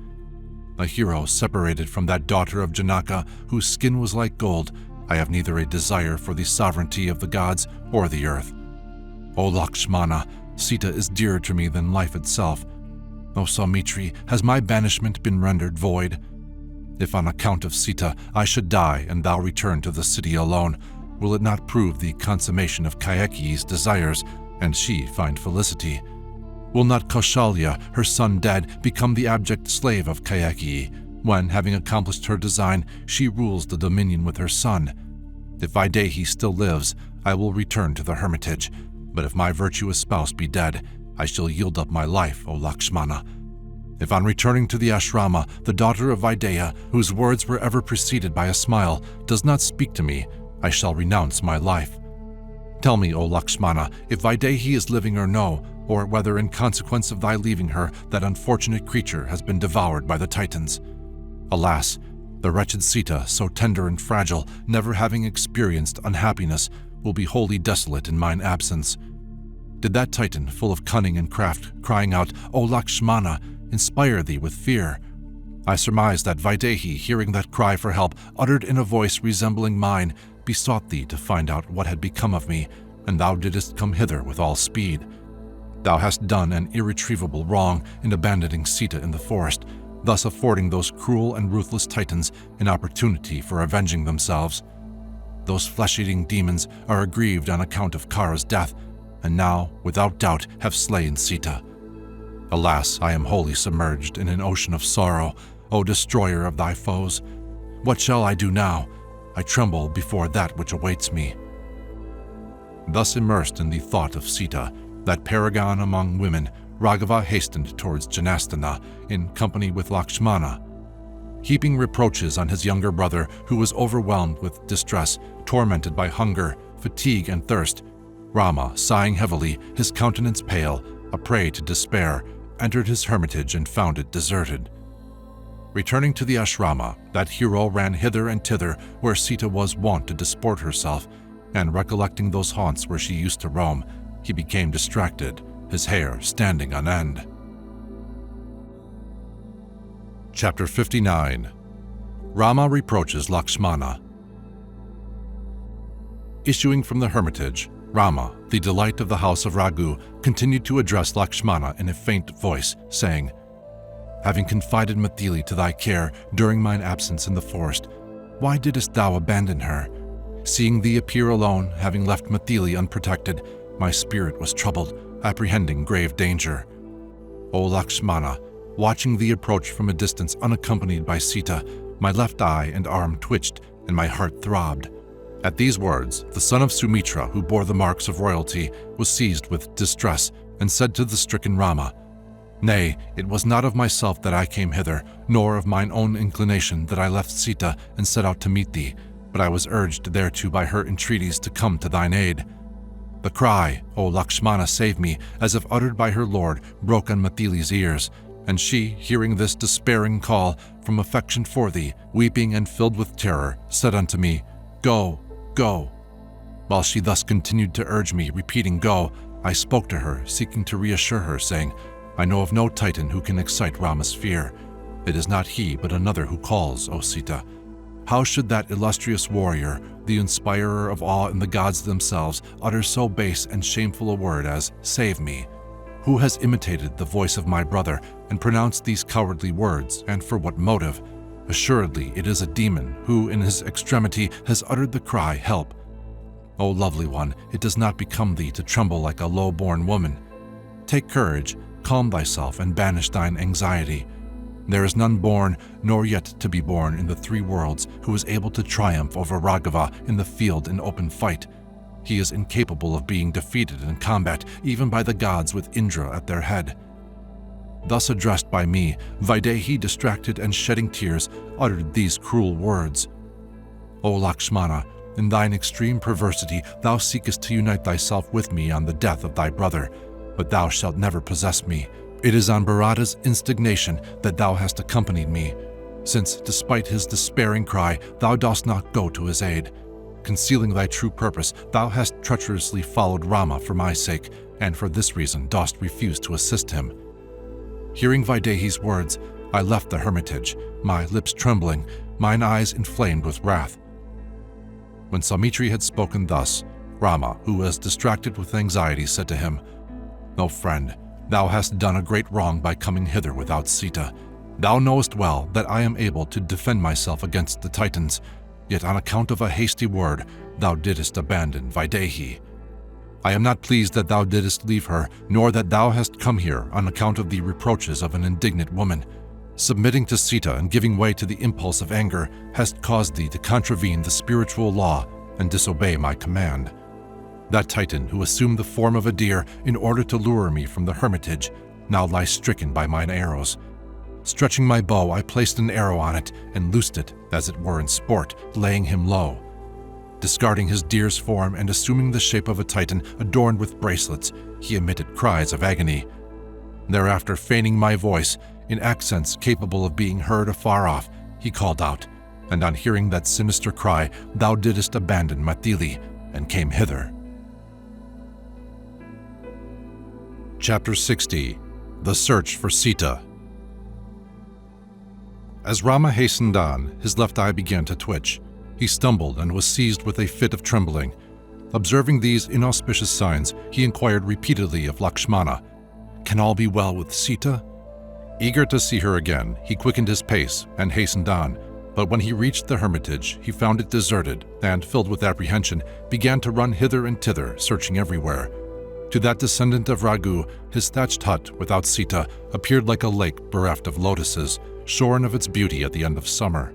Speaker 1: A hero separated from that daughter of Janaka, whose skin was like gold, I have neither a desire for the sovereignty of the gods or the earth. O Lakshmana, Sita is dearer to me than life itself. O Saumitri, has my banishment been rendered void? If on account of Sita I should die and thou return to the city alone, will it not prove the consummation of Kaikeyi's desires, and she find felicity? Will not Kaushalya, her son dead, become the abject slave of Kaikeyi, when, having accomplished her design, she rules the dominion with her son? If Vaidehi still lives, I will return to the hermitage, but if my virtuous spouse be dead, I shall yield up my life, O Lakshmana. If on returning to the ashrama, the daughter of Videha, whose words were ever preceded by a smile, does not speak to me, I shall renounce my life. Tell me, O Lakshmana, if Videha is living or no, or whether in consequence of thy leaving her, that unfortunate creature has been devoured by the Titans. Alas, the wretched Sita, so tender and fragile, never having experienced unhappiness, will be wholly desolate in mine absence. Did that Titan, full of cunning and craft, crying out, O Lakshmana, inspire thee with fear? I surmise that Videha, hearing that cry for help, uttered in a voice resembling mine, besought thee to find out what had become of me, and thou didst come hither with all speed. Thou hast done an irretrievable wrong in abandoning Sita in the forest, thus affording those cruel and ruthless Titans an opportunity for avenging themselves. Those flesh-eating demons are aggrieved on account of Khara's death, and now, without doubt, have slain Sita. Alas, I am wholly submerged in an ocean of sorrow, O destroyer of thy foes. What shall I do now? I tremble before that which awaits me. Thus immersed in the thought of Sita, that paragon among women, Raghava hastened towards Janasthana in company with Lakshmana. Heaping reproaches on his younger brother, who was overwhelmed with distress, tormented by hunger, fatigue, and thirst, Rama, sighing heavily, his countenance pale, a prey to despair, entered his hermitage and found it deserted. Returning to the ashrama, that hero ran hither and thither where Sita was wont to disport herself, and recollecting those haunts where she used to roam, he became distracted, his hair standing on end. Chapter 59. Rama reproaches Lakshmana. Issuing from the hermitage, Rama, the delight of the house of Raghu, continued to address Lakshmana in a faint voice, saying, Having confided Mithili to thy care during mine absence in the forest, why didst thou abandon her? Seeing thee appear alone, having left Mithili unprotected, my spirit was troubled, apprehending grave danger. O Lakshmana, watching thee approach from a distance unaccompanied by Sita, my left eye and arm twitched, and my heart throbbed. At these words, the son of Sumitra, who bore the marks of royalty, was seized with distress, and said to the stricken Rama, Nay, it was not of myself that I came hither, nor of mine own inclination that I left Sita and set out to meet thee, but I was urged thereto by her entreaties to come to thine aid. The cry, O Lakshmana, save me, as if uttered by her lord, broke on Mithili's ears, and she, hearing this despairing call from affection for thee, weeping and filled with terror, said unto me, Go, go. While she thus continued to urge me, repeating go, I spoke to her, seeking to reassure her, saying, I know of no Titan who can excite Rama's fear. It is not he, but another who calls, O Sita. How should that illustrious warrior, the inspirer of awe in the gods themselves, utter so base and shameful a word as, save me? Who has imitated the voice of my brother and pronounced these cowardly words, and for what motive? Assuredly, it is a demon who, in his extremity, has uttered the cry, help. O lovely one, it does not become thee to tremble like a low-born woman. Take courage, calm thyself, and banish thine anxiety. There is none born, nor yet to be born in the three worlds, who is able to triumph over Raghava in the field in open fight. He is incapable of being defeated in combat, even by the gods with Indra at their head. Thus addressed by me, Videha, distracted and shedding tears, uttered these cruel words. O Lakshmana, in thine extreme perversity thou seekest to unite thyself with me on the death of thy brother, but thou shalt never possess me. It is on Virada's instigation that thou hast accompanied me, since, despite his despairing cry, thou dost not go to his aid. Concealing thy true purpose, thou hast treacherously followed Rama for my sake, and for this reason dost refuse to assist him. Hearing Videha's words, I left the hermitage, my lips trembling, mine eyes inflamed with wrath. When Saumitri had spoken thus, Rama, who was distracted with anxiety, said to him, O friend, thou hast done a great wrong by coming hither without Sita. Thou knowest well that I am able to defend myself against the Titans, yet on account of a hasty word, thou didst abandon Videha. I am not pleased that thou didst leave her, nor that thou hast come here on account of the reproaches of an indignant woman. Submitting to Sita and giving way to the impulse of anger hast caused thee to contravene the spiritual law and disobey my command. That Titan who assumed the form of a deer in order to lure me from the hermitage now lies stricken by mine arrows. Stretching my bow, I placed an arrow on it and loosed it, as it were in sport, laying him low. Discarding his deer's form and assuming the shape of a Titan adorned with bracelets, he emitted cries of agony. Thereafter, feigning my voice, in accents capable of being heard afar off, he called out, and on hearing that sinister cry, thou didst abandon Matili and came hither. Chapter 60. The Search for Sita. As Rama hastened on, his left eye began to twitch. He stumbled and was seized with a fit of trembling. Observing these inauspicious signs, he inquired repeatedly of Lakshmana, "Can all be well with Sita?" Eager to see her again, he quickened his pace and hastened on, but when he reached the hermitage, he found it deserted and, filled with apprehension, began to run hither and thither, searching everywhere. To that descendant of Raghu, his thatched hut without Sita appeared like a lake bereft of lotuses, shorn of its beauty at the end of summer.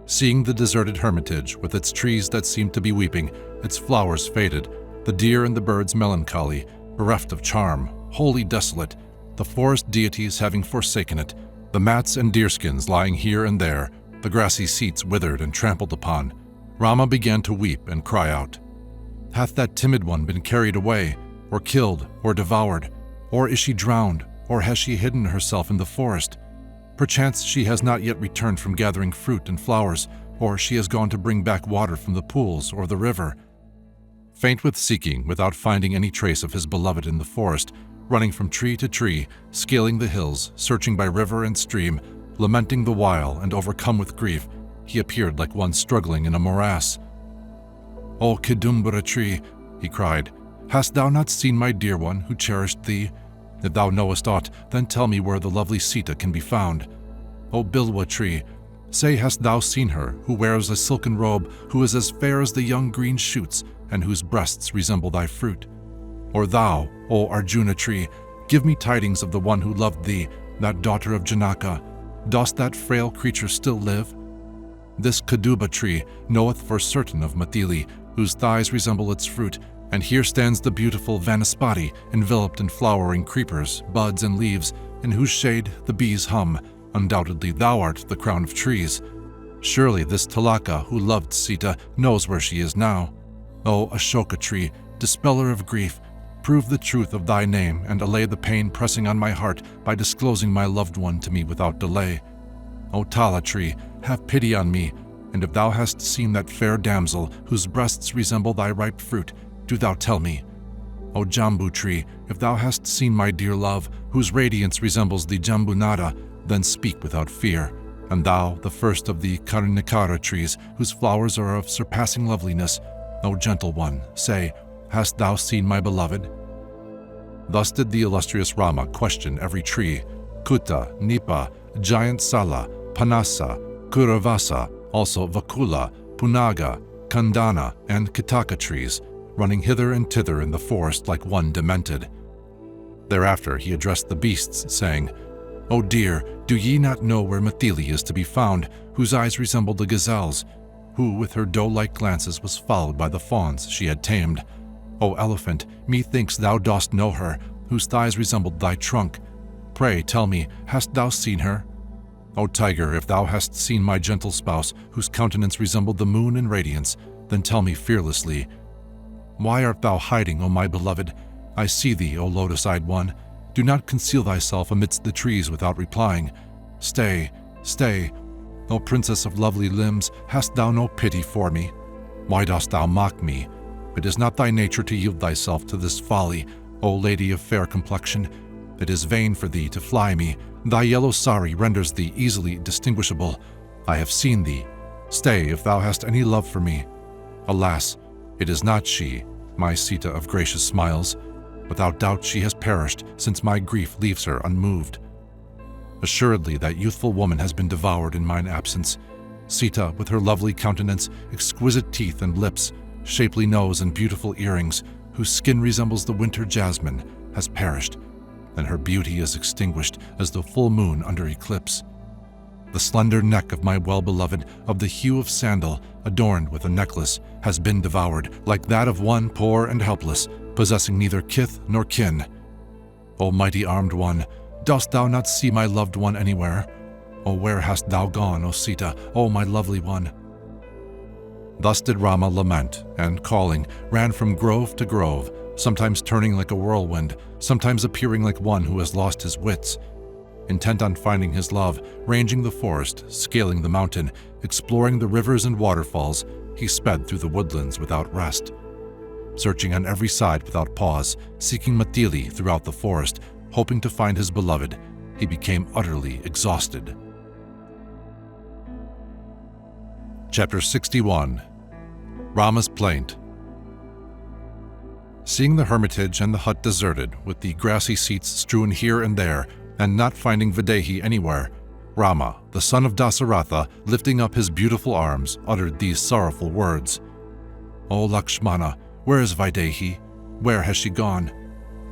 Speaker 1: Seeing the deserted hermitage with its trees that seemed to be weeping, its flowers faded, the deer and the birds melancholy, bereft of charm, wholly desolate, the forest deities having forsaken it, the mats and deerskins lying here and there, the grassy seats withered and trampled upon, Rama began to weep and cry out, "Hath that timid one been carried away, or killed, or devoured? Or is she drowned, or has she hidden herself in the forest? Perchance she has not yet returned from gathering fruit and flowers, or she has gone to bring back water from the pools or the river." Faint with seeking, without finding any trace of his beloved in the forest, running from tree to tree, scaling the hills, searching by river and stream, lamenting the while and overcome with grief, he appeared like one struggling in a morass. "O Kidumbara tree," he cried, "hast thou not seen my dear one who cherished thee? If thou knowest aught, then tell me where the lovely Sita can be found. O Bilwa tree, say, hast thou seen her, who wears a silken robe, who is as fair as the young green shoots, and whose breasts resemble thy fruit? Or thou, O Arjuna tree, give me tidings of the one who loved thee, that daughter of Janaka. Dost that frail creature still live? This Kaduba tree knoweth for certain of Matili, whose thighs resemble its fruit, and here stands the beautiful Vanaspati, enveloped in flowering creepers, buds, and leaves, in whose shade the bees hum. Undoubtedly thou art the crown of trees. Surely this Talaka, who loved Sita, knows where she is now. O Ashoka tree, dispeller of grief, prove the truth of thy name and allay the pain pressing on my heart by disclosing my loved one to me without delay. O Tala tree, have pity on me, and if thou hast seen that fair damsel whose breasts resemble thy ripe fruit, do thou tell me. O Jambu tree, if thou hast seen my dear love, whose radiance resembles the Jambunada, then speak without fear. And thou, the first of the Karnikara trees, whose flowers are of surpassing loveliness, O gentle one, say, hast thou seen my beloved? Thus did the illustrious Rama question every tree, Kuta, Nipa, Giant Sala, Panasa, Kuravasa, also Vakula, Punaga, Kandana, and Kitaka trees, running hither and thither in the forest like one demented. Thereafter he addressed the beasts, saying, O dear, do ye not know where Matili is to be found, whose eyes resembled the gazelles, who with her doe-like glances was followed by the fawns she had tamed? O elephant, methinks thou dost know her, whose thighs resembled thy trunk. Pray tell me, hast thou seen her? O tiger, if thou hast seen my gentle spouse, whose countenance resembled the moon in radiance, then tell me fearlessly. Why art thou hiding, O my beloved? I see thee, O lotus-eyed one. Do not conceal thyself amidst the trees without replying. Stay, stay. O princess of lovely limbs, hast thou no pity for me? Why dost thou mock me? It is not thy nature to yield thyself to this folly, O lady of fair complexion. It is vain for thee to fly me. Thy yellow sari renders thee easily distinguishable. I have seen thee. Stay, if thou hast any love for me. Alas, it is not she, my Sita of gracious smiles. Without doubt she has perished, since my grief leaves her unmoved. Assuredly that youthful woman has been devoured in mine absence. Sita, with her lovely countenance, exquisite teeth and lips, shapely nose and beautiful earrings, whose skin resembles the winter jasmine, has perished, and her beauty is extinguished as the full moon under eclipse. The slender neck of my well-beloved, of the hue of sandal, adorned with a necklace, has been devoured, like that of one poor and helpless, possessing neither kith nor kin. O mighty armed one, dost thou not see my loved one anywhere? O where hast thou gone, O Sita, O my lovely one? Thus did Rama lament, and calling, ran from grove to grove, sometimes turning like a whirlwind, sometimes appearing like one who has lost his wits. Intent on finding his love, ranging the forest, scaling the mountain, exploring the rivers and waterfalls, he sped through the woodlands without rest. Searching on every side without pause, seeking Matili throughout the forest, hoping to find his beloved, he became utterly exhausted. Chapter 61. Rama's Plaint. Seeing the hermitage and the hut deserted, with the grassy seats strewn here and there, and not finding Videhi anywhere, Rama, the son of Dasaratha, lifting up his beautiful arms, uttered these sorrowful words. O Lakshmana, where is Videhi? Where has she gone?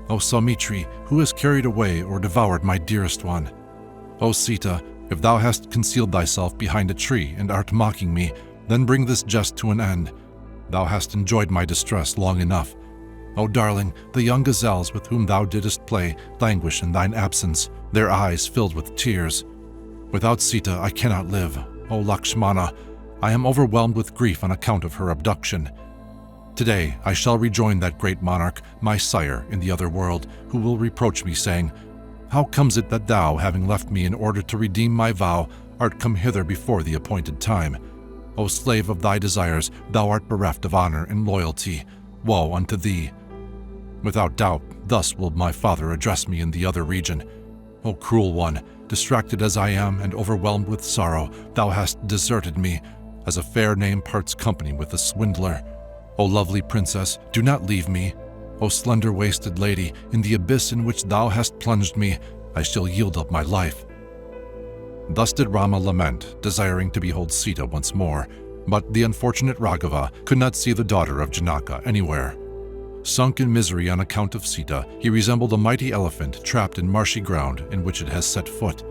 Speaker 1: O Saumitri, who has carried away or devoured my dearest one? O Sita, if thou hast concealed thyself behind a tree and art mocking me, then bring this jest to an end. Thou hast enjoyed my distress long enough. O darling, the young gazelles with whom thou didst play languish in thine absence, their eyes filled with tears. Without Sita I cannot live. O Lakshmana, I am overwhelmed with grief on account of her abduction. Today I shall rejoin that great monarch, my sire, in the other world, who will reproach me, saying, How comes it that thou, having left me in order to redeem my vow, art come hither before the appointed time? O slave of thy desires, thou art bereft of honor and loyalty. Woe unto thee! Without doubt, thus will my father address me in the other region. O cruel one, distracted as I am and overwhelmed with sorrow, thou hast deserted me, as a fair name parts company with a swindler. O lovely princess, do not leave me. O slender-waisted lady, in the abyss in which thou hast plunged me, I shall yield up my life. Thus did Rama lament, desiring to behold Sita once more, but the unfortunate Raghava could not see the daughter of Janaka anywhere. Sunk in misery on account of Sita, he resembled a mighty elephant trapped in marshy ground in which it has set foot.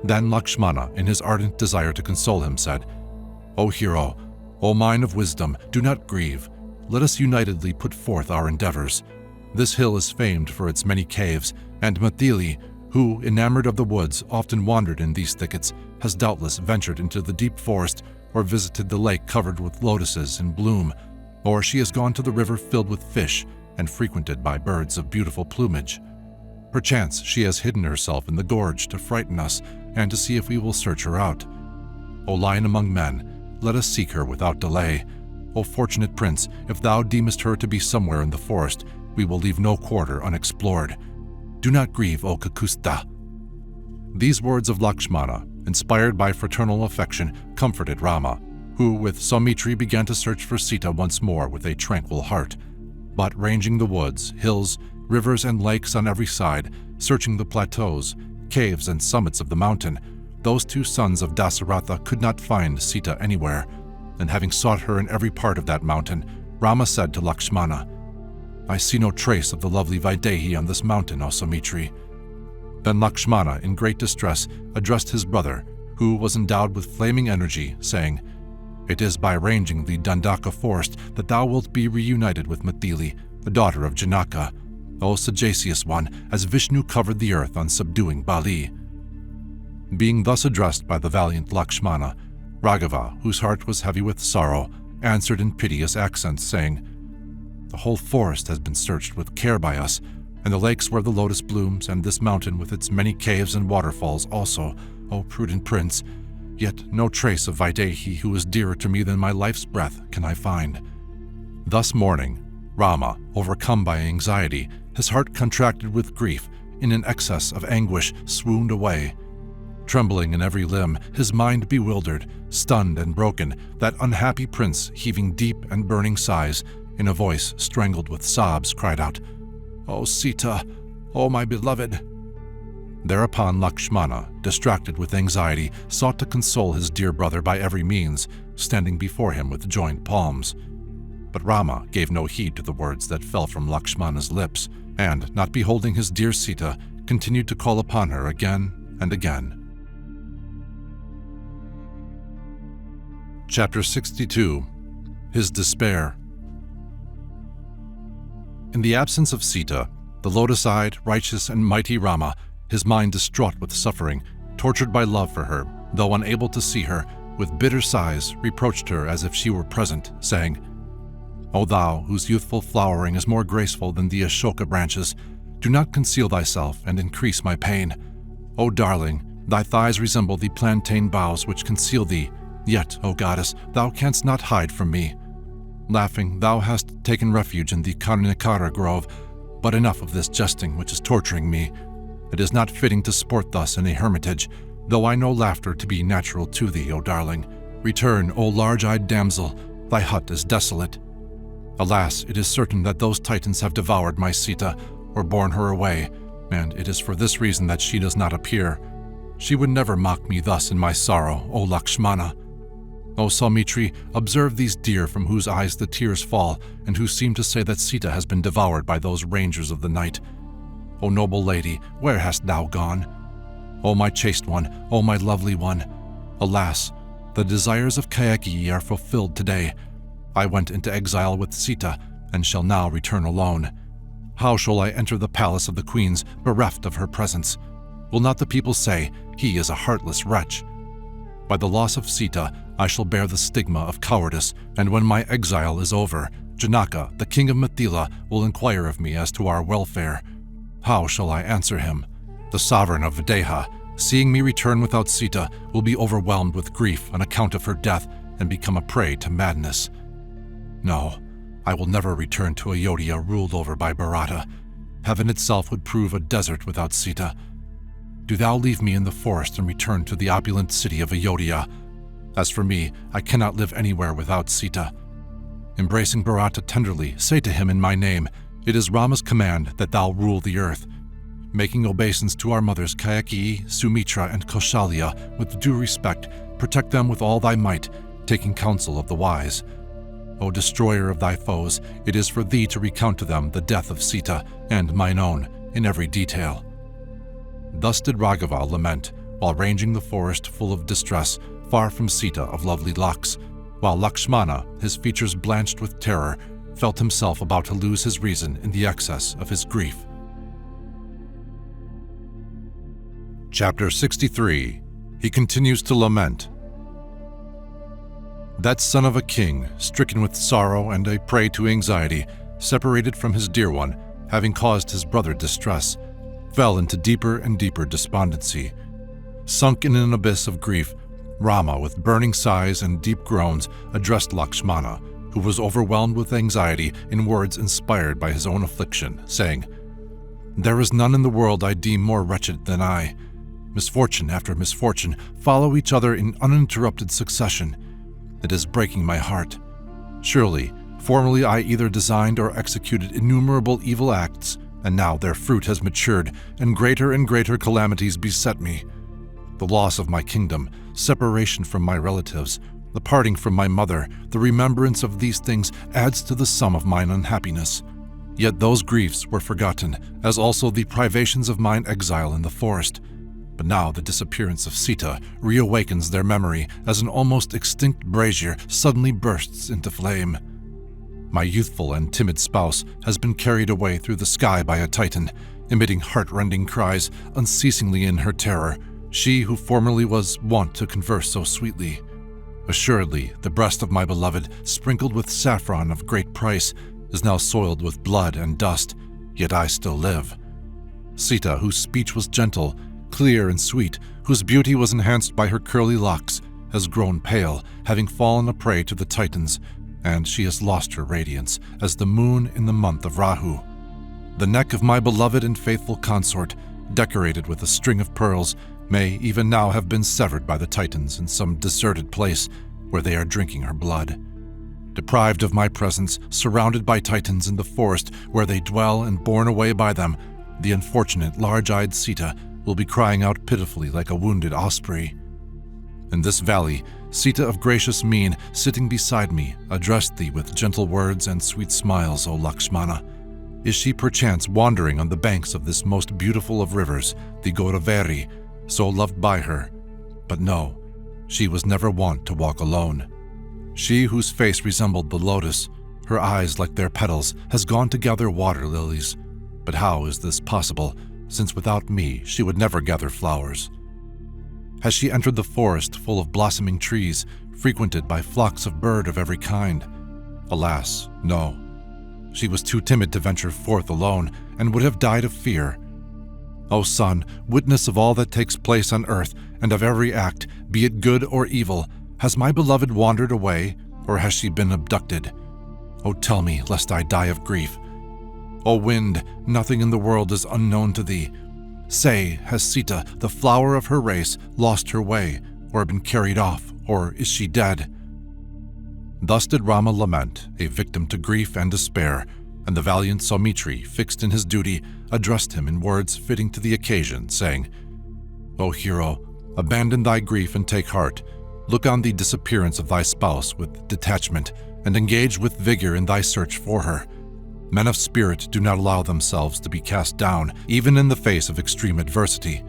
Speaker 1: Then Lakshmana, in his ardent desire to console him, said, O hero, O mine of wisdom, do not grieve. Let us unitedly put forth our endeavors. This hill is famed for its many caves, and Matili, who, enamored of the woods, often wandered in these thickets, has doubtless ventured into the deep forest or visited the lake covered with lotuses in bloom, or she has gone to the river filled with fish and frequented by birds of beautiful plumage. Perchance she has hidden herself in the gorge to frighten us and to see if we will search her out. O lion among men, let us seek her without delay. O fortunate prince, if thou deemest her to be somewhere in the forest, we will leave no quarter unexplored. Do not grieve, O Kakusta. These words of Lakshmana, inspired by fraternal affection, comforted Rama, who with Saumitri began to search for Sita once more with a tranquil heart. But ranging the woods, hills, rivers, and lakes on every side, searching the plateaus, caves, and summits of the mountain, those two sons of Dasaratha could not find Sita anywhere, and having sought her in every part of that mountain, Rama said to Lakshmana, I see no trace of the lovely Videhi on this mountain, O Saumitri. Then Lakshmana, in great distress, addressed his brother, who was endowed with flaming energy, saying, It is by ranging the Dandaka forest that thou wilt be reunited with Matili, the daughter of Janaka, O sagacious one, as Vishnu covered the earth on subduing Bali. Being thus addressed by the valiant Lakshmana, Raghava, whose heart was heavy with sorrow, answered in piteous accents, saying, The whole forest has been searched with care by us, and the lakes where the lotus blooms, and this mountain with its many caves and waterfalls also, O prudent prince, yet no trace of Videhi, who is dearer to me than my life's breath, can I find. Thus mourning, Rama, overcome by anxiety, his heart contracted with grief, in an excess of anguish, swooned away. Trembling in every limb, his mind bewildered, stunned and broken, that unhappy prince, heaving deep and burning sighs, in a voice strangled with sobs, cried out, O Sita, O my beloved! Thereupon Lakshmana, distracted with anxiety, sought to console his dear brother by every means, standing before him with joined palms. But Rama gave no heed to the words that fell from Lakshmana's lips, and, not beholding his dear Sita, continued to call upon her again and again. Chapter 62. His Despair. In the absence of Sita, the lotus-eyed, righteous, and mighty Rama, his mind distraught with suffering, tortured by love for her, though unable to see her, with bitter sighs reproached her as if she were present, saying, "O thou, whose youthful flowering is more graceful than the Ashoka branches, do not conceal thyself and increase my pain. O darling, thy thighs resemble the plantain boughs which conceal thee, yet, O goddess, thou canst not hide from me. Laughing, thou hast taken refuge in the Aranya-Kanda grove, but enough of this jesting which is torturing me. It is not fitting to sport thus in a hermitage, though I know laughter to be natural to thee, O darling. Return, O large-eyed damsel, thy hut is desolate. Alas, it is certain that those Titans have devoured my Sita, or borne her away, and it is for this reason that she does not appear. She would never mock me thus in my sorrow, O Lakshmana. O Saumitri, observe these deer from whose eyes the tears fall, and who seem to say that Sita has been devoured by those rangers of the night. O noble lady, where hast thou gone? O my chaste one, O my lovely one. Alas, the desires of Kayaki are fulfilled today. I went into exile with Sita, and shall now return alone. How shall I enter the palace of the queens, bereft of her presence? Will not the people say, he is a heartless wretch? By the loss of Sita, I shall bear the stigma of cowardice, and when my exile is over, Janaka, the king of Mithila, will inquire of me as to our welfare. How shall I answer him? The sovereign of Videha, seeing me return without Sita, will be overwhelmed with grief on account of her death and become a prey to madness. No, I will never return to Ayodhya ruled over by Virada. Heaven itself would prove a desert without Sita. Do thou leave me in the forest and return to the opulent city of Ayodhya. As for me, I cannot live anywhere without Sita. Embracing Bharata tenderly, say to him in my name, it is Rama's command that thou rule the earth. Making obeisance to our mothers Kayaki, Sumitra, and Kaushalya with due respect, protect them with all thy might, taking counsel of the wise. O destroyer of thy foes, it is for thee to recount to them the death of Sita and mine own in every detail." Thus did Raghava lament, while ranging the forest full of distress, far from Sita of lovely locks, while Lakshmana, his features blanched with terror, felt himself about to lose his reason in the excess of his grief. Chapter 63. He continues to lament. That son of a king, stricken with sorrow and a prey to anxiety, separated from his dear one, having caused his brother distress, fell into deeper and deeper despondency. Sunk in an abyss of grief, Rama, with burning sighs and deep groans, addressed Lakshmana, who was overwhelmed with anxiety in words inspired by his own affliction, saying, "There is none in the world I deem more wretched than I. Misfortune after misfortune follow each other in uninterrupted succession. It is breaking my heart. Surely, formerly I either designed or executed innumerable evil acts, and now their fruit has matured, and greater calamities beset me. The loss of my kingdom, separation from my relatives, the parting from my mother, the remembrance of these things adds to the sum of mine unhappiness. Yet those griefs were forgotten, as also the privations of mine exile in the forest. But now the disappearance of Sita reawakens their memory as an almost extinct brazier suddenly bursts into flame. My youthful and timid spouse has been carried away through the sky by a Titan, emitting heart-rending cries unceasingly in her terror, she who formerly was wont to converse so sweetly. Assuredly, the breast of my beloved, sprinkled with saffron of great price, is now soiled with blood and dust, yet I still live. Sita, whose speech was gentle, clear and sweet, whose beauty was enhanced by her curly locks, has grown pale, having fallen a prey to the Titans, and she has lost her radiance as the moon in the month of Rahu. The neck of my beloved and faithful consort, decorated with a string of pearls, may even now have been severed by the Titans in some deserted place where they are drinking her blood. Deprived of my presence, surrounded by Titans in the forest where they dwell and borne away by them, the unfortunate large-eyed Sita will be crying out pitifully like a wounded osprey. In this valley, Sita of gracious mien, sitting beside me, addressed thee with gentle words and sweet smiles, O Lakshmana. Is she perchance wandering on the banks of this most beautiful of rivers, the Goraveri, so loved by her? But no, she was never wont to walk alone. She whose face resembled the lotus, her eyes like their petals, has gone to gather water lilies. But how is this possible, since without me she would never gather flowers? Has she entered the forest full of blossoming trees, frequented by flocks of bird of every kind? Alas, no. She was too timid to venture forth alone, and would have died of fear. O son, witness of all that takes place on earth, and of every act, be it good or evil, has my beloved wandered away, or has she been abducted? O tell me, lest I die of grief. O wind, nothing in the world is unknown to thee. Say, has Sita, the flower of her race, lost her way, or been carried off, or is she dead? Thus did Rama lament, a victim to grief and despair, and the valiant Saumitri, fixed in his duty, addressed him in words fitting to the occasion, saying, O hero, abandon thy grief and take heart. Look on the disappearance of thy spouse with detachment, and engage with vigor in thy search for her. Men of spirit do not allow themselves to be cast down, even in the face of extreme adversity.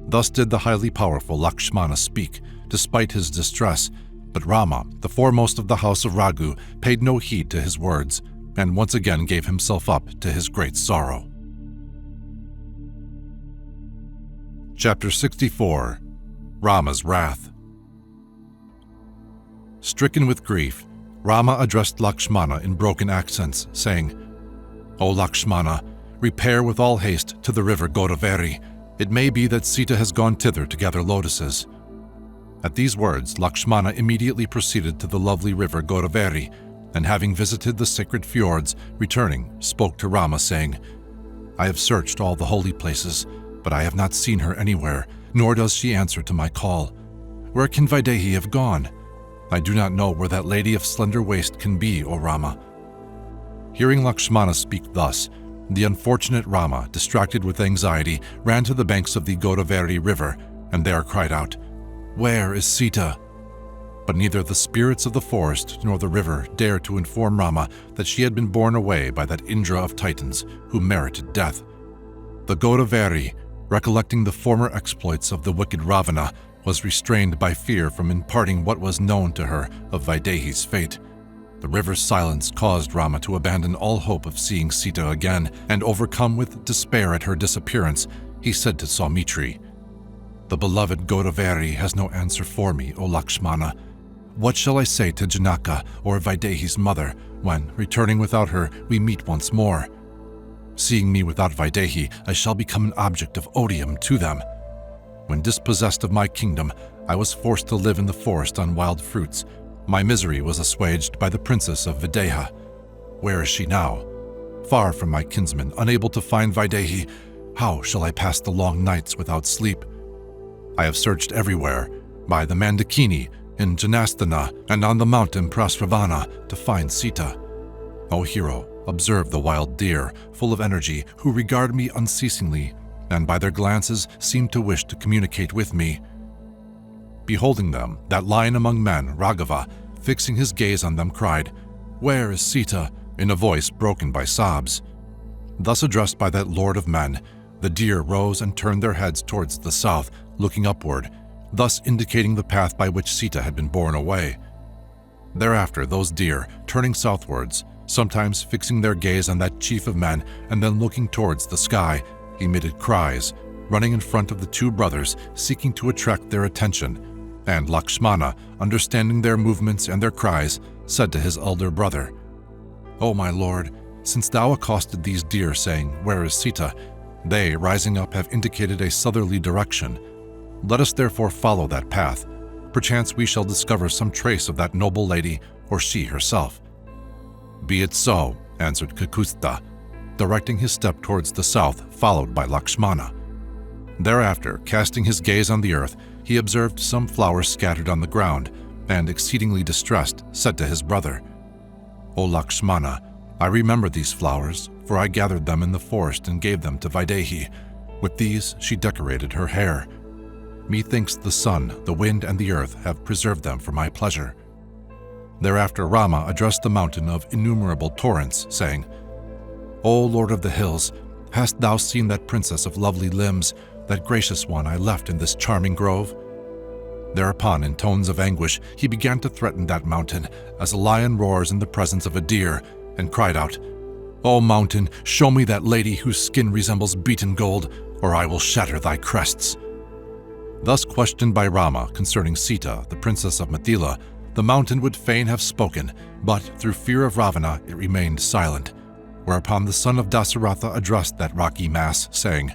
Speaker 1: Thus did the highly powerful Lakshmana speak, despite his distress, but Rama, the foremost of the house of Raghu, paid no heed to his words, and once again gave himself up to his great sorrow. Chapter 64. Rama's Wrath. Stricken with grief, Rama addressed Lakshmana in broken accents, saying, O Lakshmana, repair with all haste to the river Godavari. It may be that Sita has gone thither to gather lotuses. At these words, Lakshmana immediately proceeded to the lovely river Godavari, and having visited the sacred fjords, returning, spoke to Rama, saying, I have searched all the holy places, but I have not seen her anywhere, nor does she answer to my call. Where can Vaidehi have gone? I do not know where that lady of slender waist can be, O Rama. Hearing Lakshmana speak thus, the unfortunate Rama, distracted with anxiety, ran to the banks of the Godavari river, and there cried out, Where is Sita? But neither the spirits of the forest nor the river dared to inform Rama that she had been borne away by that Indra of Titans who merited death. The Godavari, recollecting the former exploits of the wicked Ravana, was restrained by fear from imparting what was known to her of Vaidehi's fate. The river's silence caused Rama to abandon all hope of seeing Sita again, and overcome with despair at her disappearance, he said to Saumitri, The beloved Godavari has no answer for me, O Lakshmana. What shall I say to Janaka or Vaidehi's mother when, returning without her, we meet once more? Seeing me without Vaidehi, I shall become an object of odium to them. When dispossessed of my kingdom, I was forced to live in the forest on wild fruits. My misery was assuaged by the princess of Videha. Where is she now? Far from my kinsmen, unable to find Vaidehi, how shall I pass the long nights without sleep? I have searched everywhere, by the Mandakini, in Janasthana, and on the mountain Prasravana, to find Sita. O hero, observe the wild deer, full of energy, who regard me unceasingly, and by their glances seem to wish to communicate with me. Beholding them, that lion among men, Raghava, fixing his gaze on them, cried, Where is Sita? In a voice broken by sobs. Thus addressed by that lord of men, the deer rose and turned their heads towards the south, looking upward, thus indicating the path by which Sita had been borne away. Thereafter those deer, turning southwards, sometimes fixing their gaze on that chief of men and then looking towards the sky, emitted cries, running in front of the two brothers, seeking to attract their attention, and Lakshmana, understanding their movements and their cries, said to his elder brother, O my lord, since thou accosted these deer, saying, Where is Sita? They, rising up, have indicated a southerly direction. Let us therefore follow that path. Perchance we shall discover some trace of that noble lady, or she herself. Be it so, answered Kakusta, directing his step towards the south, followed by Lakshmana. Thereafter, casting his gaze on the earth, he observed some flowers scattered on the ground, and, exceedingly distressed, said to his brother, O Lakshmana, I remember these flowers, for I gathered them in the forest and gave them to Vaidehi. With these she decorated her hair. Methinks the sun, the wind, and the earth have preserved them for my pleasure. Thereafter Rama addressed the mountain of innumerable torrents, saying, O Lord of the hills, hast thou seen that princess of lovely limbs, that gracious one I left in this charming grove? Thereupon, in tones of anguish, he began to threaten that mountain, as a lion roars in the presence of a deer, and cried out, "O mountain, show me that lady whose skin resembles beaten gold, or I will shatter thy crests." Thus questioned by Rama concerning Sita, the princess of Mithila, the mountain would fain have spoken, but through fear of Ravana it remained silent, whereupon the son of Dasaratha addressed that rocky mass, saying,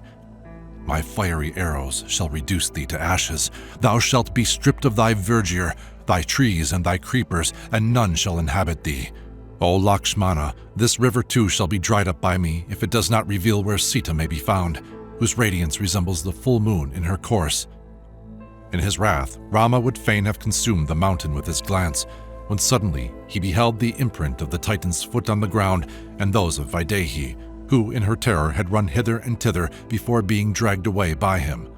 Speaker 1: "My fiery arrows shall reduce thee to ashes. Thou shalt be stripped of thy verdure, thy trees and thy creepers, and none shall inhabit thee. O Lakshmana, this river too shall be dried up by me if it does not reveal where Sita may be found, whose radiance resembles the full moon in her course." In his wrath, Rama would fain have consumed the mountain with his glance, when suddenly he beheld the imprint of the Titan's foot on the ground and those of Vaidehi, who in her terror had run hither and thither before being dragged away by him.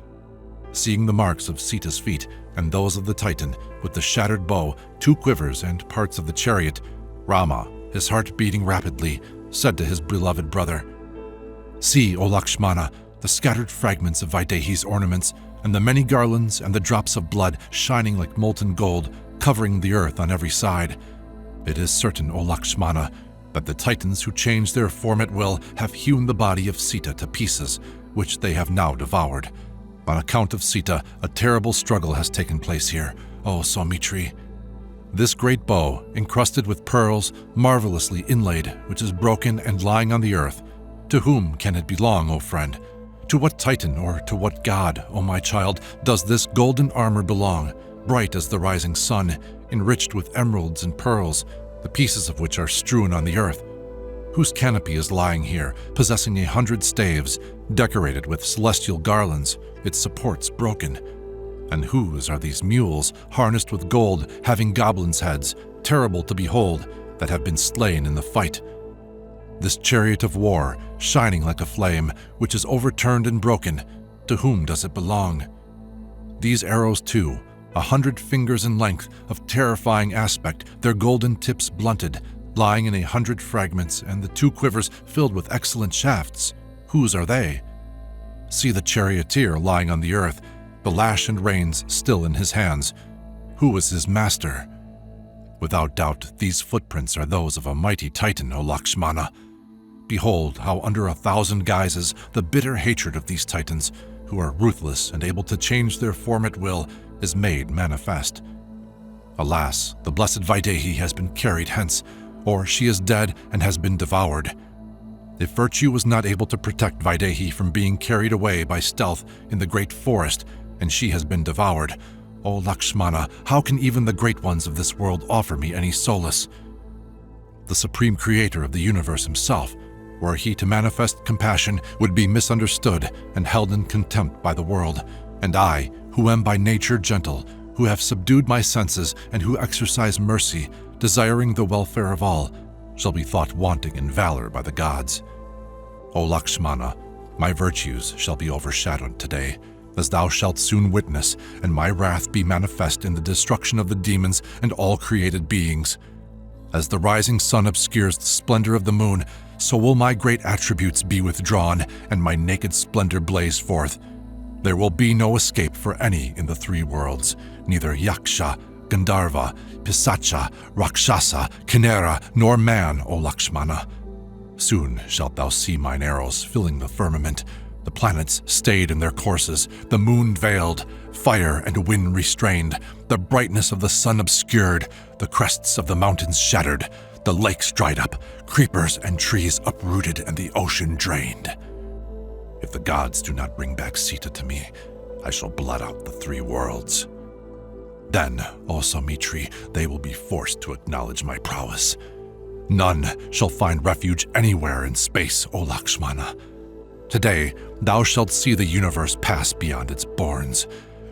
Speaker 1: Seeing the marks of Sita's feet and those of the Titan, with the shattered bow, 2 quivers, and parts of the chariot, Rama, his heart beating rapidly, said to his beloved brother, "See, O Lakshmana, the scattered fragments of Vaidehi's ornaments, and the many garlands and the drops of blood shining like molten gold, covering the earth on every side. It is certain, O Lakshmana, that the Titans who change their form at will have hewn the body of Sita to pieces, which they have now devoured. On account of Sita, a terrible struggle has taken place here, O Saumitri. This great bow, encrusted with pearls, marvelously inlaid, which is broken and lying on the earth, to whom can it belong, O friend? To what Titan or to what god, O my child, does this golden armor belong, bright as the rising sun, enriched with emeralds and pearls, the pieces of which are strewn on the earth? Whose canopy is lying here, possessing 100 staves, decorated with celestial garlands, its supports broken? And whose are these mules, harnessed with gold, having goblins' heads, terrible to behold, that have been slain in the fight? This chariot of war, shining like a flame, which is overturned and broken, to whom does it belong? These arrows too, 100 fingers in length, of terrifying aspect, their golden tips blunted, lying in 100 fragments, and the 2 quivers filled with excellent shafts, whose are they? See the charioteer lying on the earth, the lash and reins still in his hands. Who is his master? Without doubt, these footprints are those of a mighty Titan, O Lakshmana. Behold how under 1,000 guises the bitter hatred of these Titans, who are ruthless and able to change their form at will, is made manifest. Alas, the blessed Vaidehi has been carried hence, or she is dead and has been devoured. If virtue was not able to protect Vaidehi from being carried away by stealth in the great forest, and she has been devoured, O Lakshmana, how can even the great ones of this world offer me any solace? The supreme creator of the universe himself, were he to manifest compassion, would be misunderstood and held in contempt by the world, and I, who am by nature gentle, who have subdued my senses and who exercise mercy, desiring the welfare of all, shall be thought wanting in valor by the gods. O Lakshmana, my virtues shall be overshadowed today, as thou shalt soon witness, and my wrath be manifest in the destruction of the demons and all created beings. As the rising sun obscures the splendor of the moon, so will my great attributes be withdrawn and my naked splendor blaze forth. There will be no escape for any in the 3 worlds, neither Yaksha, Gandharva, Pisacha, Rakshasa, Kinera, nor man, O Lakshmana. Soon shalt thou see mine arrows filling the firmament, the planets stayed in their courses, the moon veiled, fire and wind restrained, the brightness of the sun obscured, the crests of the mountains shattered, the lakes dried up, creepers and trees uprooted, and the ocean drained. If the gods do not bring back Sita to me, I shall blot out the 3 worlds. Then, O Saumitri, they will be forced to acknowledge my prowess. None shall find refuge anywhere in space, O Lakshmana. Today, thou shalt see the universe pass beyond its bournes,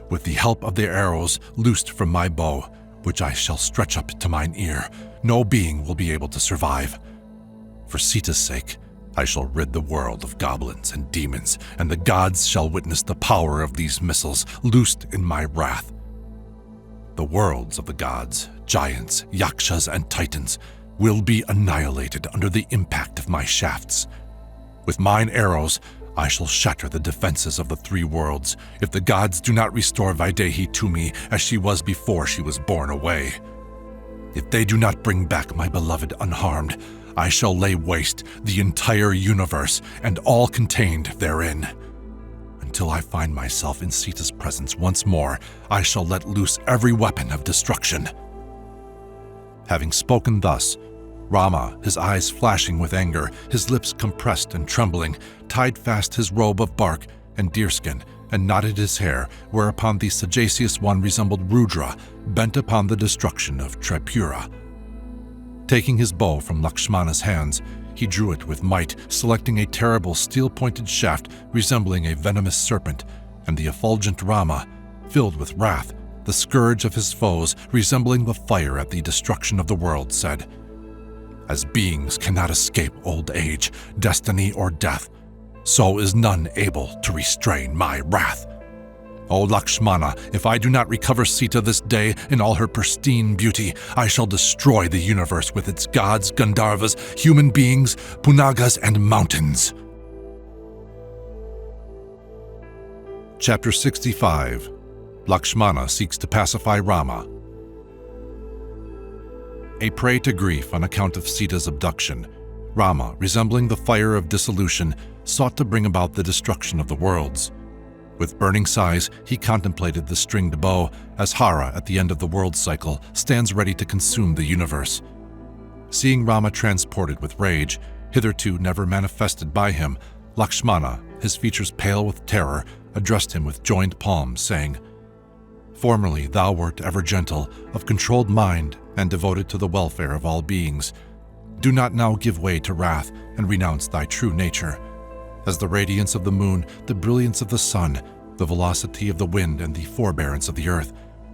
Speaker 1: with the help of the arrows loosed from my bow, which I shall stretch up to mine ear. No being will be able to survive. For Sita's sake, I shall rid the world of goblins and demons, and the gods shall witness the power of these missiles loosed in my wrath. The worlds of the gods, giants, yakshas, and titans will be annihilated under the impact of my shafts. With mine arrows, I shall shatter the defenses of the three worlds if the gods do not restore Vaidehi to me as she was before she was borne away. If they do not bring back my beloved unharmed, I shall lay waste the entire universe and all contained therein. Until I find myself in Sita's presence once more, I shall let loose every weapon of destruction." Having spoken thus, Rama, his eyes flashing with anger, his lips compressed and trembling, tied fast his robe of bark and deerskin and knotted his hair, whereupon the sagacious one resembled Rudra, bent upon the destruction of Tripura. Taking his bow from Lakshmana's hands, he drew it with might, selecting a terrible steel-pointed shaft resembling a venomous serpent, and the effulgent Rama, filled with wrath, the scourge of his foes, resembling the fire at the destruction of the world, said, "As beings cannot escape old age, destiny, or death, so is none able to restrain my wrath. O Lakshmana, if I do not recover Sita this day in all her pristine beauty, I shall destroy the universe with its gods, Gandharvas, human beings, Punagas, and mountains." Chapter 65. Lakshmana seeks to pacify Rama. A prey to grief on account of Sita's abduction, Rama, resembling the fire of dissolution, sought to bring about the destruction of the worlds. With burning sighs, he contemplated the stringed bow as Khara, at the end of the world cycle, stands ready to consume the universe. Seeing Rama transported with rage, hitherto never manifested by him, Lakshmana, his features pale with terror, addressed him with joined palms, saying, "Formerly thou wert ever gentle, of controlled mind, and devoted to the welfare of all beings. Do not now give way to wrath and renounce thy true nature. As the radiance of the moon, the brilliance of the sun, the velocity of the wind, and the forbearance of the earth,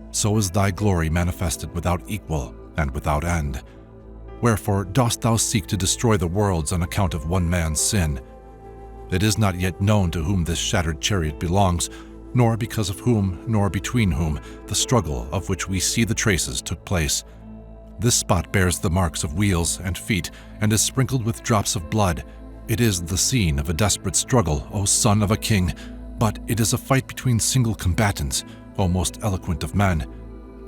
Speaker 1: so is thy glory manifested without equal and without end. Wherefore dost thou seek to destroy the worlds on account of one man's sin? It is not yet known to whom this shattered chariot belongs, nor because of whom, nor between whom, the struggle of which we see the traces took place. This spot bears the marks of wheels and feet, and is sprinkled with drops of blood. It is the scene of a desperate struggle, O son of a king, but it is a fight between single combatants, O most eloquent of men.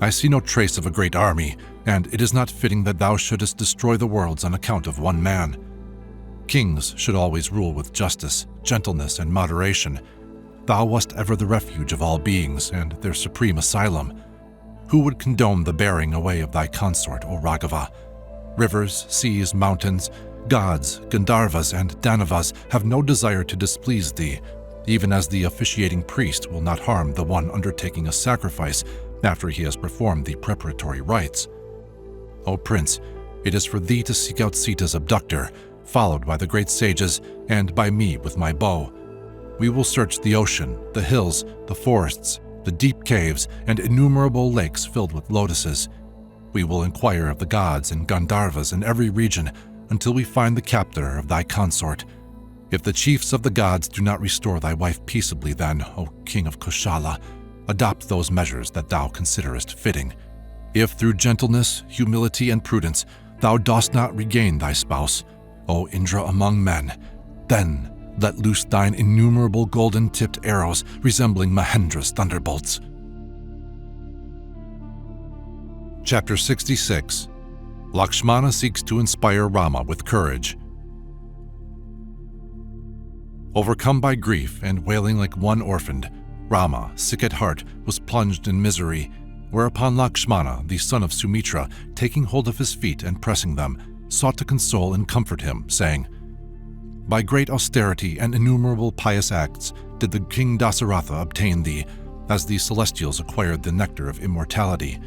Speaker 1: I see no trace of a great army, and it is not fitting that thou shouldest destroy the worlds on account of one man. Kings should always rule with justice, gentleness, and moderation. Thou wast ever the refuge of all beings and their supreme asylum. Who would condone the bearing away of thy consort, O Raghava? Rivers, seas, mountains, gods, Gandharvas, and Danavas have no desire to displease thee, even as the officiating priest will not harm the one undertaking a sacrifice after he has performed the preparatory rites. O Prince, it is for thee to seek out Sita's abductor, followed by the great sages and by me with my bow. We will search the ocean, the hills, the forests, the deep caves, and innumerable lakes filled with lotuses. We will inquire of the gods and Gandharvas in every region until we find the captor of thy consort. If the chiefs of the gods do not restore thy wife peaceably, then, O King of Koshala, adopt those measures that thou considerest fitting. If through gentleness, humility, and prudence thou dost not regain thy spouse, O Indra among men, then let loose thine innumerable golden-tipped arrows resembling Mahendra's thunderbolts." Chapter 66. Lakshmana seeks to inspire Rama with courage. Overcome by grief and wailing like one orphaned, Rama, sick at heart, was plunged in misery, whereupon Lakshmana, the son of Sumitra, taking hold of his feet and pressing them, sought to console and comfort him, saying, "By great austerity and innumerable pious acts did the king Dasaratha obtain thee, as the celestials acquired the nectar of immortality.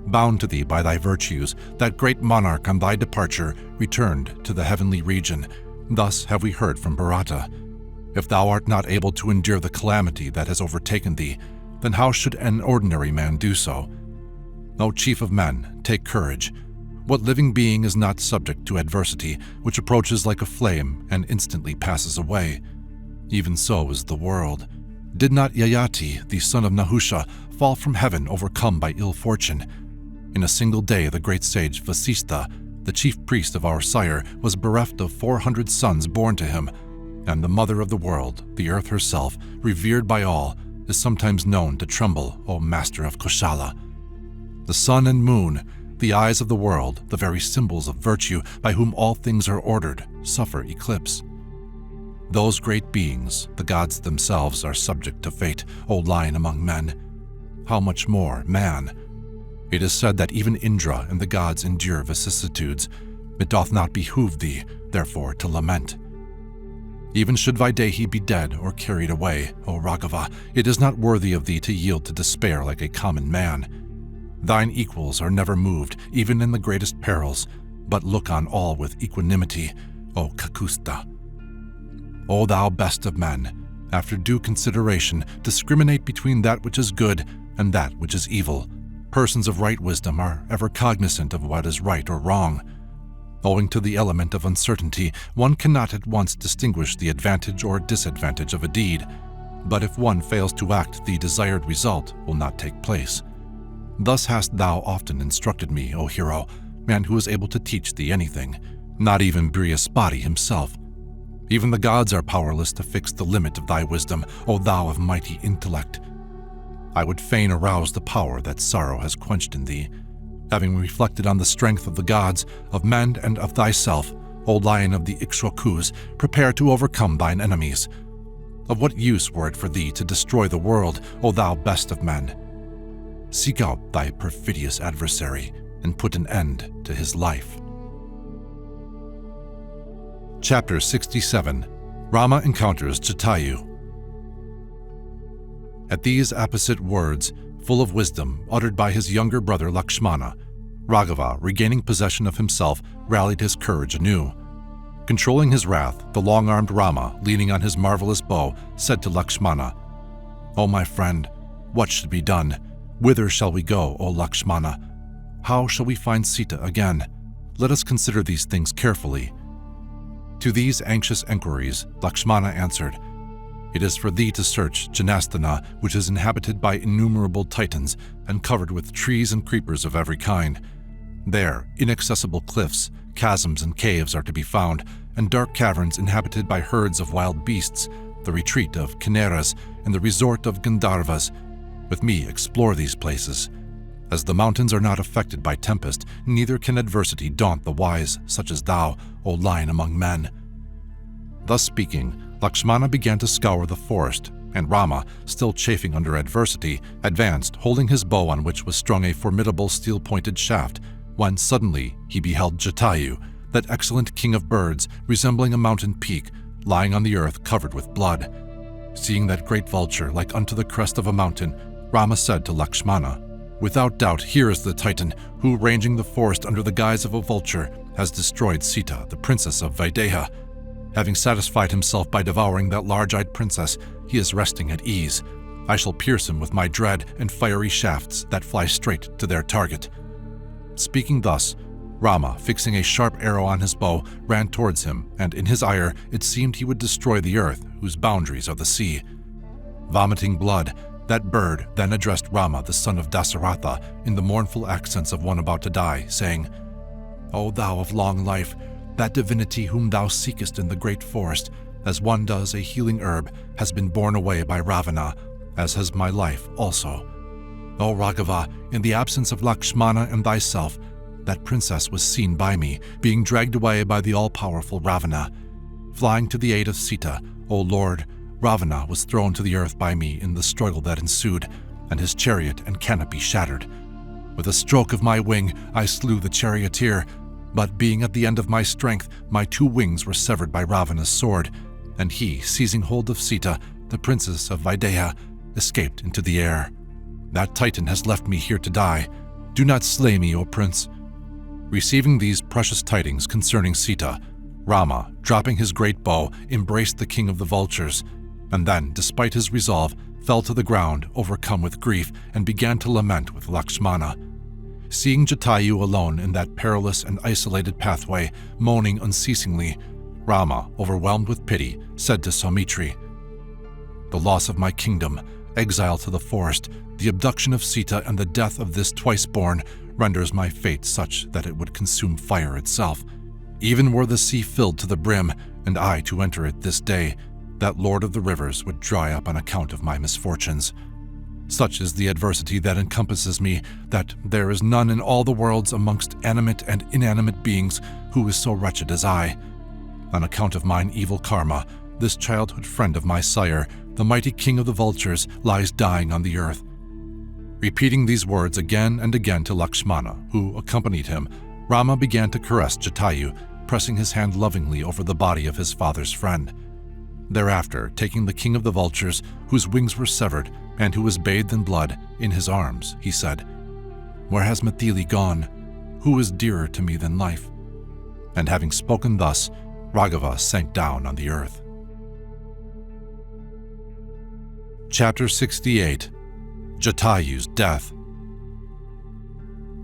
Speaker 1: Bound to thee by thy virtues, that great monarch on thy departure returned to the heavenly region. Thus have we heard from Virada. If thou art not able to endure the calamity that has overtaken thee, then how should an ordinary man do so? O chief of men, take courage. What living being is not subject to adversity, which approaches like a flame and instantly passes away? Even so is the world. Did not Yayati, the son of Nahusha, fall from heaven overcome by ill fortune? In a single day the great sage Vasistha, the chief priest of our sire, was bereft of 400 sons born to him, and the mother of the world, the earth herself, revered by all, is sometimes known to tremble, O master of Koshala. The sun and moon, the eyes of the world, the very symbols of virtue by whom all things are ordered, suffer eclipse. Those great beings, the gods themselves, are subject to fate, O lion among men. How much more man? It is said that even Indra and the gods endure vicissitudes. It doth not behoove thee, therefore, to lament. Even should Vaidehi be dead or carried away, O Raghava, it is not worthy of thee to yield to despair like a common man. Thine equals are never moved, even in the greatest perils, but look on all with equanimity, O Kakusta. O thou best of men, after due consideration, discriminate between that which is good and that which is evil. Persons of right wisdom are ever cognizant of what is right or wrong. Owing to the element of uncertainty, one cannot at once distinguish the advantage or disadvantage of a deed, but if one fails to act, the desired result will not take place. Thus hast thou often instructed me, O hero, man who is able to teach thee anything, not even Brihaspati himself. Even the gods are powerless to fix the limit of thy wisdom, O thou of mighty intellect. I would fain arouse the power that sorrow has quenched in thee. Having reflected on the strength of the gods, of men, and of thyself, O lion of the Ikshwakus, prepare to overcome thine enemies. Of what use were it for thee to destroy the world, O thou best of men? Seek out thy perfidious adversary and put an end to his life. Chapter 67. Rama encounters Jatayu. At these apposite words, full of wisdom, uttered by his younger brother Lakshmana, Raghava, regaining possession of himself, rallied his courage anew. Controlling his wrath, the long-armed Rama, leaning on his marvelous bow, said to Lakshmana, O my friend, what should be done? Whither shall we go, O Lakshmana? How shall we find Sita again? Let us consider these things carefully. To these anxious enquiries, Lakshmana answered, It is for thee to search Janasthana, which is inhabited by innumerable Titans and covered with trees and creepers of every kind. There, inaccessible cliffs, chasms, and caves are to be found, and dark caverns inhabited by herds of wild beasts, the retreat of Kinneras and the resort of Gandharvas. With me explore these places. As the mountains are not affected by tempest, neither can adversity daunt the wise, such as thou, O lion among men. Thus speaking, Lakshmana began to scour the forest, and Rama, still chafing under adversity, advanced, holding his bow on which was strung a formidable steel-pointed shaft, when suddenly he beheld Jatayu, that excellent king of birds, resembling a mountain peak, lying on the earth covered with blood. Seeing that great vulture like unto the crest of a mountain, Rama said to Lakshmana, Without doubt, here is the Titan, who, ranging the forest under the guise of a vulture, has destroyed Sita, the princess of Vaideha. Having satisfied himself by devouring that large-eyed princess, he is resting at ease. I shall pierce him with my dread and fiery shafts that fly straight to their target. Speaking thus, Rama, fixing a sharp arrow on his bow, ran towards him, and in his ire it seemed he would destroy the earth, whose boundaries are the sea. Vomiting blood, that bird then addressed Rama, the son of Dasaratha, in the mournful accents of one about to die, saying, O thou of long life, that divinity whom thou seekest in the great forest, as one does a healing herb, has been borne away by Ravana, as has my life also. O Raghava, in the absence of Lakshmana and thyself, that princess was seen by me, being dragged away by the all-powerful Ravana. Flying to the aid of Sita, O Lord, Ravana was thrown to the earth by me in the struggle that ensued, and his chariot and canopy shattered. With a stroke of my wing, I slew the charioteer, but being at the end of my strength, my 2 wings were severed by Ravana's sword, and he, seizing hold of Sita, the princess of Vaideha, escaped into the air. That Titan has left me here to die. Do not slay me, O prince. Receiving these precious tidings concerning Sita, Rama, dropping his great bow, embraced the king of the vultures, and then, despite his resolve, fell to the ground, overcome with grief, and began to lament with Lakshmana. Seeing Jatayu alone in that perilous and isolated pathway, moaning unceasingly, Rama, overwhelmed with pity, said to Saumitri, The loss of my kingdom, exile to the forest, the abduction of Sita, and the death of this twice-born renders my fate such that it would consume fire itself. Even were the sea filled to the brim, and I to enter it this day, that Lord of the rivers would dry up on account of my misfortunes. Such is the adversity that encompasses me, that there is none in all the worlds amongst animate and inanimate beings who is so wretched as I. On account of mine evil karma, this childhood friend of my sire, the mighty king of the vultures, lies dying on the earth. Repeating these words again and again to Lakshmana, who accompanied him, Rama began to caress Jatayu, pressing his hand lovingly over the body of his father's friend. Thereafter, taking the king of the vultures, whose wings were severed and who was bathed in blood, in his arms, he said, "Where has Mithili gone? Who is dearer to me than life?" And having spoken thus, Raghava sank down on the earth. Chapter 68. Jatayu's Death.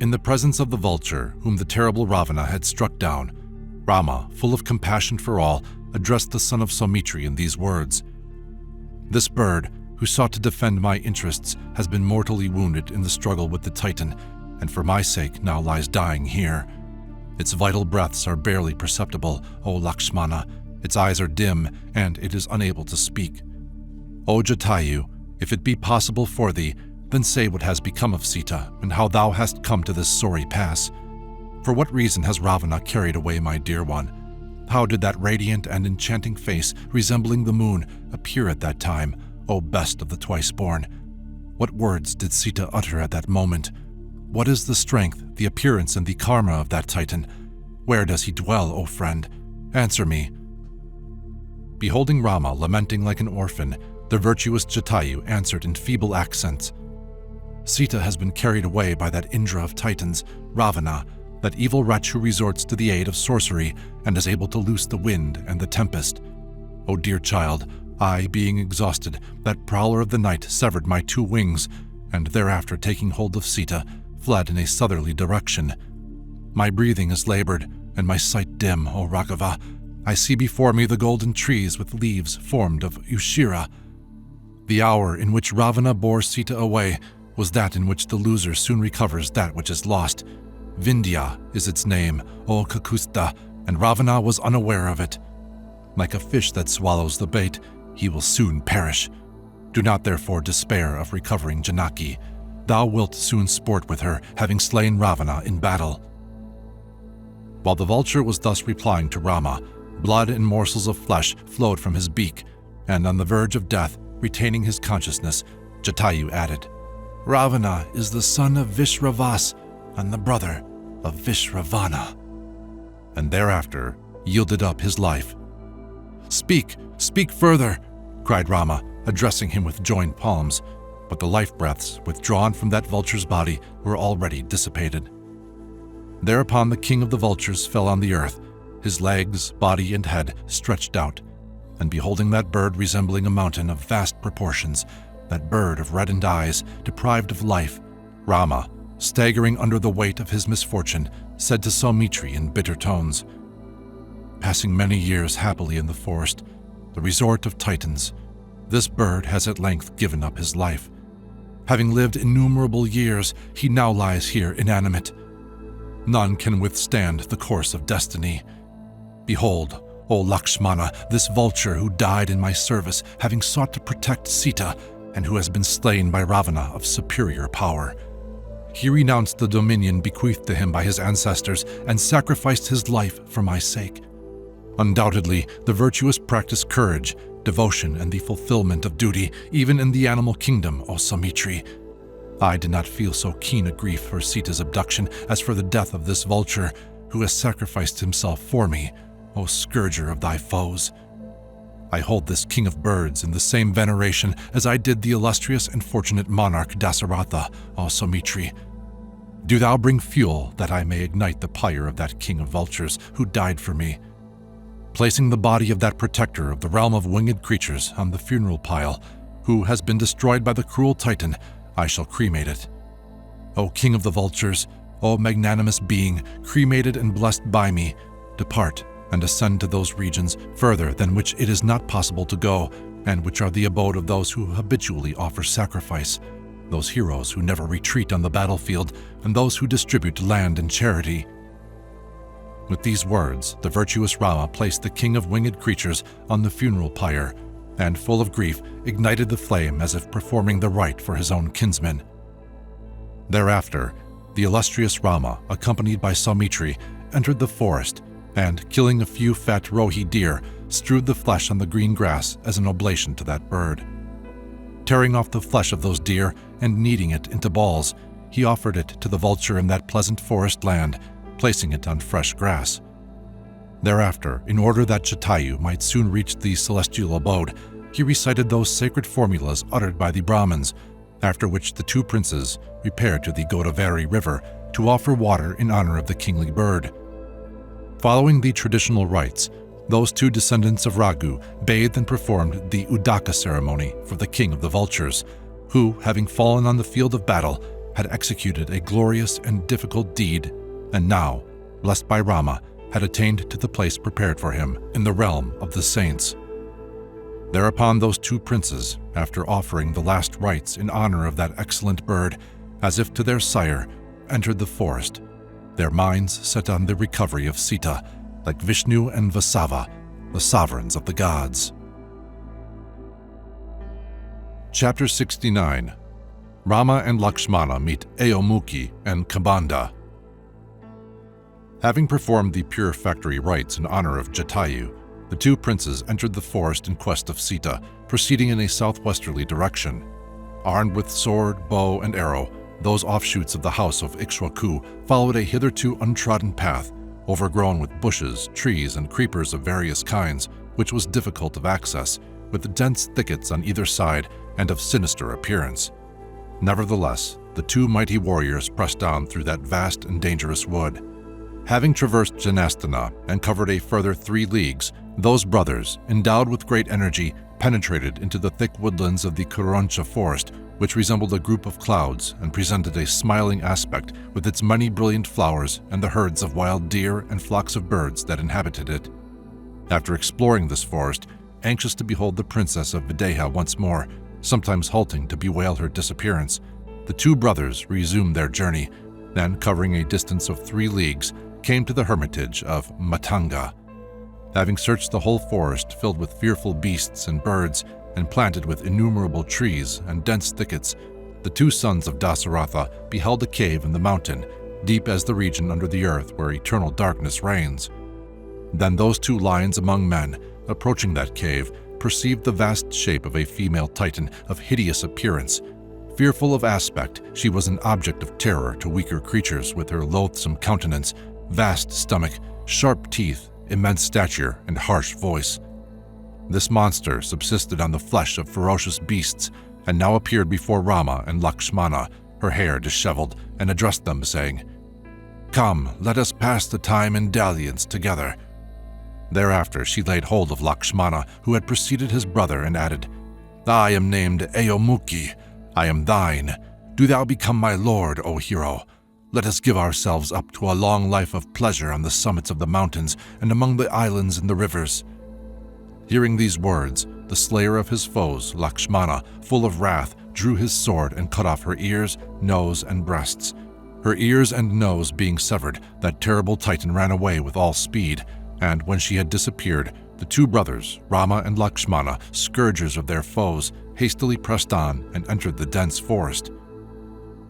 Speaker 1: In the presence of the vulture, whom the terrible Ravana had struck down, Rama, full of compassion for all, addressed the son of Saumitri in these words: "This bird, who sought to defend my interests, has been mortally wounded in the struggle with the Titan, and for my sake now lies dying here. Its vital breaths are barely perceptible, O Lakshmana, its eyes are dim, and it is unable to speak. O Jatayu, if it be possible for thee, then say what has become of Sita, and how thou hast come to this sorry pass. For what reason has Ravana carried away my dear one? How did that radiant and enchanting face, resembling the moon, appear at that time, O best of the twice-born? What words did Sita utter at that moment? What is the strength, the appearance, and the karma of that Titan? Where does he dwell, O friend? Answer me." Beholding Rama lamenting like an orphan, the virtuous Jatayu answered in feeble accents, "Sita has been carried away by that Indra of Titans, Ravana, that evil wretch who resorts to the aid of sorcery and is able to loose the wind and the tempest. O dear child, I, being exhausted, that prowler of the night severed my 2 wings, and thereafter taking hold of Sita, fled in a southerly direction. My breathing is labored, and my sight dim, O Raghava. I see before me the golden trees with leaves formed of Ushira. The hour in which Ravana bore Sita away was that in which the loser soon recovers that which is lost. Vindhya is its name, O Kakusta, and Ravana was unaware of it. Like a fish that swallows the bait, he will soon perish. Do not therefore despair of recovering Janaki. Thou wilt soon sport with her, having slain Ravana in battle." While the vulture was thus replying to Rama, blood and morsels of flesh flowed from his beak, and on the verge of death, retaining his consciousness, Jatayu added, "Ravana is the son of Vishravas and the brother of Vishravana," and thereafter yielded up his life. "Speak, speak further," cried Rama, addressing him with joined palms, but the life breaths withdrawn from that vulture's body were already dissipated. Thereupon the king of the vultures fell on the earth, his legs, body, and head stretched out, and beholding that bird resembling a mountain of vast proportions, that bird of reddened eyes, deprived of life, Rama, staggering under the weight of his misfortune, said to Saumitri in bitter tones, "Passing many years happily in the forest, the resort of Titans, this bird has at length given up his life. Having lived innumerable years, he now lies here inanimate. None can withstand the course of destiny. Behold, O Lakshmana, this vulture who died in my service, having sought to protect Sita, and who has been slain by Ravana of superior power. He renounced the dominion bequeathed to him by his ancestors and sacrificed his life for my sake. Undoubtedly, the virtuous practice courage, devotion, and the fulfillment of duty, even in the animal kingdom, O Saumitri. I did not feel so keen a grief for Sita's abduction as for the death of this vulture, who has sacrificed himself for me, O scourger of thy foes. I hold this king of birds in the same veneration as I did the illustrious and fortunate monarch Dasaratha, O Saumitri. Do thou bring fuel that I may ignite the pyre of that king of vultures who died for me. Placing the body of that protector of the realm of winged creatures on the funeral pile, who has been destroyed by the cruel Titan, I shall cremate it. O king of the vultures, O magnanimous being, cremated and blessed by me, depart and ascend to those regions further than which it is not possible to go, and which are the abode of those who habitually offer sacrifice, those heroes who never retreat on the battlefield, and those who distribute land and charity. With these words, the virtuous Rama placed the king of winged creatures on the funeral pyre, and, full of grief, ignited the flame as if performing the rite for his own kinsmen. Thereafter, the illustrious Rama, accompanied by Saumitri, entered the forest and, killing a few fat rohi deer, strewed the flesh on the green grass as an oblation to that bird. Tearing off the flesh of those deer and kneading it into balls, he offered it to the vulture in that pleasant forest land, placing it on fresh grass. Thereafter, in order that Jatayu might soon reach the celestial abode, he recited those sacred formulas uttered by the Brahmins, after which the two princes repaired to the Godavari River to offer water in honor of the kingly bird. Following the traditional rites, those two descendants of Raghu bathed and performed the Udaka ceremony for the king of the vultures, who, having fallen on the field of battle, had executed a glorious and difficult deed, and now, blessed by Rama, had attained to the place prepared for him in the realm of the saints. Thereupon those two princes, after offering the last rites in honor of that excellent bird, as if to their sire, entered the forest, their minds set on the recovery of Sita, like Vishnu and Vasava, the sovereigns of the gods. Chapter 69. Rama and Lakshmana meet Ayunka and Kabanda. Having performed the purificatory rites in honor of Jatayu, the two princes entered the forest in quest of Sita, proceeding in a southwesterly direction. Armed with sword, bow, and arrow, those offshoots of the house of Ikshwaku followed a hitherto untrodden path, overgrown with bushes, trees, and creepers of various kinds, which was difficult of access, with dense thickets on either side and of sinister appearance. Nevertheless, the two mighty warriors pressed on through that vast and dangerous wood. Having traversed Janasthana and covered a further 3 leagues, those brothers, endowed with great energy, penetrated into the thick woodlands of the Kuroncha forest, which resembled a group of clouds and presented a smiling aspect with its many brilliant flowers and the herds of wild deer and flocks of birds that inhabited it. After exploring this forest, anxious to behold the princess of Videha once more, sometimes halting to bewail her disappearance, the two brothers resumed their journey, then, covering a distance of 3 leagues, came to the hermitage of Matanga. Having searched the whole forest filled with fearful beasts and birds, and planted with innumerable trees and dense thickets, the two sons of Dasaratha beheld a cave in the mountain, deep as the region under the earth where eternal darkness reigns. Then those two lions among men, approaching that cave, perceived the vast shape of a female Titan of hideous appearance. Fearful of aspect, she was an object of terror to weaker creatures with her loathsome countenance, vast stomach, sharp teeth, immense stature, and harsh voice. This monster subsisted on the flesh of ferocious beasts, and now appeared before Rama and Lakshmana, her hair disheveled, and addressed them, saying, "Come, let us pass the time in dalliance together." Thereafter she laid hold of Lakshmana, who had preceded his brother, and added, "I am named Ayunka. I am thine. Do thou become my lord, O hero. Let us give ourselves up to a long life of pleasure on the summits of the mountains and among the islands and the rivers." Hearing these words, the slayer of his foes, Lakshmana, full of wrath, drew his sword and cut off her ears, nose, and breasts. Her ears and nose being severed, that terrible Titan ran away with all speed, and when she had disappeared, the two brothers, Rama and Lakshmana, scourgers of their foes, hastily pressed on and entered the dense forest.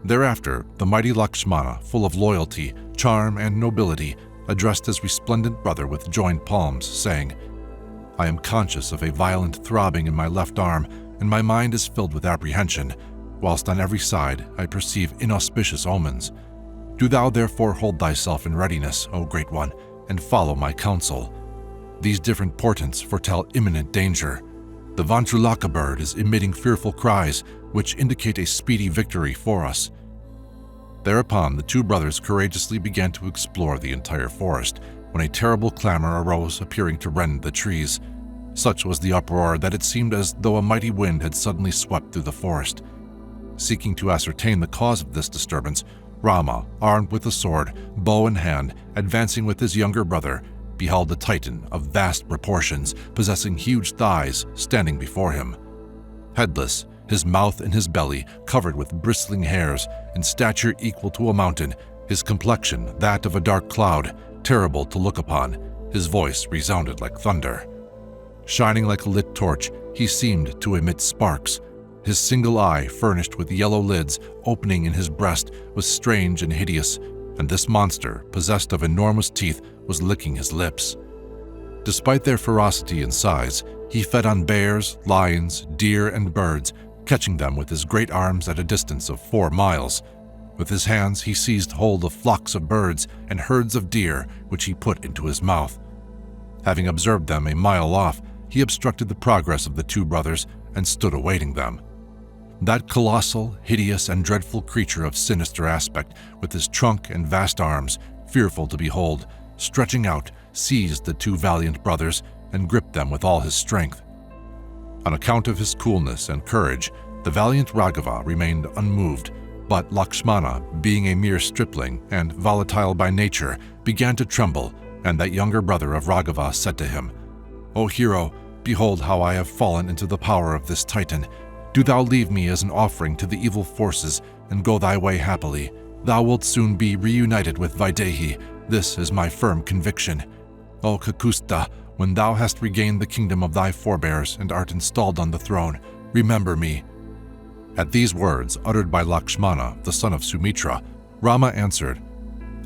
Speaker 1: Thereafter, the mighty Lakshmana, full of loyalty, charm, and nobility, addressed his resplendent brother with joined palms, saying, "I am conscious of a violent throbbing in my left arm, and my mind is filled with apprehension, whilst on every side I perceive inauspicious omens. Do thou therefore hold thyself in readiness, O Great One, and follow my counsel. These different portents foretell imminent danger. The Vantrulaka bird is emitting fearful cries, which indicate a speedy victory for us." Thereupon the two brothers courageously began to explore the entire forest, when a terrible clamor arose, appearing to rend the trees. Such was the uproar that it seemed as though a mighty wind had suddenly swept through the forest. Seeking to ascertain the cause of this disturbance, Rama, armed with a sword, bow in hand, advancing with his younger brother, beheld a Titan of vast proportions, possessing huge thighs, standing before him. Headless, his mouth and his belly covered with bristling hairs, in stature equal to a mountain, his complexion that of a dark cloud, terrible to look upon. His voice resounded like thunder. Shining like a lit torch, he seemed to emit sparks. His single eye, furnished with yellow lids opening in his breast, was strange and hideous, and this monster, possessed of enormous teeth, was licking his lips. Despite their ferocity and size, he fed on bears, lions, deer, and birds, catching them with his great arms at a distance of 4 miles. With his hands, he seized hold of flocks of birds and herds of deer, which he put into his mouth. Having observed them a mile off, he obstructed the progress of the 2 brothers and stood awaiting them. That colossal, hideous, and dreadful creature of sinister aspect, with his trunk and vast arms, fearful to behold, stretching out, seized the 2 valiant brothers and gripped them with all his strength. On account of his coolness and courage, the valiant Raghava remained unmoved, but Lakshmana, being a mere stripling and volatile by nature, began to tremble, and that younger brother of Raghava said to him, "O hero, behold how I have fallen into the power of this Titan. Do thou leave me as an offering to the evil forces and go thy way happily. Thou wilt soon be reunited with Vaidehi. This is my firm conviction. O Kakusta, when thou hast regained the kingdom of thy forebears and art installed on the throne, remember me." At these words, uttered by Lakshmana, the son of Sumitra, Rama answered,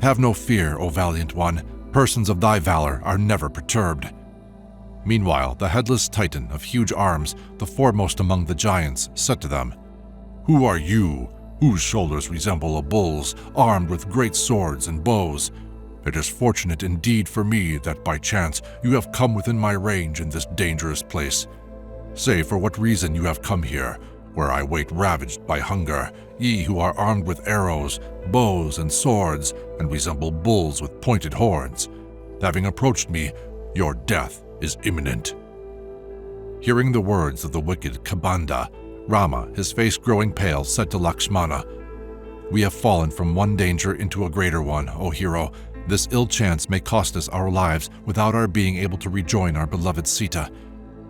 Speaker 1: "Have no fear, O valiant one. Persons of thy valor are never perturbed." Meanwhile, the headless Titan of huge arms, the foremost among the giants, said to them, "Who are you, whose shoulders resemble a bull's, armed with great swords and bows? It is fortunate indeed for me that by chance you have come within my range in this dangerous place. Say for what reason you have come here, where I wait ravaged by hunger, ye who are armed with arrows, bows, and swords, and resemble bulls with pointed horns. Having approached me, your death is imminent." Hearing the words of the wicked Kabanda, Rama, his face growing pale, said to Lakshmana, "We have fallen from one danger into a greater one, O hero. This ill chance may cost us our lives without our being able to rejoin our beloved Sita.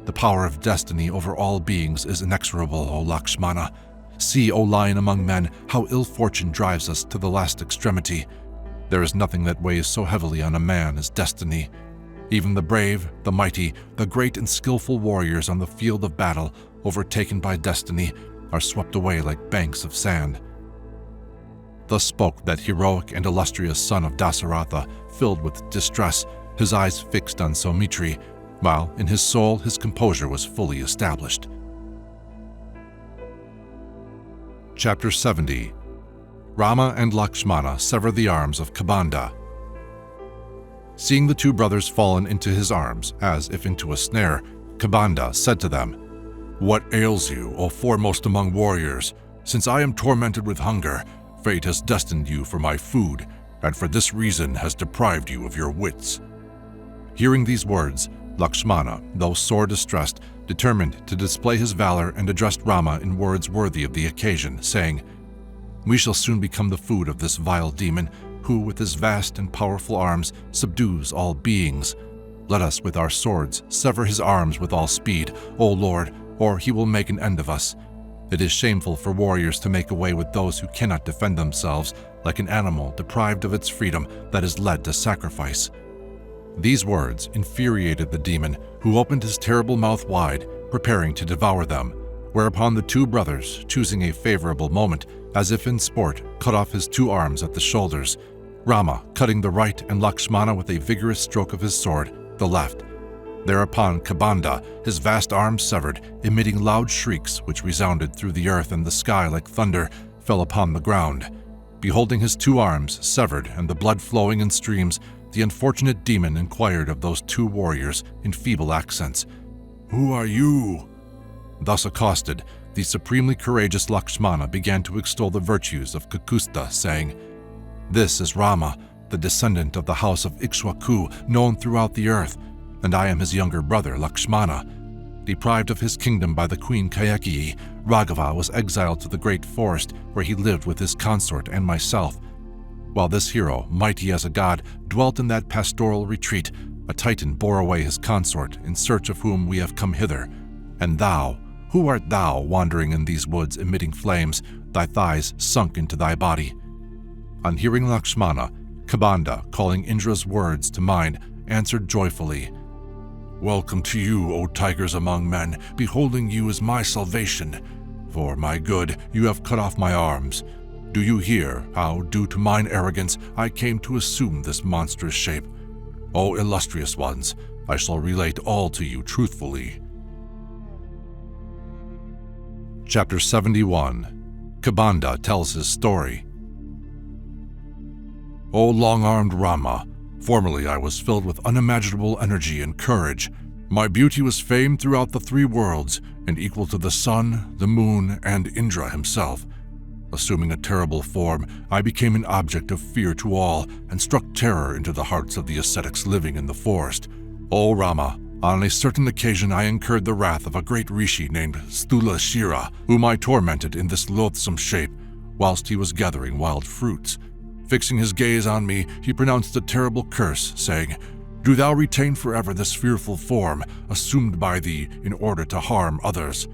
Speaker 1: The power of destiny over all beings is inexorable, O Lakshmana. See, O lion among men, how ill fortune drives us to the last extremity. There is nothing that weighs so heavily on a man as destiny. Even the brave, the mighty, the great and skillful warriors on the field of battle, overtaken by destiny, are swept away like banks of sand." Thus spoke that heroic and illustrious son of Dasaratha, filled with distress, his eyes fixed on Saumitri, while in his soul his composure was fully established. Chapter 70. Rama and Lakshmana sever the arms of Kabanda. Seeing the 2 brothers fallen into his arms, as if into a snare, Kabanda said to them, "What ails you, O foremost among warriors? Since I am tormented with hunger, fate has destined you for my food, and for this reason has deprived you of your wits." Hearing these words, Lakshmana, though sore distressed, determined to display his valor and addressed Rama in words worthy of the occasion, saying, "We shall soon become the food of this vile demon, who with his vast and powerful arms subdues all beings. Let us with our swords sever his arms with all speed, O Lord, or he will make an end of us. It is shameful for warriors to make away with those who cannot defend themselves, like an animal deprived of its freedom that is led to sacrifice." These words infuriated the demon, who opened his terrible mouth wide, preparing to devour them, whereupon the 2 brothers, choosing a favorable moment, as if in sport, cut off his 2 arms at the shoulders, Rama cutting the right and Lakshmana with a vigorous stroke of his sword, the left. Thereupon Kabanda, his vast arms severed, emitting loud shrieks which resounded through the earth and the sky like thunder, fell upon the ground. Beholding his 2 arms severed and the blood flowing in streams, the unfortunate demon inquired of those 2 warriors in feeble accents, "Who are you?" Thus accosted, the supremely courageous Lakshmana began to extol the virtues of Kakusta, saying, "This is Rama, the descendant of the house of Ikshwaku, known throughout the earth, and I am his younger brother, Lakshmana. Deprived of his kingdom by the queen Kaikeyi, Raghava was exiled to the great forest where he lived with his consort and myself. While this hero, mighty as a god, dwelt in that pastoral retreat, a Titan bore away his consort, in search of whom we have come hither. And thou, who art thou wandering in these woods emitting flames, thy thighs sunk into thy body?" On hearing Lakshmana, Kabanda, calling Indra's words to mind, answered joyfully, "Welcome to you, O tigers among men. Beholding you is my salvation. For my good, you have cut off my arms. Do you hear how, due to mine arrogance, I came to assume this monstrous shape? O illustrious ones, I shall relate all to you truthfully." Chapter 71. Kabanda tells his story. O long-armed Rama, formerly I was filled with unimaginable energy and courage. My beauty was famed throughout the three worlds and equal to the sun, the moon, and Indra himself. Assuming a terrible form, I became an object of fear to all and struck terror into the hearts of the ascetics living in the forest. O Rama, on a certain occasion I incurred the wrath of a great rishi named Stulashira, whom I tormented in this loathsome shape, whilst he was gathering wild fruits. Fixing his gaze on me, he pronounced a terrible curse, saying, "Do thou retain forever this fearful form, assumed by thee in order to harm others."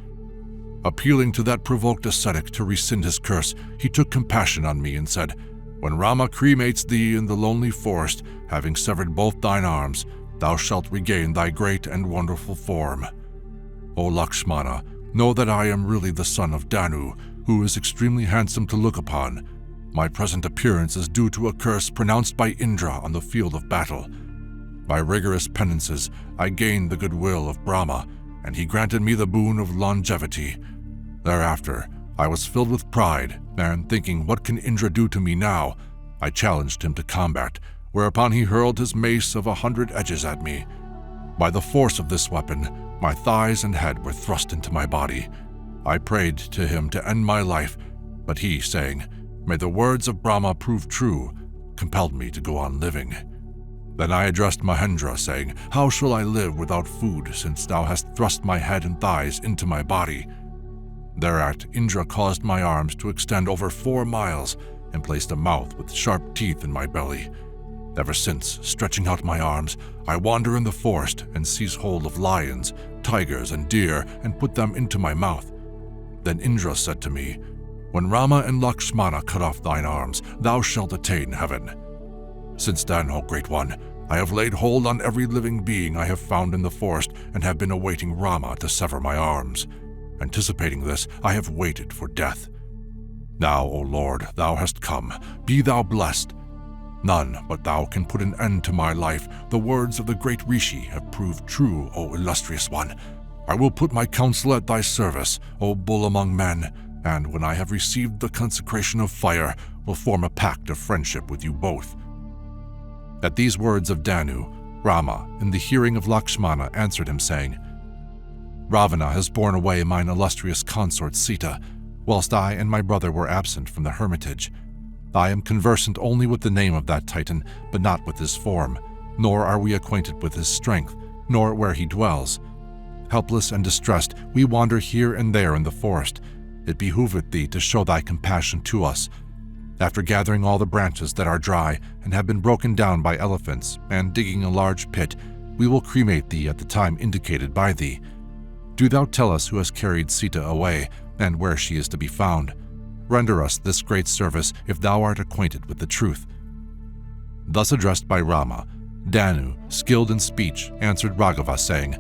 Speaker 1: Appealing to that provoked ascetic to rescind his curse, he took compassion on me and said, "When Rama cremates thee in the lonely forest, having severed both thine arms, thou shalt regain thy great and wonderful form. O Lakshmana, know that I am really the son of Danu, who is extremely handsome to look upon. My present appearance is due to a curse pronounced by Indra on the field of battle. By rigorous penances, I gained the goodwill of Brahma, and he granted me the boon of longevity. Thereafter, I was filled with pride, and thinking, what can Indra do to me now? I challenged him to combat, whereupon he hurled his mace of 100 edges at me. By the force of this weapon, my thighs and head were thrust into my body. I prayed to him to end my life, but he, saying, "May the words of Brahma prove true," compelled me to go on living. Then I addressed Mahendra, saying, "How shall I live without food, since thou hast thrust my head and thighs into my body?" Thereat, Indra caused my arms to extend over 4 miles and placed a mouth with sharp teeth in my belly. Ever since, stretching out my arms, I wander in the forest and seize hold of lions, tigers, and deer and put them into my mouth. Then Indra said to me, "When Rama and Lakshmana cut off thine arms, thou shalt attain heaven." Since then, O Great One, I have laid hold on every living being I have found in the forest and have been awaiting Rama to sever my arms. Anticipating this, I have waited for death. Now, O Lord, thou hast come. Be thou blessed. None but thou can put an end to my life. The words of the great Rishi have proved true, O illustrious one. I will put my counsel at thy service, O bull among men, and when I have received the consecration of fire, will form a pact of friendship with you both." At these words of Danu, Rama, in the hearing of Lakshmana, answered him, saying, "Ravana has borne away mine illustrious consort Sita, whilst I and my brother were absent from the hermitage. I am conversant only with the name of that Titan, but not with his form, nor are we acquainted with his strength, nor where he dwells. Helpless and distressed, we wander here and there in the forest. It behooveth thee to show thy compassion to us. After gathering all the branches that are dry and have been broken down by elephants, and digging a large pit, we will cremate thee at the time indicated by thee. Do thou tell us who has carried Sita away, and where she is to be found. Render us this great service if thou art acquainted with the truth." Thus addressed by Rama, Danu, skilled in speech, answered Raghava, saying,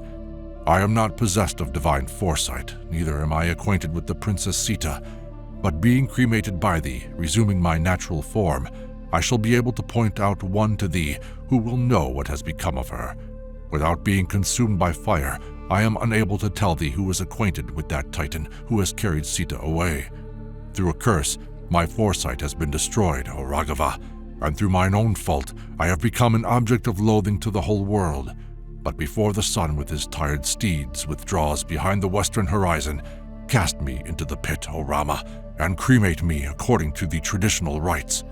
Speaker 1: "I am not possessed of divine foresight, neither am I acquainted with the Princess Sita. But being cremated by thee, resuming my natural form, I shall be able to point out one to thee who will know what has become of her. Without being consumed by fire, I am unable to tell thee who is acquainted with that Titan who has carried Sita away. Through a curse, my foresight has been destroyed, O Raghava, and through mine own fault, I have become an object of loathing to the whole world. But before the sun with his tired steeds withdraws behind the western horizon, cast me into the pit, O Rama, and cremate me according to the traditional rites.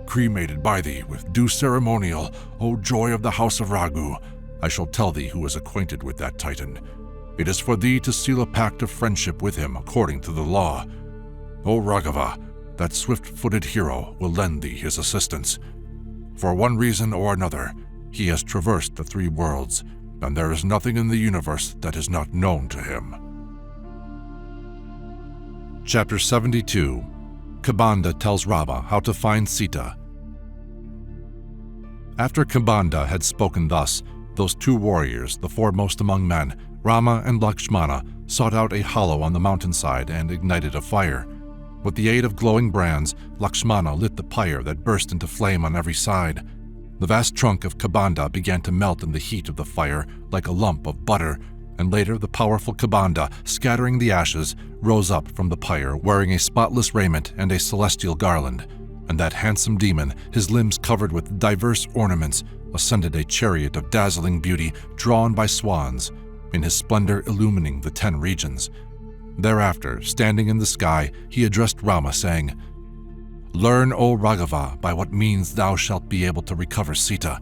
Speaker 1: Cremated by thee with due ceremonial, O joy of the house of Raghu, I shall tell thee who is acquainted with that Titan. It is for thee to seal a pact of friendship with him according to the law. O Raghava, that swift-footed hero will lend thee his assistance. For one reason or another, he has traversed the 3 worlds, and there is nothing in the universe that is not known to him." Chapter 72. Kabanda tells Rama how to find Sita. After Kabanda had spoken thus, those two warriors, the foremost among men, Rama and Lakshmana, sought out a hollow on the mountainside and ignited a fire. With the aid of glowing brands, Lakshmana lit the pyre that burst into flame on every side. The vast trunk of Kabanda began to melt in the heat of the fire like a lump of butter, and later the powerful Kabanda, scattering the ashes, rose up from the pyre wearing a spotless raiment and a celestial garland. And that handsome demon, his limbs covered with diverse ornaments, ascended a chariot of dazzling beauty drawn by swans, in his splendor illumining the 10 regions. Thereafter, standing in the sky, he addressed Rama, saying, "Learn, O Raghava, by what means thou shalt be able to recover Sita.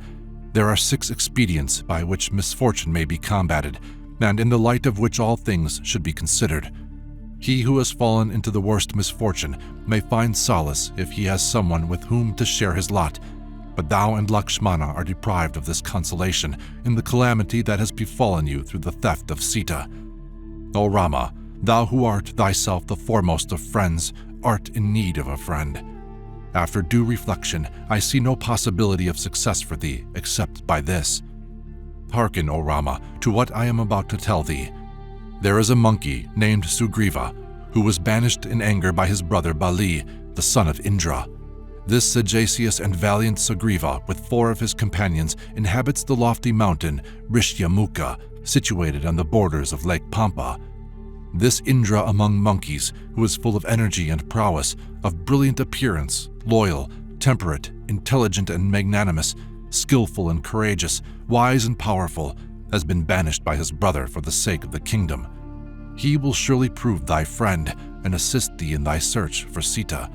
Speaker 1: There are 6 expedients by which misfortune may be combated, and in the light of which all things should be considered. He who has fallen into the worst misfortune may find solace if he has someone with whom to share his lot, but thou and Lakshmana are deprived of this consolation in the calamity that has befallen you through the theft of Sita. O Rama, thou who art thyself the foremost of friends, art in need of a friend. After due reflection, I see no possibility of success for thee except by this. Hearken, O Rama, to what I am about to tell thee. There is a monkey named Sugriva, who was banished in anger by his brother Bali, the son of Indra. This sagacious and valiant Sugriva, with 4 of his companions, inhabits the lofty mountain Rishyamukha, situated on the borders of Lake Pampa. This Indra among monkeys, who is full of energy and prowess, of brilliant appearance, loyal, temperate, intelligent and magnanimous, skillful and courageous, wise and powerful, has been banished by his brother for the sake of the kingdom. He will surely prove thy friend and assist thee in thy search for Sita.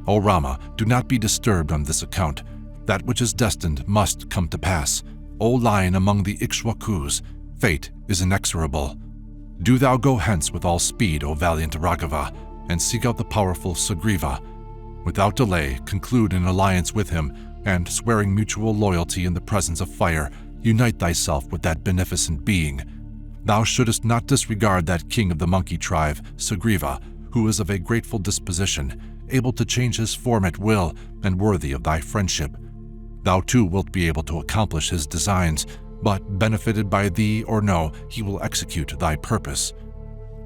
Speaker 1: O Rama, do not be disturbed on this account. That which is destined must come to pass. O lion among the Ikshwakus, fate is inexorable. Do thou go hence with all speed, O valiant Raghava, and seek out the powerful Sugriva. Without delay, conclude an alliance with him, and, swearing mutual loyalty in the presence of fire, unite thyself with that beneficent being. Thou shouldest not disregard that king of the monkey tribe, Sugriva, who is of a grateful disposition, able to change his form at will, and worthy of thy friendship. Thou too wilt be able to accomplish his designs, but benefited by thee or no, he will execute thy purpose.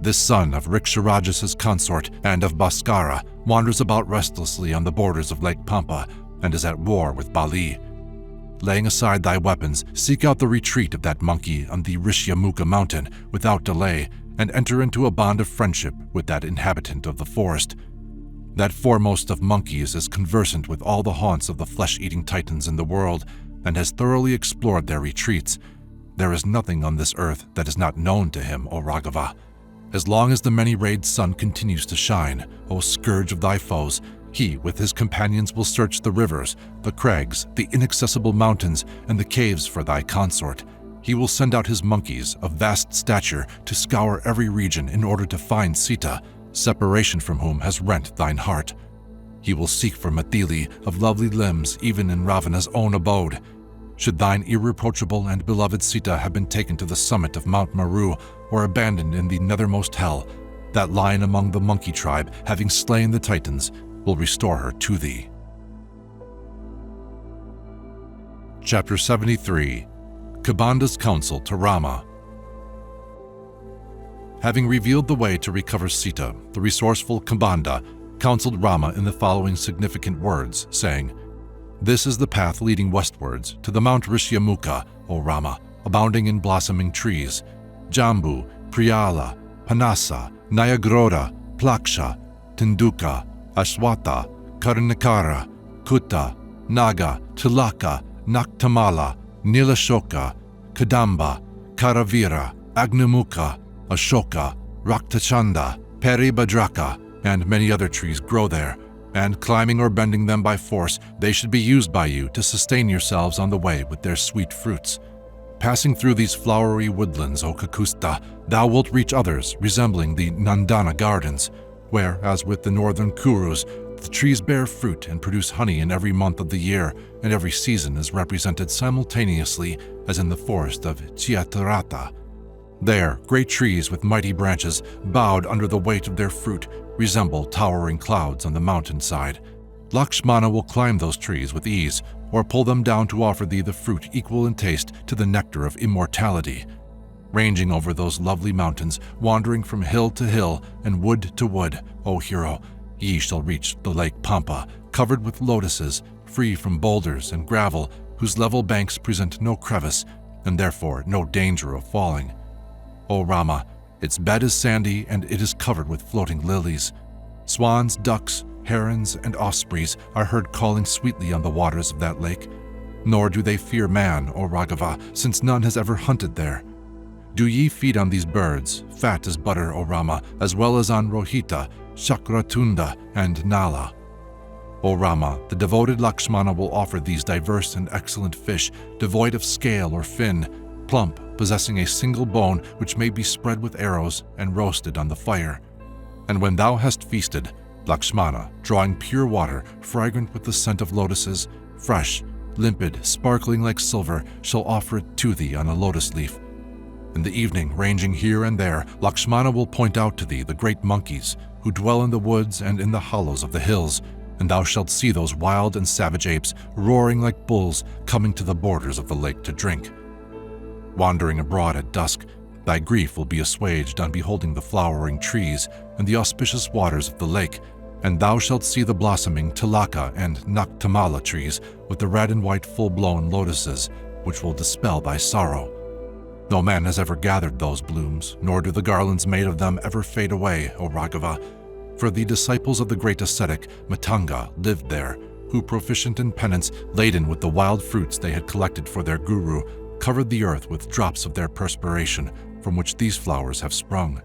Speaker 1: This son of Riksha consort and of Bhaskara wanders about restlessly on the borders of Lake Pampa and is at war with Bali. Laying aside thy weapons, seek out the retreat of that monkey on the Rishyamukha mountain without delay, and enter into a bond of friendship with that inhabitant of the forest. That foremost of monkeys is conversant with all the haunts of the flesh-eating titans in the world, and has thoroughly explored their retreats. There is nothing on this earth that is not known to him, O Raghava. As long as the many-rayed sun continues to shine, O scourge of thy foes, he with his companions will search the rivers, the crags, the inaccessible mountains, and the caves for thy consort. He will send out his monkeys of vast stature to scour every region in order to find Sita, separation from whom has rent thine heart. He will seek for Mathili of lovely limbs even in Ravana's own abode. Should thine irreproachable and beloved Sita have been taken to the summit of Mount Meru or abandoned in the nethermost hell, that lion among the monkey tribe, having slain the Titans, will restore her to thee. Chapter 73. Kabanda's Counsel to Rama. Having revealed the way to recover Sita, the resourceful Kabanda counseled Rama in the following significant words, saying, "This is the path leading westwards to the Mount Rishyamukha, O Rama, abounding in blossoming trees, Jambu, Priyala, Panasa, Nayagroda, Plaksha, Tinduka, Ashwata, Karnikara, Kutta, Naga, Tilaka, Naktamala, Nilashoka, Kadamba, Karavira, Agnamukha, Ashoka, Raktachanda, Peribhadraka, and many other trees grow there, and climbing or bending them by force, they should be used by you to sustain yourselves on the way with their sweet fruits. Passing through these flowery woodlands, O Kakusta, thou wilt reach others resembling the Nandana gardens, where, as with the northern Kurus, the trees bear fruit and produce honey in every month of the year, and every season is represented simultaneously as in the forest of Chiatarata. There, great trees with mighty branches, bowed under the weight of their fruit, resemble towering clouds on the mountainside. Lakshmana will climb those trees with ease, or pull them down to offer thee the fruit equal in taste to the nectar of immortality. Ranging over those lovely mountains, wandering from hill to hill and wood to wood, O hero, ye shall reach the lake Pampa, covered with lotuses, free from boulders and gravel, whose level banks present no crevice, and therefore no danger of falling. O Rama, its bed is sandy and it is covered with floating lilies. Swans, ducks, herons, and ospreys are heard calling sweetly on the waters of that lake. Nor do they fear man, O Raghava, since none has ever hunted there. Do ye feed on these birds, fat as butter, O Rama, as well as on Rohita, Shakratunda, and Nala. O Rama, the devoted Lakshmana will offer these diverse and excellent fish, devoid of scale or fin, plump, possessing a single bone which may be spread with arrows and roasted on the fire. And when thou hast feasted, Lakshmana, drawing pure water, fragrant with the scent of lotuses, fresh, limpid, sparkling like silver, shall offer it to thee on a lotus leaf. In the evening, ranging here and there, Lakshmana will point out to thee the great monkeys, who dwell in the woods and in the hollows of the hills, and thou shalt see those wild and savage apes, roaring like bulls, coming to the borders of the lake to drink. Wandering abroad at dusk, thy grief will be assuaged on beholding the flowering trees and the auspicious waters of the lake, and thou shalt see the blossoming Tilaka and Naktamala trees with the red and white full-blown lotuses, which will dispel thy sorrow. No man has ever gathered those blooms, nor do the garlands made of them ever fade away, O Raghava, for the disciples of the great ascetic Matanga lived there, who, proficient in penance, laden with the wild fruits they had collected for their guru, covered the earth with drops of their perspiration, from which these flowers have sprung.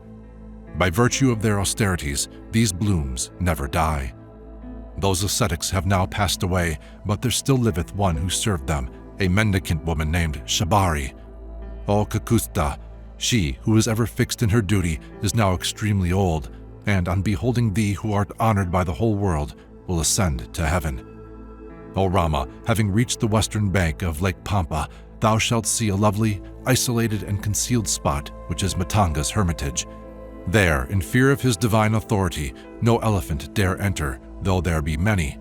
Speaker 1: By virtue of their austerities, these blooms never die. Those ascetics have now passed away, but there still liveth one who served them, a mendicant woman named Shabari. O Kakusta, she who is ever fixed in her duty is now extremely old, and on beholding thee who art honored by the whole world, will ascend to heaven. O Rama, having reached the western bank of Lake Pampa, thou shalt see a lovely, isolated and concealed spot, which is Matanga's hermitage. There, in fear of his divine authority, no elephant dare enter, though there be many.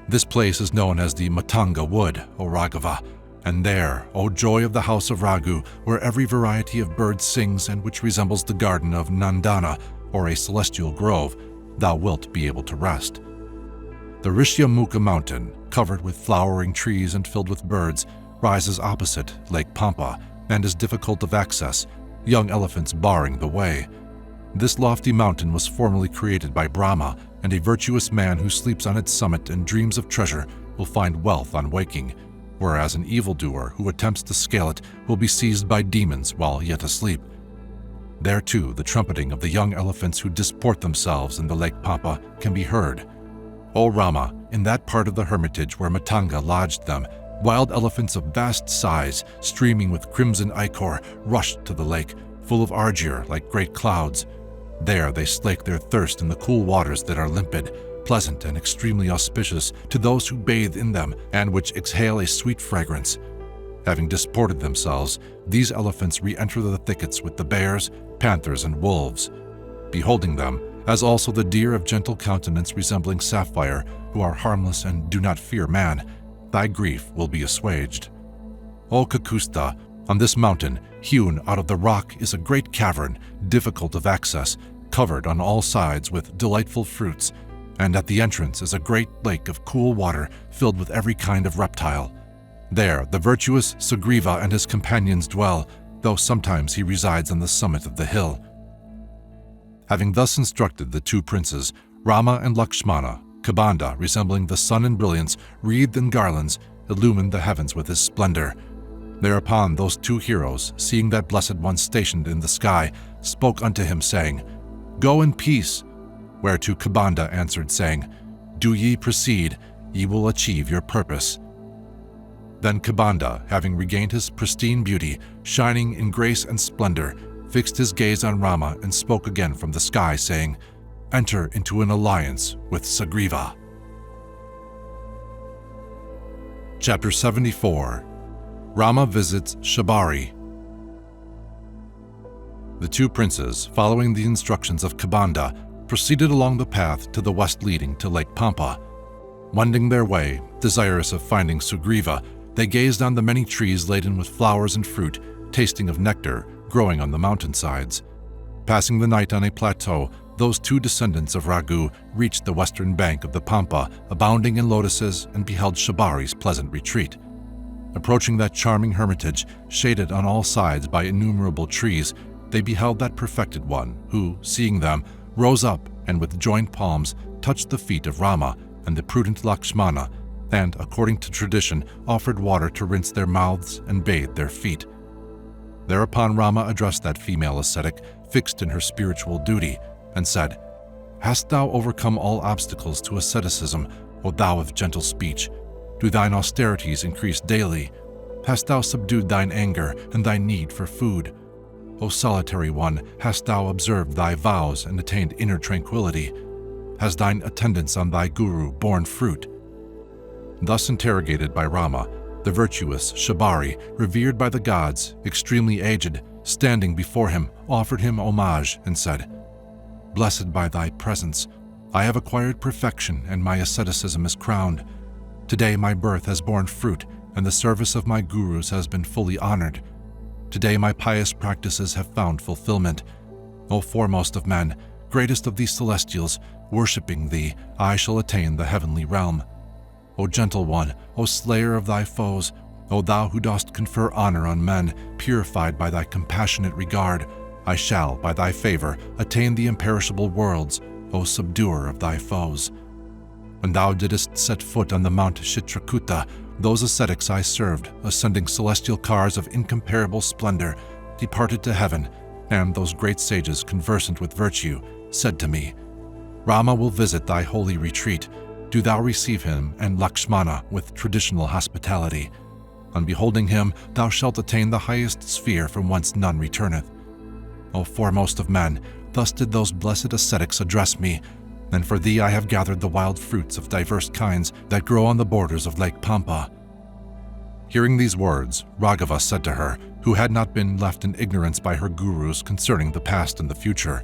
Speaker 1: This place is known as the Matanga Wood, O Raghava, and there, O joy of the house of Raghu, where every variety of bird sings and which resembles the garden of Nandana, or a celestial grove, thou wilt be able to rest. The Rishyamukha mountain, covered with flowering trees and filled with birds, rises opposite Lake Pampa and is difficult of access, young elephants barring the way. This lofty mountain was formerly created by Brahma, and a virtuous man who sleeps on its summit and dreams of treasure will find wealth on waking, whereas an evildoer who attempts to scale it will be seized by demons while yet asleep. There too, the trumpeting of the young elephants who disport themselves in the Lake Pampa can be heard. O Rama, in that part of the hermitage where Matanga lodged them, wild elephants of vast size, streaming with crimson ichor, rushed to the lake, full of ardure like great clouds. There they slake their thirst in the cool waters that are limpid, pleasant and extremely auspicious to those who bathe in them, and which exhale a sweet fragrance. Having disported themselves, these elephants re-enter the thickets with the bears, panthers, and wolves. Beholding them, as also the deer of gentle countenance resembling sapphire, who are harmless and do not fear man, thy grief will be assuaged. O Kakusta, on this mountain, hewn out of the rock, is a great cavern, difficult of access, covered on all sides with delightful fruits, and at the entrance is a great lake of cool water filled with every kind of reptile. There the virtuous Sugriva and his companions dwell, though sometimes he resides on the summit of the hill. Having thus instructed the two princes, Rama and Lakshmana, Kabanda, resembling the sun in brilliance, wreathed in garlands, illumined the heavens with his splendor. Thereupon those two heroes, seeing that blessed one stationed in the sky, spoke unto him, saying, "Go in peace." Whereto Kabanda answered, saying, "Do ye proceed, ye will achieve your purpose." Then Kabanda, having regained his pristine beauty, shining in grace and splendor, fixed his gaze on Rama and spoke again from the sky, saying, "Enter into an alliance with Sugriva." Chapter 74. Rama visits Shabari. The two princes, following the instructions of Kabanda, proceeded along the path to the west leading to Lake Pampa. Wending their way, desirous of finding Sugriva, they gazed on the many trees laden with flowers and fruit, tasting of nectar, growing on the mountainsides. Passing the night on a plateau, those two descendants of Raghu reached the western bank of the Pampa, abounding in lotuses, and beheld Shibari's pleasant retreat. Approaching that charming hermitage, shaded on all sides by innumerable trees, they beheld that perfected one, who, seeing them, rose up and with joined palms touched the feet of Rama and the prudent Lakshmana, and, according to tradition, offered water to rinse their mouths and bathe their feet. Thereupon Rama addressed that female ascetic, fixed in her spiritual duty, and said, "Hast thou overcome all obstacles to asceticism, O thou of gentle speech? Do thine austerities increase daily? Hast thou subdued thine anger and thy need for food? O solitary one, hast thou observed thy vows and attained inner tranquility? Has thine attendance on thy guru borne fruit?" Thus interrogated by Rama, the virtuous Shibari, revered by the gods, extremely aged, standing before him, offered him homage and said, "Blessed by thy presence, I have acquired perfection and my asceticism is crowned. Today my birth has borne fruit and the service of my gurus has been fully honored. Today my pious practices have found fulfillment. O foremost of men, greatest of these celestials, worshipping thee, I shall attain the heavenly realm. O gentle one, O slayer of thy foes, O thou who dost confer honor on men, purified by thy compassionate regard, I shall, by thy favor, attain the imperishable worlds, O subduer of thy foes. When thou didst set foot on the Mount Chitrakuta, those ascetics I served, ascending celestial cars of incomparable splendor, departed to heaven, and those great sages conversant with virtue said to me, Rama will visit thy holy retreat. Do thou receive him and Lakshmana with traditional hospitality. On beholding him, thou shalt attain the highest sphere from whence none returneth. O foremost of men, thus did those blessed ascetics address me, and for thee I have gathered the wild fruits of diverse kinds that grow on the borders of Lake Pampa." Hearing these words, Raghava said to her, who had not been left in ignorance by her gurus concerning the past and the future,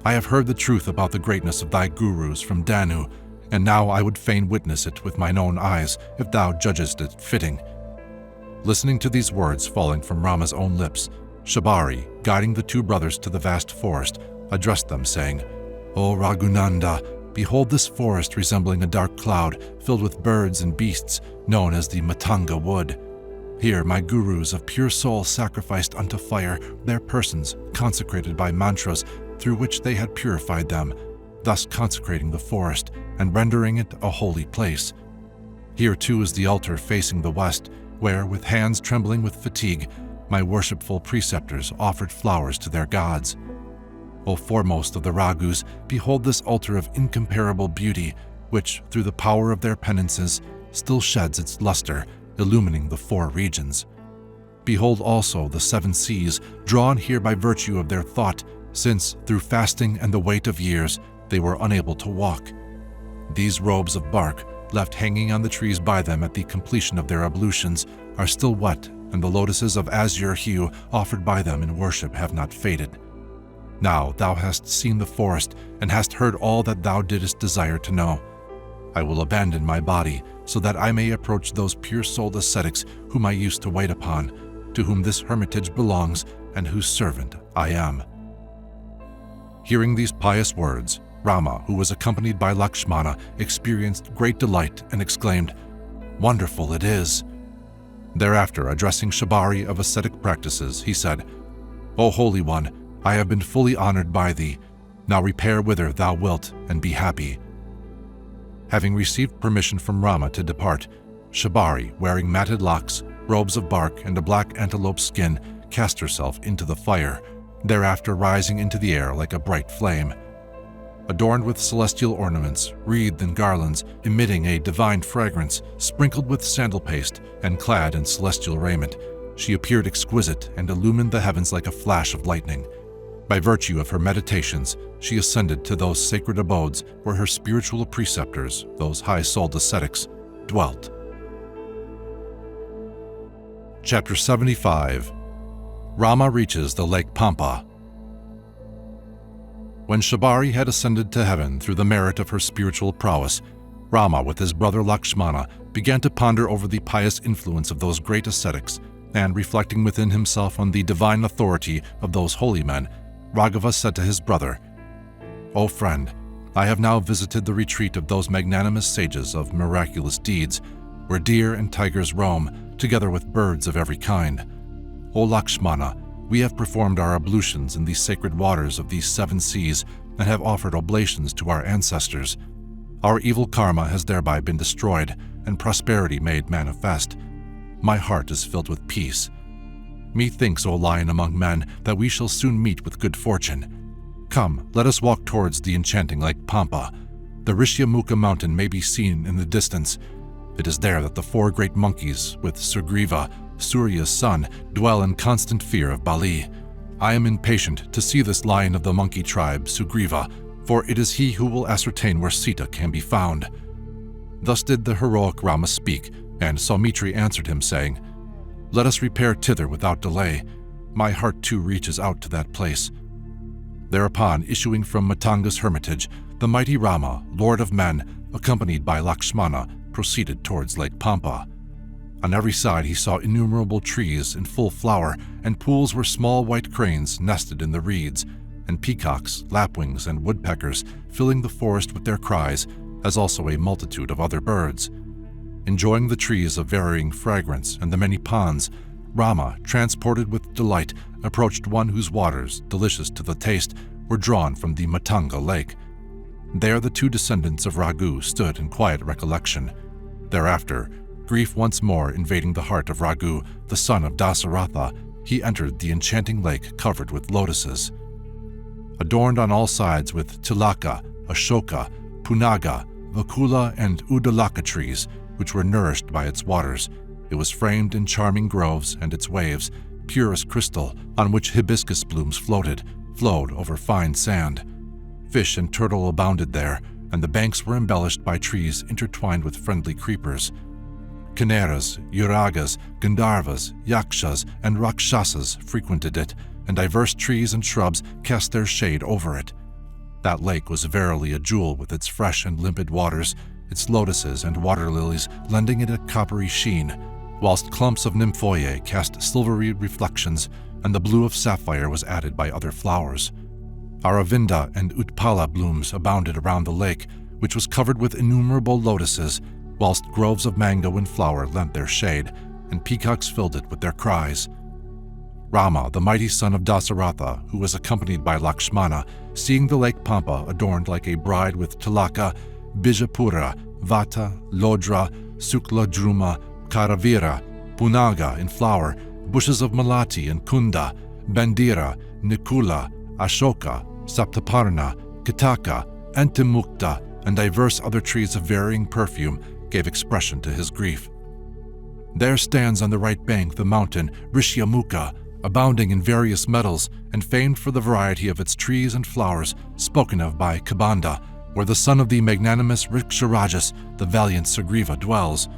Speaker 1: "I have heard the truth about the greatness of thy gurus from Danu, and now I would fain witness it with mine own eyes, if thou judgest it fitting." Listening to these words falling from Rama's own lips, Shibari, guiding the two brothers to the vast forest, addressed them, saying, "O Raghunanda, behold this forest resembling a dark cloud filled with birds and beasts, known as the Matanga Wood. Here my gurus of pure soul sacrificed unto fire their persons, consecrated by mantras through which they had purified them, thus consecrating the forest and rendering it a holy place. Here too is the altar facing the west, where, with hands trembling with fatigue, my worshipful preceptors offered flowers to their gods. O foremost of the Raghus, behold this altar of incomparable beauty, which, through the power of their penances, still sheds its luster, illumining the four regions. Behold also the 7 seas, drawn here by virtue of their thought, since, through fasting and the weight of years, they were unable to walk. These robes of bark, left hanging on the trees by them at the completion of their ablutions, are still wet, and the lotuses of azure hue offered by them in worship have not faded. Now thou hast seen the forest and hast heard all that thou didst desire to know. I will abandon my body so that I may approach those pure-souled ascetics whom I used to wait upon, to whom this hermitage belongs and whose servant I am." Hearing these pious words, Rama, who was accompanied by Lakshmana, experienced great delight and exclaimed, "Wonderful it is!" Thereafter, addressing Shibari of ascetic practices, he said, "O Holy One, I have been fully honored by thee. Now repair whither thou wilt and be happy." Having received permission from Rama to depart, Shibari, wearing matted locks, robes of bark, and a black antelope skin, cast herself into the fire, thereafter rising into the air like a bright flame. Adorned with celestial ornaments, wreathed in garlands, emitting a divine fragrance, sprinkled with sandal paste, and clad in celestial raiment, she appeared exquisite and illumined the heavens like a flash of lightning. By virtue of her meditations, she ascended to those sacred abodes where her spiritual preceptors, those high-souled ascetics, dwelt. Chapter 75. Rama reaches the Lake Pampa. When Shibari had ascended to heaven through the merit of her spiritual prowess, Rama, with his brother Lakshmana, began to ponder over the pious influence of those great ascetics, and reflecting within himself on the divine authority of those holy men, Raghava said to his brother, "O friend, I have now visited the retreat of those magnanimous sages of miraculous deeds, where deer and tigers roam, together with birds of every kind. O Lakshmana, we have performed our ablutions in the sacred waters of these 7 seas and have offered oblations to our ancestors. Our evil karma has thereby been destroyed and prosperity made manifest. My heart is filled with peace. Methinks, O lion among men, that we shall soon meet with good fortune. Come, let us walk towards the enchanting lake Pampa. The Rishyamukha mountain may be seen in the distance. It is there that the 4 great monkeys, with Sugriva, Surya's son, dwell in constant fear of Bali. I am impatient to see this lion of the monkey tribe, Sugriva, for it is he who will ascertain where Sita can be found." Thus did the heroic Rama speak, and Saumitri answered him, saying, "Let us repair thither without delay. My heart too reaches out to that place." Thereupon, issuing from Matanga's hermitage, the mighty Rama, Lord of Men, accompanied by Lakshmana, proceeded towards Lake Pampa. On every side he saw innumerable trees in full flower, and pools where small white cranes nested in the reeds, and peacocks, lapwings, and woodpeckers filling the forest with their cries, as also a multitude of other birds. Enjoying the trees of varying fragrance and the many ponds, Rama, transported with delight, approached one whose waters, delicious to the taste, were drawn from the Matanga lake. There the 2 descendants of Raghu stood in quiet recollection. Thereafter, grief once more invading the heart of Raghu, the son of Dasaratha, he entered the enchanting lake covered with lotuses. Adorned on all sides with tilaka, ashoka, punaga, vakula, and udalaka trees, which were nourished by its waters, it was framed in charming groves, and its waves, pure as crystal, on which hibiscus blooms flowed over fine sand. Fish and turtle abounded there, and the banks were embellished by trees intertwined with friendly creepers. Kineras, Uragas, Gandharvas, Yakshas, and Rakshasas frequented it, and diverse trees and shrubs cast their shade over it. That lake was verily a jewel with its fresh and limpid waters, its lotuses and water lilies lending it a coppery sheen, whilst clumps of nymphoeae cast silvery reflections, and the blue of sapphire was added by other flowers. Aravinda and Utpala blooms abounded around the lake, which was covered with innumerable lotuses, whilst groves of mango in flower lent their shade, and peacocks filled it with their cries. Rama, the mighty son of Dasaratha, who was accompanied by Lakshmana, seeing the lake Pampa adorned like a bride with tilaka, Bijapura, Vata, Lodra, Sukla Druma, Karavira, Punaga in flower, bushes of Malati and Kunda, Bandira, Nikula, Ashoka, Saptaparna, Kitaka, Antimukta, and diverse other trees of varying perfume gave expression to his grief. There stands on the right bank the mountain Rishyamukha, abounding in various metals and famed for the variety of its trees and flowers, spoken of by Kabanda, where the son of the magnanimous Riksharajas, the valiant Sugriva, dwells.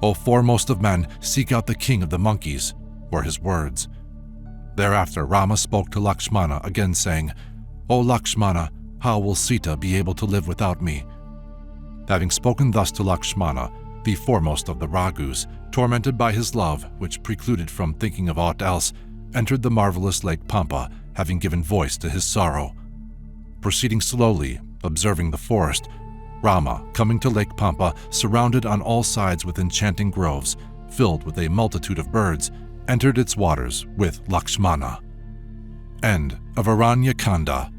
Speaker 1: O foremost of men, seek out the king of the monkeys, were his words. Thereafter Rama spoke to Lakshmana, again saying, O Lakshmana, how will Sita be able to live without me? Having spoken thus to Lakshmana, the foremost of the Raghus, tormented by his love, which precluded from thinking of aught else, entered the marvelous lake Pampa, having given voice to his sorrow. Proceeding slowly, observing the forest, Rama, coming to Lake Pampa, surrounded on all sides with enchanting groves, filled with a multitude of birds, entered its waters with Lakshmana. End of Aranya-Kanda.